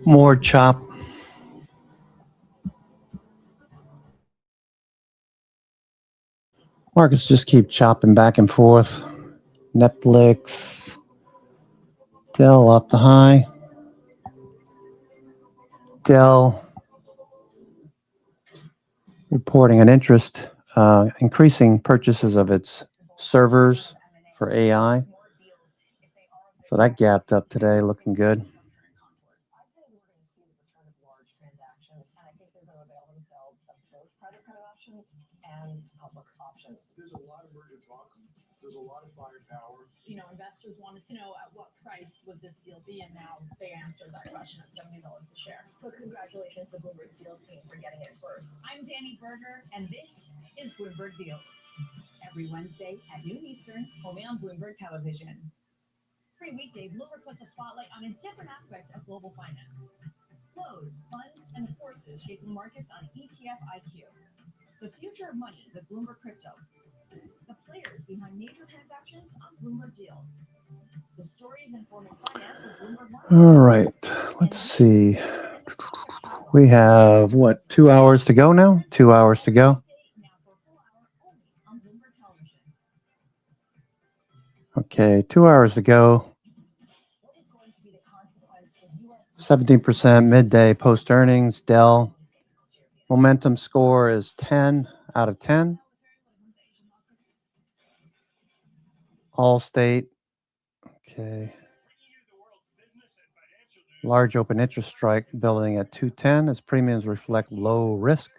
More chop. Markets just keep chopping back and forth. Netflix, Dell up the high. Dell reporting an interest, increasing purchases of its servers for AI. So that gapped up today, looking good. There's a lot of merger talk. There's a lot of firepower. You know, investors wanted to know at what price would this deal be, and now they answered that question at $70 a share. So congratulations to Bloomberg Deals team for getting it first. I'm Danny Berger, and this is Bloomberg Deals. Every Wednesday at noon Eastern, only on Bloomberg Television. Every weekday, Bloomberg puts the spotlight on a different aspect of global finance. Flows, funds, and forces shaping markets on ETF IQ. The future of money with Bloomberg Crypto. The players behind major transactions on Bloomberg Deals. The stories informing finance with Bloomberg Markets. All right, let's see. We have, 2 hours to go now? 2 hours to go. Okay, 2 hours to go. 17% midday post earnings. Dell momentum score is 10 out of 10. Allstate. Okay. Large open interest strike building at 210 as premiums reflect low risk.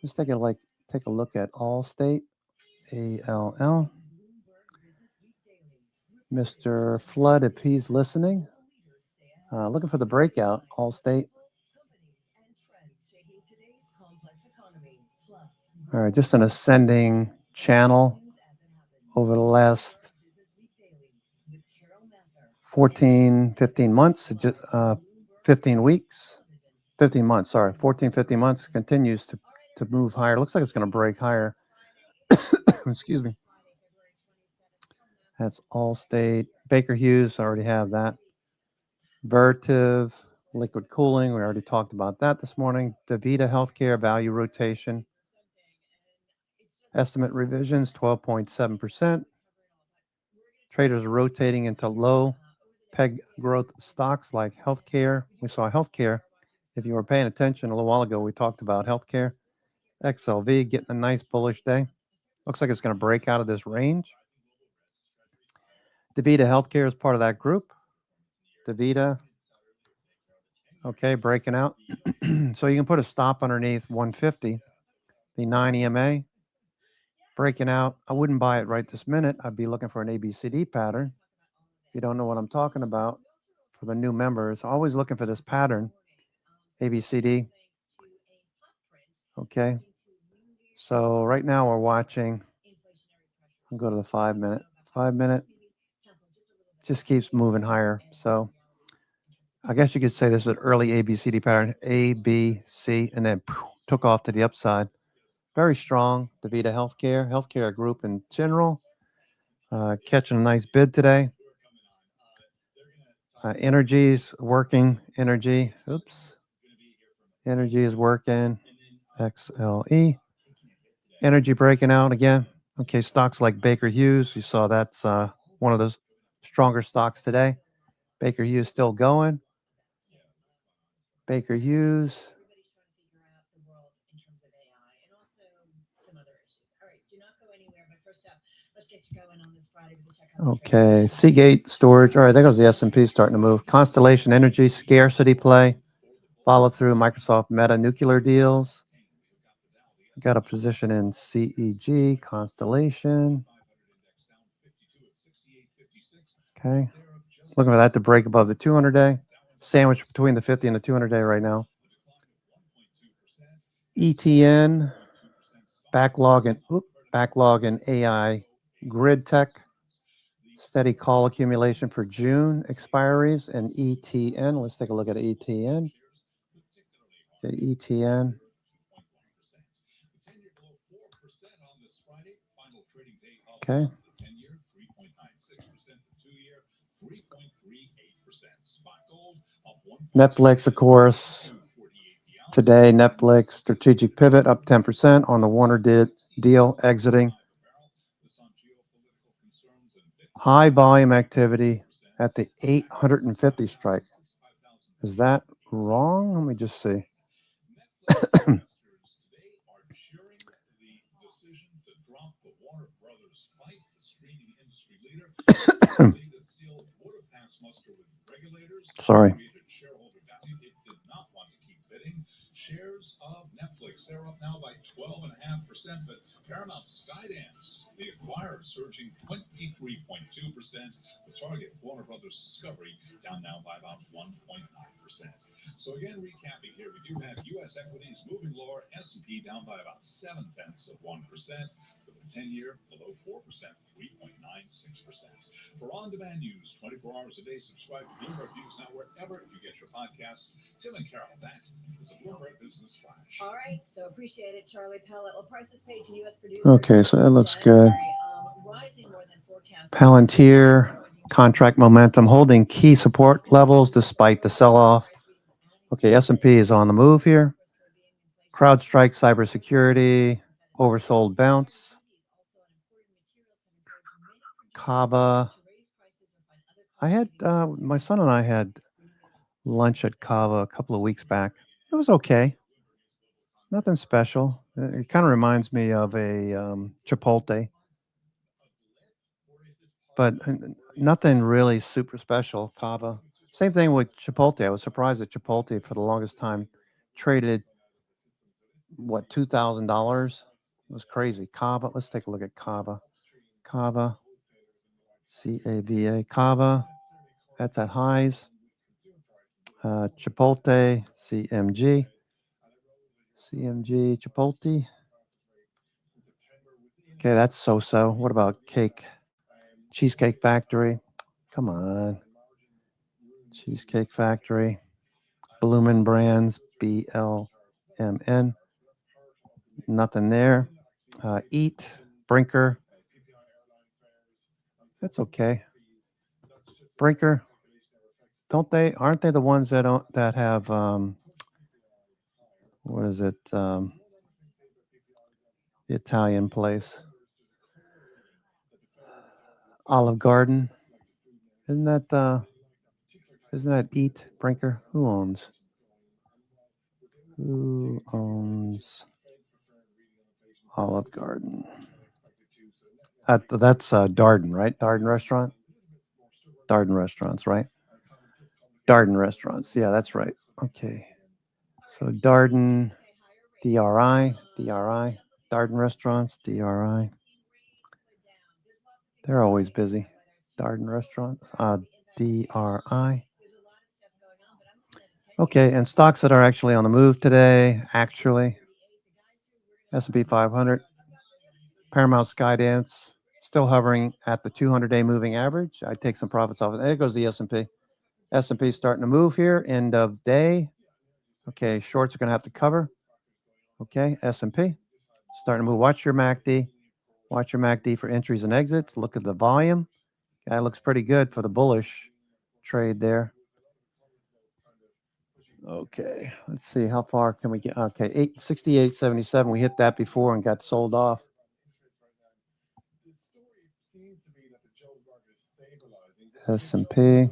Let's take a look at Allstate. ALL. Mr. Flood, if he's listening. Looking for the breakout, Allstate. All right, just an ascending channel over the last 15 months, just 15 weeks, 15 months, sorry, 15 months, continues to move higher. Looks like it's going to break higher. Excuse me. That's Allstate. Baker Hughes, already have that. Vertiv, Liquid cooling, we already talked about that this morning. DaVita Healthcare value rotation. Estimate revisions 12.7%. Traders are rotating into low peg growth stocks like healthcare. We saw healthcare. If you were paying attention a little while ago, we talked about healthcare. XLV getting a nice bullish day. Looks like it's going to break out of this range. DaVita Healthcare is part of that group. DaVita, okay, breaking out. So you can put a stop underneath 150, the 9 EMA. Breaking out. I wouldn't buy it right this minute. I'd be looking for an ABCD pattern. If you don't know what I'm talking about, for the new members, always looking for this pattern, ABCD. Okay. So right now we're watching. I'll go to the 5 minute. 5 minute just keeps moving higher. So I guess you could say this is an early ABCD pattern, A, B, C, and then took off to the upside. Very strong. DaVita Healthcare group in general, catching a nice bid today. Energy's working. Energy. Oops. Energy is working. XLE. Energy breaking out again. Okay, stocks like Baker Hughes. You saw that's one of those stronger stocks today. Baker Hughes still going. Baker Hughes. Okay, Seagate Storage. All right, there goes the S&P starting to move. Constellation Energy, scarcity play. Follow through Microsoft Meta nuclear deals. Got a position in CEG, Constellation. Okay. Looking for that to break above the 200-day. Sandwich between the 50 and the 200-day right now. ETN, backlog and AI grid tech. Steady call accumulation for June expiries and ETN. Let's take a look at ETN. Okay, ETN. Okay. Netflix, of course. Today, Netflix strategic pivot up 10% on the Warner deal exiting. High volume activity at the 850 strike. Is that wrong? Let me just see. Sorry. Shares of Netflix, they're up now by 12.5%, but Paramount Skydance, the acquirer, surging 23.2%. The target, Warner Brothers Discovery, down now by about 1.9%. So again, recapping here, we do have U.S. equities moving lower, S&P down by about 0.7%, with the 10-year below 4%, 3.96%. For on-demand news, 24 hours a day, subscribe to Bloomberg News Now wherever you get your podcasts. Tim and Carol, that is a Bloomberg Business Flash. All right, so appreciate it, Charlie Pellet. Well, prices paid to U.S. producers. Okay, so that looks good. Rising more than forecast. Palantir, contract momentum, holding key support levels despite the sell-off. Okay, S&P is on the move here. CrowdStrike, cybersecurity, oversold bounce. Kava. I had, my son and I had lunch at Kava a couple of weeks back. It was okay. Nothing special. It kind of reminds me of a Chipotle. But nothing really super special, Kava. Same thing with Chipotle. I was surprised that Chipotle for the longest time traded, what, $2,000? It was crazy. Kava, let's take a look at Kava. Kava, C-A-V-A, Kava, that's at highs. Chipotle, CMG, Chipotle. Okay, that's so-so. What about Cheesecake Factory? Come on. Cheesecake Factory. Bloomin' Brands, BLMN. Nothing there. Eat, Brinker. That's okay. Brinker. aren't they the ones that have, what is it? The Italian place. Olive Garden. Isn't that Eat Brinker? Who owns Olive Garden? That's Darden, right? Darden Restaurant? Darden Restaurants, right? Darden Restaurants. Yeah, that's right. Okay. So Darden, DRI, Darden Restaurants, DRI. They're always busy. Darden Restaurants, DRI. Okay, and stocks that are actually on the move today, S&P 500, Paramount Skydance, still hovering at the 200-day moving average. I take some profits off of it. There goes the S&P. S&P starting to move here, end of day. Okay, shorts are going to have to cover. Okay, S&P starting to move. Watch your MACD. Watch your MACD for entries and exits. Look at the volume. That looks pretty good for the bullish trade there. Okay, let's see. How far can we get? Okay, 868.77. We hit that before and got sold off. S&P.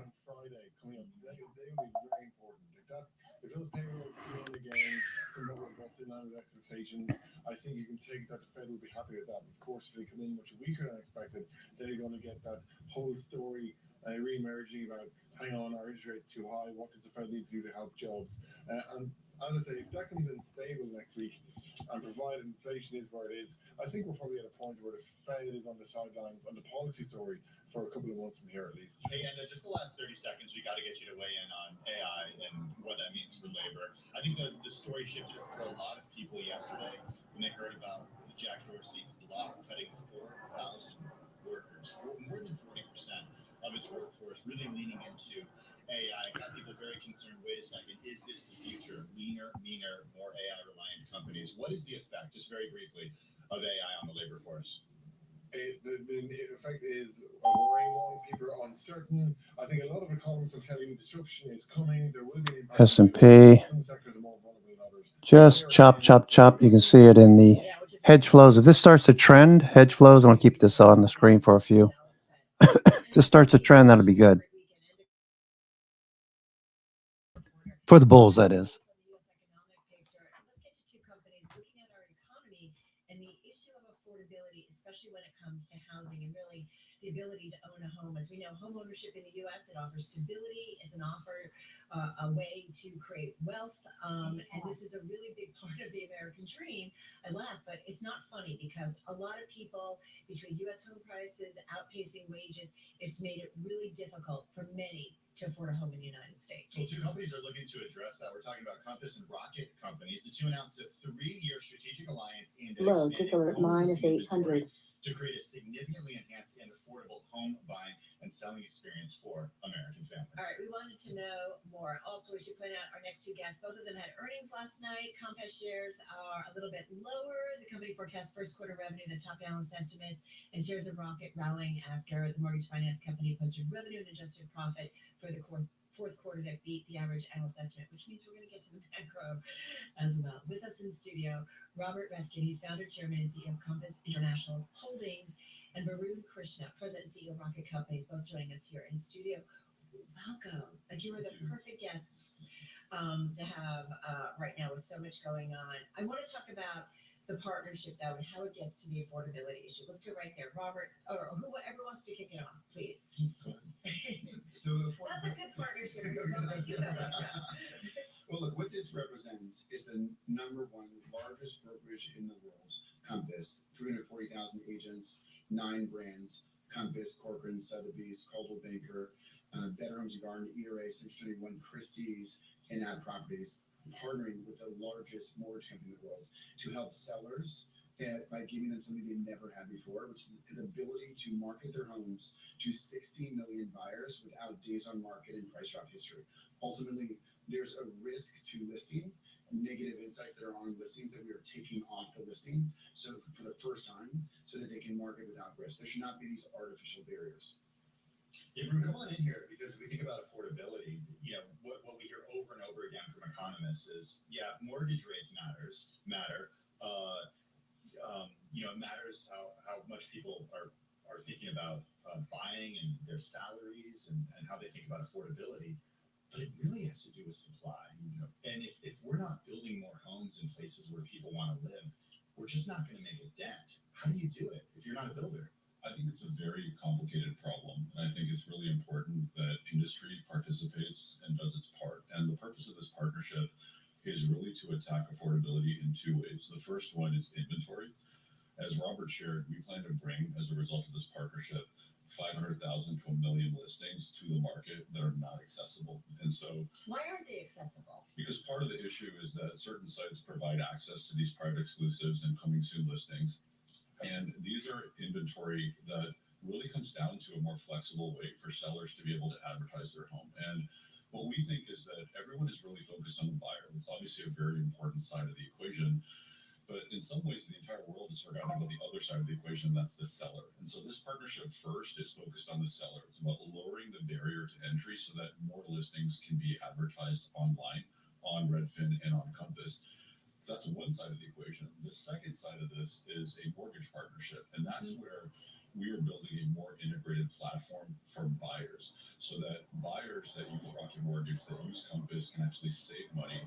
I think you can take that the Fed will be happy with that. Of course, if they come in much weaker than expected, they're going to get that whole story re-emerging about, hang on, our interest rate's too high. What does the Fed need to do to help jobs? And as I say, if that comes in stable next week, and provided inflation is where it is, I think we're probably at a point where the Fed is on the sidelines on the policy story for a couple of months from here at least. Hey, and just the last 30 seconds, we got to get you to weigh in on AI and what that means for labor. I think the story shifted for a lot of people yesterday when they heard about Jack Dorsey's block cutting 4,000 workers, more than 40% of its workforce, really leaning into AI. Got people very concerned. Wait a second, is this the future? Leaner, meaner, more AI-reliant companies. What is the effect, just very briefly, of AI on the labor force? The effect is a worrying one. People are uncertain. I think a lot of economists are telling you disruption is coming. There will be an impact. S&P. Some sectors are more vulnerable than others. Just chop, chop, chop. You can see it in the hedge flows. If this starts to trend, hedge flows, I want to keep this on the screen for a few. If this starts to trend, that'll be good. For the bulls, that is. The ability to own a home. As we know, home ownership in the U.S., it offers stability. It's an offer, a way to create wealth. And this is a really big part of the American dream. I laugh, but it's not funny because a lot of people, between U.S. home prices outpacing wages, it's made it really difficult for many to afford a home in the United States. So two companies are looking to address that. We're talking about Compass and Rocket companies. The two announced a 3-year strategic alliance aimed at Low ticker minus 800. to create a significantly enhanced and affordable home buying and selling experience for American families. All right, we wanted to know more. Also, we should point out our next two guests. Both of them had earnings last night. Compass shares are a little bit lower. The company forecasts first quarter revenue that top analyst estimates, and shares of Rocket rallying after the mortgage finance company posted revenue and adjusted profit for the fourth quarter that beat the average analyst estimate, which means we're going to get to the macro as well. With us in studio, Robert Reffkin, he's founder, chairman, and CEO of Compass International Holdings, and Varun Krishna, president and CEO of Rocket Companies, both joining us here in studio. Welcome. Like, you are the perfect guests to have right now with so much going on. I want to talk about the partnership, though, and how it gets to the affordability issue. Let's go right there. Robert, or whoever wants to kick it off, please. So that's a good partnership. Well, look, what this represents is the #1 largest brokerage in the world, Compass, 340,000 agents, 9 brands, Compass, Corcoran, Sotheby's, Coldwell Banker, Better Homes and Garden, ERA, 631, Christie's, and Ad Properties, partnering with the largest mortgage company in the world to help sellers by giving them something they never had before, which is the ability to market their homes to 16 million buyers without days on market and price drop history. Ultimately, there's a risk to listing, negative insights that are on listings that we are taking off the listing, so for the first time, so that they can market without risk. There should not be these artificial barriers. Come on in here, because if we think about affordability, what we hear over and over again from economists is, mortgage rates matter. It matters how much people are thinking about buying and their salaries and how they think about affordability. But it really has to do with supply. And if we're not building more homes in places where people want to live, we're just not going to make a dent. How do you do it if you're not a builder? I think it's a very complicated problem, and I think it's really important that industry participates and does its part. And the purpose of this partnership is really to attack affordability in two ways. The first one is inventory. As Robert shared, we plan to bring, as a result of this partnership, 500,000 to 1 million listings to the market that are not accessible. And so, why aren't they accessible? because part of the issue is that certain sites provide access to these private exclusives and coming soon listings. And these are inventory that really comes down to a more flexible way for sellers to be able to advertise their home. And what we think is that everyone is really focused on the buyer. It's obviously a very important side of the equation. But in some ways, the entire world is forgotten about the other side of the equation, that's the seller. And so this partnership first is focused on the seller. It's about lowering the barrier to entry so that more listings can be advertised online, on Redfin and on Compass. So that's one side of the equation. The second side of this is a mortgage partnership. And that's where we are building a more integrated platform for buyers so that buyers that use Rocket Mortgage, that use Compass, can actually save money.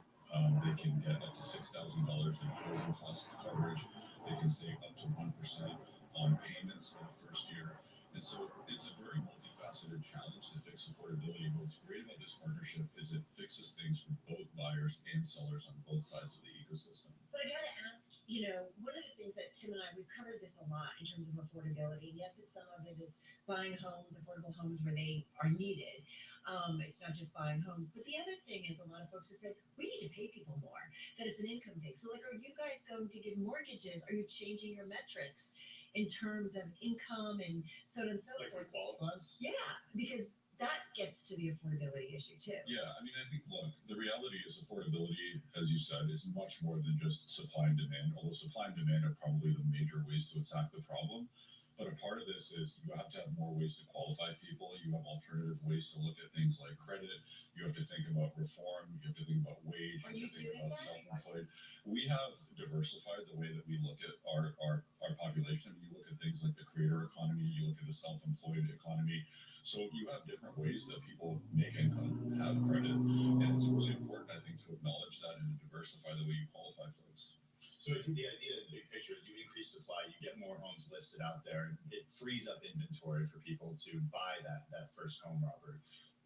They can get up to $6,000 in closing cost coverage. They can save up to 1% on payments for the first year. And so it's a very multifaceted challenge to fix affordability. What's great about this partnership is it fixes things for both buyers and sellers on both sides of the ecosystem. But I gotta ask, one of the things that Tim and we've covered this a lot in terms of affordability. Yes, some of it is buying homes, affordable homes where they are needed. It's not just buying homes. But the other thing is a lot of folks have said, we need to pay people more, that it's an income thing. So are you guys going to give mortgages? Are you changing your metrics in terms of income and so on and so forth? Like qualifies? Yeah, because that gets to the affordability issue too. Yeah, I think, look, the reality is affordability, as you said, is much more than just supply and demand, although supply and demand are probably the major ways to attack the problem. But a part of this is you have to have more ways to qualify people. You have alternative ways to look at things like credit. You have to think about reform. You have to think about wage. You have to think about self-employed. We have diversified the way that we look at our population. You look at things like the creator economy. You look at the self-employed economy. So you have different ways that people make income, have credit. And it's really important, I think, to acknowledge that and to diversify the way you qualify folks. So I think the idea in the big picture is you increase supply, you get more homes listed out there, and it frees up inventory for people to buy that first home, Robert.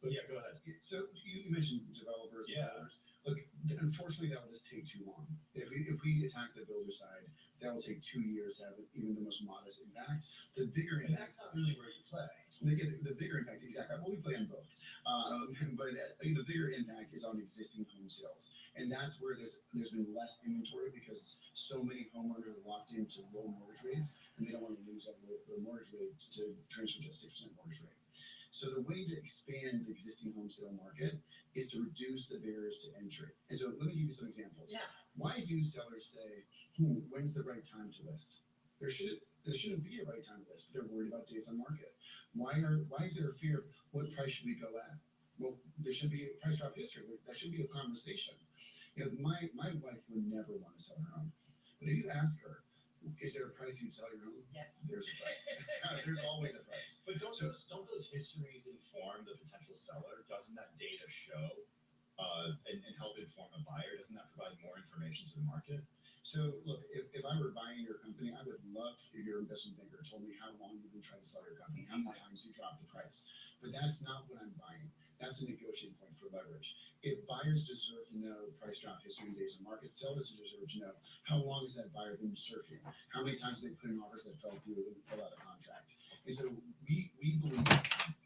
But yeah, go ahead. So you mentioned developers and builders. Look, unfortunately, that will just take too long. If we attack the builder side, that will take 2 years to have even the most modest impact. The bigger And impact. that's not really where you play. The bigger impact, exactly. Well, we play on both. But the bigger impact is on existing home sales. And that's where there's been less inventory because so many homeowners are locked into low mortgage rates and they don't want to lose that low mortgage rate to transfer to a 6% mortgage rate. So the way to expand the existing home sale market is to reduce the barriers to entry. And so let me give you some examples. Yeah. Why do sellers say, when's the right time to list? There shouldn't be a right time to list, but they're worried about days on market. Why is there a fear of what price should we go at? Well, there should be a price drop history. That should be a conversation. My wife would never want to sell her home. But if you ask her, is there a price you'd sell your home? Yes. There's a price. There's always a price. But don't those histories inform the potential seller? Doesn't that data show and help inform a buyer? Doesn't that provide more information to the market? So look, if I were buying your company, I would love if your investment banker told me how long you've been trying to sell your company, how many times you dropped the price. But that's not what I'm buying. That's a negotiating point for leverage. If buyers deserve to know price drop history and days on market, sellers deserve to know how long has that buyer been searching, how many times they put in offers that fell through and fill out a contract. And so we believe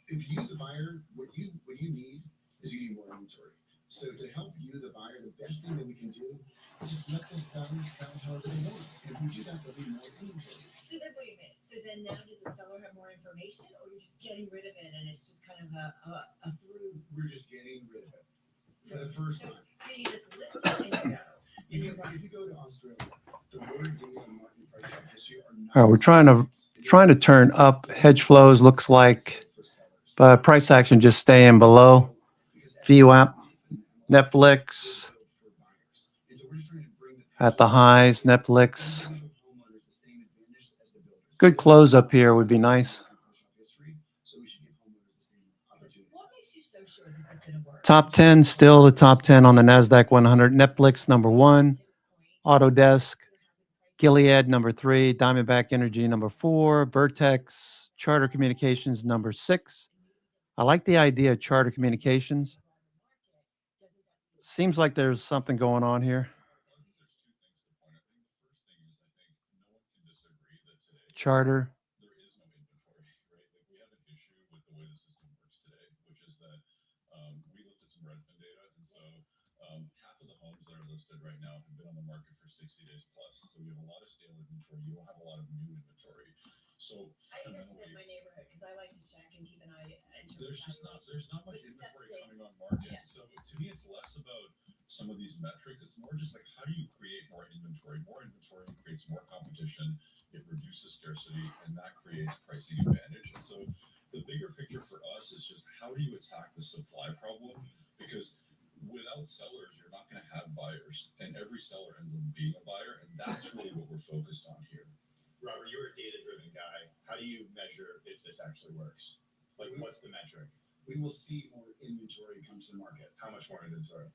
if you, the buyer, what you need is you need more inventory. So to help you, the buyer, the best thing that we can do is just let the seller sell however they want. And if we do that, there'll be more inventory. So then wait a minute. So then now does the seller have more information or you're just getting rid of it and it's just kind of a through? We're just getting rid of it for the first time. So you just list it and go. If you go to Australia, the word days on market price drop history are not. All right, we're trying to turn up hedge flows. Looks like but price action just staying below. VWAP, Netflix at the highs. Netflix. Good close up here would be nice. Top 10, still the top 10 on the NASDAQ 100. Netflix, number 1. Autodesk, Gilead, number 3. Diamondback Energy, number 4. Vertex, Charter Communications, number 6. I like the idea of Charter Communications. Seems like there's something going on here. Charter. Right now have been on the market for 60 days plus. So we have a lot of stale inventory. You don't have a lot of new inventory. So I think that's in my neighborhood because I like to check and keep an eye. There's not much inventory coming on market. Yeah. So to me, it's less about some of these metrics. It's more just like, how do you create more inventory? More inventory creates more competition. It reduces scarcity, and that creates pricing advantage. And so the bigger picture for us is just, how do you attack the supply problem? Because without sellers, you're not going to have buyers, and every seller ends up being a buyer, and that's really what we're focused on here. Robert, you're a data-driven guy. How do you measure if this actually works? Like, what's the metric? We will see more inventory come to the market. How much more inventory?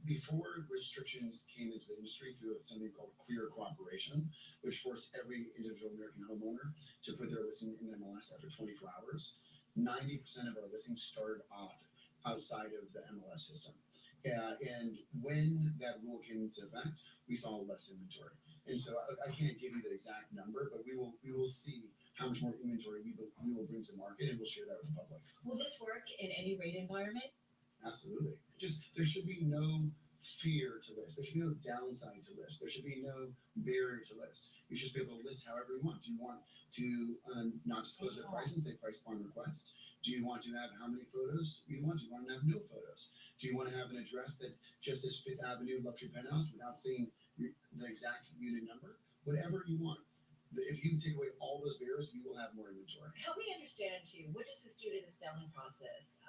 Before restrictions came into the industry through something called clear cooperation, which forced every individual American homeowner to put their listing in MLS after 24 hours, 90% of our listings started off outside of the MLS system. And when that rule came into effect, we saw less inventory. And so I can't give you the exact number, but we will see how much more inventory we will bring to market, and we'll share that with the public. Will this work in any rate environment? Absolutely. Just there should be no fear to list. There should be no downside to list. There should be no barrier to list. You should be able to list however you want. Do you want to not disclose the price and say price upon request? Do you want to have how many photos you want? Do you want to have no photos? Do you want to have an address that just says Fifth Avenue luxury penthouse without saying the exact unit number? Whatever you want. If you take away all those barriers, you will have more inventory. Help me understand too, what does this do to the selling process?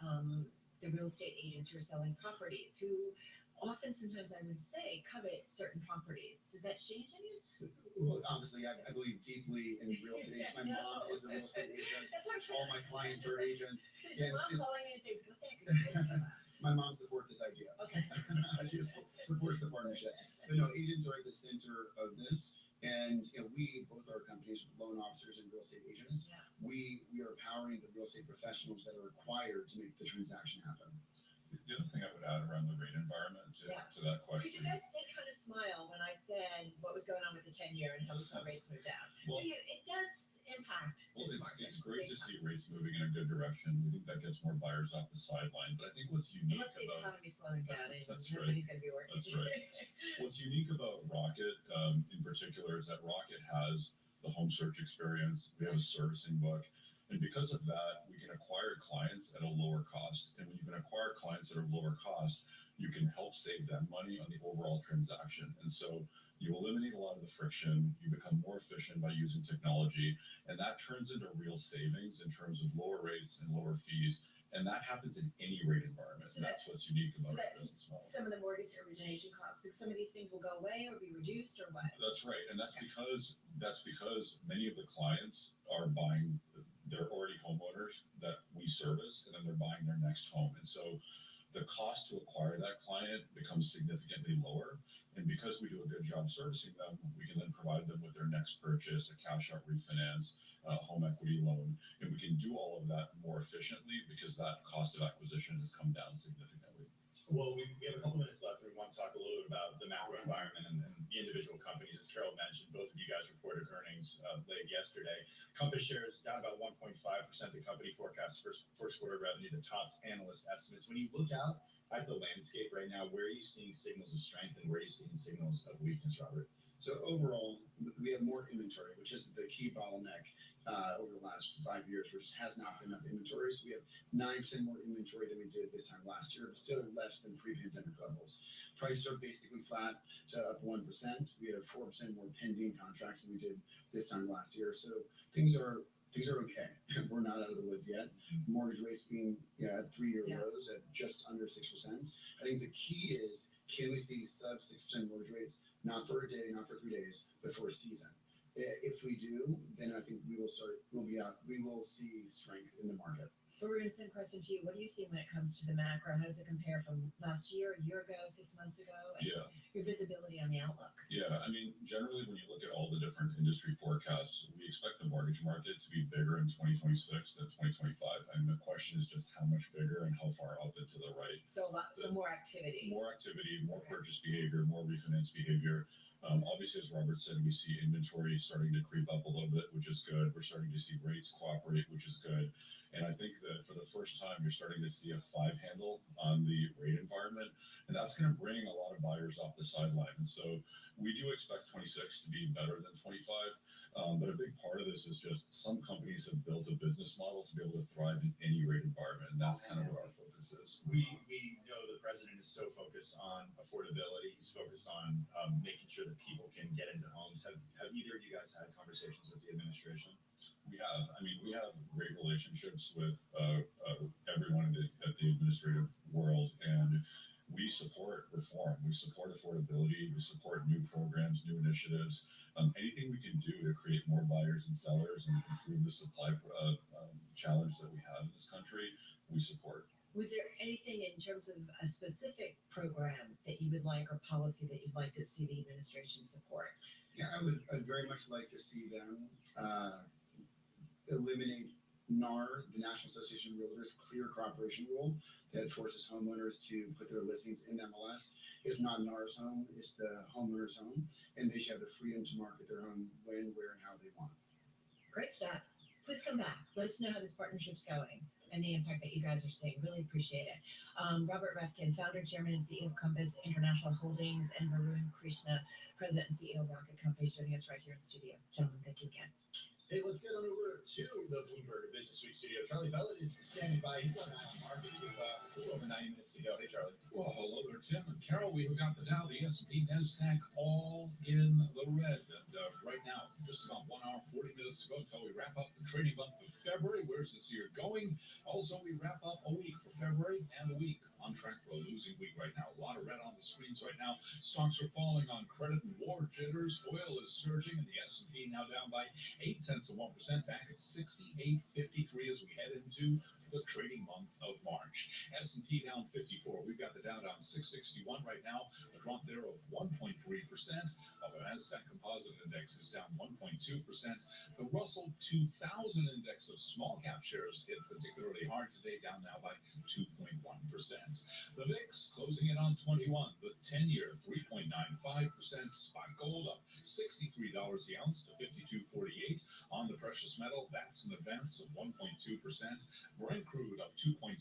The real estate agents who are selling properties, who often, sometimes I would say, covet certain properties. Does that change any? Well, honestly, I believe deeply in real estate agents. My mom is a real estate agent. All my clients are agents. Is your mom calling me and say, what the heck? My mom supports this idea. Okay. She supports the partnership. But no, agents are at the center of this. And we, both our companies, loan officers and real estate agents, we are empowering the real estate professionals that are required to make the transaction happen. The other thing I would add around the rate environment to that Because question. you guys did kind of smile when I said what was going on with the 10-year and how we saw rates move down. Well, so it does impact Well, this market. it's great to see rates moving in a good direction. We think that gets more buyers off the sideline. But I think what's unique Unless the about economy's slowing down and that's nobody's going to be working. That's right. What's unique about Rocket in particular is that Rocket has the home search experience. We have a servicing book. And because of that, we can acquire clients at a lower cost. And when you can acquire clients at a lower cost, you can help save them money on the overall transaction. And so you eliminate a lot of the friction, you become more efficient by using technology, and that turns into real savings in terms of lower rates and lower fees. And that happens in any rate environment. So and that's what's unique about our business model. Some of the mortgage origination costs, like some of these things will go away or be reduced or what? That's right. And that's because many of the clients are buying, they're already homeowners that we service, and then they're buying their next home. And so the cost to acquire that client becomes significantly lower. And because we do a good job servicing them, we can then provide them with their next purchase, a cash out refinance, home equity loan. And we can do all of that more efficiently because that cost of acquisition has come down significantly. Well, we have a couple minutes left. We want to talk a little bit about the macro environment and the individual companies. As Carol mentioned, both of you guys reported earnings late yesterday. Compass shares down about 1.5%. The company forecasts first quarter revenue, the top analyst estimates. When you look out at the landscape right now, where are you seeing signals of strength and where are you seeing signals of weakness, Robert? So overall, we have more inventory, which is the key bottleneck over the last 5 years, which has not been enough inventory. So we have 9% more inventory than we did this time last year, but still less than pre-pandemic levels. Prices are basically flat to up 1%. We have 4% more pending contracts than we did this time last year. So things are things are okay. We're not out of the woods yet. Mortgage rates being at 3-year lows at just under 6%. I think the key is, can we see sub 6% mortgage rates, not for a day, not for 3 days, but for a season? If we do, then I think we will see strength in the market. Varun, same question to you. What do you see when it comes to the macro? How does it compare from last year, a year ago, 6 months ago? And your visibility on the outlook? Yeah, I mean, generally, when you look at all the different industry forecasts, we expect the mortgage market to be bigger in 2026 than 2025. And the question is just how much bigger and how far up and to the right. So more activity. More activity, more purchase behavior, more refinance behavior. Obviously, as Robert said, we see inventory starting to creep up a little bit, which is good. We're starting to see rates cooperate, which is good. And I think that for the first time, you're starting to see a 5 handle on the rate environment. And that's going to bring a lot of buyers off the sideline. And so we do expect 26 to be better than 25. But a big part of this is just some companies have built a business model to be able to thrive in any rate environment. And that's kind of where our focus is. We know the president is so focused on affordability. He's focused on making sure that people can get into homes. Have either of you guys had conversations with the administration? We have. I mean, we have great relationships with everyone at the administrative world, and we support reform. We support affordability. We support new programs, new initiatives. Anything we can do to create more buyers and sellers and improve the supply challenge that we have in this country, we support. Was there anything in terms of a specific program that you would like or policy that you'd like to see the administration support? Yeah, I'd very much like to see them eliminate NAR, the National Association of Realtors, clear cooperation rule that forces homeowners to put their listings in MLS. It's not NAR's home, it's the homeowner's home, and they should have the freedom to market their home when, where, and how they want. Great stuff. Please come back. Let us know how this partnership's going and the impact that you guys are seeing. Really appreciate it. Robert Reffkin, founder, chairman, and CEO of Compass International Holdings, and Varun Krishna, president and CEO of Rocket Companies, joining us right here in studio. Gentlemen, thank you again. Hey, let's get on over to the Bloomberg Business Week studio. Charlie Bellett is standing by. He's got an eye on markets with a little over 90 minutes to go. Hey, Charlie. Well, hello there, Tim and Carol. We've got the Dow, the S&P, NASDAQ all in the red. And right now, just about 1 hour, 40 minutes to go until we wrap up the trading month of February. Where's this year going? Also, we wrap up a week for February and a week on track for a losing week right now. A lot of red on the screens right now. Stocks are falling on credit and war jitters. Oil is surging, and the S&P now down by 0.8%, back at 68.53 as we head into the trading month of March. S&P down 54. We've got the Dow down 661 right now, a drop there of 1.3%. The NASDAQ Composite Index is down 1.2%. The Russell 2000 Index of small cap shares hit particularly hard today, down now by 2.1%. The VIX closing in on 21. The 10-year 3.95%. Spot gold up $63 the ounce to 52.48. On the precious metal, that's an advance of 1.2%. Brent crude up 2.6%.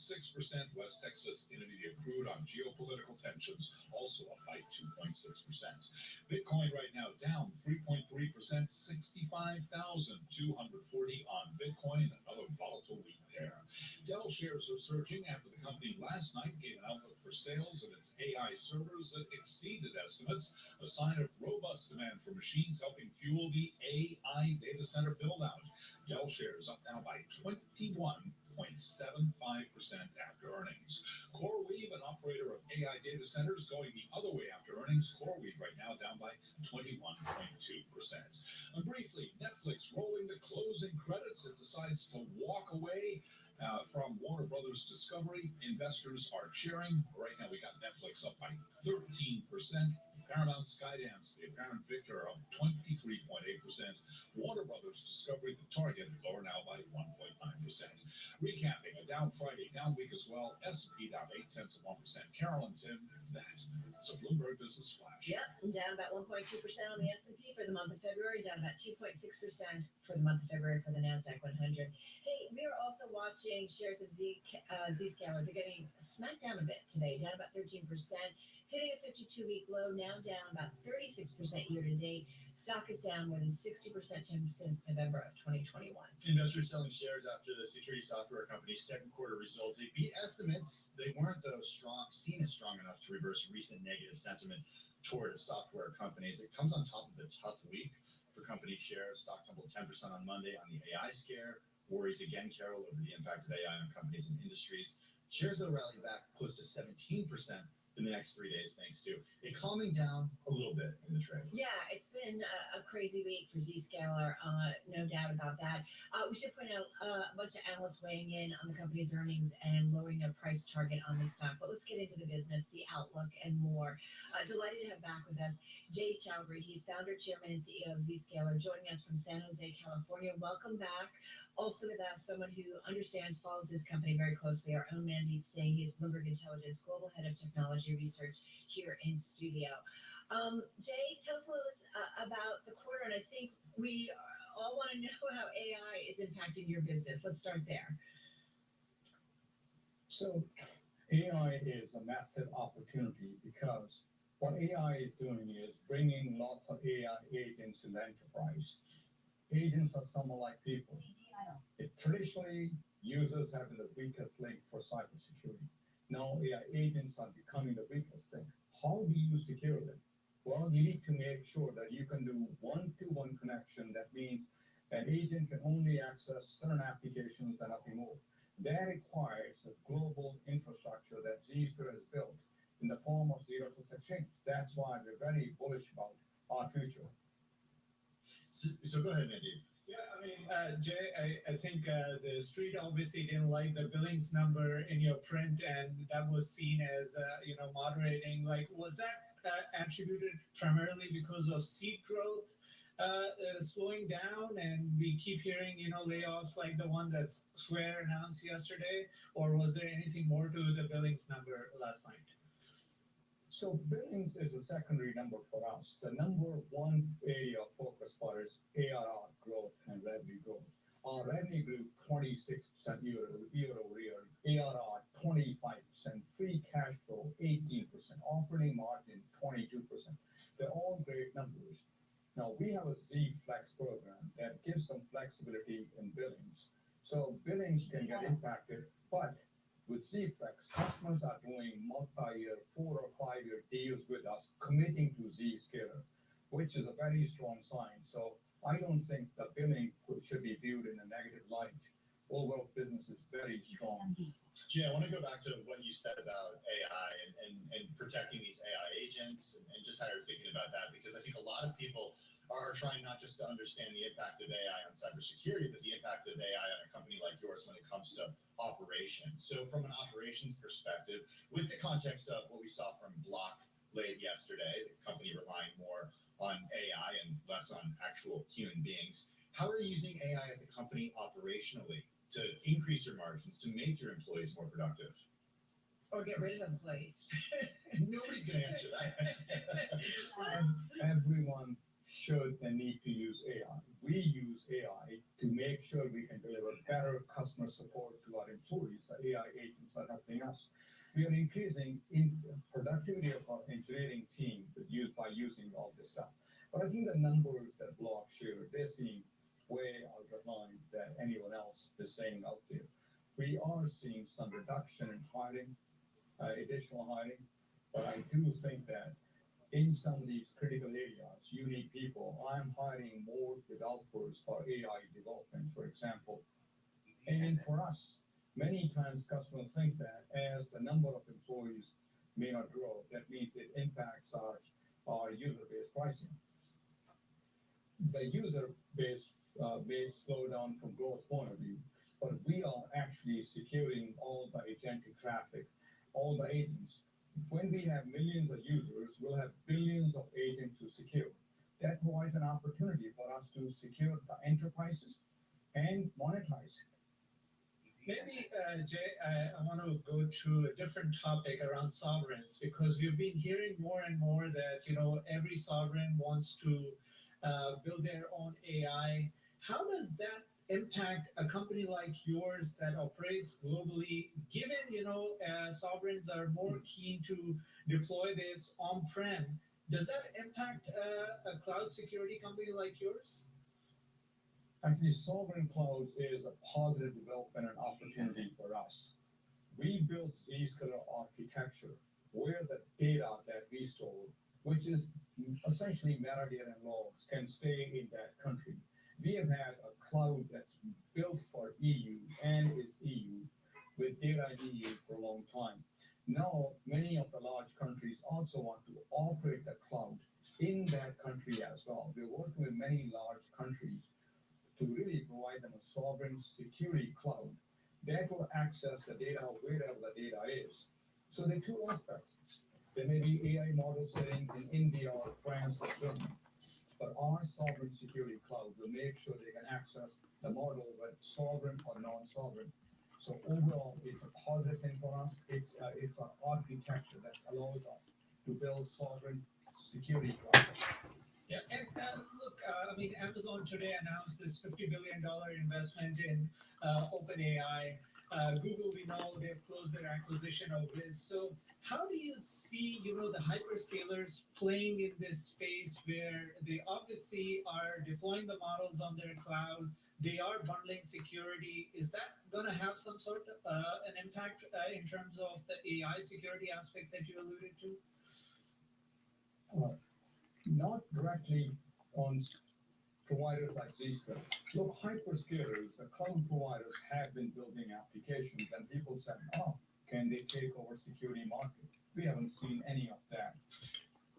West Texas Intermediate crude on geopolitical tensions also up by 2.6%. Bitcoin right now down 3.3%, 65,240 on Bitcoin. Another volatile week there. Dell shares are surging after the company last night gave an outlook for sales of its AI servers that exceeded estimates, a sign of robust demand for machines helping fuel the AI data center build-out. Dell shares up now by 21.75% after earnings. CoreWeave, an operator of AI data centers, going the other way after earnings. CoreWeave right now down by 21.2%. And briefly, Netflix rolling the closing credits. It decides to walk away from Warner Brothers Discovery. Investors are cheering. Right now we got Netflix up by 13%. Paramount Skydance, the apparent victor, of 23.8%. Warner Brothers Discovery, the target, lower now by 1.9%. Recapping, a down Friday, down week as well. S&P down 0.8%. Carol and Tim, that's a Bloomberg Business Flash. Yep, down about 1.2% on the S&P for the month of February, down about 2.6% for the month of February for the NASDAQ 100. Hey, we are also watching shares of Zscaler. They're getting smacked down a bit today, down about 13%. Hitting a 52-week low, now down about 36% year to date. Stock is down more than 60% since November of 2021. Investors selling shares after the security software company's second quarter results. They beat estimates. They weren't, though, seen as strong enough to reverse recent negative sentiment toward software companies. It comes on top of a tough week for company shares. Stock tumbled 10% on Monday on the AI scare. Worries again, Carol, over the impact of AI on companies and industries. Shares that rallied back close to 17% in the next 3 days, thanks to it calming down a little bit in the trade. Yeah, it's been a crazy week for Zscaler, no doubt about that. We should point out a bunch of analysts weighing in on the company's earnings and lowering their price target on the stock. But let's get into the business, the outlook, and more. Delighted to have back with us Jay Chowdhury. He's founder, chairman, and CEO of Zscaler, joining us from San Jose, California. Welcome back. Also with us, someone who understands, follows this company very closely, our own Mandeep Singh. He's Bloomberg Intelligence Global Head of Technology Research here in studio. Jay, tell us a little about the quarter, and I think we all want to know how AI is impacting your business. Let's start there. So AI is a massive opportunity because what AI is doing is bringing lots of AI agents in the enterprise. Agents are somewhat like people. Traditionally, users have been the weakest link for cybersecurity. Now AI agents are becoming the weakest link. How do you secure them? Well, you need to make sure that you can do one-to-one connection. That means an agent can only access certain applications and nothing more. That requires a global infrastructure that Zscaler has built in the form of Zero Trust Exchange. That's why we're very bullish about our future. So go ahead, Mandeep. Yeah, I mean, Jay, I think the street obviously didn't like the billings number in your print, and that was seen as, moderating. Like, was that attributed primarily because of seat growth slowing down, and we keep hearing, layoffs like the one that Square announced yesterday, or was there anything more to the billings number last night? So billings is a secondary number for us. The number one area of focus for us is ARR growth and revenue growth. Our revenue grew 26% year over year, ARR 25%, free cash flow 18%, operating margin 22%. They're all great numbers. Now we have a Z-Flex program that gives some flexibility in billings. So billings can get impacted, but with Z-Flex, customers are doing multi-year, 4 or 5 year deals with us, committing to Zscaler, which is a very strong sign. So I don't think the billing should be viewed in a negative light. Overall business is very strong. Jay, I want to go back to what you said about AI and protecting these AI agents and just how you're thinking about that, because I think a lot of people are trying not just to understand the impact of AI on cybersecurity, but the impact of AI on a company like yours when it comes to operations. So from an operations perspective, with the context of what we saw from Block late yesterday, the company relying more on AI and less on actual human beings, how are you using AI at the company operationally to increase your margins, to make your employees more productive? Or get rid of employees. Nobody's going to answer that. Everyone should and need to use AI. We use AI to make sure we can deliver better customer support to our employees. Our AI agents are helping us. We are increasing in productivity of our engineering team by using all this stuff. But I think the numbers that Block shared, they seem way out of line that anyone else is saying out there. We are seeing some reduction in hiring, additional hiring, but I do think that in some of these critical areas, you need people. I'm hiring more developers for AI development, for example. And for us, many times customers think that as the number of employees may not grow, that means it impacts our user-based pricing. The user-based may slow down from growth point of view, but we are actually securing all the agentic traffic, all the agents. When we have millions of users, we'll have billions of agents to secure. That provides an opportunity for us to secure the enterprises and monetize. Maybe, Jay, I want to go to a different topic around sovereigns, because we've been hearing more and more that, every sovereign wants to build their own AI. How does that impact a company like yours that operates globally, given, sovereigns are more keen to deploy this on-prem? Does that impact a cloud security company like yours? Actually, sovereign cloud is a positive development and opportunity for us. We built Zscaler architecture where the data that we store which is essentially metadata and logs, can stay in that country. We have had a cloud that's built for EU and is EU with data in EU for a long time. Now, many of the large countries also want to operate the cloud in that country as well. We're working with many large countries to really provide them a sovereign security cloud that will access the data wherever the data is. So there are two aspects. There may be AI models sitting in India or France or Germany, but our sovereign security cloud will make sure they can access the model, whether sovereign or non-sovereign. So overall, it's a positive thing for us. It's an architecture that allows us to build sovereign security cloud. Yeah, and look, I mean, Amazon today announced this $50 billion investment in OpenAI. Google, we know they've closed their acquisition of Wiz. So how do you see, the hyperscalers playing in this space where they obviously are deploying the models on their cloud? They are bundling security. Is that going to have some sort of an impact in terms of the AI security aspect that you alluded to? Not directly on providers like Zscaler. Look, hyperscalers, the cloud providers have been building applications, and people said, oh, can they take over security market? We haven't seen any of that.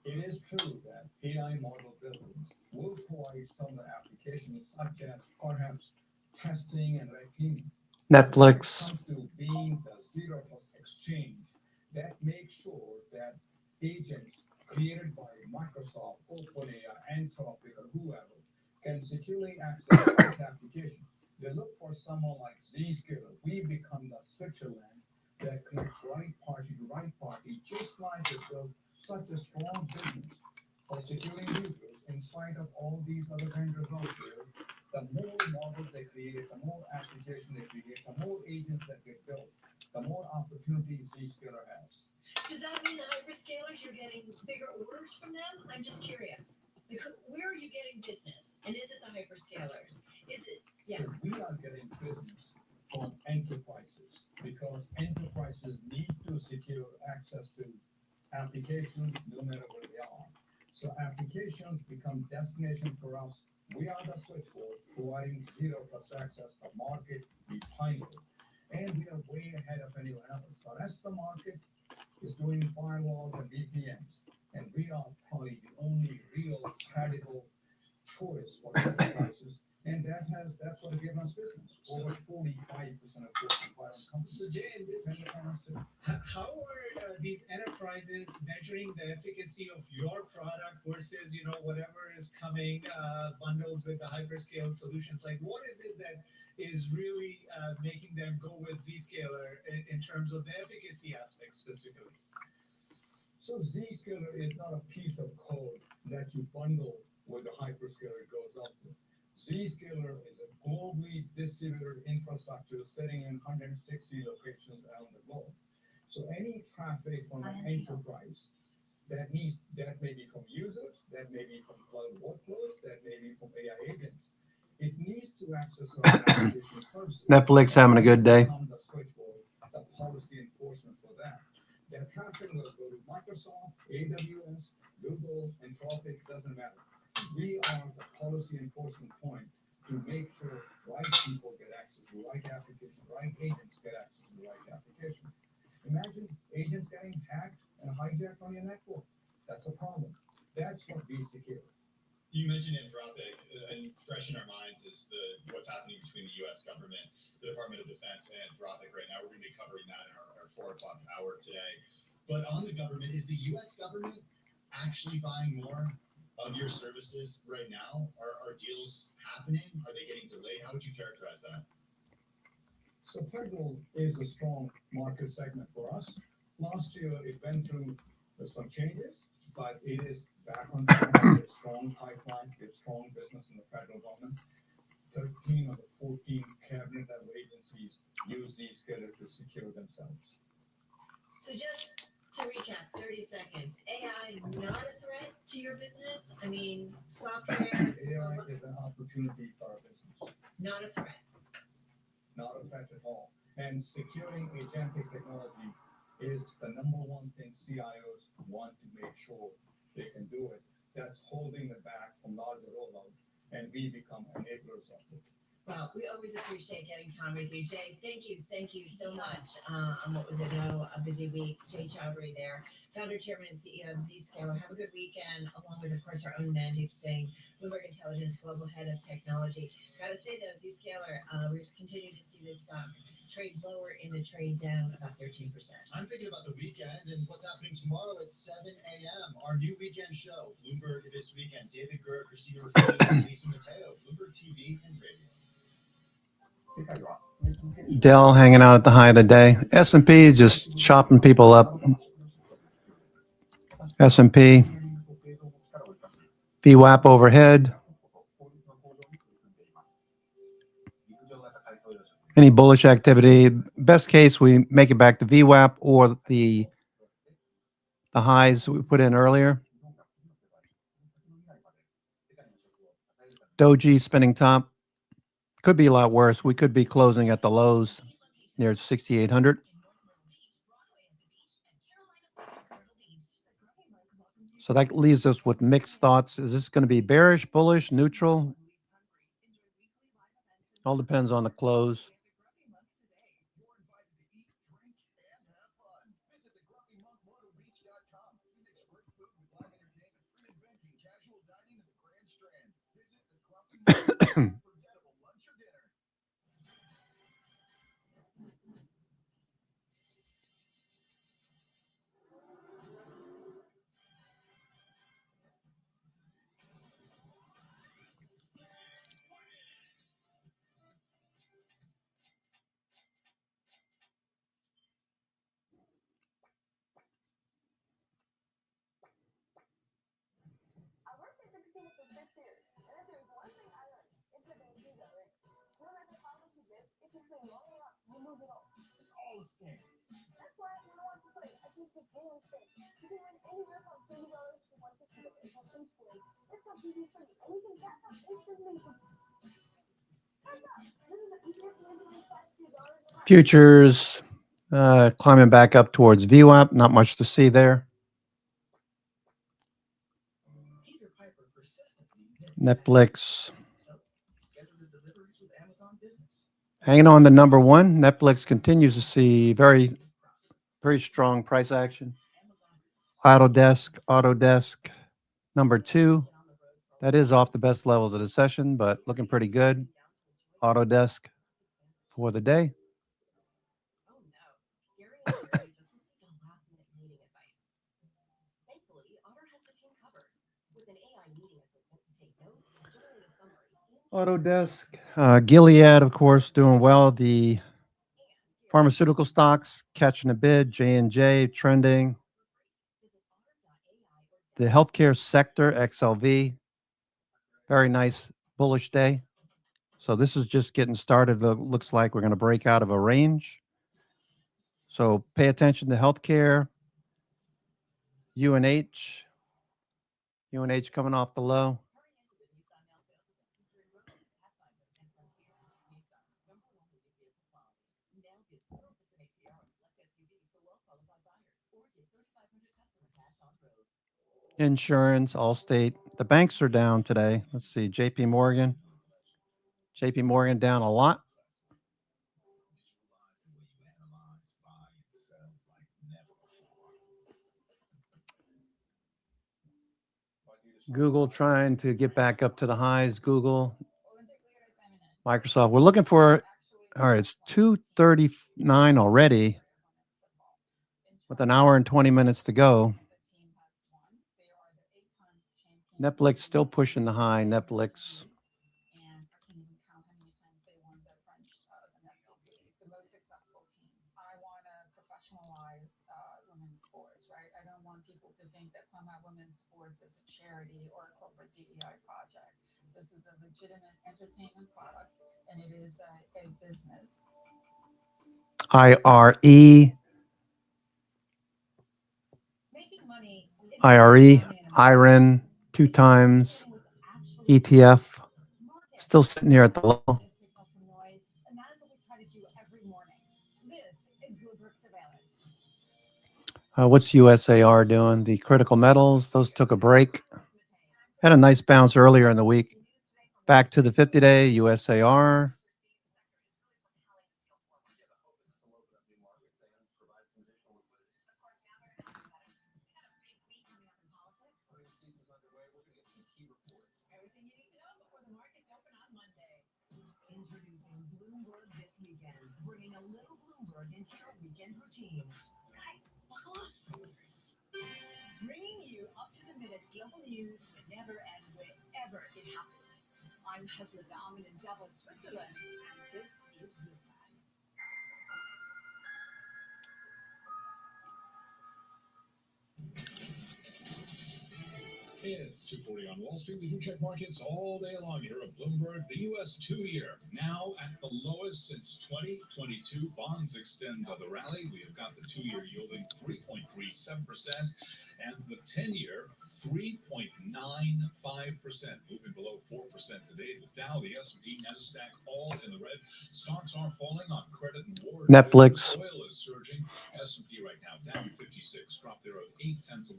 It is true that AI model builders will provide some of the applications, such as perhaps testing and red teaming. Netflix. When it comes to being the zero trust exchange, that makes sure that agents created by Microsoft, OpenAI, Anthropic, or whoever can securely access that application. They look for someone like Zscaler. We become the Switzerland that connects right party to right party, just like they built such a strong business for securing users in spite of all these other vendors out there. The more models they create, the more applications they create, the more agents that get built, the more opportunities Zscaler has. Does that mean the hyperscalers, you're getting bigger orders from them? I'm just curious. Where are you getting business? And is it the hyperscalers? Is it, yeah. So we are getting business from enterprises because enterprises need to secure access to applications no matter where they are. So applications become destination for us. We are the switchboard providing zero trust access. The market, we pioneer. And we are way ahead of anyone else. The rest of the market is doing firewalls and VPNs, and we are probably the only real credible choice for enterprises, and that's what gives us business. Over 45% of Fortune 500 companies. So Jay, in this case, how are these enterprises measuring the efficacy of your product versus whatever is coming bundled with the hyperscale solutions? Like, what is it that is really making them go with Zscaler in terms of the efficacy aspect specifically? So Zscaler is not a piece of code that you bundle with the hyperscaler goes up with. Zscaler is a globally distributed infrastructure sitting in 160 locations around the globe. So any traffic from an enterprise that may be from users, that may be from cloud workloads, that may be from AI agents, it needs to access our application services. Netflix having a good day. The switchboard, the policy enforcement for that. That traffic will go to Microsoft, AWS, Google, Anthropic, doesn't matter. We are the policy enforcement point to make sure right people get access to the right application, right agents get access to the right application. Imagine agents getting hacked and hijacked on your network. That's a problem. That's what we secure. You mentioned Anthropic, and fresh in our minds is what's happening between the U.S. government, the Department of Defense, and Anthropic right now. We're going to be covering that in our 4 o'clock hour today. But on the government, is the U.S. government actually buying more of your services right now? Are deals happening? Are they getting delayed? How would you characterize that? So federal is a strong market segment for us. Last year, it went through some changes, but it is back on track. We have strong pipeline. We have strong business in the federal government. 13 of the 14 cabinet level agencies use Zscaler to secure themselves. So just to recap, 30 seconds. AI not a threat to your business? I mean, software. AI is an opportunity for our business. Not a threat. Not a threat at all. And securing agentic technology is the number one thing CIOs want to make sure they can on with you. Jay, thank you so much. On what was it? A busy week. Jay Chowdhury there, founder, chairman, and CEO of Zscaler. Have a good weekend, along with, of course, our own Mandeep Singh, Bloomberg Intelligence Global Head of Technology. Gotta say though, Zscaler, we're continuing to see this stock trade lower in the trade down about 13%. I'm thinking about the weekend and what's happening tomorrow at 7 a.m. Our new weekend show, Bloomberg This Weekend. David Gurr, Christina Rufus, and Lisa Mateo, Bloomberg TV and radio. Dell hanging out at the high of the day. S&P is just chopping people up. S&P, VWAP overhead. Any bullish activity? Best case, we make it back to VWAP or the highs we put in earlier. Doji spinning top. Could be a lot worse. We could be closing at the lows near 6,800. So that leaves us with mixed thoughts. Is this going to be bearish, bullish, neutral? All depends on the close. Futures climbing back up towards VWAP. Not much to see there. Netflix hanging on to number one. Netflix continues to see very strong price action. Autodesk number two. That is off the best levels of the session, but looking pretty good. Autodesk for the day. Autodesk, Gilead, of course, doing well. The pharmaceutical stocks catching a bid. J&J trending. The healthcare sector, XLV, very nice bullish day. So this is just getting started. Looks like we're going to break out of a range. So pay attention to healthcare. UNH coming off the low. Insurance, Allstate. The banks are down today. Let's see, JP Morgan down a lot. Google trying to get back up to the highs. Google, Microsoft. We're looking for, all right, it's 2:39 already with an hour and 20 minutes to go. Netflix still pushing the high. Netflix. Women's sports, right? I don't want people to think that somehow women's sports is a charity or a corporate DEI project. This is a legitimate entertainment product, and it is a business. IRE, IREN, 2 times. ETF, still sitting here at the low. What's USAR doing? The critical metals, those took a break. Had a nice bounce earlier in the week. Back to the 50-day USAR. key reports. Everything you need to know before the markets open on Monday. Introducing Bloomberg this weekend, bringing a little Bloomberg into your weekend routine. Guys, buckle up. Bringing you up to the minute global news whenever and wherever it happens. I'm Hesla Bauman in Dublin, Switzerland, and this is Bloomberg. It's 2:40 on Wall Street. We do check markets all day long here at Bloomberg. The U.S. 2-year now at the lowest since 2022. Bonds extend the rally. We have got the 2-year yielding 3.37%, and the 10-year 3.95%, moving below 4% today. The Dow, the S&P, Nasdaq, all in the red. Stocks are falling on credit and war. Netflix. Oil is surging. S&P right now down 56, drop there of 0.8%.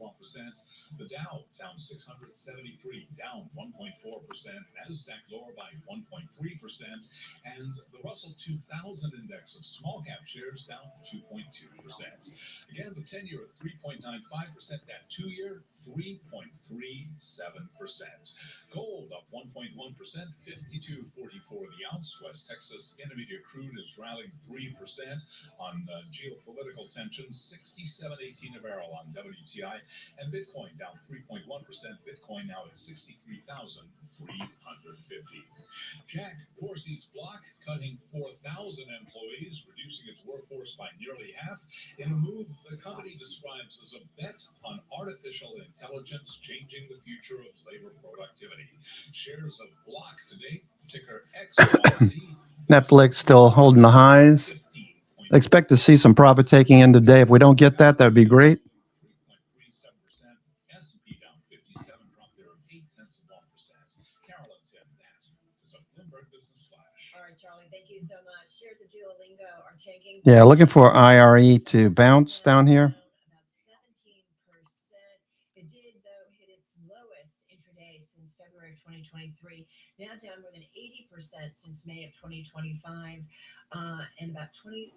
The Dow down 673, down 1.4%. Nasdaq lower by 1.3%, and the Russell 2000 index of small cap shares down 2.2%. Again, the 10-year at 3.95%. That 2-year 3.37%. Gold up 1.1%, 52.44 the ounce. West Texas Intermediate crude is rallying 3% on geopolitical tensions. 67.18 a barrel on WTI, and Bitcoin down 3.1%. Bitcoin now at 63,350. Jack Dorsey's block cutting 4,000 employees, reducing its workforce by nearly half, in a move the company describes as a bet on artificial intelligence changing the future of labor productivity. Shares of Block today, ticker XYZ. Netflix still holding the highs. Expect to see some profit taking in today. If we don't get that, that'd be great. 3.37%. S&P down 57, drop there of 0.8%. Carolyn Tim, that is a Bloomberg Business Flash. All right, Charlie, thank you so much. Shares of Duolingo are taking. Yeah, looking for IRE to bounce down here. About 17%. It did, though, hit its lowest intraday since February of 2023. Now down more than 80% since May of 2025. And about 22%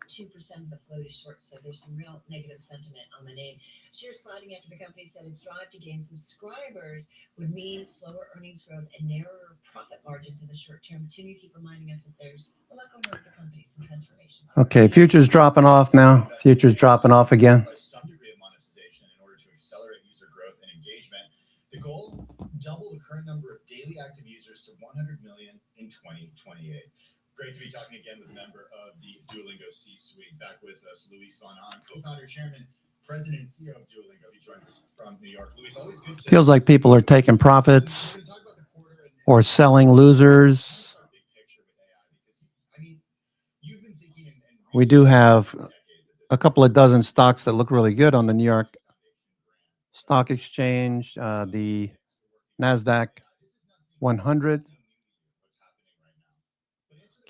of the float is short, so there's some real negative sentiment on the name. Shares sliding after the company said its drive to gain subscribers would mean slower earnings growth and narrower profit margins in the short term. Tim, you keep reminding us that there's a lot going on with the company, some transformations. Okay, futures dropping off now. Futures dropping off again. Some degree of monetization in order to accelerate user growth and engagement. The goal, double the current number of daily active users to 100 million in 2028. Great to be talking again with a member of the Duolingo C-suite. Back with us, Luis von Ahn, co-founder, chairman, president, and CEO of Duolingo. He joins us from New York. Luis, always good to Feels like people are taking profits or selling losers. We do have a couple of dozen stocks that look really good on the New York Stock Exchange, the NASDAQ 100.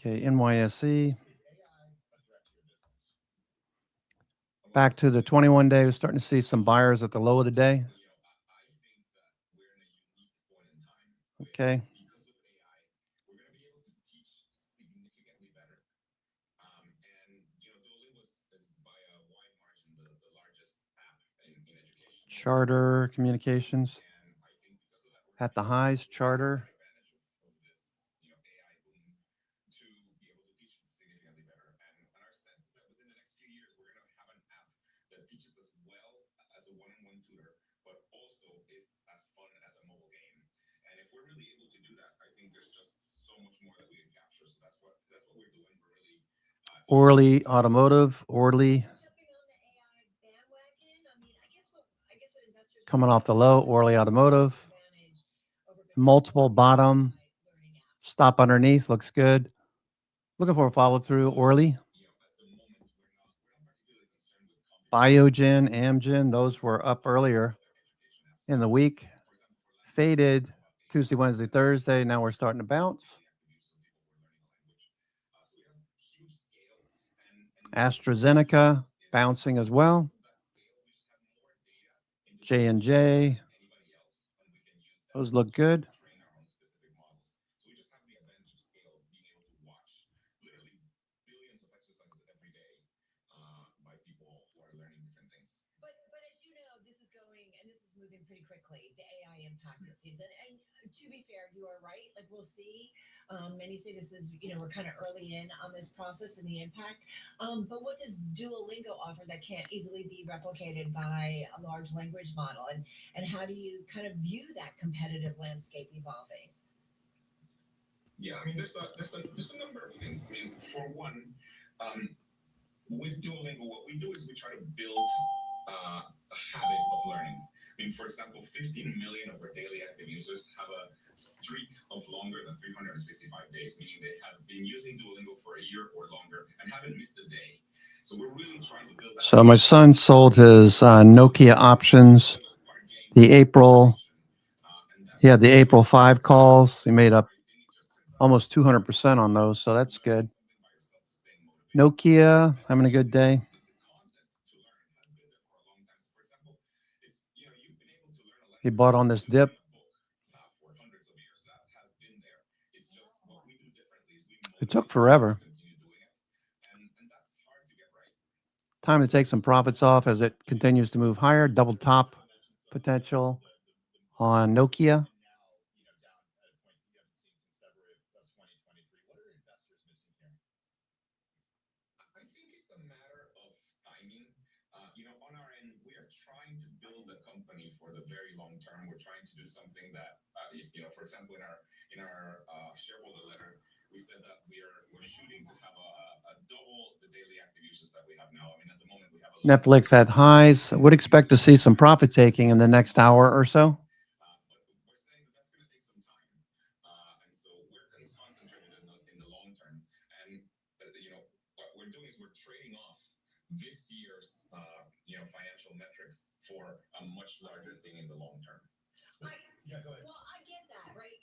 Okay, NYSE. Back to the 21-day. We're starting to see some buyers at the low of the day. Okay. Charter Communications at the highs. Charter. Orly Automotive. Orly. Coming off the low. Orly Automotive. Multiple bottom. Stop underneath. Looks good. Looking for a follow through. Orly. Biogen, Amgen. Those were up earlier in the week. Faded Tuesday, Wednesday, Thursday. Now we're starting to bounce. AstraZeneca bouncing as well. J&J. Those look good. moving pretty quickly. The AI impact, it seems, and to be fair, you are right. Like we'll see. Many say this is, we're kind of early in on this process and the impact. But what does Duolingo offer that can't easily be replicated by a large language model? And how do you kind of view that competitive landscape evolving? Yeah, I mean, there's a number of things. I mean, for one, with Duolingo, what we do is we try to build a habit of learning. I mean, for example, 15 million of our daily active users have a streak of longer than 365 days, meaning they have been using Duolingo for a year or longer and haven't missed a day. So we're really trying to build that. So my son sold his Nokia options. The April 5 calls. He made up almost 200% on those, so that's good. Nokia, having a good day. He bought on this dip. It took forever. Time to take some profits off as it continues to move higher. Double top potential on Nokia. I think it's a matter of timing. On our end, we are trying to build a company for the very long term. We're trying to do something that, for example, in our shareholder letter, we said that we're shooting to have a double the daily active users that we have now. I mean, at the moment we have Netflix at highs. Would expect to see some profit taking in the next hour or so. We're saying that that's going to take some time, and so we're concentrated in the long term. And what we're doing is we're trading off this year's financial metrics for a much larger thing in the long term. Yeah, go ahead. Well, I get that, right?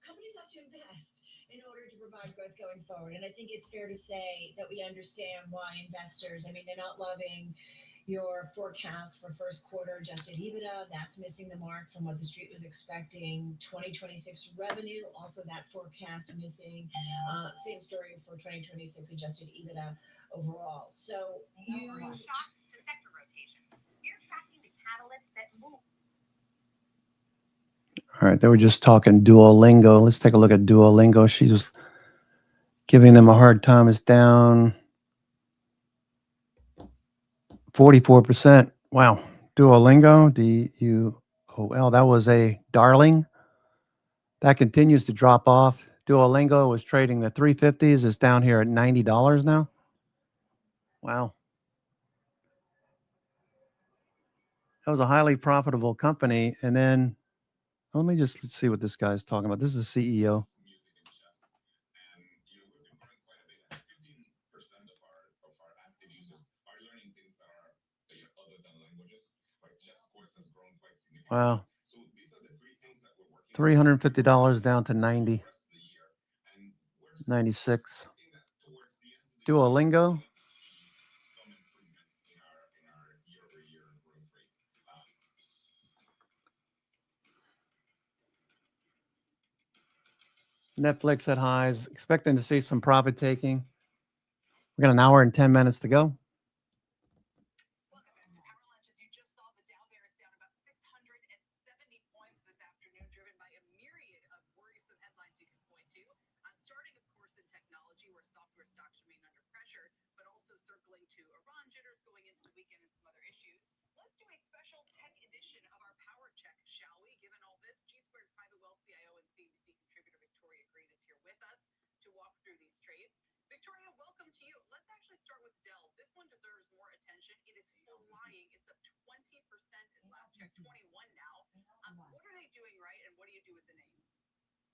Companies have to invest in order to provide growth going forward. And I think it's fair to say that we understand why investors, they're not loving your forecast for first quarter adjusted EBITDA. That's missing the mark from what the street was expecting. 2026 revenue, also that forecast missing. Same story for 2026 adjusted EBITDA overall. So shocks to sector rotations. You're tracking the catalysts that move. All right, they were just talking Duolingo. Let's take a look at Duolingo. She's giving them a hard time. It's down 44%. Wow. Duolingo, DUOL, that was a darling. That continues to drop off. Duolingo was trading the 350s. It's down here at $90 now. Wow. That was a highly profitable company. And then let me just see what this guy's talking about. This is the CEO. Wow. $350 down to 90. 96. Duolingo. Netflix at highs, expecting to see some profit taking. We got an hour and 10 minutes to go. Welcome back to Power Lunch. As you just saw, the Dow there is down about 670 points this afternoon, driven by a myriad of worrisome headlines you can point to. Starting, of course, in technology, where software stocks remain under pressure, but also circling to Iran jitters going into the weekend and some other issues. Let's do a special tech edition of our Power Check, shall we? Given all this, G Squared Private Wealth CIO and CNBC contributor Victoria Green is here with us to walk through these trades. Victoria, welcome to you. Let's actually start with Dell. This one deserves more attention. It is flying. It's up 20% in last check, 21 now. What are they doing right, and what do you do with the name?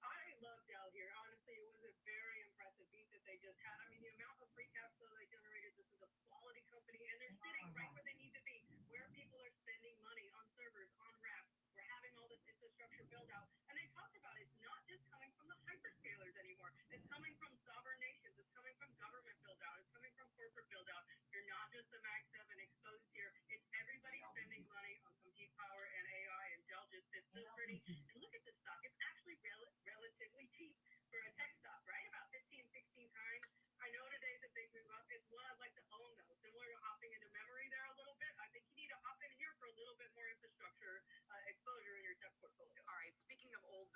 I love Dell here. Honestly, it was a very impressive beat that they just had. The amount of free cash flow they generated, this is a quality company, and they're sitting right where they need to be, where people are spending money on servers, on racks. We're having all this infrastructure build out. And they talked about it's not just coming from the hyperscalers anymore. It's coming from sovereign nations. It's coming from government build out. It's coming from corporate build out. You're not just the Mag 7 exposed here. It's everybody spending money on compute power and AI, and Dell just sits so pretty. And look at this stock. It's actually relatively cheap for a tech stock, right? About 15, 16 times. I know today's a big move up. It's one I'd like to own, though. Similar to hopping into memory there a little bit. I think you need to hop in here for a little bit more infrastructure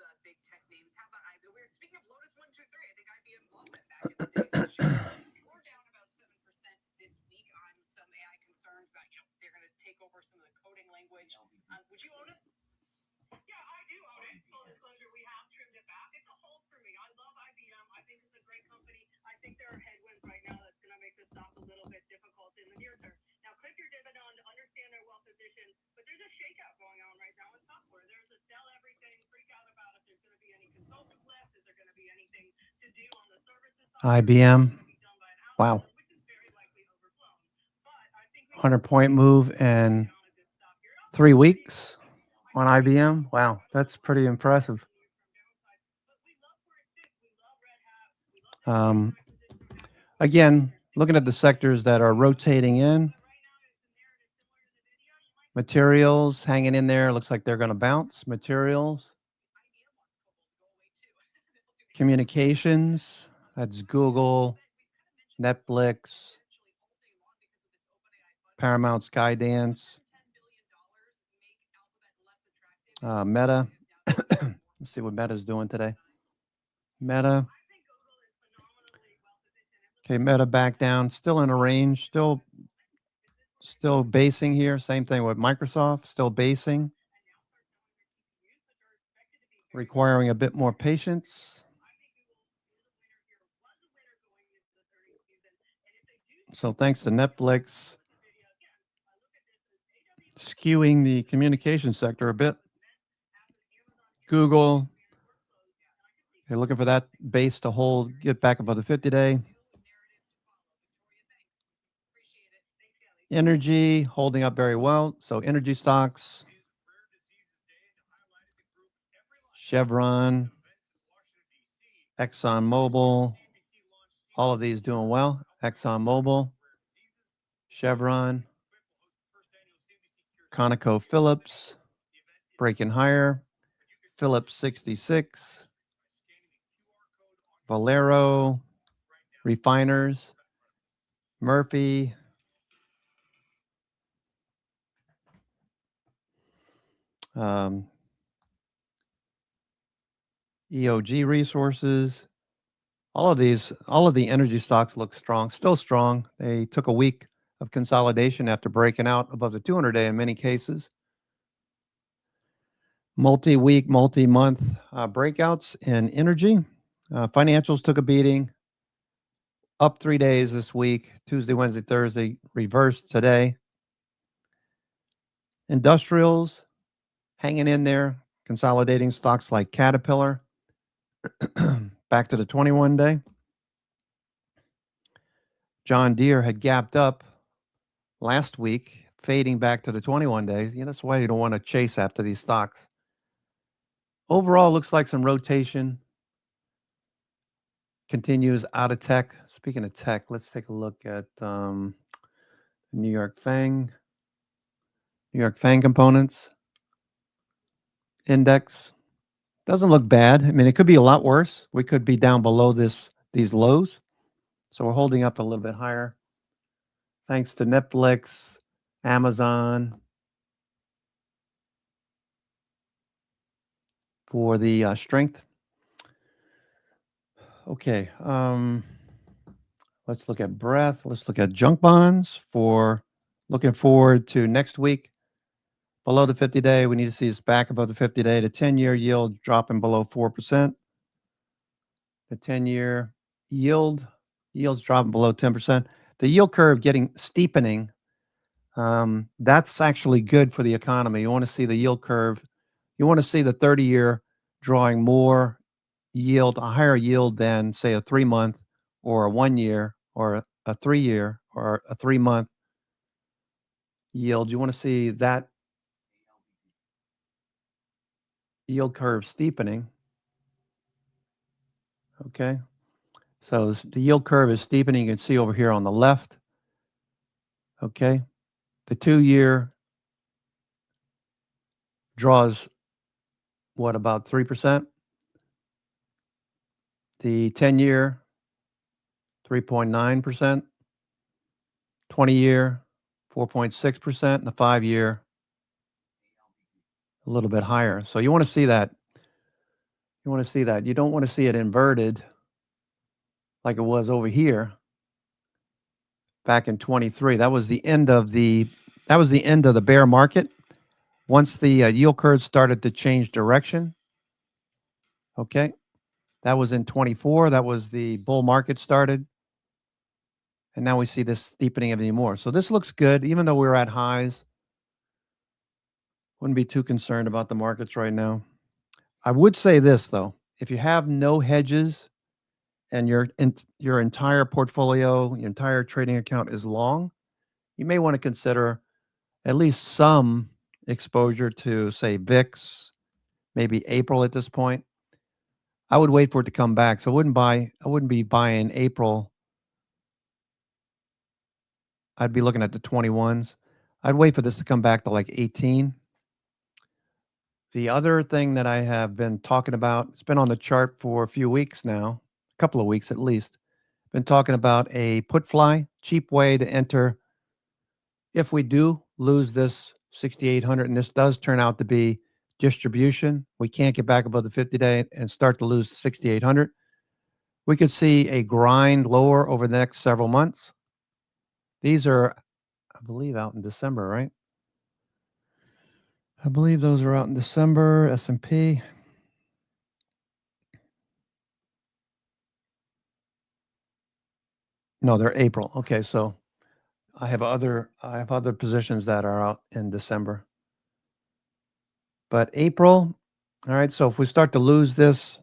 the big tech names. How about IBM? We're speaking of Lotus 123. I think IBM bought that back in the day. We're down about 7% this week on some AI concerns about, they're going to take over some of the coding language. Would you own it? Yeah, I do own it. Full disclosure, we have trimmed it back. It's a hold for me. I love IBM. I think it's a great company. I think there are headwinds right now that's going to make the stock a little bit difficult in the near term. Now, click your dividend, understand they're well positioned, but there's a shakeout going on right now in software. There's a sell everything, freak out about if there's going to be any consultants left. Is there going to be anything to do on the services side? IBM. Wow. 100-point move in 3 weeks on IBM. Wow, that's pretty impressive. Again, looking at the sectors that are rotating in, materials hanging in there. Looks like they're going to bounce. Materials. Communications. That's Google, Netflix, Paramount, Skydance, Meta. Let's see what Meta's doing today. Meta. Okay, Meta back down. Still in a range. Still basing here. Same thing with Microsoft. Still basing. Requiring a bit more patience. So thanks to Netflix skewing the communication sector a bit. Google, you're looking for that base to hold, get back above the 50-day. Energy holding up very well. So energy stocks, Chevron, ExxonMobil, all of these doing well. ExxonMobil, Chevron, ConocoPhillips, breaking higher. Phillips 66, Valero, refiners, Murphy, EOG Resources. All of the energy stocks look strong, still strong. They took a week of consolidation after breaking out above the 200-day in many cases. Multi-week, multi-month breakouts in energy. Financials took a beating. Up 3 days this week, Tuesday, Wednesday, Thursday, reversed today. Industrials hanging in there, consolidating stocks like Caterpillar. Back to the 21-day. John Deere had gapped up last week, fading back to the 21 days. That's why you don't want to chase after these stocks. Overall, looks like some rotation continues out of tech. Speaking of tech, let's take a look at New York Fang components index. Doesn't look bad. I mean, it could be a lot worse. We could be down below these lows. So we're holding up a little bit higher. Thanks to Netflix, Amazon for the strength. Okay. Let's look at breadth. Let's look at junk bonds for looking forward to next week. Below the 50-day, we need to see us back above the 50-day. The 10-year yield dropping below 4%. The 10-year yield's dropping below 10%. The yield curve getting steepening. That's actually good for the economy. You want to see the yield curve. You want to see the 30-year drawing more yield, a higher yield than, say, a 3-month or a 1-year or a 3-year or a 3-month yield. You want to see that yield curve steepening. Okay. So the yield curve is steepening. You can see over here on the left. Okay. The 2-year draws what, about 3%? The 10-year, 3.9%. 20-year, 4.6%. And the 5-year, a little bit higher. So you want to see that You want to see that. You don't want to see it inverted like it was over here back in 23. That was the end of the bear market. Once the yield curve started to change direction, okay, that was in 24. That was the bull market started. And now we see this steepening of any more. So this looks good, even though we're at highs. Wouldn't be too concerned about the markets right now. I would say this, though. If you have no hedges and your entire portfolio, your entire trading account is long, you may want to consider at least some exposure to, say, VIX, maybe April at this point. I would wait for it to come back. So I wouldn't be buying April. I'd be looking at the 21s. I'd wait for this to come back to like 18. The other thing that I have been talking about, it's been on the chart for a few weeks now, a couple of weeks at least. Been talking about a put fly, cheap way to enter if we do lose this 6,800, and this does turn out to be distribution, we can't get back above the 50-day and start to lose 6,800. We could see a grind lower over the next several months. These are, I believe, out in December, right? I believe those are out in December, S&P. No, they're April. Okay, so I have other positions that are out in December. But April, all right, so if we start to lose this,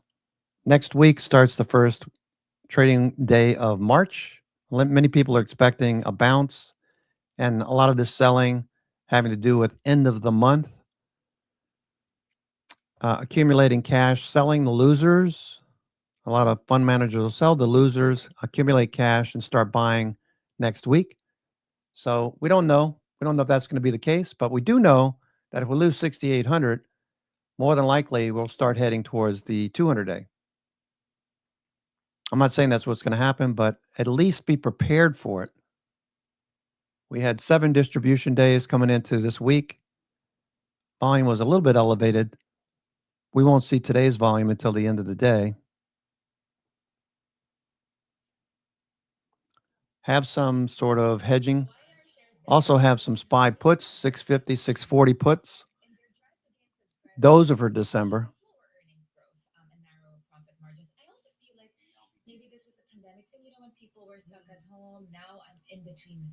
next week starts the first trading day of March. Many people are expecting a bounce, and a lot of this selling having to do with end of the month. Accumulating cash, selling the losers. A lot of fund managers will sell the losers, accumulate cash, and start buying next week. So we don't know. We don't know if that's going to be the case, but we do know that if we lose 6,800, more than likely we'll start heading towards the 200-day. I'm not saying that's what's going to happen, but at least be prepared for it. We had 7 distribution days coming into this week. Volume was a little bit elevated. We won't see today's volume until the end of the day. Have some sort of hedging. Also have some SPY puts, 650, 640 puts. Those are for December. Maybe this was a pandemic thing, when people were stuck at home. Now I'm in between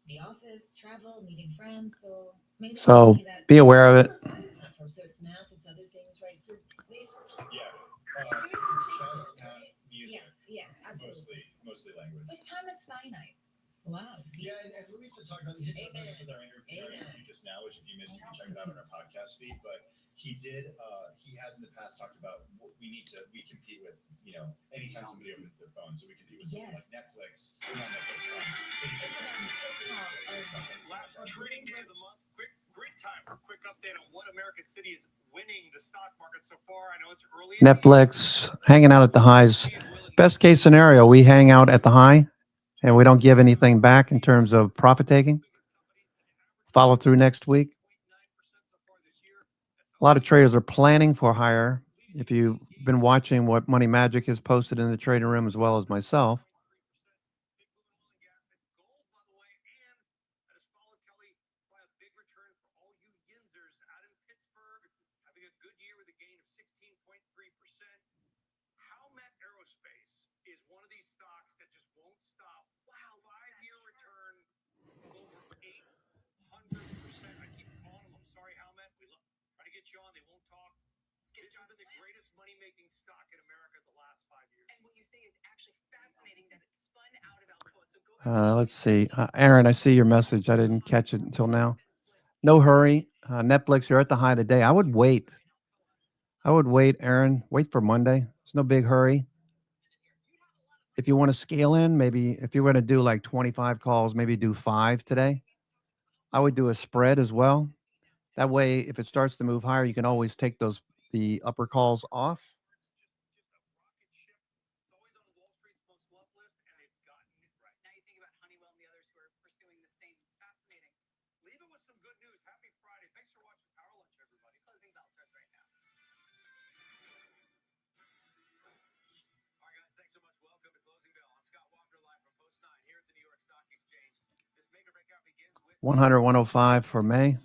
the office, travel, meeting friends. So maybe Be aware of it. So it's math, it's other things, right? So yes, absolutely. Mostly language. But time is finite. Wow. Yeah, and Luis was talking about, he did talk about this with our interview just now, which if you missed, you can check it out on our podcast feed. But he has in the past talked about we compete with, anytime somebody opens their phone, so we compete with something like Netflix. Last trading day of the month. Great time for a quick update on what American City is winning the stock market so far. I know it's early. Netflix hanging out at the highs. Best case scenario, we hang out at the high and we don't give anything back in terms of profit taking. Follow through next week. A lot of traders are planning for higher. If you've been watching what Money Magic has posted in the trading room as well as myself, is one of these stocks that just won't stop. Wow, 5-year return of over 800%. I keep calling them. I'm sorry, Helmet. We try to get you on. They won't talk. This has been the greatest money-making stock in America the last 5 years. And what you say is actually fascinating that it spun out of Alcoa. So go ahead. let's see. Aaron, I see your message. I didn't catch it until now. No hurry. Netflix, you're at the high today. I would wait. Aaron. Wait for Monday. There's no big hurry. If you want to scale in, maybe if you're going to do like 25 calls, maybe do 5 today. I would do a spread as well. That way, if it starts to move higher, you can always take the upper calls off. 100, 105 for May.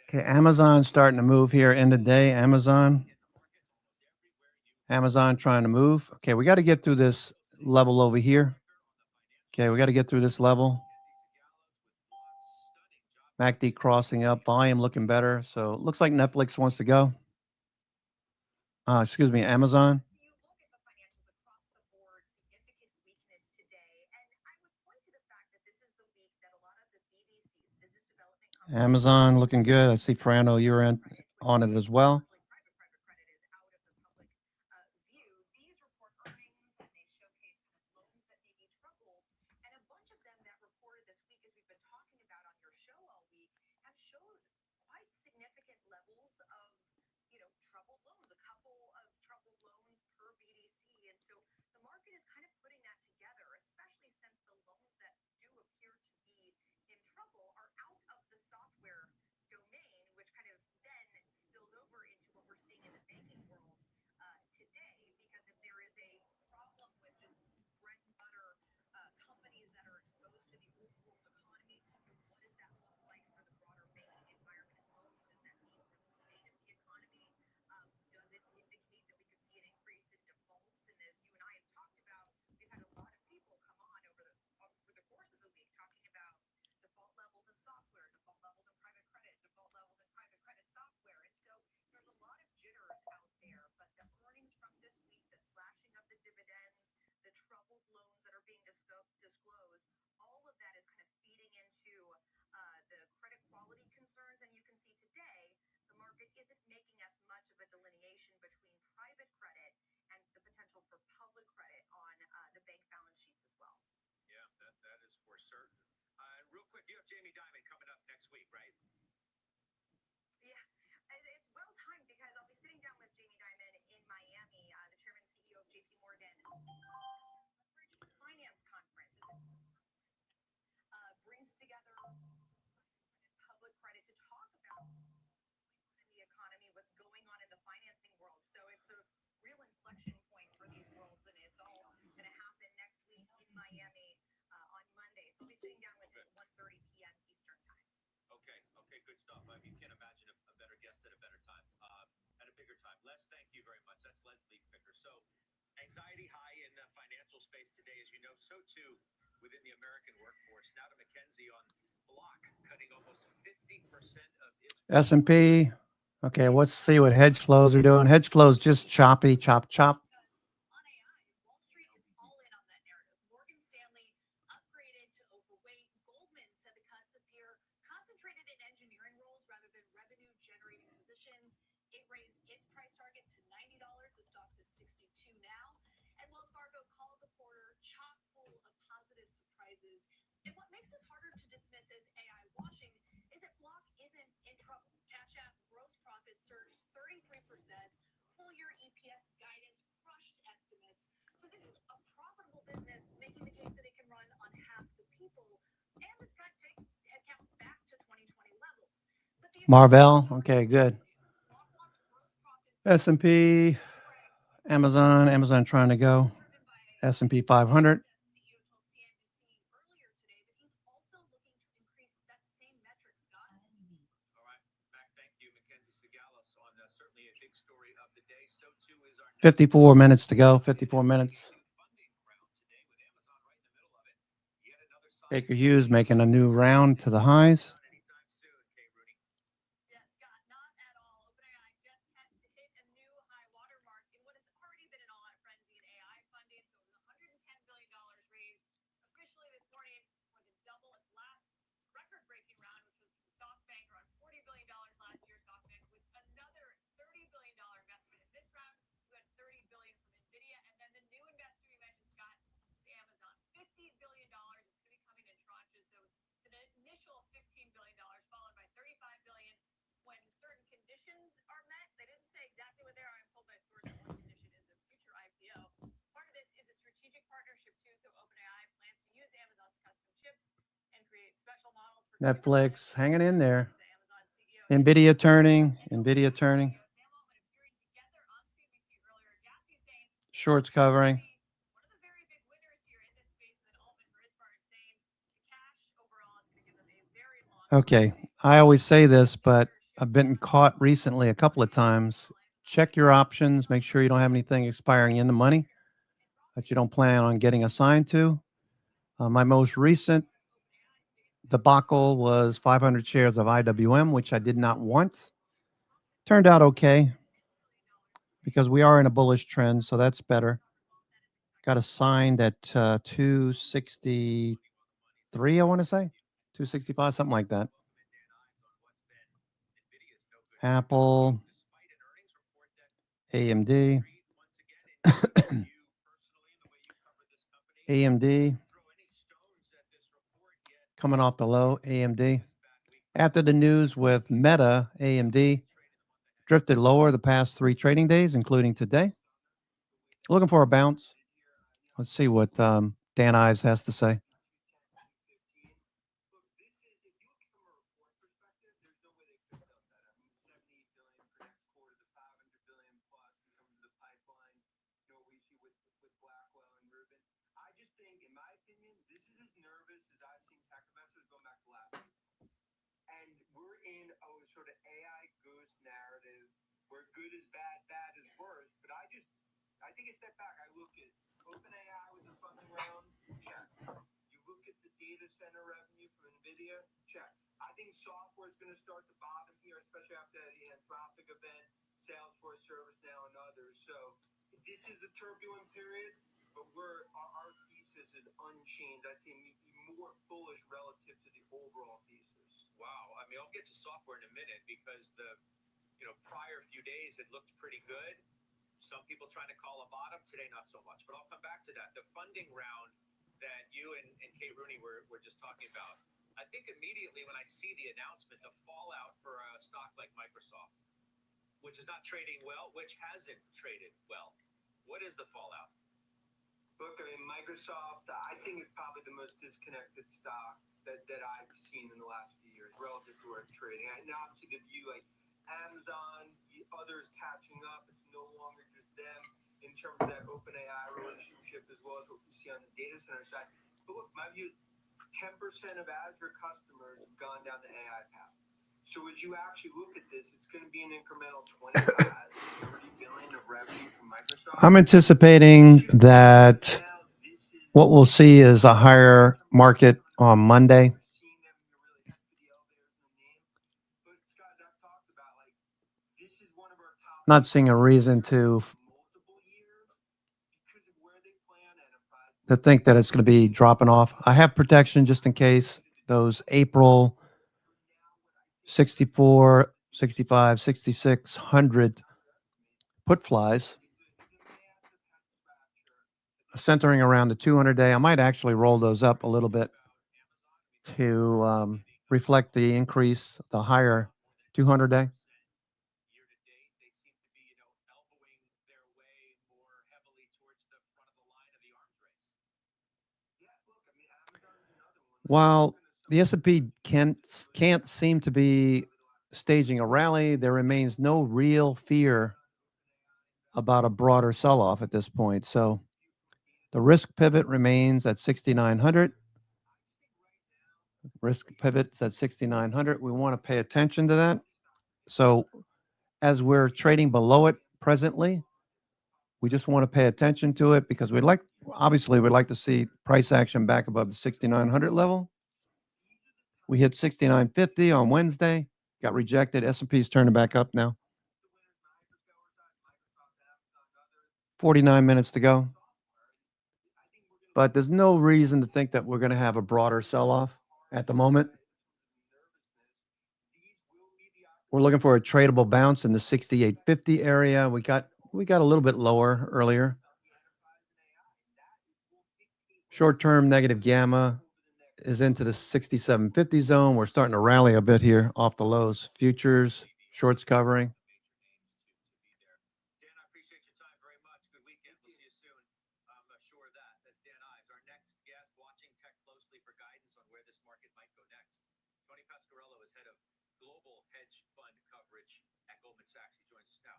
Okay, Amazon starting to move here end of day. Amazon trying to move. Okay, we got to get through this level over here. Okay, we got to get through this level. MACD crossing up, volume looking better. So it looks like Netflix wants to go. Excuse me, Amazon. Amazon looking good. I see Frano, you're on it as well. S&P. Okay, let's see what hedge flows are doing. Hedge flows just choppy, chop, chop. Marvell. Okay, good. S&P, Amazon trying to go. S&P 500. $54 minutes to go. 54 minutes. Baker Hughes making a new round to the highs. Netflix hanging in there. Nvidia turning. Shorts covering. Okay, I always say this, but I've been caught recently a couple of times. Check your options. Make sure you don't have anything expiring in the money that you don't plan on getting assigned to. My most recent debacle was 500 shares of IWM, which I did not want. Turned out okay because we are in a bullish trend, so that's better. Got assigned at 263, I want to say 265, something like that. Apple, AMD, AMD coming off the low. AMD after the news with Meta, AMD drifted lower the past 3 trading days, including today. Looking for a bounce. Let's see what Dan Ives has to say. I'm anticipating that what we'll see is a higher market on Monday. Not seeing a reason to think that it's going to be dropping off. I have protection just in case those April 64, 65, 6600 put flies centering around the 200-day. I might actually roll those up a little bit to reflect the increase, the higher 200-day. While the S&P can't seem to be staging a rally, there remains no real fear about a broader sell-off at this point. So the risk pivot remains at 6,900. Risk pivot's at 6,900. We want to pay attention to that. So as we're trading below it presently, we just want to pay attention to it because we'd like to see price action back above the 6,900 level. We hit 6,950 on Wednesday, got rejected. S&P's turning back up now. 49 minutes to go. But there's no reason to think that we're going to have a broader sell-off at the moment. We're looking for a tradable bounce in the 6850 area. We got a little bit lower earlier. Short-term negative gamma is into the 6750 zone. We're starting to rally a bit here off the lows. Futures, shorts covering. Tony Pasquarello is head of global hedge fund coverage at Goldman Sachs. He joins us now.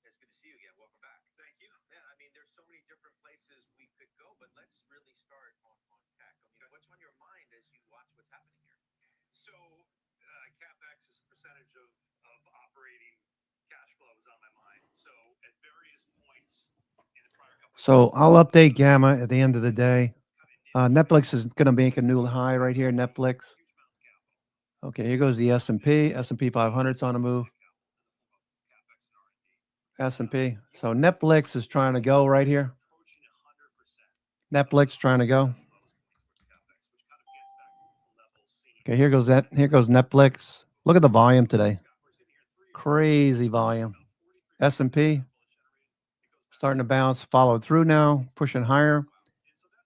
It's good to see you again. Welcome back. Thank you. Man, I mean, there's so many different places we could go, but let's really start on tech. I mean, what's on your mind as you watch what's happening here? So, CapEx is a percentage of operating cash flow is on my mind. So, at various points in the prior couple So I'll update Gamma at the end of the day. Netflix is going to make a new high right here. Netflix. Okay, here goes the S&P. S&P 500's on a move. S&P. So Netflix is trying to go right here. Netflix trying to go. Okay, here goes that. Here goes Netflix. Look at the volume today. Crazy volume. S&P starting to bounce, followed through now, pushing higher.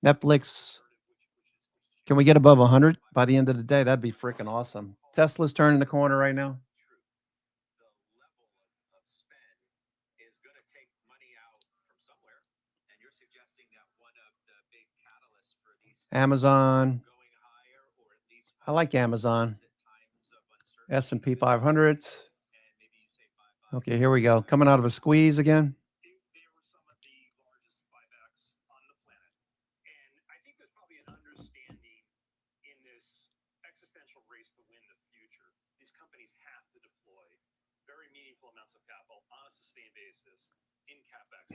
Netflix. Can we get above 100 by the end of the day? That'd be freaking awesome. Tesla's turning the corner right now. Amazon. I like Amazon. S&P 500. Okay, here we go. Coming out of a squeeze again.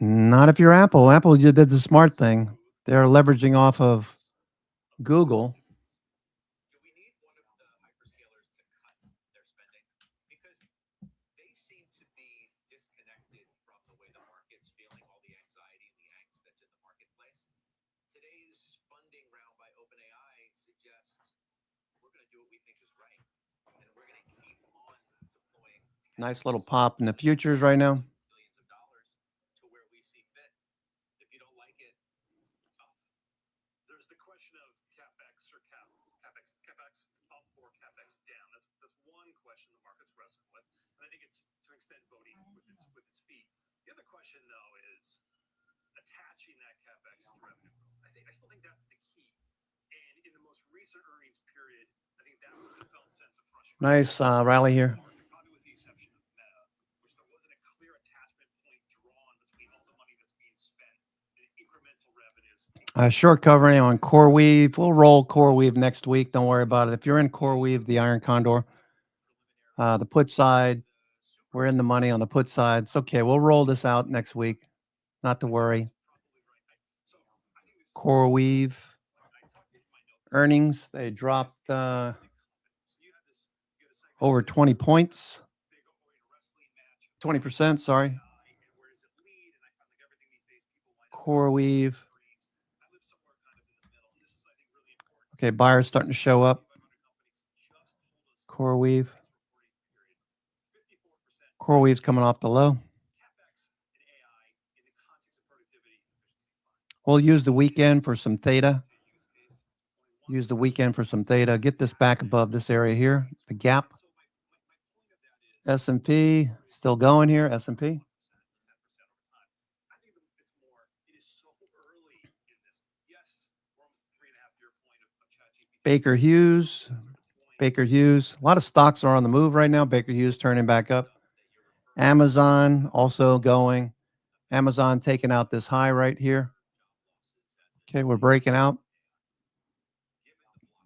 Not if you're Apple. Apple, you did the smart thing. They're leveraging off of Google. Nice little pop in the futures right now. Nice rally here. Short covering on CoreWeave. We'll roll CoreWeave next week. Don't worry about it. If you're in CoreWeave, the Iron Condor, the put side, we're in the money on the put side. It's okay. We'll roll this out next week. Not to worry. CoreWeave earnings, they dropped over 20 points. 20%, sorry. CoreWeave. Okay, buyers starting to show up. CoreWeave. CoreWeave's coming off the low. We'll use the weekend for some theta. Use the weekend for some theta. Get this back above this area here, the gap. S&P still going here, S&P. Baker Hughes. Baker Hughes. A lot of stocks are on the move right now. Baker Hughes turning back up. Amazon also going. Amazon taking out this high right here. Okay, we're breaking out.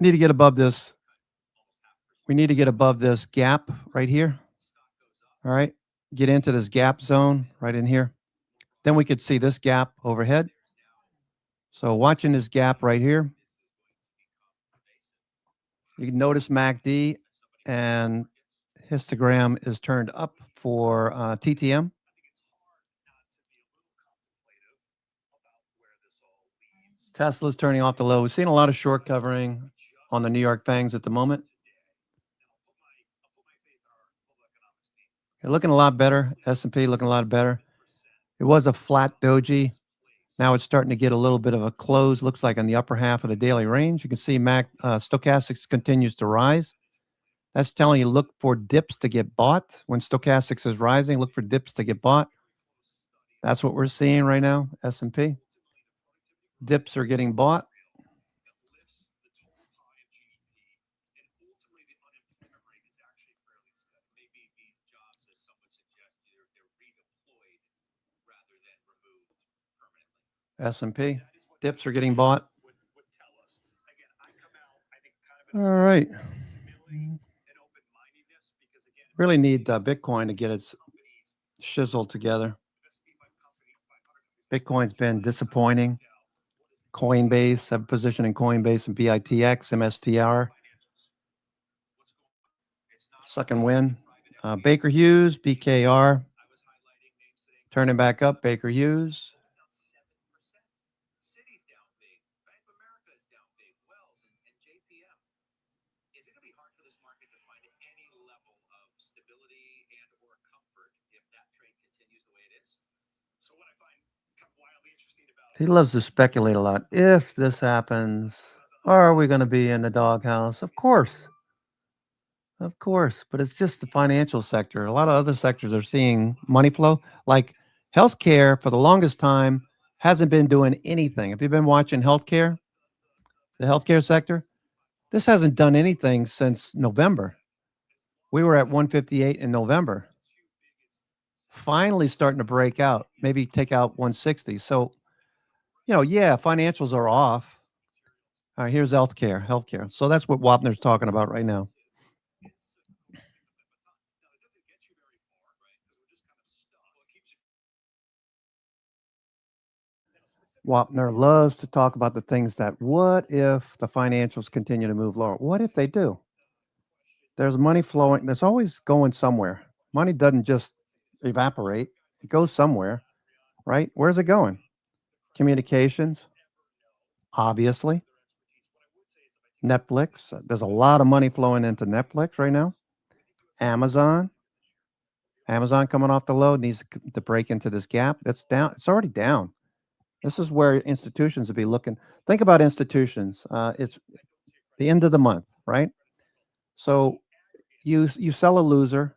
Need to get above this. We need to get above this gap right here. All right. Get into this gap zone right in here. Then we could see this gap overhead. So watching this gap right here. You can notice MACD and histogram is turned up for TTM. Tesla's turning off the low. We've seen a lot of short covering on the New York Fangs at the moment. They're looking a lot better. S&P looking a lot better. It was a flat doji. Now it's starting to get a little bit of a close. Looks like on the upper half of the daily range. You can see stochastics continues to rise. That's telling you look for dips to get bought. When stochastics is rising, look for dips to get bought. That's what we're seeing right now, S&P. Dips are getting bought. ultimately the unemployment rate is actually fairly steady. Maybe these jobs, as some would suggest, they're redeployed rather than removed permanently. S&P dips are getting bought. Would tell us. Again, I come out, I think, kind of All right. humility and open-mindedness because again, Really need Bitcoin to get its shizzle together. Bitcoin's been disappointing. Coinbase, have a position in Coinbase and BITX, MSTR. Second win. Baker Hughes, BKR. Turning back up, Baker Hughes. Citi's down big, Bank of America is down big, Wells and JPM. Is it going to be hard for this market to find any level of stability and or comfort if that trade continues the way it is? So what I find kind of wildly interesting about He loves to speculate a lot. If this happens, are we going to be in the doghouse? Of course. Of course. But it's just the financial sector. A lot of other sectors are seeing money flow. Like healthcare, for the longest time, hasn't been doing anything. Have you been watching healthcare? The healthcare sector? This hasn't done anything since November. We were at 158 in November. Finally starting to break out, maybe take out 160. So, yeah, financials are off. All right, here's healthcare. So that's what Wapner's talking about right now. Wapner loves to talk about the things that, what if the financials continue to move lower? What if they do? There's money flowing. There's always going somewhere. Money doesn't just evaporate. It goes somewhere, right? Where's it going? Communications, obviously. Netflix. There's a lot of money flowing into Netflix right now. Amazon coming off the low needs to break into this gap. It's down. It's already down. This is where institutions would be looking. Think about institutions. It's the end of the month, right? So you sell a loser,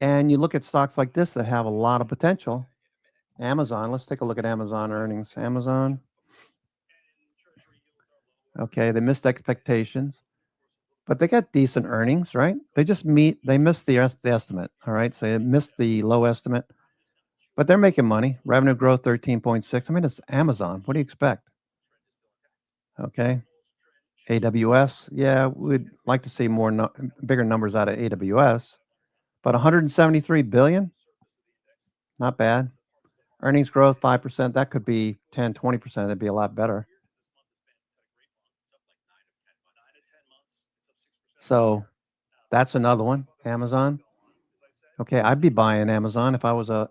and you look at stocks like this that have a lot of potential. Amazon. Let's take a look at Amazon earnings. Amazon. Okay, they missed expectations, but they got decent earnings, right? They missed the estimate. All right, so they missed the low estimate, but they're making money. Revenue growth 13.6. I mean, it's Amazon. What do you expect? Okay. AWS, yeah, we'd like to see bigger numbers out of AWS, but 173 billion, not bad. Earnings growth 5%. That could be 10, 20%. That'd be a lot better. So that's another one. Amazon. Okay, I'd be buying Amazon if I was a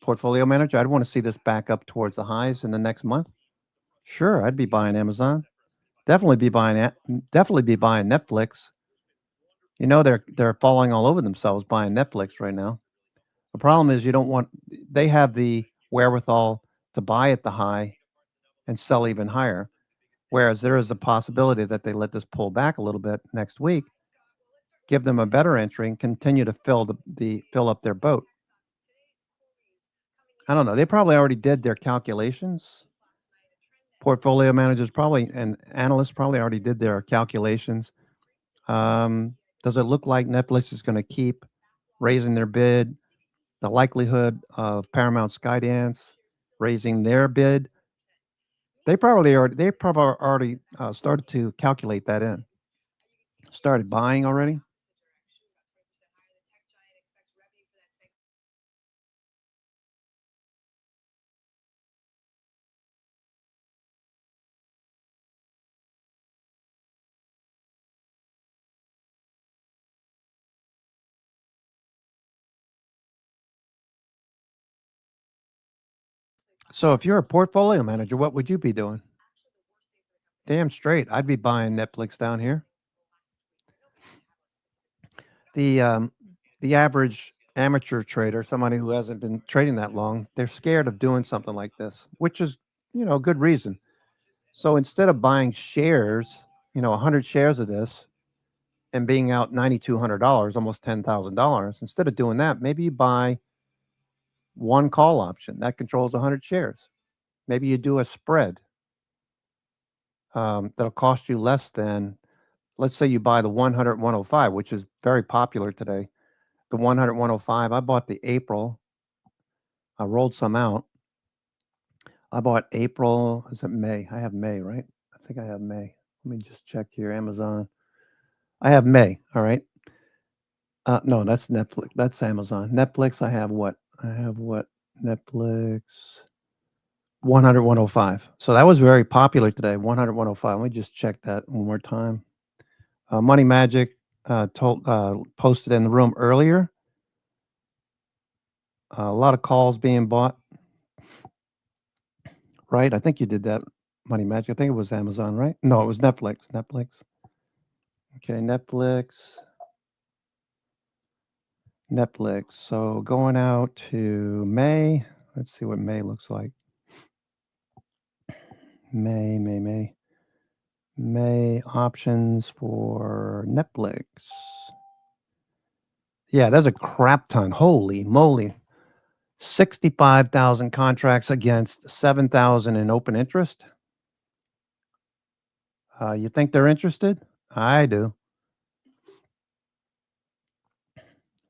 portfolio manager. I'd want to see this back up towards the highs in the next month. Sure, I'd be buying Amazon. Definitely be buying Netflix. They're falling all over themselves buying Netflix right now. The problem is they have the wherewithal to buy at the high and sell even higher. Whereas there is a possibility that they let this pull back a little bit next week, give them a better entry and continue to fill up their boat. I don't know. They probably already did their calculations. Portfolio managers and analysts probably already did their calculations. Does it look like Netflix is going to keep raising their bid? The likelihood of Paramount Skydance raising their bid? They probably already started to calculate that in. Started buying already. So if you're a portfolio manager, what would you be doing? Damn straight, I'd be buying Netflix down here. The average amateur trader, somebody who hasn't been trading that long, they're scared of doing something like this, which is, good reason. So instead of buying shares, 100 shares of this and being out $9,200, almost $10,000, instead of doing that, maybe you buy one call option that controls 100 shares. Maybe you do a spread that'll cost you less than let's say you buy the 100 105, which is very popular today. The 100 105, I bought the April. I rolled some out. I bought April. Is it May? I have May, right? I think I have May. Let me just check here. Amazon. I have May. All right. No, that's Netflix. That's Amazon. Netflix. I have what? Netflix. 100 105. So that was very popular today. 100 105. Let me just check that one more time. Money Magic posted in the room earlier. A lot of calls being bought. Right? I think you did that, Money Magic. I think it was Amazon, right? No, it was Netflix. Okay, Netflix. So going out to May. Let's see what May looks like. May options for Netflix. Yeah, there's a crap ton. Holy moly. 65,000 contracts against 7,000 in open interest. You think they're interested? I do.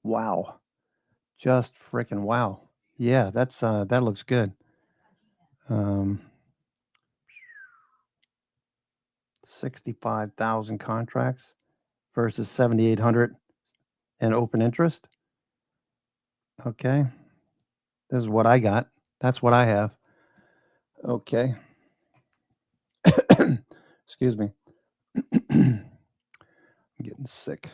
Wow. Just freaking wow. Yeah, that's that looks good. 65,000 contracts versus 7,800 in open interest. Okay. This is what I got. That's what I have. Okay. Excuse me. I'm getting sick.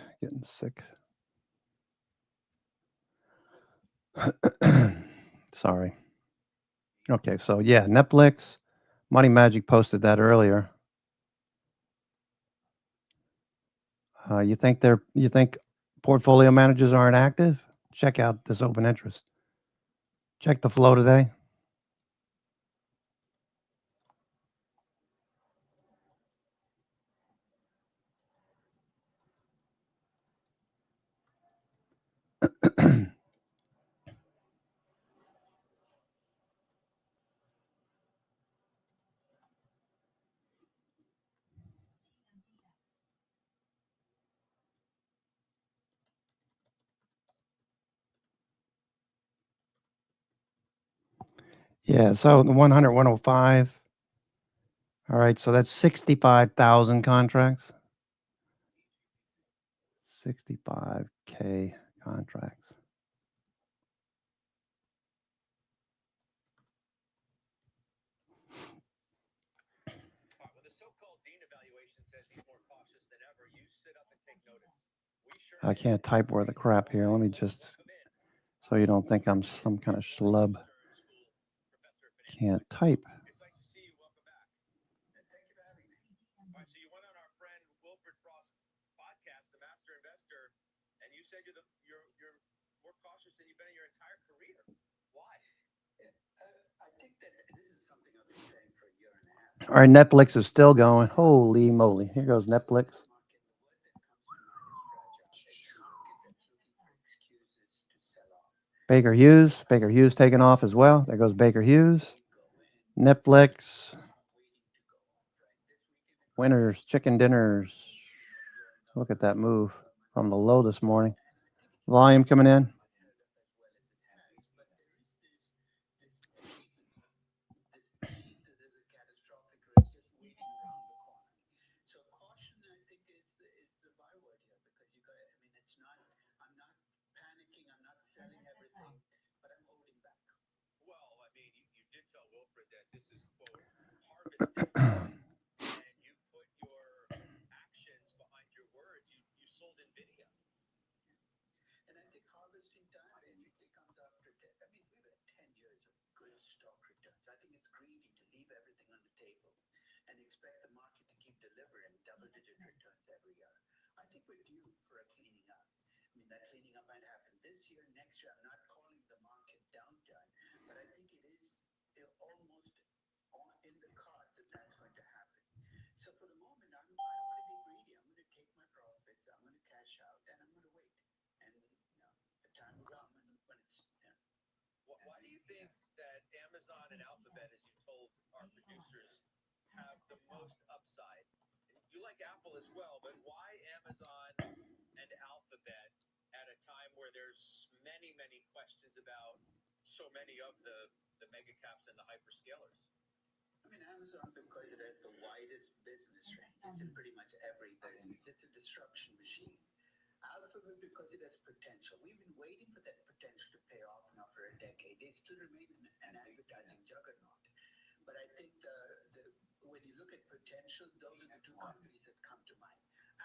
Sorry. Okay, so yeah, Netflix, Money Magic posted that earlier. You think portfolio managers aren't active? Check out this open interest. Check the flow today. Yeah, so the 100, 105. All right, so that's 65,000 contracts. 65K contracts. I can't type worth a crap here. Let me just, so you don't think I'm some kind of schlub. Can't type. All right, Netflix is still going. Holy moly. Here goes Netflix. Baker Hughes taking off as well. There goes Baker Hughes. Netflix. Winners, chicken dinners. Look at that move from the low this morning. Volume coming in. Why do you think that Amazon and Alphabet, as you told our producers, have the most upside? you like Apple as well, but why Amazon and Alphabet at a time where there's many, many questions about so many of the mega caps and the hyperscalers? I mean, Amazon, because it has the widest business range. It's in pretty much every business. It's a disruption machine. Alphabet, because it has potential. We've been waiting for that potential to pay off now for a decade. They still remain an advertising juggernaut. But I think when you look at potential, those are the two companies that come to mind.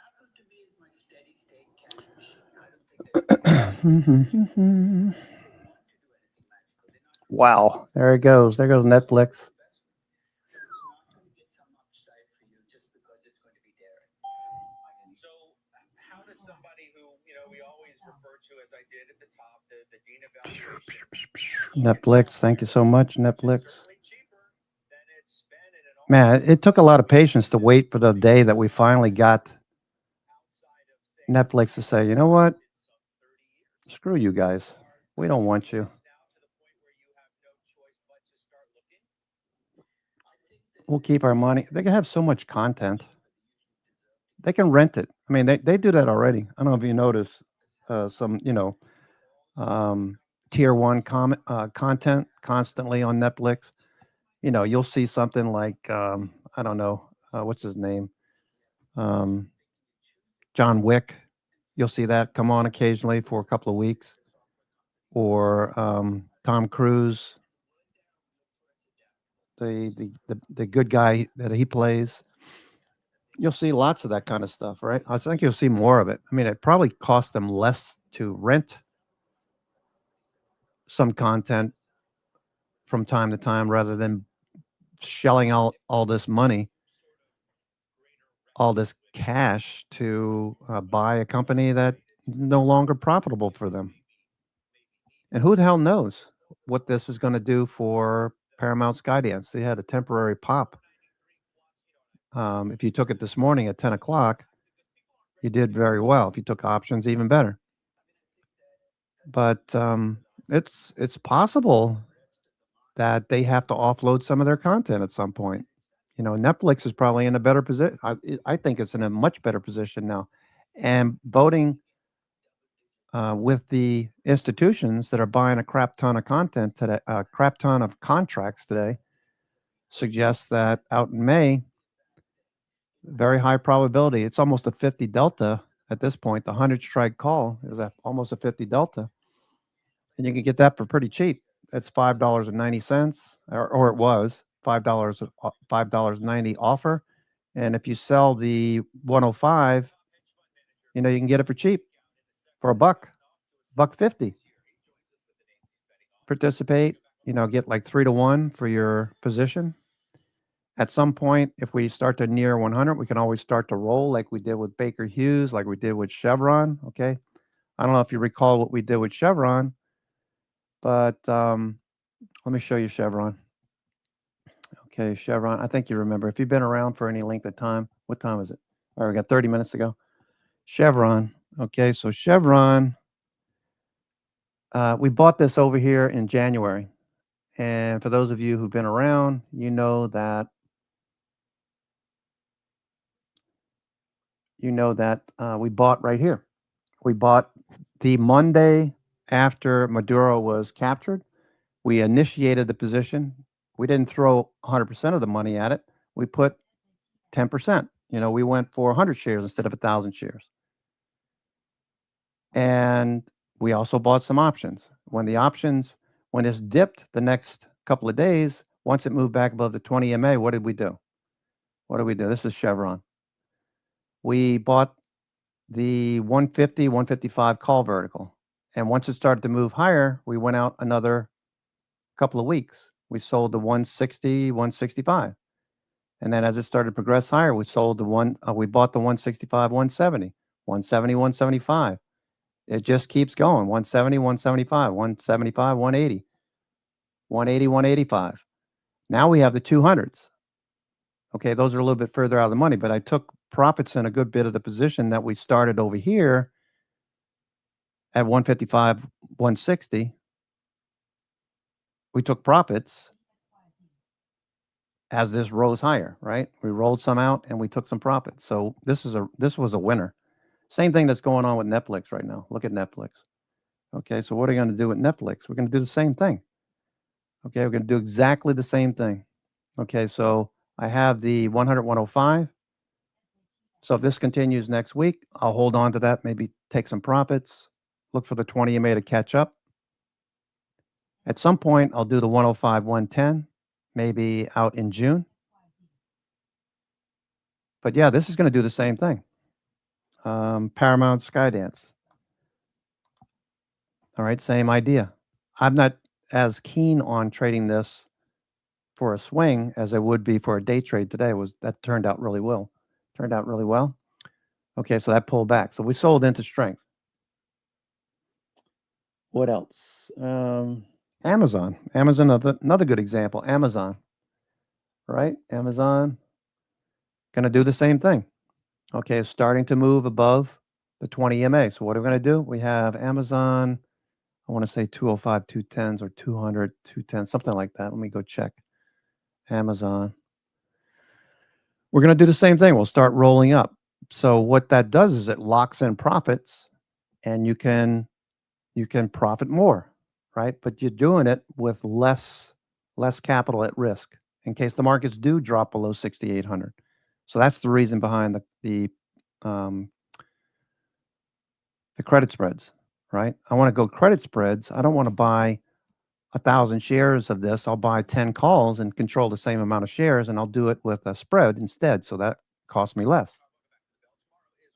Apple, to me, is my steady state cash machine. I don't think Wow, there it goes. There goes Netflix. So how does somebody who, we always refer to, as I did at the top, the Dean evaluation. Netflix, thank you so much, Netflix. Man, it took a lot of patience to wait for the day that we finally got Netflix to say, you know what? Screw you guys. We don't want you. We'll keep our money. They can have so much content. They can rent it. I mean, they do that already. I don't know if you notice some, tier one content constantly on Netflix. You'll see something like, I don't know, what's his name? John Wick. You'll see that come on occasionally for a couple of weeks. Or Tom Cruise, the good guy that he plays. You'll see lots of that kind of stuff, right? I think you'll see more of it. I mean, it probably costs them less to rent some content from time to time rather than shelling out all this money, all this cash to buy a company that's no longer profitable for them. And who the hell knows what this is going to do for Paramount Skydance? They had a temporary pop. If you took it this morning at 10 o'clock, you did very well. If you took options, even better. But it's possible that they have to offload some of their content at some point. Netflix is probably in a better position. I think it's in a much better position now. And voting with the institutions that are buying a crap ton of content today, a crap ton of contracts today, suggests that out in May, very high probability. It's almost a 50 delta at this point. The 100 strike call is almost a 50 delta. And you can get that for pretty cheap. That's $5.90, or it was $5.90 offer. And if you sell the 105, you can get it for cheap, for $1.50. Participate, get like 3-to-1 for your position. At some point, if we start to near 100, we can always start to roll like we did with Baker Hughes, like we did with Chevron. Okay. I don't know if you recall what we did with Chevron, but let me show you Chevron. Okay, Chevron. I think you remember. If you've been around for any length of time, what time is it? All right, we got 30 minutes to go. Chevron. Okay, so Chevron, we bought this over here in January. And for those of you who've been around, you know that we bought right here. We bought the Monday after Maduro was captured. We initiated the position. We didn't throw 100% of the money at it. We put 10%. We went for 100 shares instead of 1,000 shares. And we also bought some options. When this dipped the next couple of days, once it moved back above the 20 MA, what did we do? This is Chevron. We bought the 150, 155 call vertical. And once it started to move higher, we went out another couple of weeks. We sold the 160, 165. And then as it started to progress higher, we bought the 165, 170, 170, 175. It just keeps going. 170, 175, 175, 180, 180, 185. Now we have the 200s. Okay, those are a little bit further out of the money, but I took profits in a good bit of the position that we started over here at 155, 160. We took profits. as this rose higher, right? We rolled some out and we took some profits. So this was a winner. Same thing that's going on with Netflix right now. Look at Netflix. Okay, so what are you going to do with Netflix? We're going to do the same thing. Okay, we're going to do exactly the same thing. Okay, so I have the 100, 105. So if this continues next week, I'll hold on to that, maybe take some profits, look for the 20 EMA to catch up. At some point, I'll do the 105, 110, maybe out in June. But yeah, this is going to do the same thing. Paramount Skydance. All right, same idea. I'm not as keen on trading this for a swing as I would be for a day trade today. That turned out really well. Okay, so that pulled back. So we sold into strength. What else? Amazon. Amazon, another good example. Amazon. Right? Amazon going to do the same thing. Okay, it's starting to move above the 20 EMA. So what are we going to do? We have Amazon, I want to say 205, 210s or 200, 210, something like that. Let me go check. Amazon. We're going to do the same thing. We'll start rolling up. So what that does is it locks in profits and you can profit more, right? But you're doing it with less capital at risk in case the markets do drop below 6,800. So that's the reason behind the credit spreads, right? I want to go credit spreads. I don't want to buy 1,000 shares of this. I'll buy 10 calls and control the same amount of shares, and I'll do it with a spread instead. So that costs me less.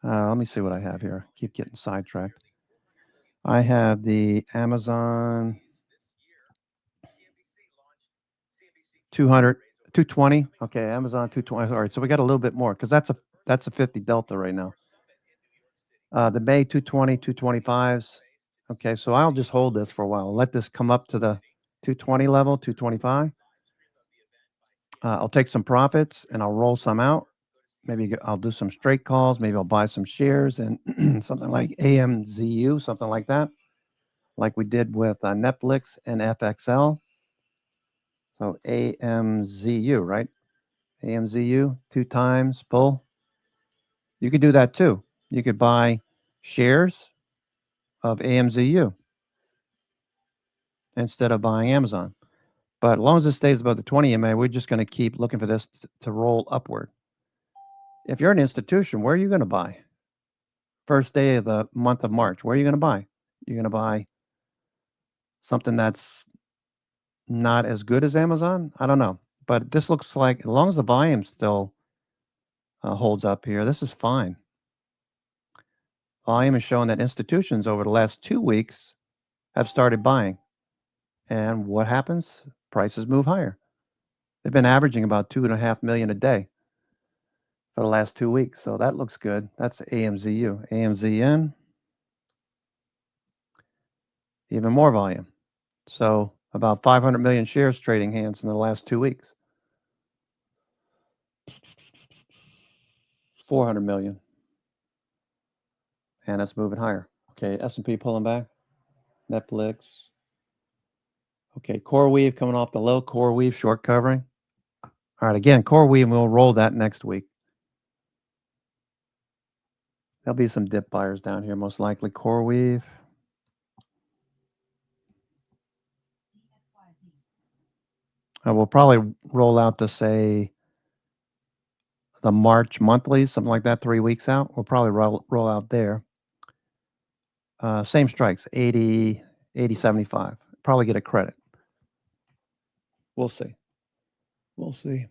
Let me see what I have here. Keep getting sidetracked. I have the Amazon 200, 220. Okay, Amazon 220. All right, so we got a little bit more because that's a 50 delta right now. The May 220, 225s. Okay, so I'll just hold this for a while. Let this come up to the 220 level, 225. I'll take some profits and I'll roll some out. Maybe I'll do some straight calls. Maybe I'll buy some shares and something like AMZU, something like that, like we did with Netflix and FXL. So AMZU, right? AMZU, 2 times bull. You could do that too. You could buy shares of AMZU instead of buying Amazon. But as long as it stays above the 20 EMA, we're just going to keep looking for this to roll upward. If you're an institution, where are you going to buy? First day of the month of March, where are you going to buy? You're going to buy something that's not as good as Amazon? I don't know. But this looks like, as long as the volume still holds up here, this is fine. Volume is showing that institutions over the last 2 weeks have started buying. And what happens? Prices move higher. They've been averaging about 2.5 million a day for the last 2 weeks. So that looks good. That's AMZU. AMZN, even more volume. So about 500 million shares trading hands in the last 2 weeks. 400 million. And that's moving higher. Okay, S&P pulling back. Netflix. Okay, CoreWeave coming off the low. CoreWeave short covering. All right, again, CoreWeave, we'll roll that next week. There'll be some dip buyers down here, most likely. CoreWeave. We'll probably roll out to, say, the March monthly, something like that, 3 weeks out. We'll probably roll out there. Same strikes, 80, 80, 75. Probably get a credit. We'll see. We'll see.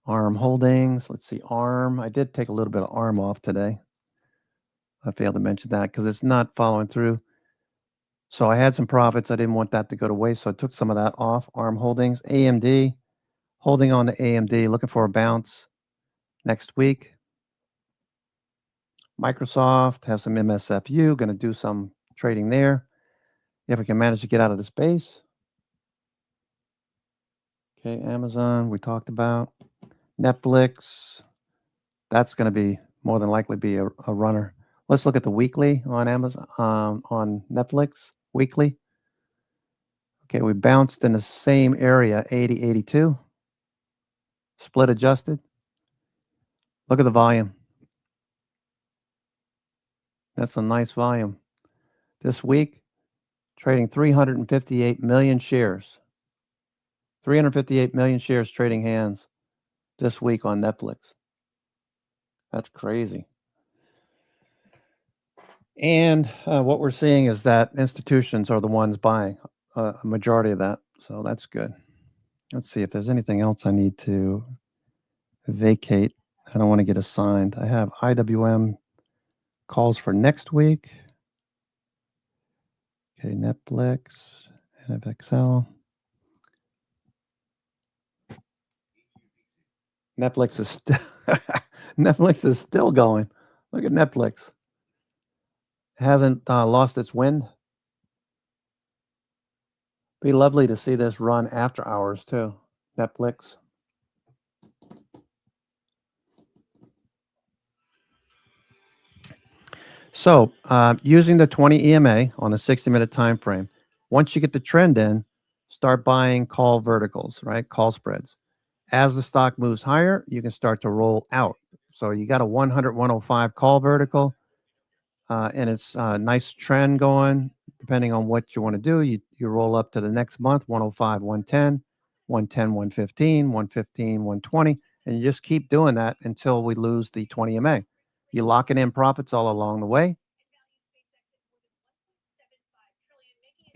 ARM Holdings. Let's see, ARM. I did take a little bit of ARM off today. I failed to mention that because it's not following through. So I had some profits. I didn't want that to go to waste, so I took some of that off. ARM Holdings. AMD. Holding on to AMD. Looking for a bounce next week. Microsoft. Have some MSFU. Going to do some trading there. If we can manage to get out of the space. Okay, Amazon, we talked about. Netflix, that's going to be more than likely be a runner. Let's look at the weekly on Amazon, on Netflix, weekly. Okay, we bounced in the same area, 80, 82. Split adjusted. Look at the volume. That's a nice volume. This week, trading 358 million shares. 358 million shares trading hands this week on Netflix. That's crazy. And what we're seeing is that institutions are the ones buying a majority of that. So that's good. Let's see if there's anything else I need to vacate. I don't want to get assigned. I have IWM calls for next week. Okay, Netflix, NFXL. Netflix is Netflix is still going. Look at Netflix. It hasn't lost its wind. Be lovely to see this run after hours too. Netflix. So using the 20 EMA on a 60-minute time frame, once you get the trend in, start buying call verticals, right? Call spreads. As the stock moves higher, you can start to roll out. So you got a 100, 105 call vertical, and it's a nice trend going. Depending on what you want to do, you roll up to the next month, 105, 110, 110, 115, 115, 120, and you just keep doing that until we lose the 20 EMA. You're locking in profits all along the way,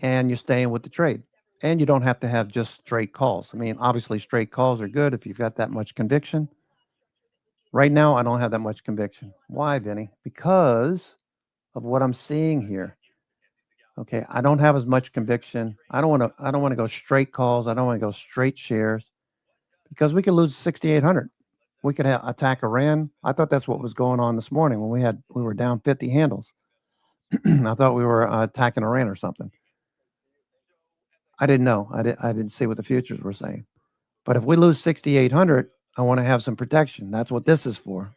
and you're staying with the trade. And you don't have to have just straight calls. I mean, obviously, straight calls are good if you've got that much conviction. Right now, I don't have that much conviction. Why, Vinny? Because of what I'm seeing here. Okay, I don't have as much conviction. I don't want to go straight calls. I don't want to go straight shares because we could lose 6,800. We could attack Iran. I thought that's what was going on this morning when we were down 50 handles. I thought we were attacking Iran or something. I didn't know. I didn't see what the futures were saying. But if we lose 6,800, I want to have some protection. That's what this is for.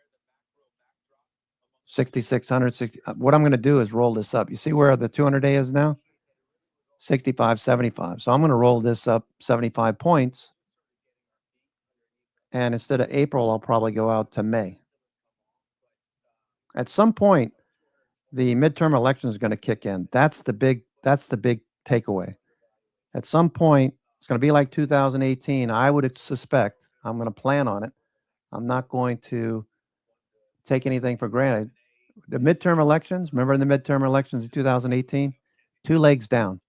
6,600, 60. What I'm going to do is roll this up. You see where the 200-day is now? 65, 75. So I'm going to roll this up 75 points. And instead of April, I'll probably go out to May. At some point, the midterm election is going to kick in. That's the big takeaway. At some point, it's going to be like 2018. I would suspect, I'm going to plan on it. I'm not going to take anything for granted. The midterm elections, remember in the midterm elections of 2018, 2 legs down,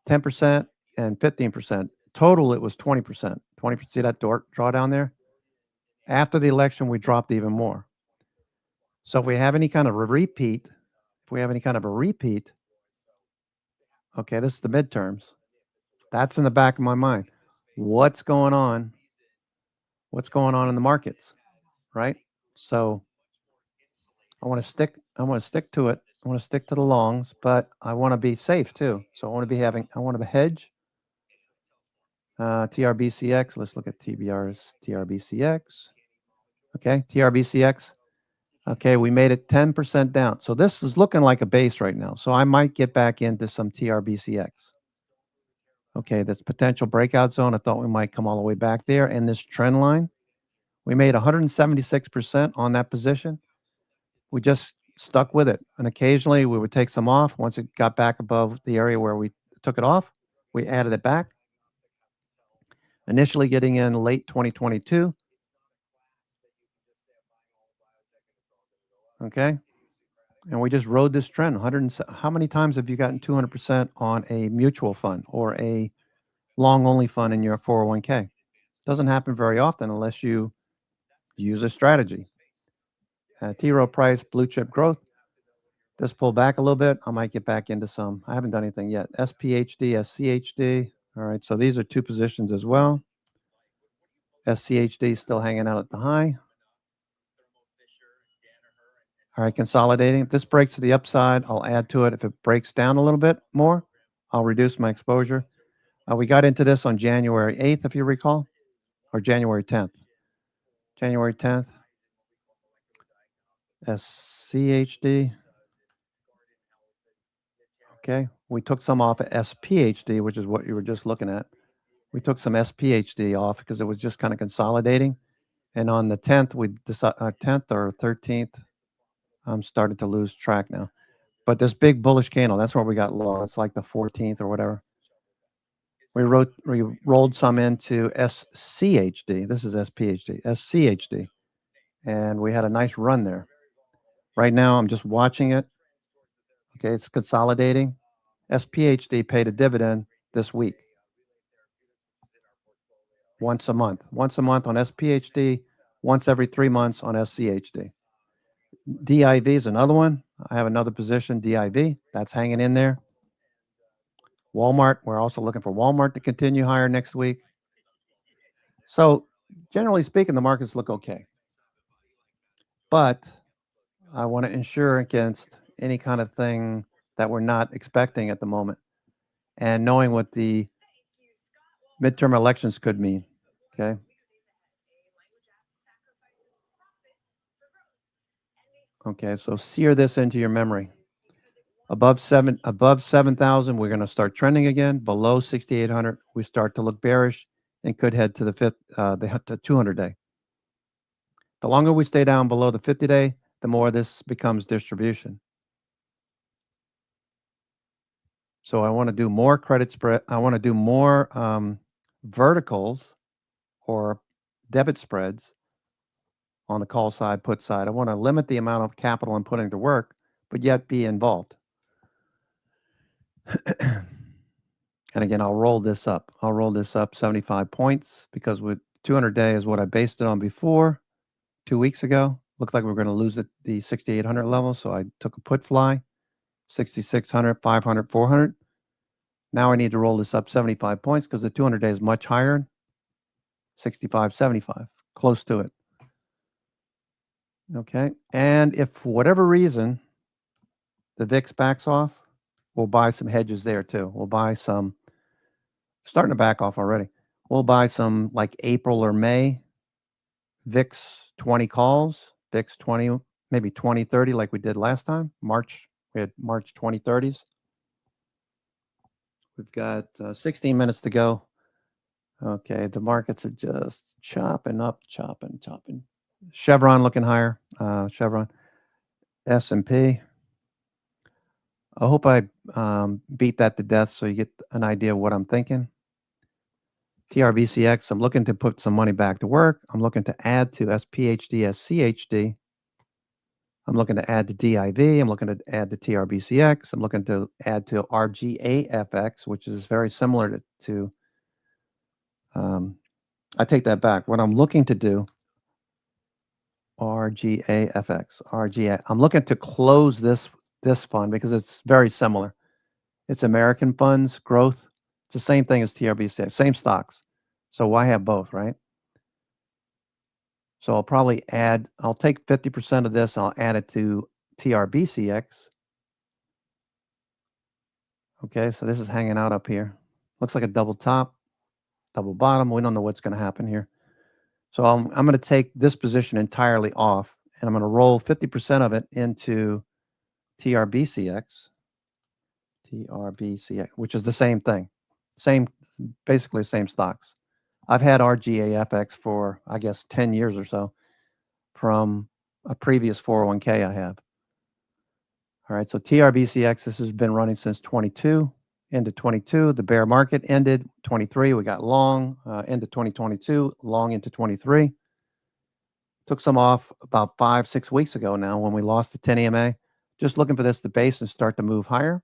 10% and 15%. Total, it was 20%. 20%, see that draw down there? After the election, we dropped even more. So if we have any kind of a repeat, okay, this is the midterms. That's in the back of my mind. What's going on? What's going on in the markets, right? So I want to stick to it. I want to stick to the longs, but I want to be safe too. So I want to hedge. TRBCX. Let's look at TBR's TRBCX. Okay, TRBCX. Okay, we made it 10% down. So this is looking like a base right now. So I might get back into some TRBCX. Okay, this potential breakout zone. I thought we might come all the way back there. And this trend line, we made 176% on that position. We just stuck with it. And occasionally we would take some off. Once it got back above the area where we took it off, we added it back. Initially getting in late 2022. Okay. And we just rode this trend. How many times have you gotten 200% on a mutual fund or a long-only fund in your 401k? Doesn't happen very often unless you use a strategy. T. Rowe Price, blue chip growth. This pulled back a little bit. I might get back into some. I haven't done anything yet. SPHD, SCHD. All right, so these are 2 positions as well. SCHD still hanging out at the high. All right, consolidating. If this breaks to the upside, I'll add to it. If it breaks down a little bit more, I'll reduce my exposure. We got into this on January 8th, if you recall, or January 10th. January 10th. SCHD. Okay, we took some off at SPHD, which is what you were just looking at. We took some SPHD off because it was just kind of consolidating. And on the 10th, we decided 10th or 13th, I'm starting to lose track now. But this big bullish candle, that's where we got low. It's like the 14th or whatever. We rolled some into SCHD. This is SPHD, SCHD. And we had a nice run there. Right now, I'm just watching it. Okay, it's consolidating. SPHD paid a dividend this week. Once a month. Once a month on SPHD, once every 3 months on SCHD. DIV is another one. I have another position, DIV. That's hanging in there. Walmart, we're also looking for Walmart to continue higher next week. So, generally speaking, the markets look okay. But I want to insure against any kind of thing that we're not expecting at the moment. And knowing what the midterm elections could mean. Okay. Okay, so sear this into your memory. Above 7,000, we're going to start trending again. Below 6,800, we start to look bearish and could head to the 200-day. The longer we stay down below the 50-day, the more this becomes distribution. So I want to do more credit spread. I want to do more verticals or debit spreads on the call side, put side. I want to limit the amount of capital I'm putting to work, but yet be involved. And again, I'll roll this up. I'll roll this up 75 points because with 200-day is what I based it on before 2 weeks ago. Looked like we were going to lose at the 6,800 level, so I took a put fly, 6,600, 500, 400. Now I need to roll this up 75 points because the 200-day is much higher, 65, 75, close to it. Okay, and if for whatever reason the VIX backs off, we'll buy some hedges there too. We'll buy some, starting to back off already. We'll buy some like April or May VIX 20 calls, VIX 20, maybe 2030 like we did last time. March, we had March 2030s. We've got 16 minutes to go. Okay, the markets are just chopping up, chopping. Chevron looking higher. Chevron, S&P. I hope I beat that to death so you get an idea of what I'm thinking. TRBCX, I'm looking to put some money back to work. I'm looking to add to SPHD, SCHD. I'm looking to add to DIV. I'm looking to add to TRBCX. I'm looking to add to RGAFX, which is very similar to I take that back. What I'm looking to do, RGAFX, RGA. I'm looking to close this fund because it's very similar. It's American Funds Growth. It's the same thing as TRBCX, same stocks. So why have both, right? So I'll probably add, I'll take 50% of this, I'll add it to TRBCX. Okay, so this is hanging out up here. Looks like a double top, double bottom. We don't know what's going to happen here. So I'm going to take this position entirely off, and I'm going to roll 50% of it into TRBCX, which is the same thing. Basically same stocks. I've had RGAFX for, I guess, 10 years or so from a previous 401k I have. All right, so TRBCX, this has been running since 22, into 22. The bear market ended 23. We got long into 2022, long into 23. Took some off about 5-6 weeks ago now when we lost the 10 EMA. Just looking for this to base and start to move higher.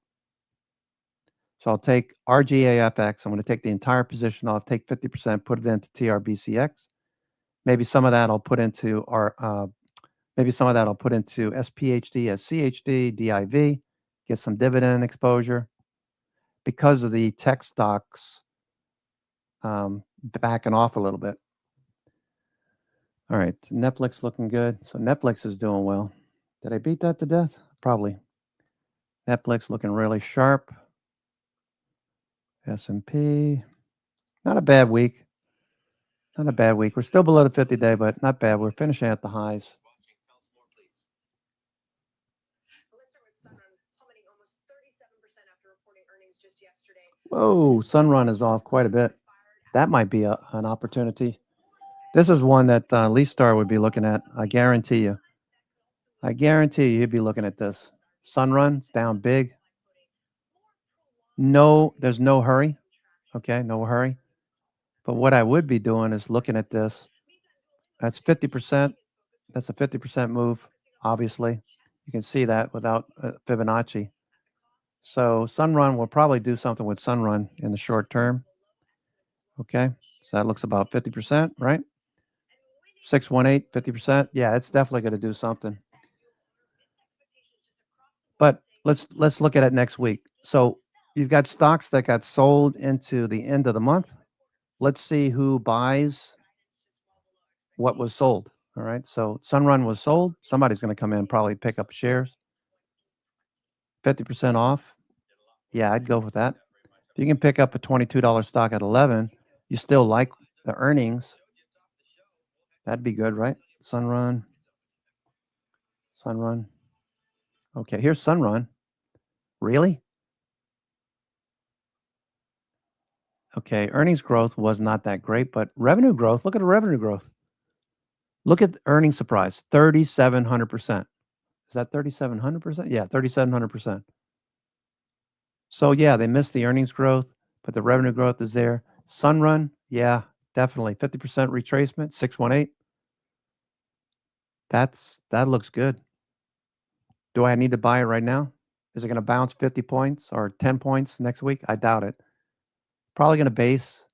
So I'll take RGAFX. I'm going to take the entire position off, take 50%, put it into TRBCX. Maybe some of that I'll put into SPHD, SCHD, DIV, get some dividend exposure because of the tech stocks backing off a little bit. All right, Netflix looking good. So Netflix is doing well. Did I beat that to death? Probably. Netflix looking really sharp. S&P, not a bad week. Not a bad week. We're still below the 50-day, but not bad. We're finishing at the highs. Whoa, Sunrun is off quite a bit. That might be an opportunity. This is one that Lee Star would be looking at. I guarantee you. I guarantee you he'd be looking at this. Sunrun's down big. No, there's no hurry. Okay, no hurry. But what I would be doing is looking at this. That's 50%. That's a 50% move, obviously. You can see that without Fibonacci. So Sunrun will probably do something with Sunrun in the short term. Okay, so that looks about 50%, right? 618, 50%. Yeah, it's definitely going to do something. But let's look at it next week. So you've got stocks that got sold into the end of the month. Let's see who buys what was sold. All right. So Sunrun was sold. Somebody's going to come in, probably pick up shares. 50% off. Yeah, I'd go with that. If you can pick up a $22 stock at 11, you still like the earnings. That'd be good, right? Sunrun. Okay, here's Sunrun. Really? Okay, earnings growth was not that great, but revenue growth, look at the revenue growth. Look at the earnings surprise, 3,700%. Is that 3,700%? Yeah, 3,700%. So yeah, they missed the earnings growth, but the revenue growth is there. Sunrun, yeah, definitely 50% retracement, 618. That looks good. Do I need to buy it right now? Is it going to bounce 50 points or 10 points next week? I doubt it. Probably going to base.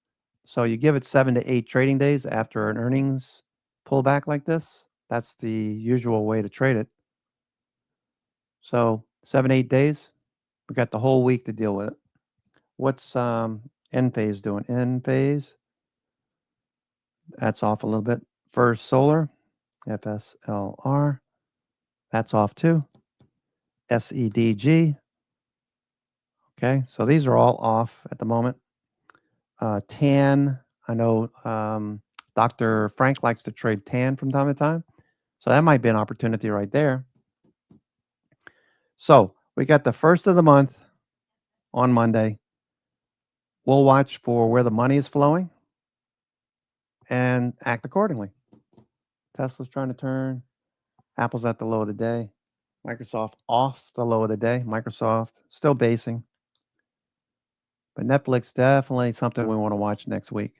So you give it 7 to 8 trading days after an earnings pullback like this. That's the usual way to trade it. So 7, 8 days. We got the whole week to deal with it. What's Enphase doing? Enphase. That's off a little bit. First Solar, FSLR. That's off too. SEDG. Okay, so these are all off at the moment. TAN, I know Dr. Frank likes to trade TAN from time to time. So that might be an opportunity right there. So we got the first of the month on Monday. We'll watch for where the money is flowing and act accordingly. Tesla's trying to turn. Apple's at the low of the day. Microsoft off the low of the day. Microsoft still basing. But Netflix definitely something we want to watch next week.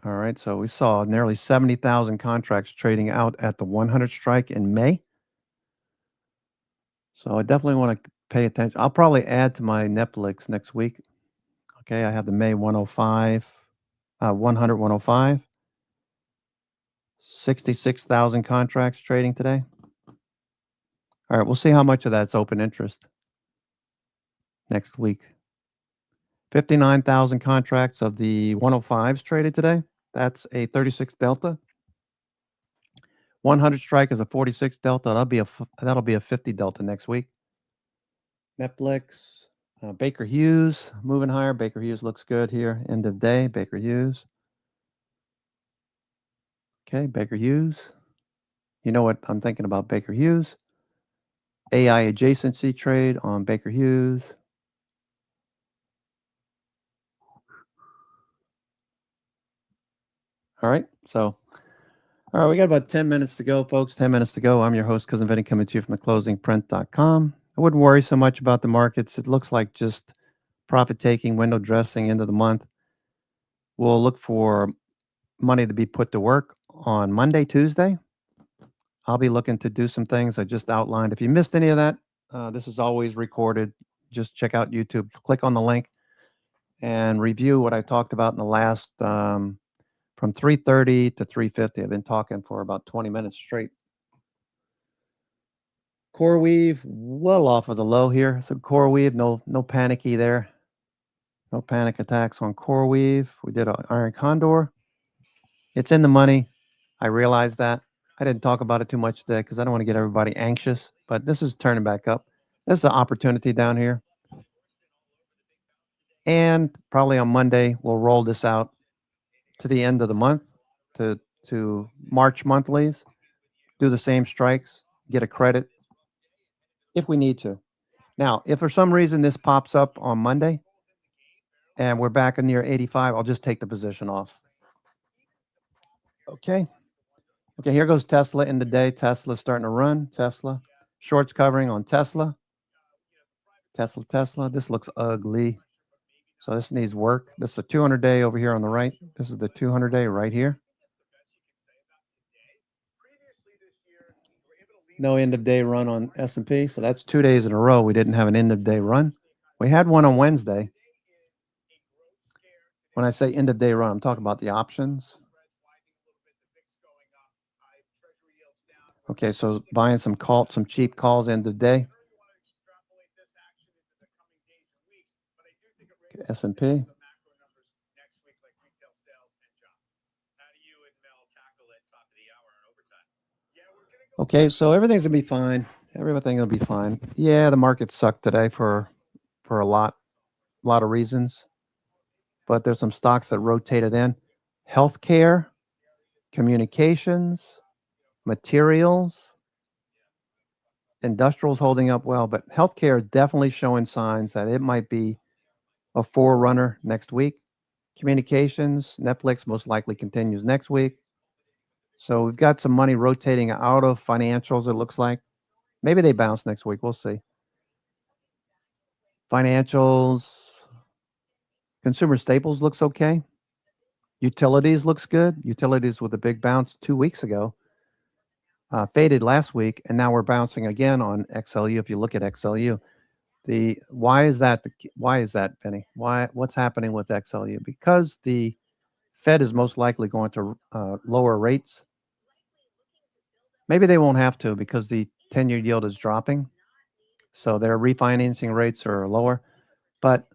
All right, so we saw nearly 70,000 contracts trading out at the 100 strike in May. So I definitely want to pay attention. I'll probably add to my Netflix next week. Okay, I have the May 105, 100, 105. 66,000 contracts trading today. All right, we'll see how much of that's open interest next week. 59,000 contracts of the 105s traded today. That's a 36 delta. 100 strike is a 46 delta. That'll be a 50 delta next week. Netflix, Baker Hughes moving higher. Baker Hughes looks good here. End of day, Baker Hughes. Okay, Baker Hughes. You know what I'm thinking about Baker Hughes. AI adjacency trade on Baker Hughes. All right, so, all right, we got about 10 minutes to go, folks. 10 minutes to go. I'm your host, Cousin Vinny, coming to you from theclosingprint.com. I wouldn't worry so much about the markets. It looks like just profit taking, window dressing into the month. We'll look for money to be put to work on Monday, Tuesday. I'll be looking to do some things I just outlined. If you missed any of that, this is always recorded. Just check out YouTube, click on the link, and review what I talked about in the last, from 3:30 to 3:50. I've been talking for about 20 minutes straight. CoreWeave, well off of the low here. So CoreWeave, no panicky there. No panic attacks on CoreWeave. We did an Iron Condor. It's in the money. I realize that. I didn't talk about it too much today because I don't want to get everybody anxious, but this is turning back up. This is an opportunity down here. And probably on Monday, we'll roll this out to the end of the month, to March monthlies, do the same strikes, get a credit if we need to. Now, if for some reason this pops up on Monday and we're back in near 85, I'll just take the position off. Okay. Okay, here goes Tesla in the day. Tesla's starting to run. Tesla. Shorts covering on Tesla. Tesla. This looks ugly. So this needs work. This is a 200-day over here on the right. This is the 200-day right here. No end of day run on S&P. So that's 2 days in a row we didn't have an end of day run. We had one on Wednesday. When I say end of day run, I'm talking about the options. Okay, so buying some cheap calls end of day. S&P. Okay, so everything's gonna be fine. Everything will be fine. Yeah, the market sucked today for a lot of reasons, but there's some stocks that rotated in. Healthcare, communications, materials, industrials holding up well, but healthcare is definitely showing signs that it might be a forerunner next week. Communications, Netflix most likely continues next week. So we've got some money rotating out of financials, it looks like. Maybe they bounce next week. We'll see. Financials, consumer staples looks okay. Utilities looks good. Utilities with a big bounce 2 weeks ago. Faded last week, and now we're bouncing again on XLU. If you look at XLU, why is that, Penny? What's happening with XLU? Because the Fed is most likely going to lower rates. Maybe they won't have to because the 10-year yield is dropping. So their refinancing rates are lower. But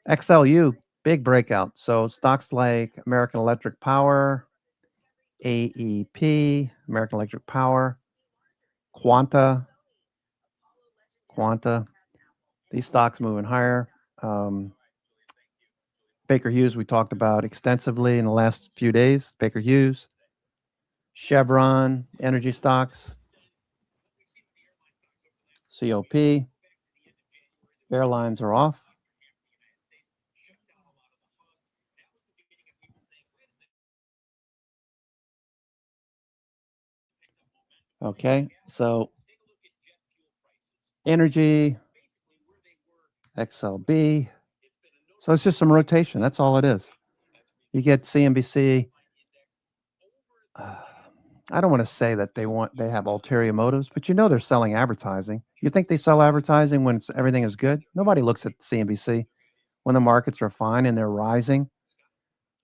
XLU, big breakout. So stocks like American Electric Power, AEP, American Electric Power, Quanta. These stocks moving higher. Baker Hughes, we talked about extensively in the last few days. Baker Hughes, Chevron, energy stocks, COP. Airlines are off. Okay, so energy, XLB. So it's just some rotation. That's all it is. You get CNBC. I don't want to say that they have ulterior motives, but they're selling advertising. You think they sell advertising when everything is good? Nobody looks at CNBC when the markets are fine and they're rising.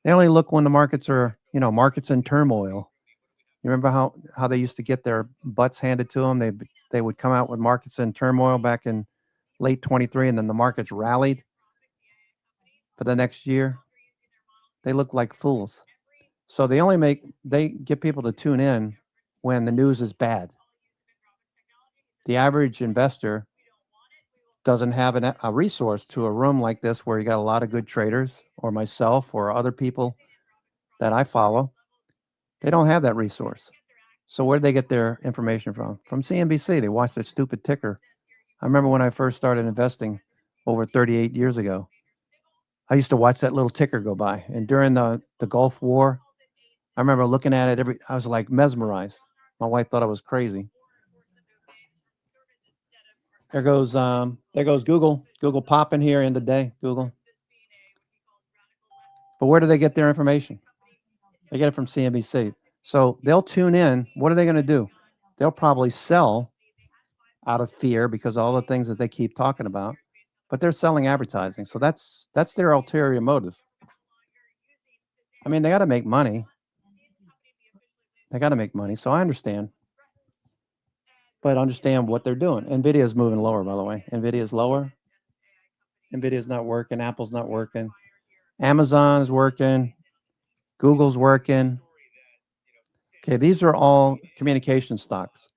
They only look when the markets are, markets in turmoil. You remember how they used to get their butts handed to them? They would come out with markets in turmoil back in late 23, and then the markets rallied for the next year. They look like fools. So they get people to tune in when the news is bad. The average investor doesn't have a resource to a room like this where you got a lot of good traders or myself or other people that I follow. They don't have that resource. So where do they get their information from? From CNBC. They watch that stupid ticker. I remember when I first started investing over 38 years ago, I used to watch that little ticker go by. And during the Gulf War, I remember looking at it I was like mesmerized. My wife thought I was crazy. There goes Google. Google popping here in the day. Google. But where do they get their information? They get it from CNBC. So they'll tune in. What are they going to do? They'll probably sell out of fear because of all the things that they keep talking about. But they're selling advertising. So that's their ulterior motive. I mean, they got to make money. So I understand. But understand what they're doing. NVIDIA is moving lower, by the way. NVIDIA is lower. NVIDIA is not working. Apple's not working. Amazon is working. Google's working. Okay, these are all communication stocks.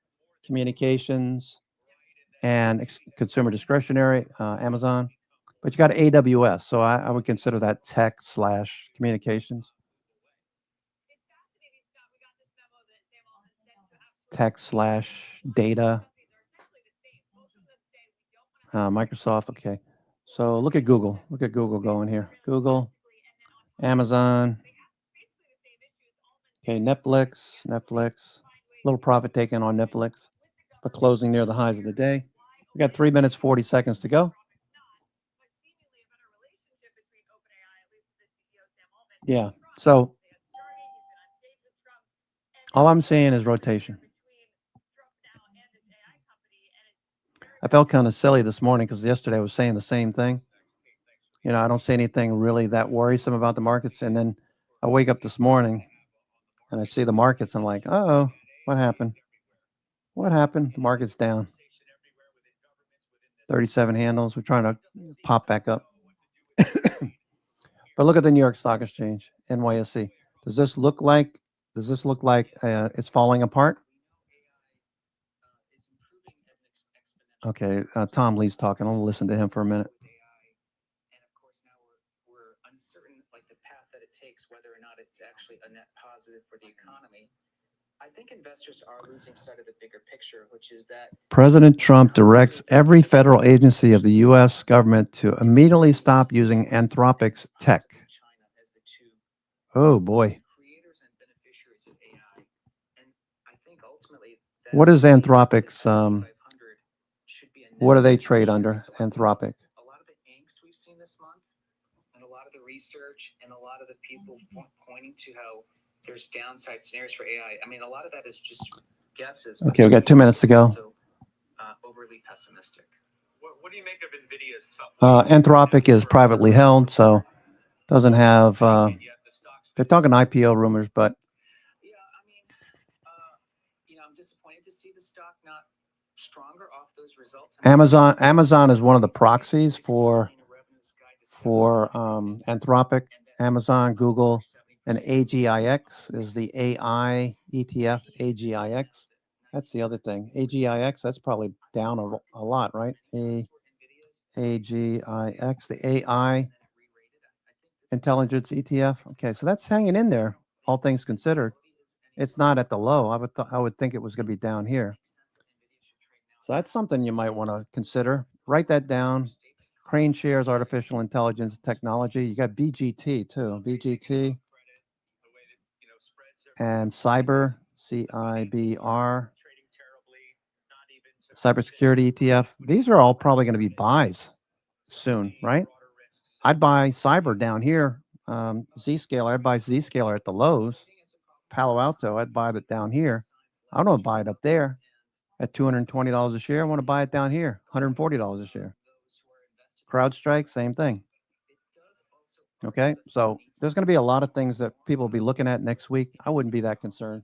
Communications and consumer discretionary, Amazon. But you got AWS. So I would consider that tech/communications. Tech/data. Microsoft. Okay. So look at Google. Look at Google going here. Google, Amazon. Okay, Netflix. Little profit taken on Netflix, but closing near the highs of the day. We got 3 minutes, 40 seconds to go. Yeah. So all I'm saying is rotation. I felt kind of silly this morning because yesterday I was saying the same thing. You know, I don't see anything really that worrisome about the markets. And then I wake up this morning and I see the markets. I'm like, uh-oh, what happened? What happened? The market's down. 37 handles. We're trying to pop back up. But look at the New York Stock Exchange, NYSE. Does this look like it's falling apart? Okay, Tom Lee's talking. I'll listen to him for a minute. We're uncertain, like the path that it takes, whether or not it's actually a net positive for the economy. I think investors are losing sight of the bigger picture, which is that President Trump directs every federal agency of the U.S. government to immediately stop using Anthropic's tech. Oh, boy. What is Anthropic's? What do they trade under, Anthropic? a lot of the angst we've seen this month and a lot of the research and a lot of the people pointing to how there's downside scenarios for AI. I mean, a lot of that is just guesses. Okay, we got 2 minutes to go. So, overly pessimistic. What do you make of NVIDIA's Anthropic is privately held, so doesn't have. They're talking IPO rumors, but I'm disappointed to see the stock not stronger off those results. Amazon is one of the proxies for Anthropic. Amazon, Google, and AGIX is the AI ETF. AGIX. That's the other thing. AGIX. That's probably down a lot, right? AGIX, the AI Intelligence ETF. Okay, so that's hanging in there. All things considered, it's not at the low. I would think it was going to be down here. So that's something you might want to consider. Write that down. Crane Shares Artificial Intelligence Technology. You got BGT too. BGT and Cyber, CIBR. Cybersecurity ETF. These are all probably going to be buys soon, right? I'd buy Cyber down here. Zscaler. I'd buy Zscaler at the lows. Palo Alto. I'd buy it down here. I don't want to buy it up there at $220 a share. I want to buy it down here, $140 a share. CrowdStrike, same thing. Okay, so there's going to be a lot of things that people will be looking at next week. I wouldn't be that concerned.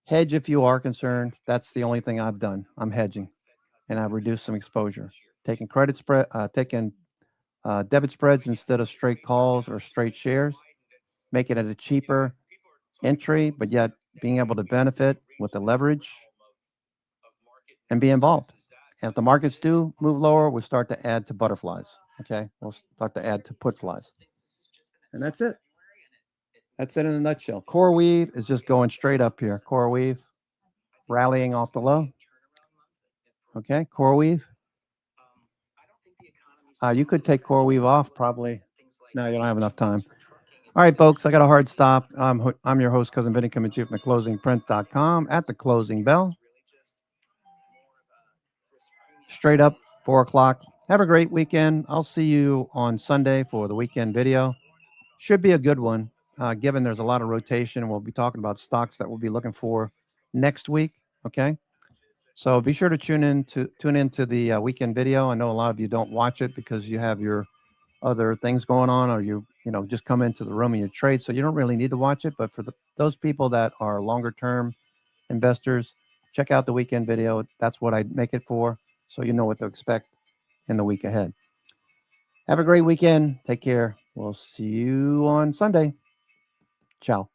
Hedge if you are concerned. That's the only thing I've done. I'm hedging, and I've reduced some exposure. Taking credit spread, debit spreads instead of straight calls or straight shares. Making it a cheaper entry, but yet being able to benefit with the leverage and be involved. And if the markets do move lower, we'll start to add to butterflies. Okay, we'll start to add to put flies. And that's it. That's it in a nutshell. CoreWeave is just going straight up here. CoreWeave rallying off the low. Okay, CoreWeave. You could take CoreWeave off probably. No, you don't have enough time. All right, folks, I got a hard stop. I'm your host, Cousin Vinny, coming to you from theclosingprint.com at the closing bell. Straight up, 4 o'clock. Have a great weekend. I'll see you on Sunday for the weekend video. Should be a good one, given there's a lot of rotation. We'll be talking about stocks that we'll be looking for next week. Okay, so be sure to tune into the weekend video. I know a lot of you don't watch it because you have your other things going on, or you just come into the room and you trade, so you don't really need to watch it. But for those people that are longer term investors, check out the weekend video. That's what I make it for, so you know what to expect in the week ahead. Have a great weekend. Take care. We'll see you on Sunday. Ciao.